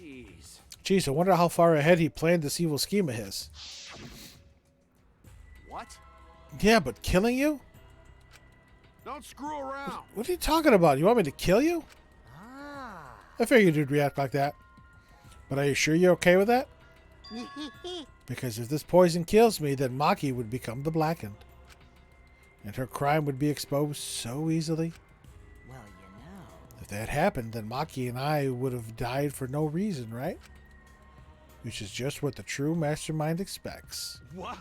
Jeez. Jeez, I wonder how far ahead he planned this evil scheme of his. What? Yeah, but killing you? Don't screw around. What are you talking about? You want me to kill you? Ah. I figured you'd react like that. But are you sure you're okay with that? Because if this poison kills me, then Maki would become the Blackened. And her crime would be exposed so easily. Well, you know. If that happened, then Maki and I would have died for no reason, right? Which is just what the true mastermind expects. What?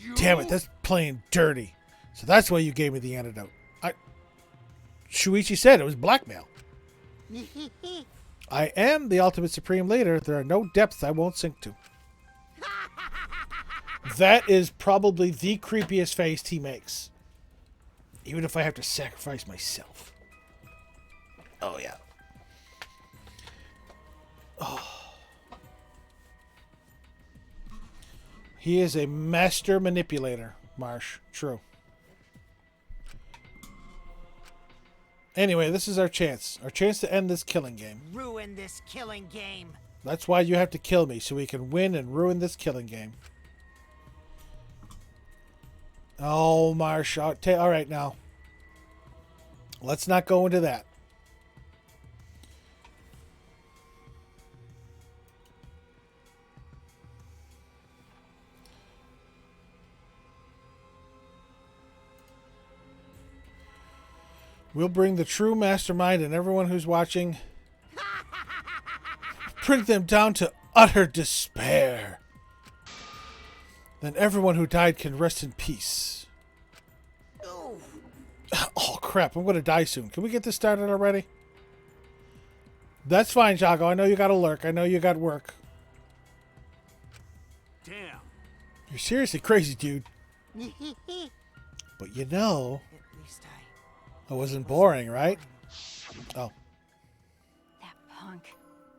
You... Damn it, that's plain dirty. So that's why you gave me the antidote. Shuichi said it was blackmail. I am the ultimate supreme leader. There are no depths I won't sink to. That is probably the creepiest face he makes. Even if I have to sacrifice myself. Oh, yeah. Oh. He is a master manipulator, Marsh. True. Anyway, this is our chance. Our chance to end this killing game. Ruin this killing game. That's why you have to kill me, so we can win and ruin this killing game. Oh, Marsh. All right, now. Let's not go into that. We'll bring the true mastermind and everyone who's watching. Bring them down to utter despair. Then everyone who died can rest in peace. Oh, crap. I'm going to die soon. Can we get this started already? That's fine, Jago. I know you got to lurk. I know you got work. Damn. You're seriously crazy, dude. But you know, At least I wasn't boring, right? Oh. That punk.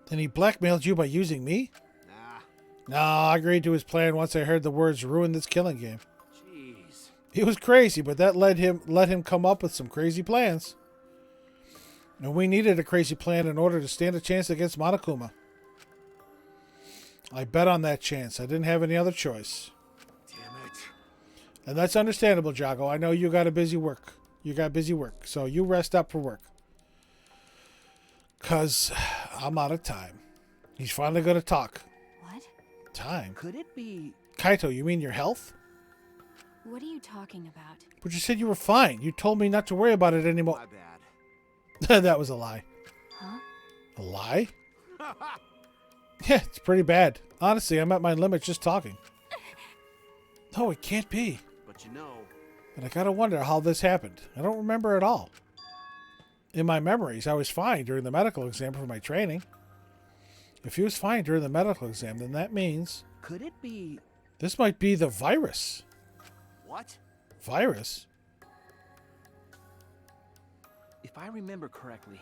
Then he blackmailed you by using me? Nah. No, I agreed to his plan once I heard the words ruin this killing game. Jeez. He was crazy, but that let him come up with some crazy plans. And we needed a crazy plan in order to stand a chance against Monokuma. I bet on that chance. I didn't have any other choice. Damn it. And that's understandable, Jago. I know you got busy work. So you rest up for work. Because I'm out of time. He's finally going to talk. What? Time? Could it be... Kaito, you mean your health? What are you talking about? But you said you were fine. You told me not to worry about it anymore. My bad. That was a lie. Huh? A lie? Yeah, it's pretty bad. Honestly, I'm at my limit just talking. No, it can't be. But you know... And I gotta wonder how this happened. I don't remember at all. In my memories, I was fine during the medical exam for my training. If he was fine during the medical exam, then that means... Could it be... This might be the virus. What? Virus? If I remember correctly...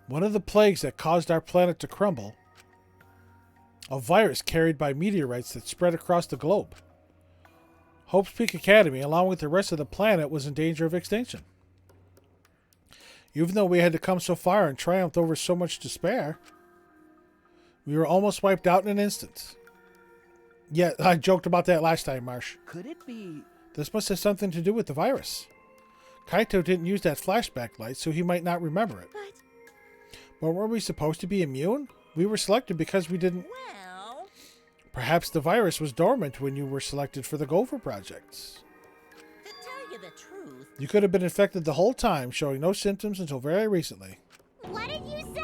One of the plagues that caused our planet to crumble. A virus carried by meteorites that spread across the globe. Hope's Peak Academy, along with the rest of the planet, was in danger of extinction. Even though we had to come so far and triumphed over so much despair, we were almost wiped out in an instant. Yeah, I joked about that last time, Marsh. Could it be... This must have something to do with the virus. Kaito didn't use that flashback light, so he might not remember it. But were we supposed to be immune? We were selected because we didn't... Well, Perhaps the virus was dormant when you were selected for the Gopher projects. to tell you the truth, You could have been infected the whole time, showing no symptoms until very recently. What did you say?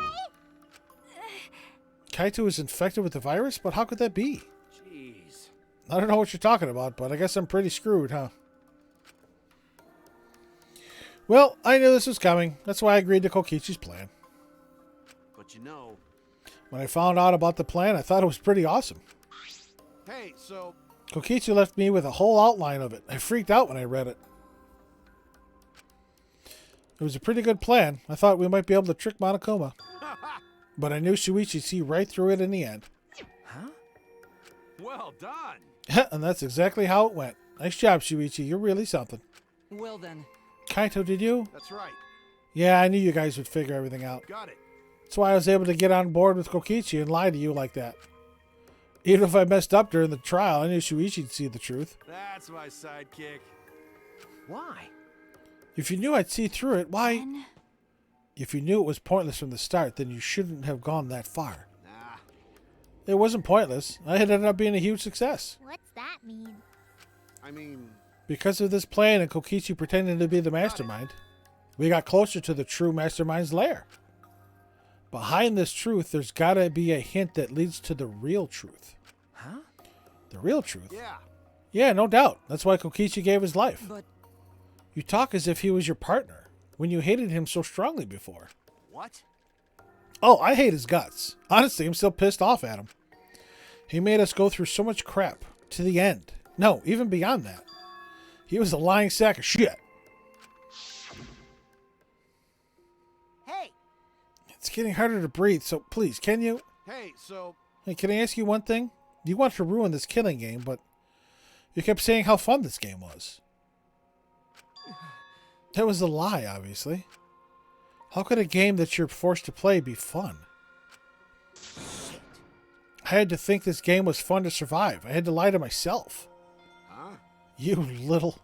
Kaito is infected with the virus? But how could that be? Jeez. I don't know what you're talking about, but I guess I'm pretty screwed, huh? Well, I knew this was coming. That's why I agreed to Kokichi's plan. But you know... When I found out about the plan, I thought it was pretty awesome. Hey, so... Kokichi left me with a whole outline of it. I freaked out when I read it. It was a pretty good plan. I thought we might be able to trick Monokuma. But I knew Shuichi'd see right through it in the end. Huh? Well done. And that's exactly how it went. Nice job, Shuichi. You're really something. Well then, Kaito, did you? That's right. Yeah, I knew you guys would figure everything out. Got it. That's why I was able to get on board with Kokichi and lie to you like that. Even if I messed up during the trial, I knew Shuichi'd see the truth. That's my sidekick. Why? If you knew I'd see through it, why? Then If you knew it was pointless from the start, then you shouldn't have gone that far. Nah. It wasn't pointless. I had ended up being a huge success. What's that mean? I mean, Because of this plan and Kokichi pretending to be the mastermind, we got closer to the true mastermind's lair. Behind this truth, there's gotta be a hint that leads to the real truth. Huh? The real truth? yeah. Yeah, no doubt. That's why Kokichi gave his life. But You talk as if he was your partner, when you hated him so strongly before. What? Oh, I hate his guts. Honestly, I'm still pissed off at him. He made us go through so much crap, to the end. No, even beyond that. He was a lying sack of shit. Hey, It's getting harder to breathe, so please, can you... Hey, so Hey, can I ask you one thing? You want to ruin this killing game, but you kept saying how fun this game was. That was a lie, obviously. How could a game that you're forced to play be fun? I had to think this game was fun to survive. I had to lie to myself. huh? You little...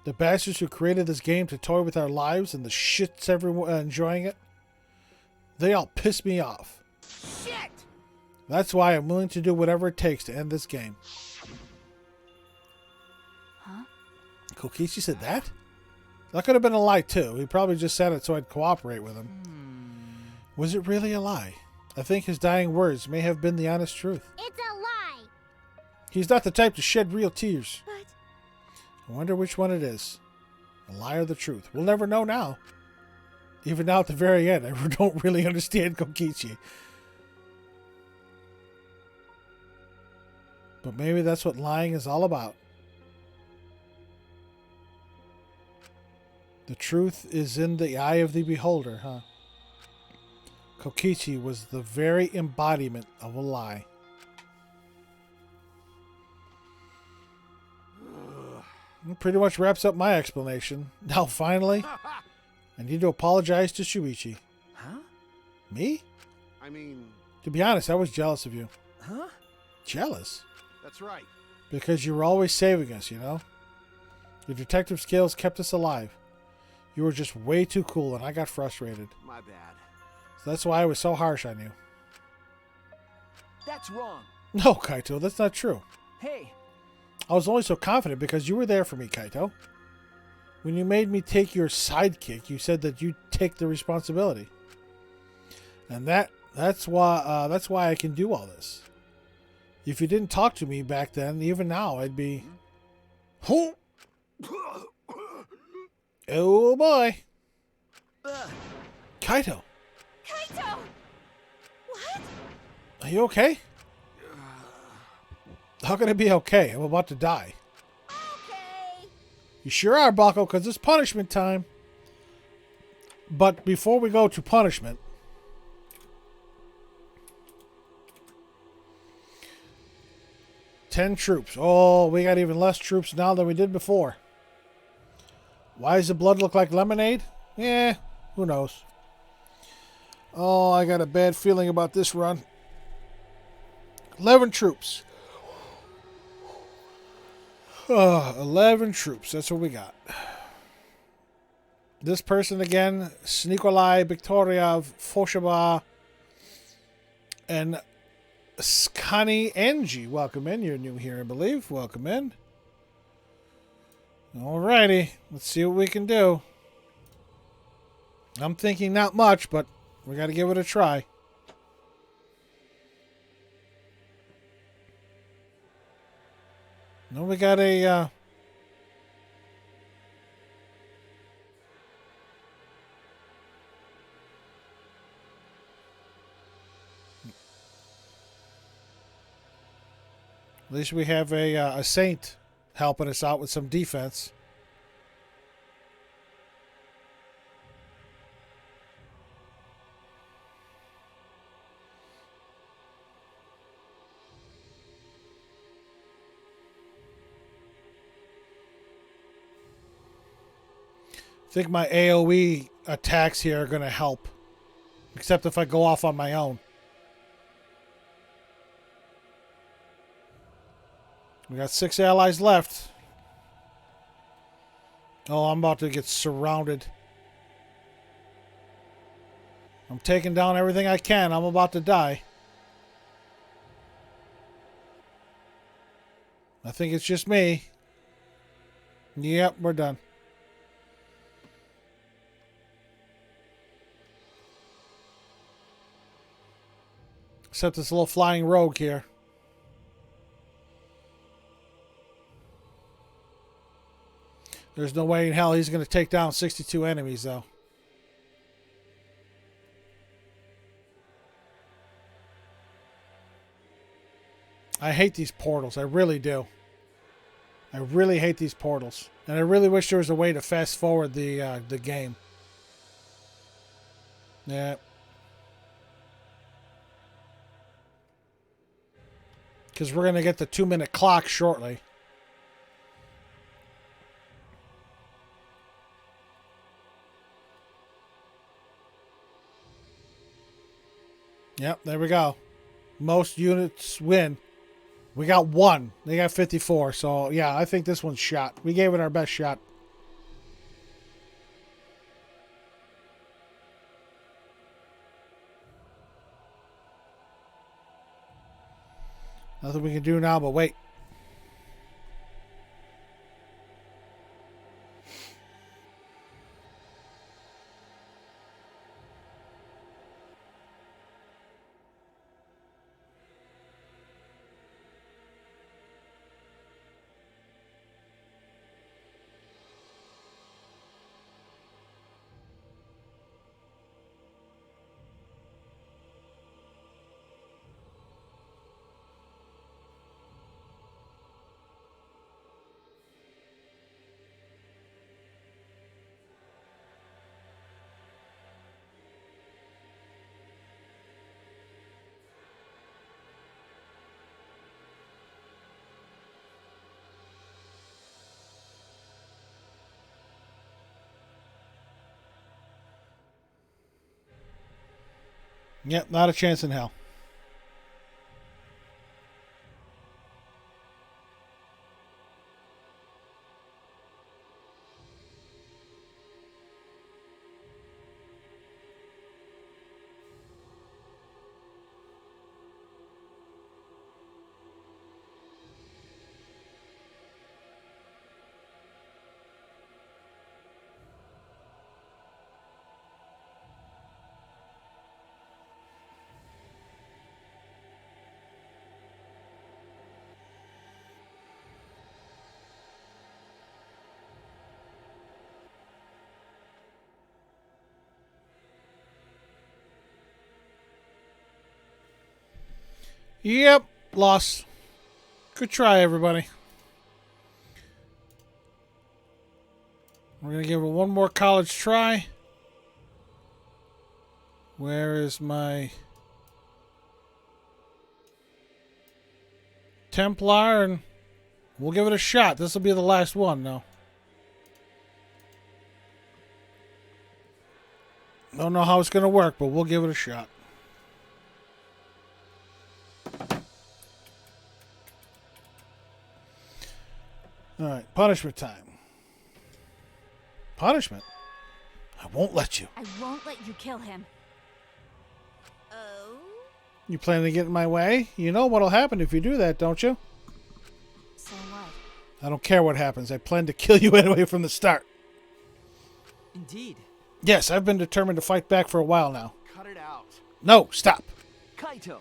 The bastards who created this game to toy with our lives and the shits everyone enjoying it, they all piss me off. shit! That's why I'm willing to do whatever it takes to end this game. Huh? Kokichi said that? That could have been a lie too. He probably just said it so I'd cooperate with him. Was it really a lie? I think his dying words may have been the honest truth. It's a lie. He's not the type to shed real tears. But I wonder which one it is. The lie or the truth. We'll never know now. Even now at the very end, I don't really understand Kokichi. But maybe that's what lying is all about. The truth is in the eye of the beholder, huh? Kokichi was the very embodiment of a lie. That pretty much wraps up my explanation. Now, finally, I need to apologize to Shuichi. Huh? Me? I mean, To be honest, I was jealous of you. Huh? Jealous? that's right. Because you were always saving us, you know? Your detective skills kept us alive. You were just way too cool, and I got frustrated. My bad. So that's why I was so harsh on you. That's wrong. No, Kaito, that's not true. Hey, I was only so confident because you were there for me, Kaito. When you made me take your sidekick, you said that you'd take the responsibility. And that's why I can do all this. If you didn't talk to me back then, even now, I'd be... Oh, oh boy. Kaito, Kaito! What? are you okay? How can I be okay? I'm about to die. Okay. You sure are, Bako, because it's punishment time. But before we go to punishment, ten troops. Oh, we got even less troops now than we did before. Why does the blood look like lemonade? Yeah, who knows? Oh, I got a bad feeling about this run. 11 troops. 11 troops. That's what we got. This person again, Nikolai Viktoriov Foshaba and Skani Angie. Welcome in. You're new here, I believe. Welcome in. Alrighty. Let's see what we can do. I'm thinking not much, but we got to give it a try. No, we got a... At least we have a saint helping us out with some defense. I think my AoE attacks here are going to help. Except if I go off on my own. We got 6 allies left. Oh, I'm about to get surrounded. I'm taking down everything I can. I'm about to die. I think it's just me. Yep, we're done. Except this little flying rogue here. There's no way in hell he's going to take down 62 enemies, though. I hate these portals. I really do. I really hate these portals. And I really wish there was a way to fast forward the game. Yeah. Because we're going to get the 2-minute clock shortly. Yep, there we go. Most units win. We got 1. They got 54. So, yeah, I think this one's shot. We gave it our best shot. Nothing we can do now but wait. Yep, not a chance in hell. Yep, lost. Good try, everybody. We're going to give it one more college try. Where is my Templar? And we'll give it a shot. This will be the last one, though. Don't know how it's going to work, but we'll give it a shot. Alright, punishment time. Punishment? I won't let you. I won't let you kill him. Oh? You planning to get in my way? You know what'll happen if you do that, don't you? So what? I don't care what happens. I plan to kill you anyway from the start. Indeed. Yes, I've been determined to fight back for a while now. Cut it out. No, stop. Kaito!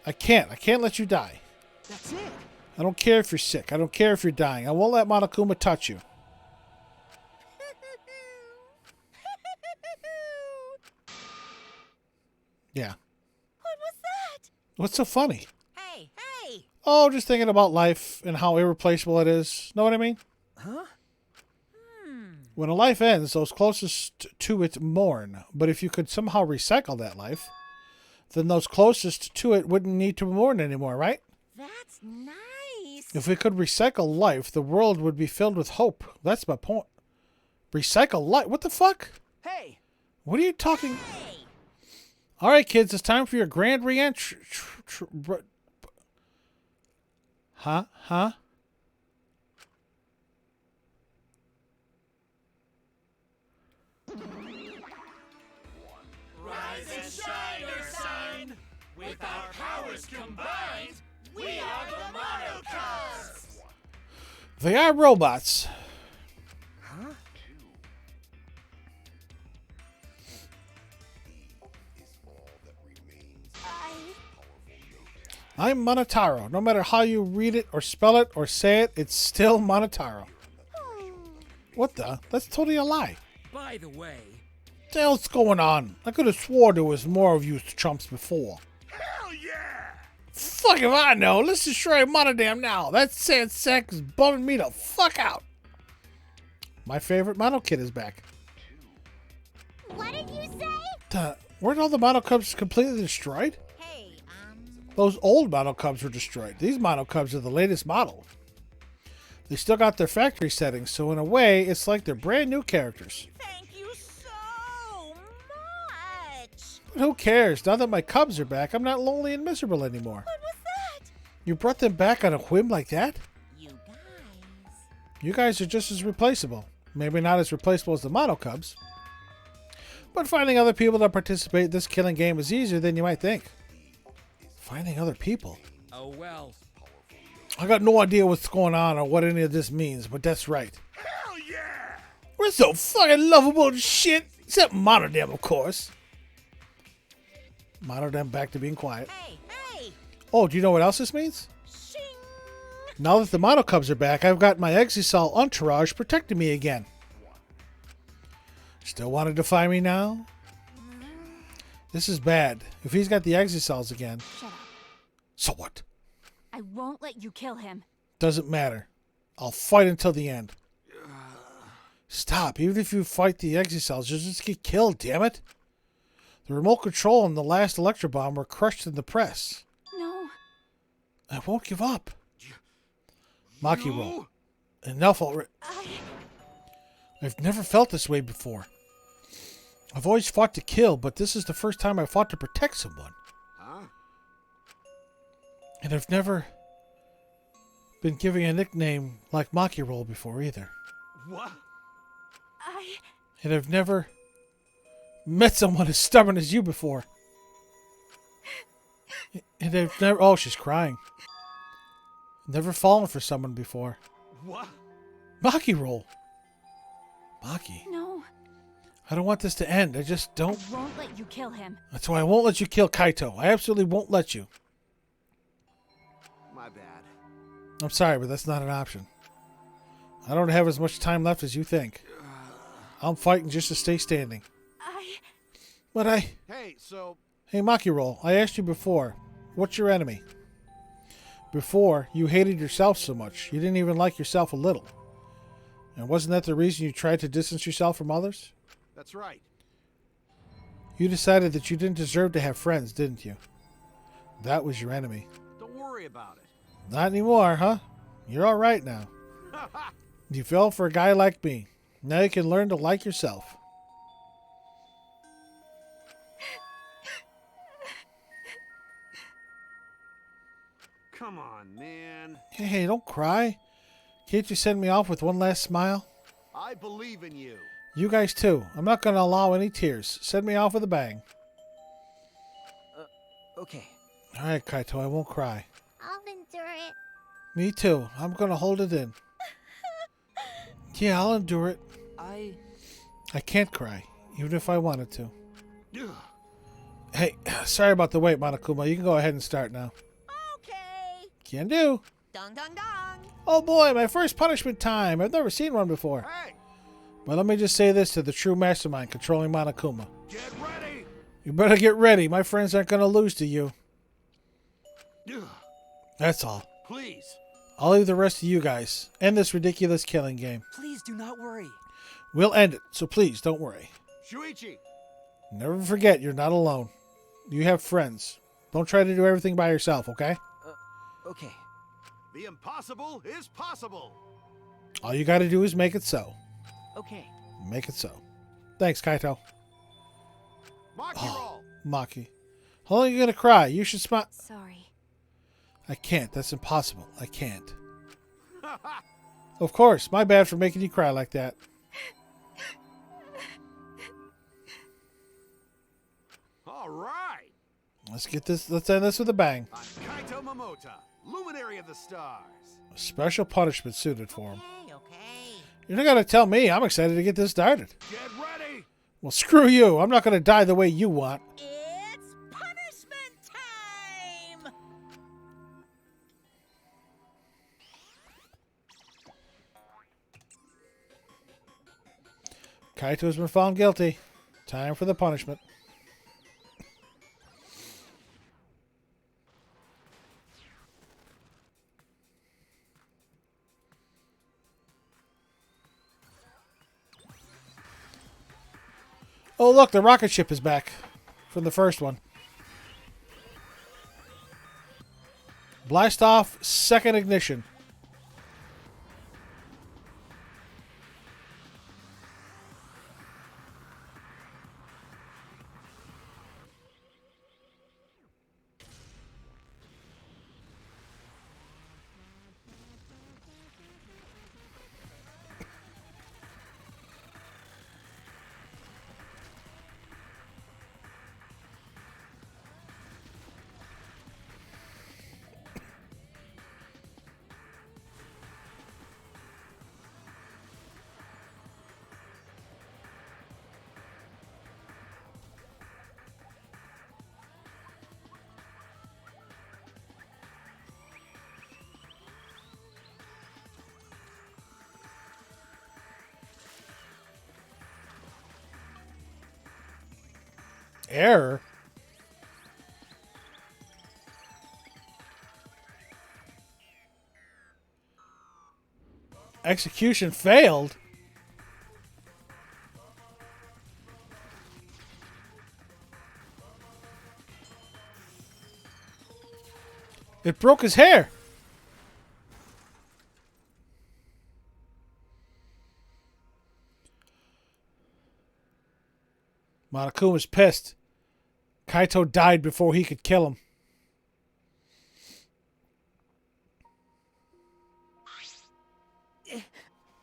I can't. I can't let you die. That's it! I don't care if you're sick. I don't care if you're dying. I won't let Monokuma touch you. Yeah. What was that? What's so funny? Hey, hey! Oh, just thinking about life and how irreplaceable it is. Know what I mean? Huh? When a life ends, those closest to it mourn. But if you could somehow recycle that life, then those closest to it wouldn't need to mourn anymore, right? That's nice. If we could recycle life, the world would be filled with hope. That's my point. Recycle life? What the fuck? Hey! What are you talking? Hey! All right, kids, it's time for your grand re-entry. Huh? With our powers combined, we are the Mono Cubs! They are robots. Huh? I'm Monotaro. No matter how you read it or spell it or say it, it's still Monotaro. What the? That's totally a lie. By the way, What the hell's going on? I could have swore there was more of you chumps before. Hell yeah! Fuck if I know. Let's destroy Monodam now. That sad sack is bumming me the fuck out. My favorite Mono Kid is back. What did you say? Weren't all the Mono Cubs completely destroyed? Hey, Those old Mono Cubs were destroyed. These Mono Cubs are the latest model. They still got their factory settings, so in a way, it's like they're brand new characters. thank you so much. But who cares? Now that my Cubs are back, I'm not lonely and miserable anymore. What was that? You brought them back on a whim like that? You guys. You guys are just as replaceable. Maybe not as replaceable as the Mono Cubs. But finding other people to participate in this killing game is easier than you might think. Finding other people? oh well. I got no idea what's going on or what any of this means, but that's right. Hell yeah! We're so fucking lovable and shit. Except Monodam, of course. Monodam back to being quiet. Hey, hey. Oh, do you know what else this means? Shing. Now that the Mono Cubs are back, I've got my Exisal entourage protecting me again. Still want to defy me now? This is bad. If he's got the Exisals again. Shut up. So what? I won't let you kill him. Doesn't matter. I'll fight until the end. Stop. Even if you fight the Exisals, you'll just get killed, damn it. The remote control and the last Electro Bomb were crushed in the press. No. I won't give up. Maki roll. Enough already. I've never felt this way before. I've always fought to kill, but this is the first time I've fought to protect someone. Huh? And I've never been given a nickname like Maki roll before either. What? And I've never met someone as stubborn as you before. And I've never... Oh, she's crying. Never fallen for someone before. What? Maki roll. Maki. No. I don't want this to end. I just don't... I won't let you kill him. That's why I won't let you kill Kaito. I absolutely won't let you. My bad. I'm sorry, but that's not an option. I don't have as much time left as you think. I'm fighting just to stay standing. But Hey, so Hey, Maki roll. I asked you before. What's your enemy? Before, you hated yourself so much. You didn't even like yourself a little. And wasn't that the reason you tried to distance yourself from others? that's right. You decided that you didn't deserve to have friends, didn't you? That was your enemy. Don't worry about it. Not anymore, huh? You're all right now. You fell for a guy like me. Now you can learn to like yourself. Come on, man. Hey, don't cry. Can't you send me off with one last smile? I believe in you. You guys too. I'm not going to allow any tears. Send me off with a bang. Okay. All right, Kaito, I won't cry. I'll endure it. Me too. I'm going to hold it in. Yeah, I'll endure it. I can't cry, even if I wanted to. Ugh. Hey, sorry about the wait, Monokuma. You can go ahead and start now. Okay. Can do. Dong, dong, dong. Oh boy, my first punishment time. I've never seen one before. Hey, But let me just say this to the true mastermind controlling Monokuma. get ready. You better get ready. My friends aren't going to lose to you. Ugh. That's all. Please. I'll leave the rest to you guys. End this ridiculous killing game. Please do not worry. We'll end it, so please don't worry. Shuichi. Never forget you're not alone. You have friends. Don't try to do everything by yourself, okay? Okay. The impossible is possible. All you got to do is make it so. Okay. Make it so. Thanks, Kaito. Maki roll. Maki. How long are you going to cry? You should smile. Sorry. I can't. That's impossible. I can't. Of course. My bad for making you cry like that. All right. Let's get this. Let's end this with a bang. I'm Kaito Momota, luminary of the stars. A special punishment suited for him. Okay. You're not gonna tell me. I'm excited to get this started. Get ready! Well, screw you. I'm not gonna die the way you want. It's punishment time! Kaito's been found guilty. Time for the punishment. Oh, look, the rocket ship is back from the first one. Blast off, second ignition. Error? Execution failed? It broke his hair. Monokuma's pissed. Kaito died before he could kill him.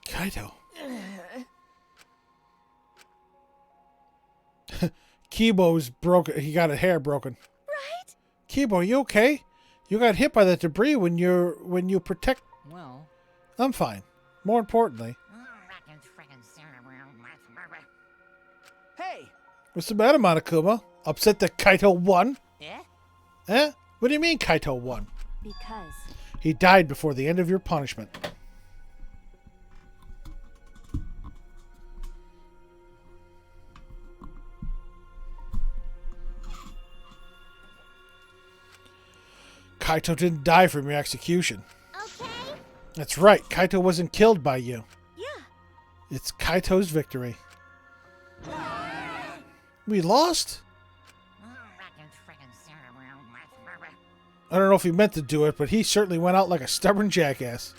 Kaito. Kibo's broken. He got his hair broken. Right? Kibo, you okay? You got hit by the debris when you protect. Well, I'm fine. More importantly, Hey! what's the matter, Monokuma? Upset that Kaito won? Yeah? Eh? What do you mean Kaito won? Because He died before the end of your punishment. Kaito didn't die from your execution. Okay. That's right. Kaito wasn't killed by you. Yeah. It's Kaito's victory. We lost? I don't know if he meant to do it, but he certainly went out like a stubborn jackass.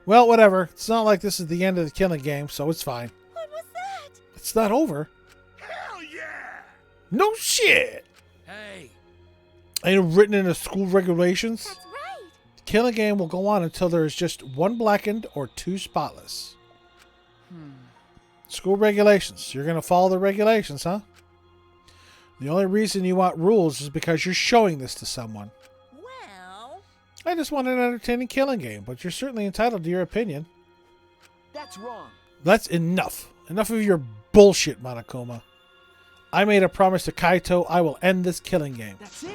Well, whatever. It's not like this is the end of the killing game, so it's fine. What was that? It's not over. Hell yeah! No shit! Hey, Ain't it written in the school regulations? That's right. The killing game will go on until there is just one blackened or two spotless. School regulations. You're going to follow the regulations, huh? The only reason you want rules is because you're showing this to someone. Well, I just want an entertaining killing game, but you're certainly entitled to your opinion. That's wrong. That's enough. Enough of your bullshit, Monokuma. I made a promise to Kaito I will end this killing game. That's it.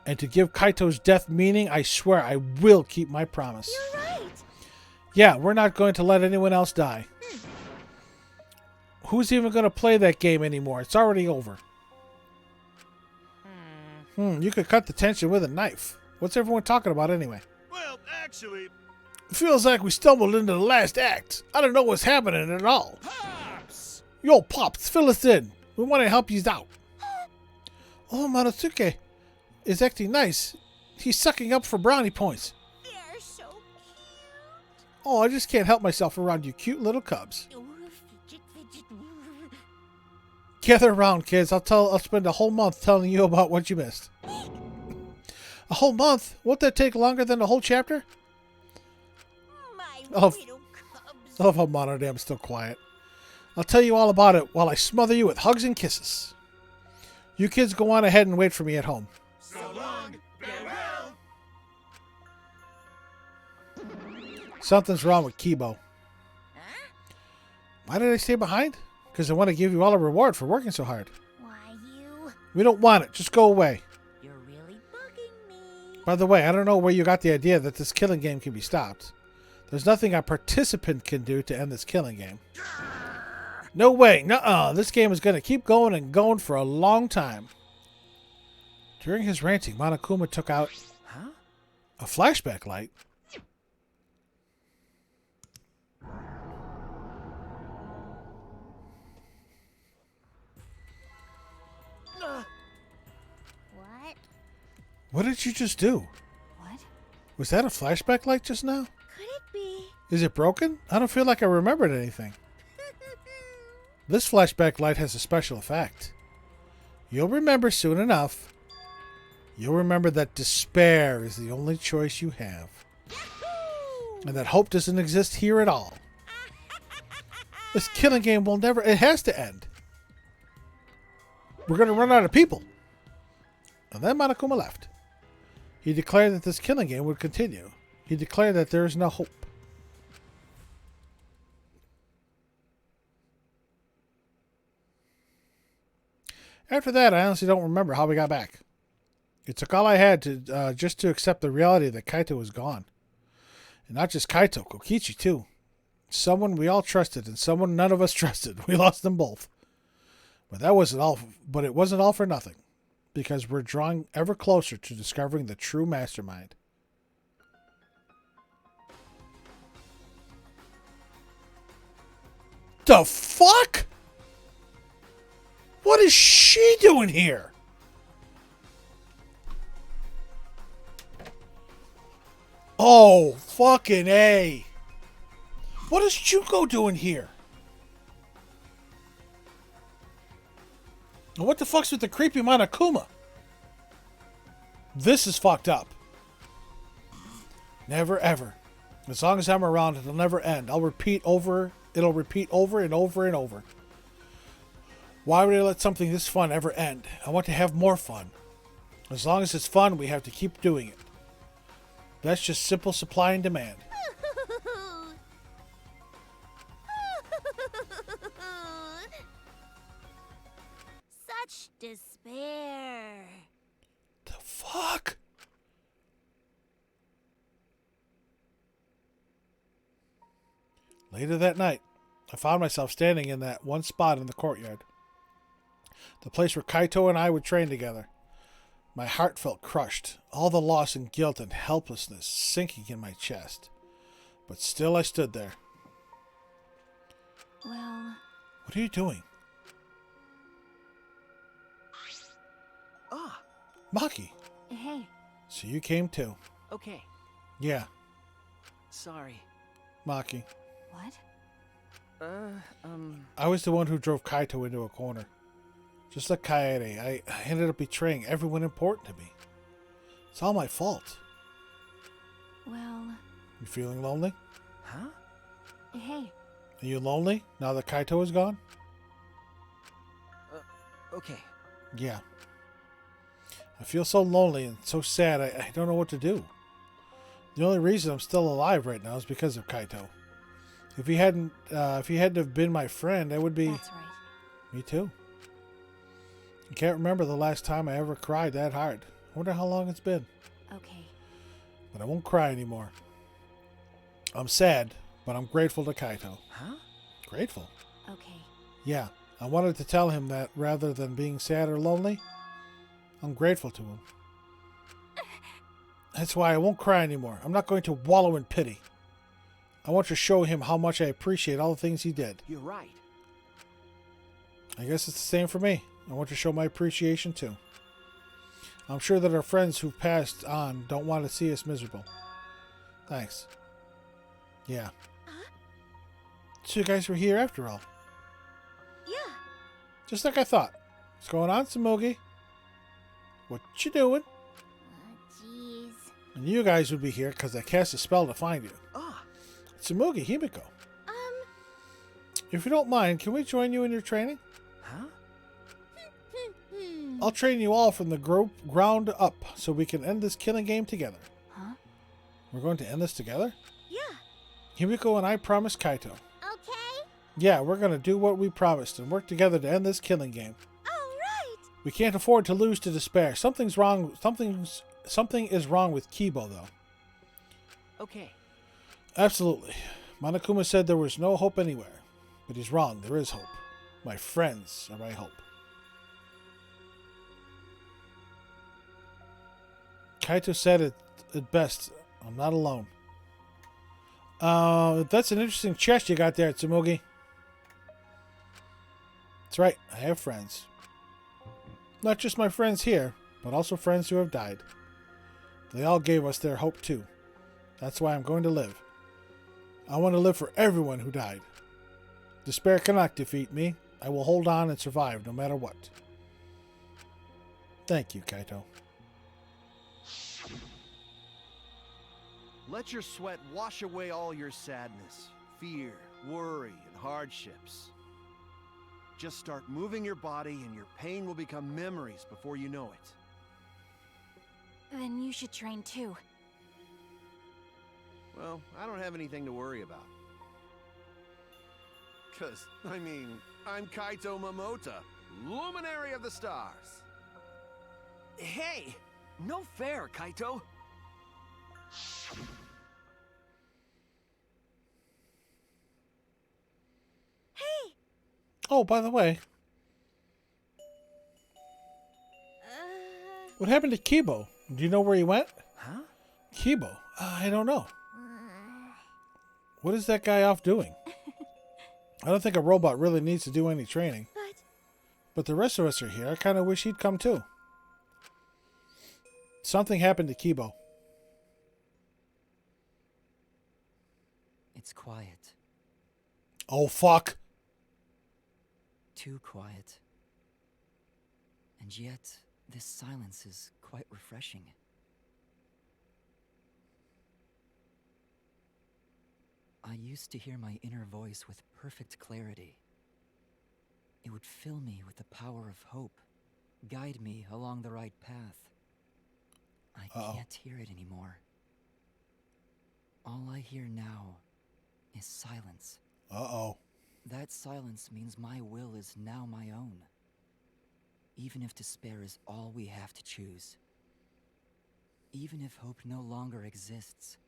And to give Kaito's death meaning, I swear I will keep my promise. You're right. Yeah, we're not going to let anyone else die. Who's even going to play that game anymore? It's already over. You could cut the tension with a knife. What's everyone talking about anyway? Well, actually, It feels like we stumbled into the last act. I don't know what's happening at all. Pops! Yo, Pops, fill us in. We want to help you out. Oh, Monosuke is acting nice. He's sucking up for brownie points. they're so cute. Oh, I just can't help myself around you cute little cubs. Ooh, fidget, fidget. Ooh. Gather around, kids. I'll spend a whole month telling you about what you missed. A whole month? Won't that take longer than the whole chapter? My Oh. little cubs. I love how Monodam's still quiet. I'll tell you all about it while I smother you with hugs and kisses. You kids go on ahead and wait for me at home. So long. Farewell. Something's wrong with Kibo. Huh? Why did I stay behind? Because I want to give you all a reward for working so hard. Why, you... We don't want it. Just go away. You're really bugging me. By the way, I don't know where you got the idea that this killing game can be stopped. There's nothing a participant can do to end this killing game. No way. Nuh-uh. This game is going to keep going and going for a long time. During his ranting, Monokuma took out a flashback light. What? What did you just do? What? Was that a flashback light just now? Could it be? Is it broken? I don't feel like I remembered anything. This flashback light has a special effect. You'll remember soon enough. You'll remember that despair is the only choice you have. And that hope doesn't exist here at all. This killing game will never... It has to end. We're going to run out of people. And then Monokuma left. He declared that this killing game would continue. He declared that there is no hope. After that, I honestly don't remember how we got back. It took all I had to just to accept the reality that Kaito was gone. And not just Kaito, Kokichi too. Someone we all trusted and someone none of us trusted. We lost them both. But that wasn't all. But it wasn't all for nothing, because we're drawing ever closer to discovering the true mastermind. The fuck? What is she doing here? Oh, fucking A. What is Juko doing here? And what the fuck's with the creepy Monokuma? This is fucked up. Never ever. As long as I'm around, it'll never end. It'll repeat over and over and over. Why would I let something this fun ever end? I want to have more fun. As long as it's fun, we have to keep doing it. That's just simple supply and demand. Such despair. The fuck? Later that night, I found myself standing in that one spot in the courtyard. The place where Kaito and I would train together. My heart felt crushed, all the loss and guilt and helplessness sinking in my chest. But still I stood there. Well... What are you doing? Ah, Maki, Hey, so you came too. okay. Yeah, Sorry. Maki. what? I was the one who drove Kaito into a corner. Just like Kaede, I ended up betraying everyone important to me. It's all my fault. Well... You feeling lonely? Huh? Hey, Are you lonely now that Kaito is gone? Okay. Yeah. I feel so lonely and so sad, I don't know what to do. The only reason I'm still alive right now is because of Kaito. If he hadn't have been my friend, I would be... that's right. Me too. I can't remember the last time I ever cried that hard. I wonder how long it's been. Okay. But I won't cry anymore. I'm sad, but I'm grateful to Kaito. Huh? Grateful? Okay. Yeah, I wanted to tell him that rather than being sad or lonely, I'm grateful to him. That's why I won't cry anymore. I'm not going to wallow in pity. I want to show him how much I appreciate all the things he did. You're right. I guess it's the same for me. I want to show my appreciation too. I'm sure that our friends who've passed on don't want to see us miserable. Thanks. Yeah. So you guys were here after all. Yeah. Just like I thought. What's going on, Samugi? What you doing? Jeez. And you guys would be here because I cast a spell to find you. Ah, Samugi, Himiko. If you don't mind, can we join you in your training? huh? I'll train you all from the ground up so we can end this killing game together. Huh? We're going to end this together? Yeah. Himiko and I promised Kaito. Okay. Yeah, we're going to do what we promised and work together to end this killing game. All right. We can't afford to lose to despair. Something's wrong. Something is wrong with Kibo, though. Okay. Absolutely. Monokuma said there was no hope anywhere. But he's wrong. There is hope. My friends are my hope. Kaito said it best. I'm not alone. That's an interesting chest you got there, Tsumugi. That's right. I have friends. Not just my friends here, but also friends who have died. They all gave us their hope too. That's why I'm going to live. I want to live for everyone who died. Despair cannot defeat me. I will hold on and survive no matter what. Thank you, Kaito. Let your sweat wash away all your sadness, fear, worry, and hardships. Just start moving your body and your pain will become memories before you know it. Then you should train too. Well, I don't have anything to worry about. 'Cause, I mean, I'm Kaito Momota, Luminary of the Stars. Hey! No fair, Kaito! Hey. Oh, by the way, what happened to Kibo? Do you know where he went? Huh? Kibo? I don't know. What is that guy off doing? I don't think a robot really needs to do any training. But the rest of us are here. I kind of wish he'd come too. Something happened to Kibo. It's quiet. Oh, fuck. Too quiet. And yet, this silence is quite refreshing. I used to hear my inner voice with perfect clarity. It would fill me with the power of hope, guide me along the right path. I can't hear it anymore. All I hear now is silence. Uh-oh. That silence means my will is now my own. Even if despair is all we have to choose. Even if hope no longer exists,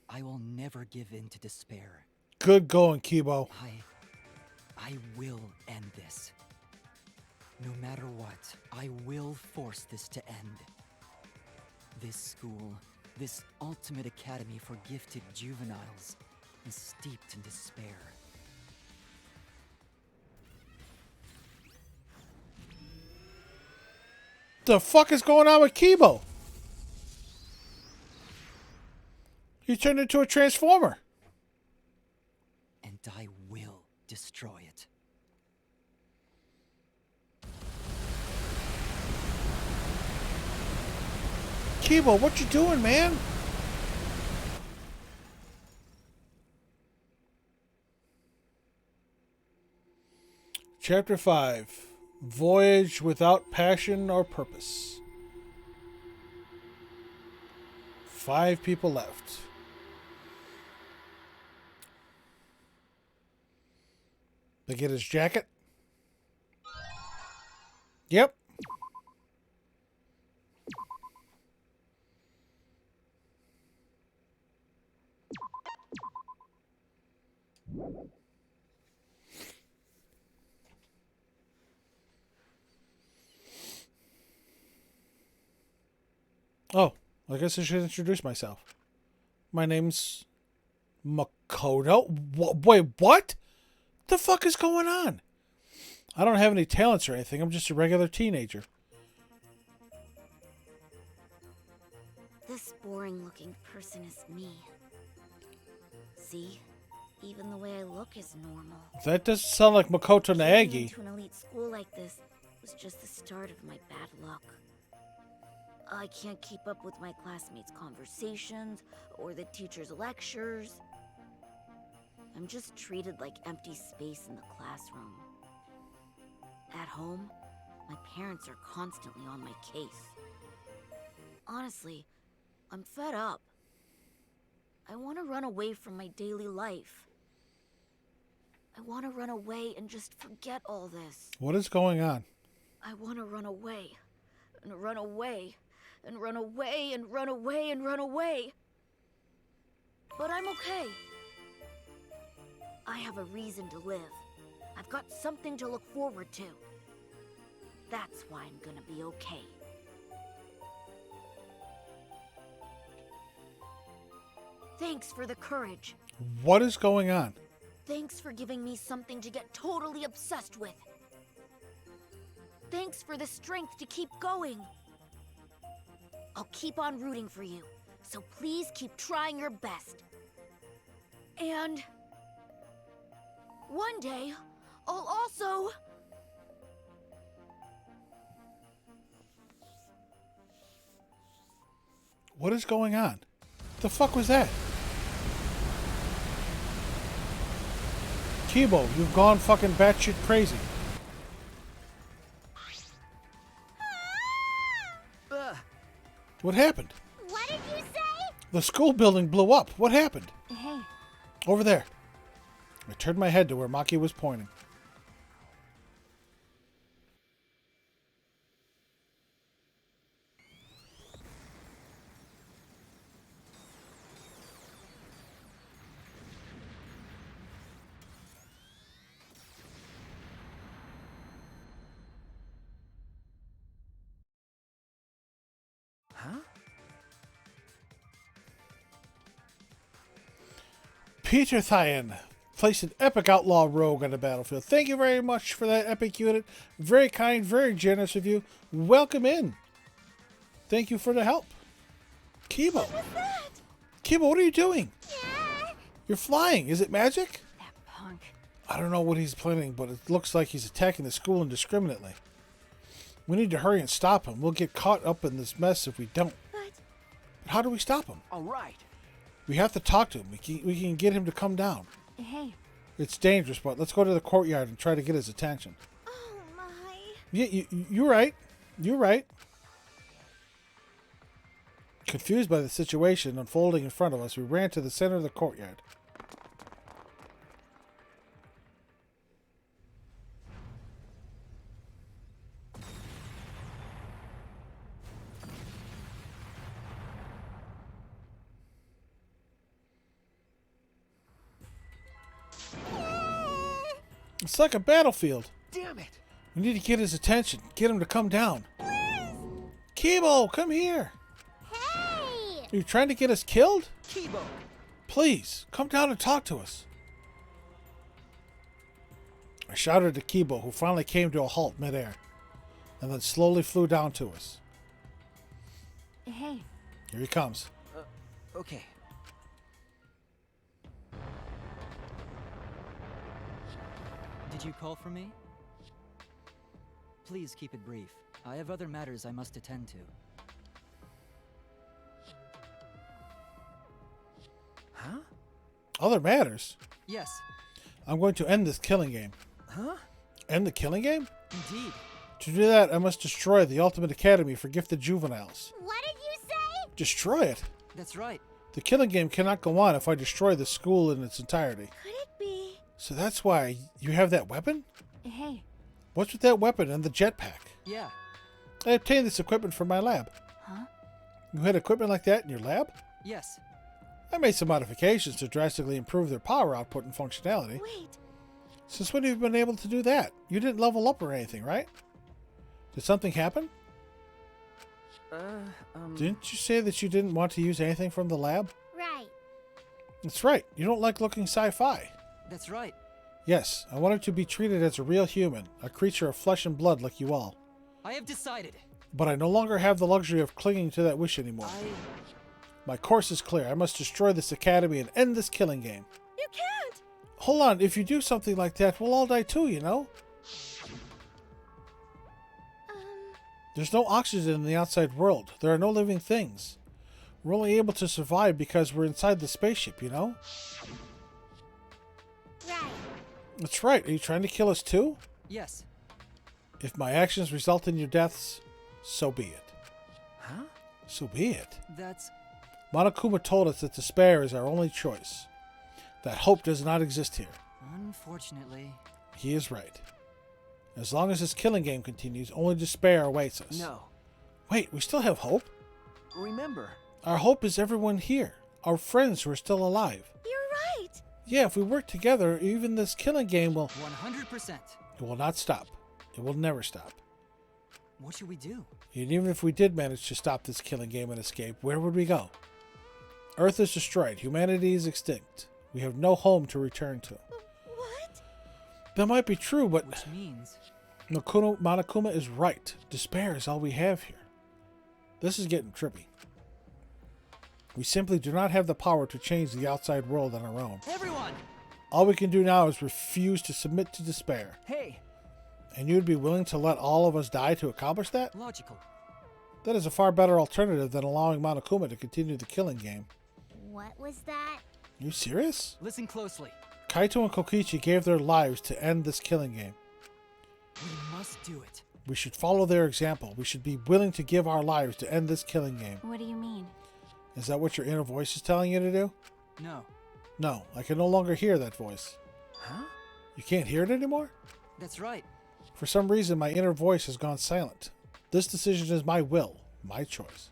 I will never give in to despair. Good going, Kibo. I will end this. No matter what, I will force this to end. This school, this ultimate academy for gifted juveniles, is steeped in despair. The fuck is going on with Kibo? He turned into a transformer. And I will destroy it. Kibo, what you doing, man? Chapter 5. Voyage without passion or purpose. 5 people left. They get his jacket? Yep. Oh, I guess I should introduce myself. My name's Makoto. Wait, what? The fuck is going on? I don't have any talents or anything. I'm just a regular teenager. This boring-looking person is me. See? Even the way I look is normal. That doesn't sound like Makoto Getting Naegi. into an elite school like this was just the start of my bad luck. I can't keep up with my classmates' conversations or the teachers' lectures. I'm just treated like empty space in the classroom. At home, My parents are constantly on my case. Honestly, I'm fed up. I want to run away from my daily life. I want to run away and just forget all this. What is going on? I want to run away, and run away, and run away, and run away, and run away. But I'm okay. I have a reason to live. I've got something to look forward to. That's why I'm gonna be okay. Thanks for the courage. What is going on? Thanks for giving me something to get totally obsessed with. Thanks for the strength to keep going. I'll keep on rooting for you, so please keep trying your best. And one day, I'll also... What is going on? The fuck was that? Kibo, you've gone fucking batshit crazy. What happened? What did you say? The school building blew up. What happened? Hey, Over there. I turned my head to where Maki was pointing. Huh? Peter Thyan placed an epic outlaw rogue on the battlefield. Thank you very much for that epic unit. Very kind, very generous of you. Welcome in. Thank you for the help. Kibo. What was that? Kibo, what are you doing? Yeah. You're flying. Is it magic? that punk. I don't know what he's planning, but it looks like he's attacking the school indiscriminately. We need to hurry and stop him. We'll get caught up in this mess if we don't. But But how do we stop him? All right. We have to talk to him. We can get him to come down. Hey, It's dangerous, but let's go to the courtyard and try to get his attention. oh my. Yeah, you're right. You're right. Confused by the situation unfolding in front of us, we ran to the center of the courtyard. It's like a battlefield. Damn it. We need to get his attention. Get him to come down. Kibo, come here. Hey! Are you trying to get us killed? Kibo. Please, come down and talk to us. I shouted to Kibo, who finally came to a halt midair, and then slowly flew down to us. hey, Here he comes. Okay. Did you call for me? Please keep it brief. I have other matters I must attend to. Huh? Other matters? Yes, I'm going to end this killing game. Huh? End the killing game? indeed. To do that, I must destroy the Ultimate Academy for Gifted Juveniles. What did you say? Destroy it? That's right. The killing game cannot go on if I destroy the school in its entirety. Could it be? So that's why you have that weapon? hey, What's with that weapon and the jetpack? Yeah. I obtained this equipment from my lab. huh? You had equipment like that in your lab? Yes. I made some modifications to drastically improve their power output and functionality. Wait. Since when have you been able to do that? You didn't level up or anything, right? Did something happen? Didn't you say that you didn't want to use anything from the lab? Right. That's right. You don't like looking sci-fi. That's right. Yes, I wanted to be treated as a real human, a creature of flesh and blood like you all. I have decided. But I no longer have the luxury of clinging to that wish anymore. My course is clear. I must destroy this academy and end this killing game. You can't. Hold on, if you do something like that, we'll all die too, you know? There's no oxygen in the outside world. There are no living things. We're only able to survive because we're inside the spaceship, you know? Right. That's right. Are you trying to kill us too? Yes. If my actions result in your deaths, so be it. Huh? So be it. That's... Monokuma told us that despair is our only choice. That hope does not exist here. Unfortunately... He is right. As long as this killing game continues, only despair awaits us. No. Wait, we still have hope? Remember. Our hope is everyone here. Our friends who are still alive. You're right. Yeah, if we work together, even this killing game will... 100%. It will not stop. It will never stop. What should we do? And even if we did manage to stop this killing game and escape, where would we go? Earth is destroyed. Humanity is extinct. We have no home to return to. What? That might be true, but Which means... Monokuma is right. Despair is all we have here. This is getting trippy. We simply do not have the power to change the outside world on our own. Everyone! All we can do now is refuse to submit to despair. Hey! And you'd be willing to let all of us die to accomplish that? Logical. That is a far better alternative than allowing Monokuma to continue the killing game. What was that? You serious? Listen closely. Kaito and Kokichi gave their lives to end this killing game. We must do it. We should follow their example. We should be willing to give our lives to end this killing game. What do you mean? Is that what your inner voice is telling you to do? No. No, I can no longer hear that voice. Huh? You can't hear it anymore? That's right. For some reason, my inner voice has gone silent. This decision is my will, my choice.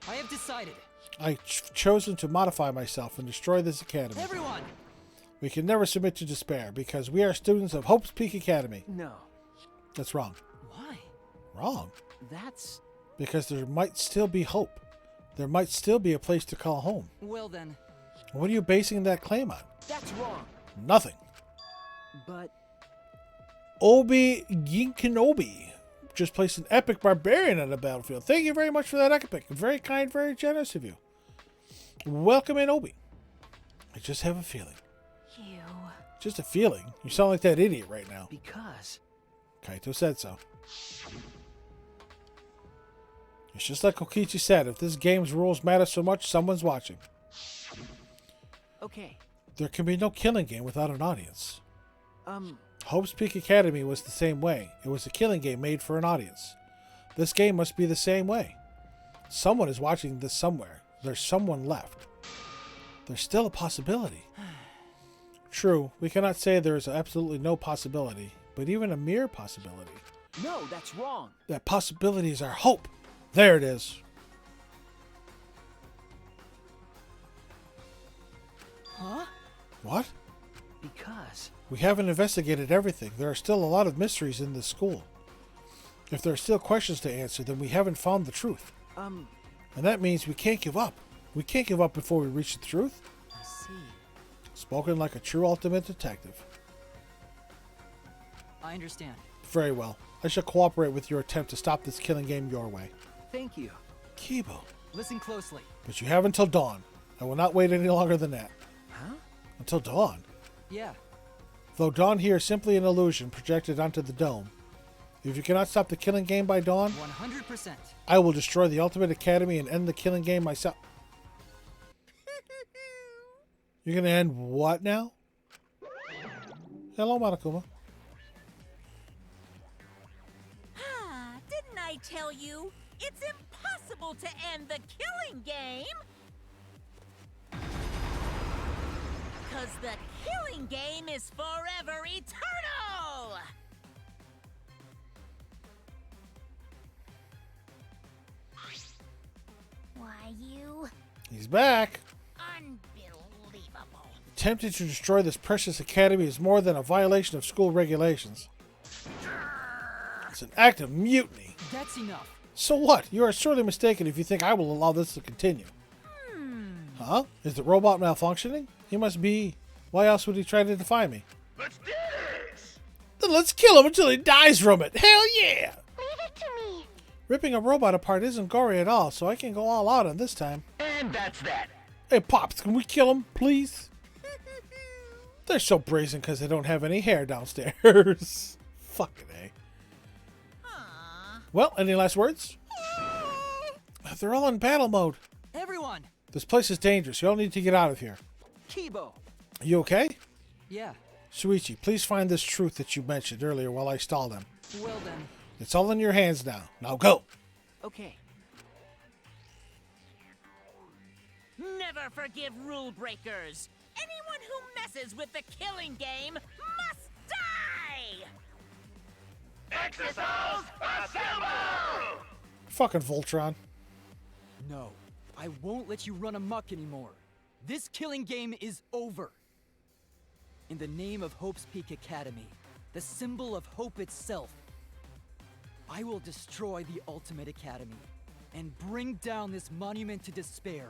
I have decided. I've chosen to modify myself and destroy this academy. Everyone! We can never submit to despair because we are students of Hope's Peak Academy. No. That's wrong. Why? Wrong. That's... Because there might still be hope. There might still be a place to call home. Well then... What are you basing that claim on? That's wrong. Nothing. But... Obi Ginkinobi just placed an epic barbarian on the battlefield. Thank you very much for that epic. Very kind, very generous of you. Welcome in, Obi. I just have a feeling. You. Just a feeling. You sound like that idiot right now. Because... Kaito said so. It's just like Kokichi said. If this game's rules matter so much, someone's watching. Okay. There can be no killing game without an audience. Um... Hope's Peak Academy was the same way. It was a killing game made for an audience. This game must be the same way. Someone is watching this somewhere. There's someone left. There's still a possibility. True, we cannot say there is absolutely no possibility, but even a mere possibility. No, that's wrong. That possibility is our hope. There it is. Huh? What? Because... We haven't investigated everything. There are still a lot of mysteries in this school. If there are still questions to answer, then we haven't found the truth. And that means we can't give up. We can't give up before we reach the truth. I see. Spoken like a true ultimate detective. I understand. Very well. I shall cooperate with your attempt to stop this killing game your way. Thank you. Kibo. Listen closely. But you have until dawn. I will not wait any longer than that. Huh? Until dawn? Yeah. Though dawn here is simply an illusion projected onto the dome. If you cannot stop the killing game by dawn, 100%. I will destroy the Ultimate Academy and end the killing game myself. You're going to end what now? Hello, Monokuma. Ah, didn't I tell you? It's impossible to end the killing game! Because the killing game is forever eternal! Why, you... He's back. Unbelievable. Attempting to destroy this precious academy is more than a violation of school regulations. It's an act of mutiny. That's enough. So what? You are sorely mistaken if you think I will allow this to continue. Huh? Is the robot malfunctioning? He must be. Why else would he try to defy me? Let's do this! Then let's kill him until he dies from it. Hell yeah! Leave it to me. Ripping a robot apart isn't gory at all, so I can go all out on this time. And that's that. Hey, Pops, can we kill him, please? They're so brazen because they don't have any hair downstairs. Fucking A. Well, any last words? They're all in battle mode. Everyone! This place is dangerous. You all need to get out of here. Kibo! Are you okay? Yeah. Shuichi, please find this truth that you mentioned earlier while I stall them. Well then. It's all in your hands now. Now go. Okay. Never forgive rule breakers. Anyone who messes with the killing game must die! Exosols, assemble! Fucking Voltron. No, I won't let you run amok anymore. This killing game is over. In the name of Hope's Peak Academy, the symbol of hope itself, I will destroy the Ultimate Academy and bring down this monument to despair.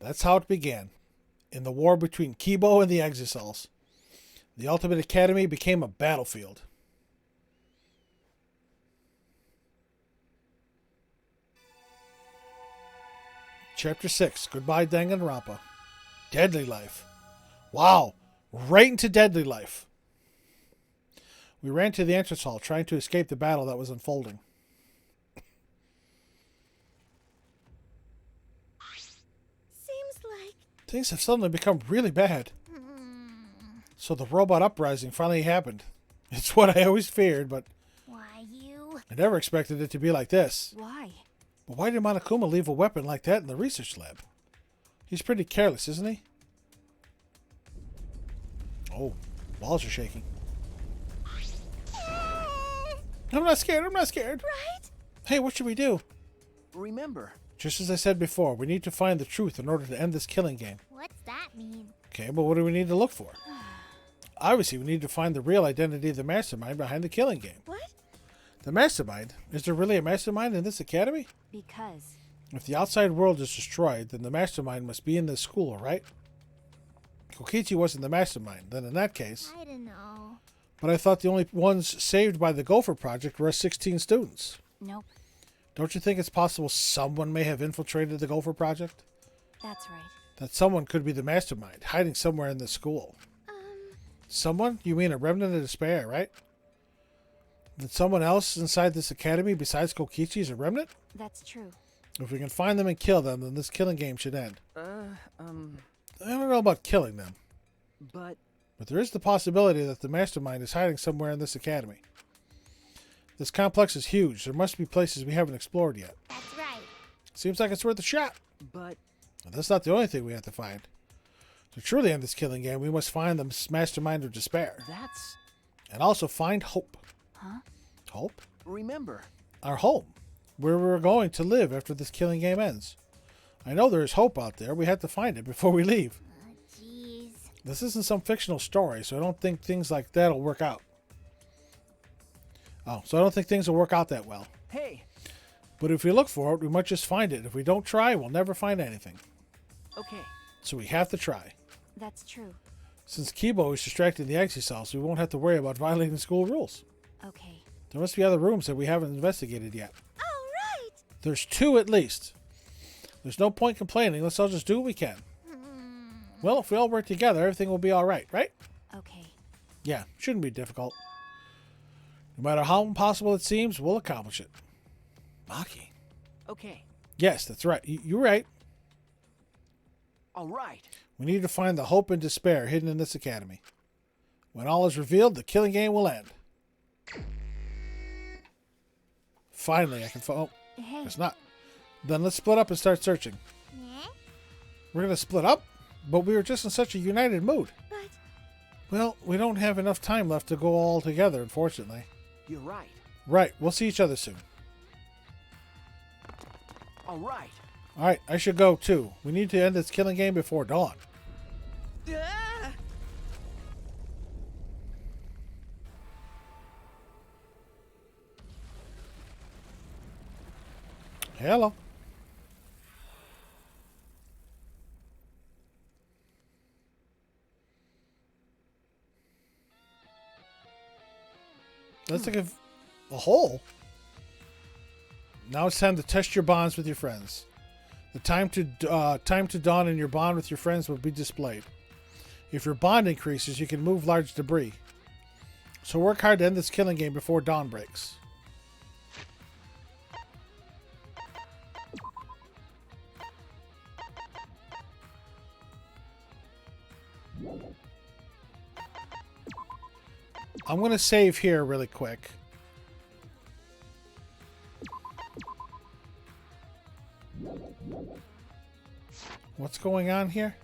That's how it began. In the war between Kibo and the Exosols, the Ultimate Academy became a battlefield. Chapter 6, Goodbye Danganronpa. Deadly Life. Wow, right into Deadly Life. We ran to the entrance hall, trying to escape the battle that was unfolding. Seems like... Things have suddenly become really bad. So the robot uprising finally happened. It's what I always feared, but Why, you... I never expected it to be like this. Why? But why did Monokuma leave a weapon like that in the research lab? He's pretty careless, isn't he? Oh, walls are shaking. I'm not scared, I'm not scared. Right? Hey, what should we do? Remember, Just as I said before, we need to find the truth in order to end this killing game. What's that mean? Okay, but what do we need to look for? Obviously, we need to find the real identity of the mastermind behind the killing game. What? The mastermind? Is there really a mastermind in this academy? Because. If the outside world is destroyed, then the mastermind must be in this school, right? Kokichi wasn't the mastermind, then in that case. I don't know. But I thought the only ones saved by the Gopher Project were us 16 students. Nope. Don't you think it's possible someone may have infiltrated the Gopher Project? That's right. That someone could be the mastermind, hiding somewhere in this school. Someone? You mean a remnant of despair, right? That someone else inside this academy besides Kokichi is a remnant? That's true. If we can find them and kill them, then this killing game should end. I don't know about killing them. but But there is the possibility that the mastermind is hiding somewhere in this academy. This complex is huge. There must be places we haven't explored yet. That's right. Seems like it's worth a shot. but But that's not the only thing we have to find. To truly end this killing game, we must find the mastermind of despair. that's... And also find hope. Huh? Hope? Remember, Our home. Where we're going to live after this killing game ends. I know there is hope out there. We have to find it before we leave. Jeez. This isn't some fictional story, so I don't think things like that will work out. So I don't think things will work out that well. hey, But if we look for it, we might just find it. If we don't try, we'll never find anything. okay, So we have to try. That's true. Since Kibo is distracting the exercise, we won't have to worry about violating school rules. Okay. There must be other rooms that we haven't investigated yet. All right. There's 2 at least. There's no point complaining. Let's all just do what we can. Well, if we all work together, everything will be all right, right? Okay. Yeah, shouldn't be difficult. No matter how impossible it seems, we'll accomplish it. Maki. okay, Yes, that's right. You're right. all right. We need to find the hope and despair hidden in this academy. When all is revealed, the killing game will end. Finally, I can oh, Hey. it's not. Then let's split up and start searching. Yeah? We're going to split up? But we were just in such a united mood. But Well, we don't have enough time left to go all together, unfortunately. You're right. Right, we'll see each other soon. All right. Alright, I should go too. We need to end this killing game before dawn. Ah! Hello. That's like a hole. Now it's time to test your bonds with your friends. The time to dawn and your bond with your friends will be displayed. If your bond increases, you can move large debris. So work hard to end this killing game before dawn breaks. I'm going to save here really quick. What's going on here?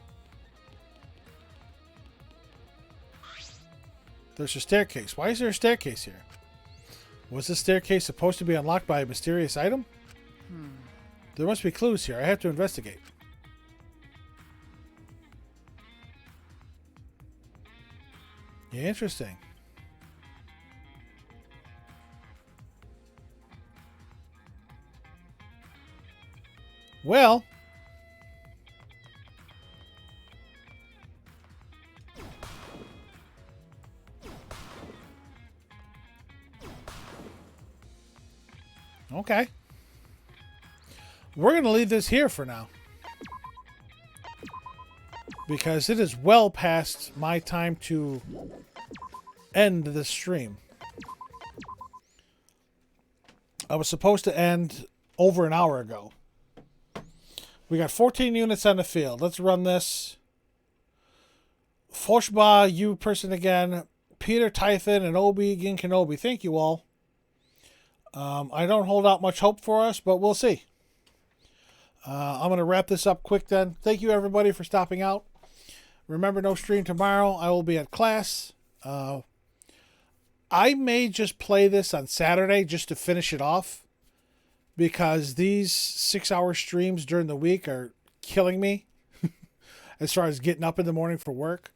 There's a staircase. Why is there a staircase here? Was this staircase supposed to be unlocked by a mysterious item? There must be clues here. I have to investigate. Yeah, interesting. Well, okay. We're going to leave this here for now. Because it is well past my time to end this stream. I was supposed to end over an hour ago. We got 14 units on the field. Let's run this. Foshba, you person again. Peter, Typhon, and Obi, Gin Kenobi. Thank you all. I don't hold out much hope for us, but we'll see. I'm going to wrap this up quick then. Thank you everybody for stopping out. Remember, no stream tomorrow. I will be at class. I may just play this on Saturday just to finish it off. Because these 6-hour streams during the week are killing me. As far as getting up in the morning for work.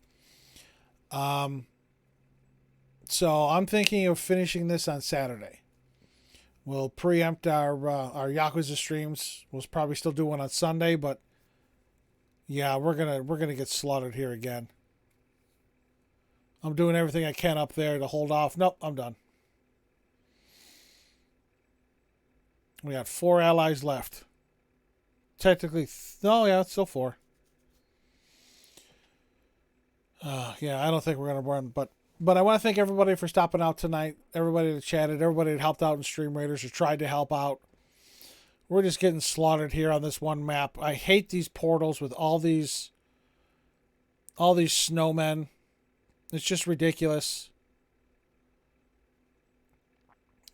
So I'm thinking of finishing this on Saturday. We'll preempt our Yakuza streams. We'll probably still do one on Sunday, but yeah, we're gonna get slaughtered here again. I'm doing everything I can up there to hold off. Nope, I'm done. We got 4 allies left. Technically, no, yeah, it's still 4. Yeah, I don't think we're gonna run, but I want to thank everybody for stopping out tonight. Everybody that chatted, everybody that helped out in Stream Raiders or tried to help out. We're just getting slaughtered here on this one map. I hate these portals with all these snowmen. It's just ridiculous.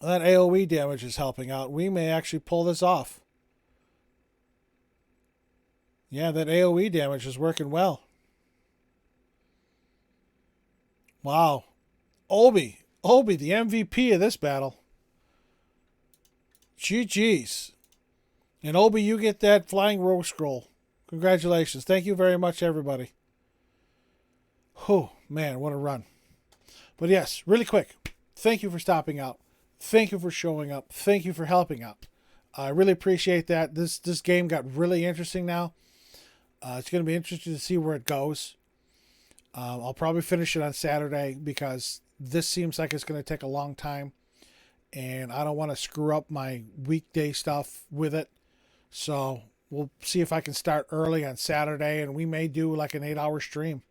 That AoE damage is helping out. We may actually pull this off. Yeah, that AoE damage is working well. Wow. Obi, the MVP of this battle. GG's. And Obi, you get that flying rogue scroll. Congratulations. Thank you very much, everybody. Oh, man, what a run. But yes, really quick. Thank you for stopping out. Thank you for showing up. Thank you for helping out. I really appreciate that. This game got really interesting now. It's going to be interesting to see where it goes. I'll probably finish it on Saturday because this seems like it's going to take a long time. And I don't want to screw up my weekday stuff with it. So we'll see if I can start early on Saturday. And we may do like an 8-hour stream.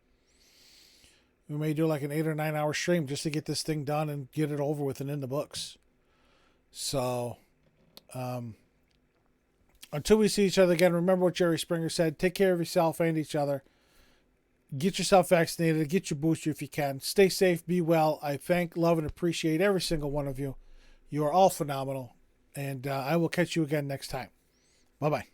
We may do like an 8 or 9 hour stream just to get this thing done and get it over with and in the books. So, until we see each other again, remember what Jerry Springer said. Take care of yourself and each other. Get yourself vaccinated. Get your booster if you can. Stay safe. Be well. I thank, love, and appreciate every single one of you. You are all phenomenal. And I will catch you again next time. Bye-bye.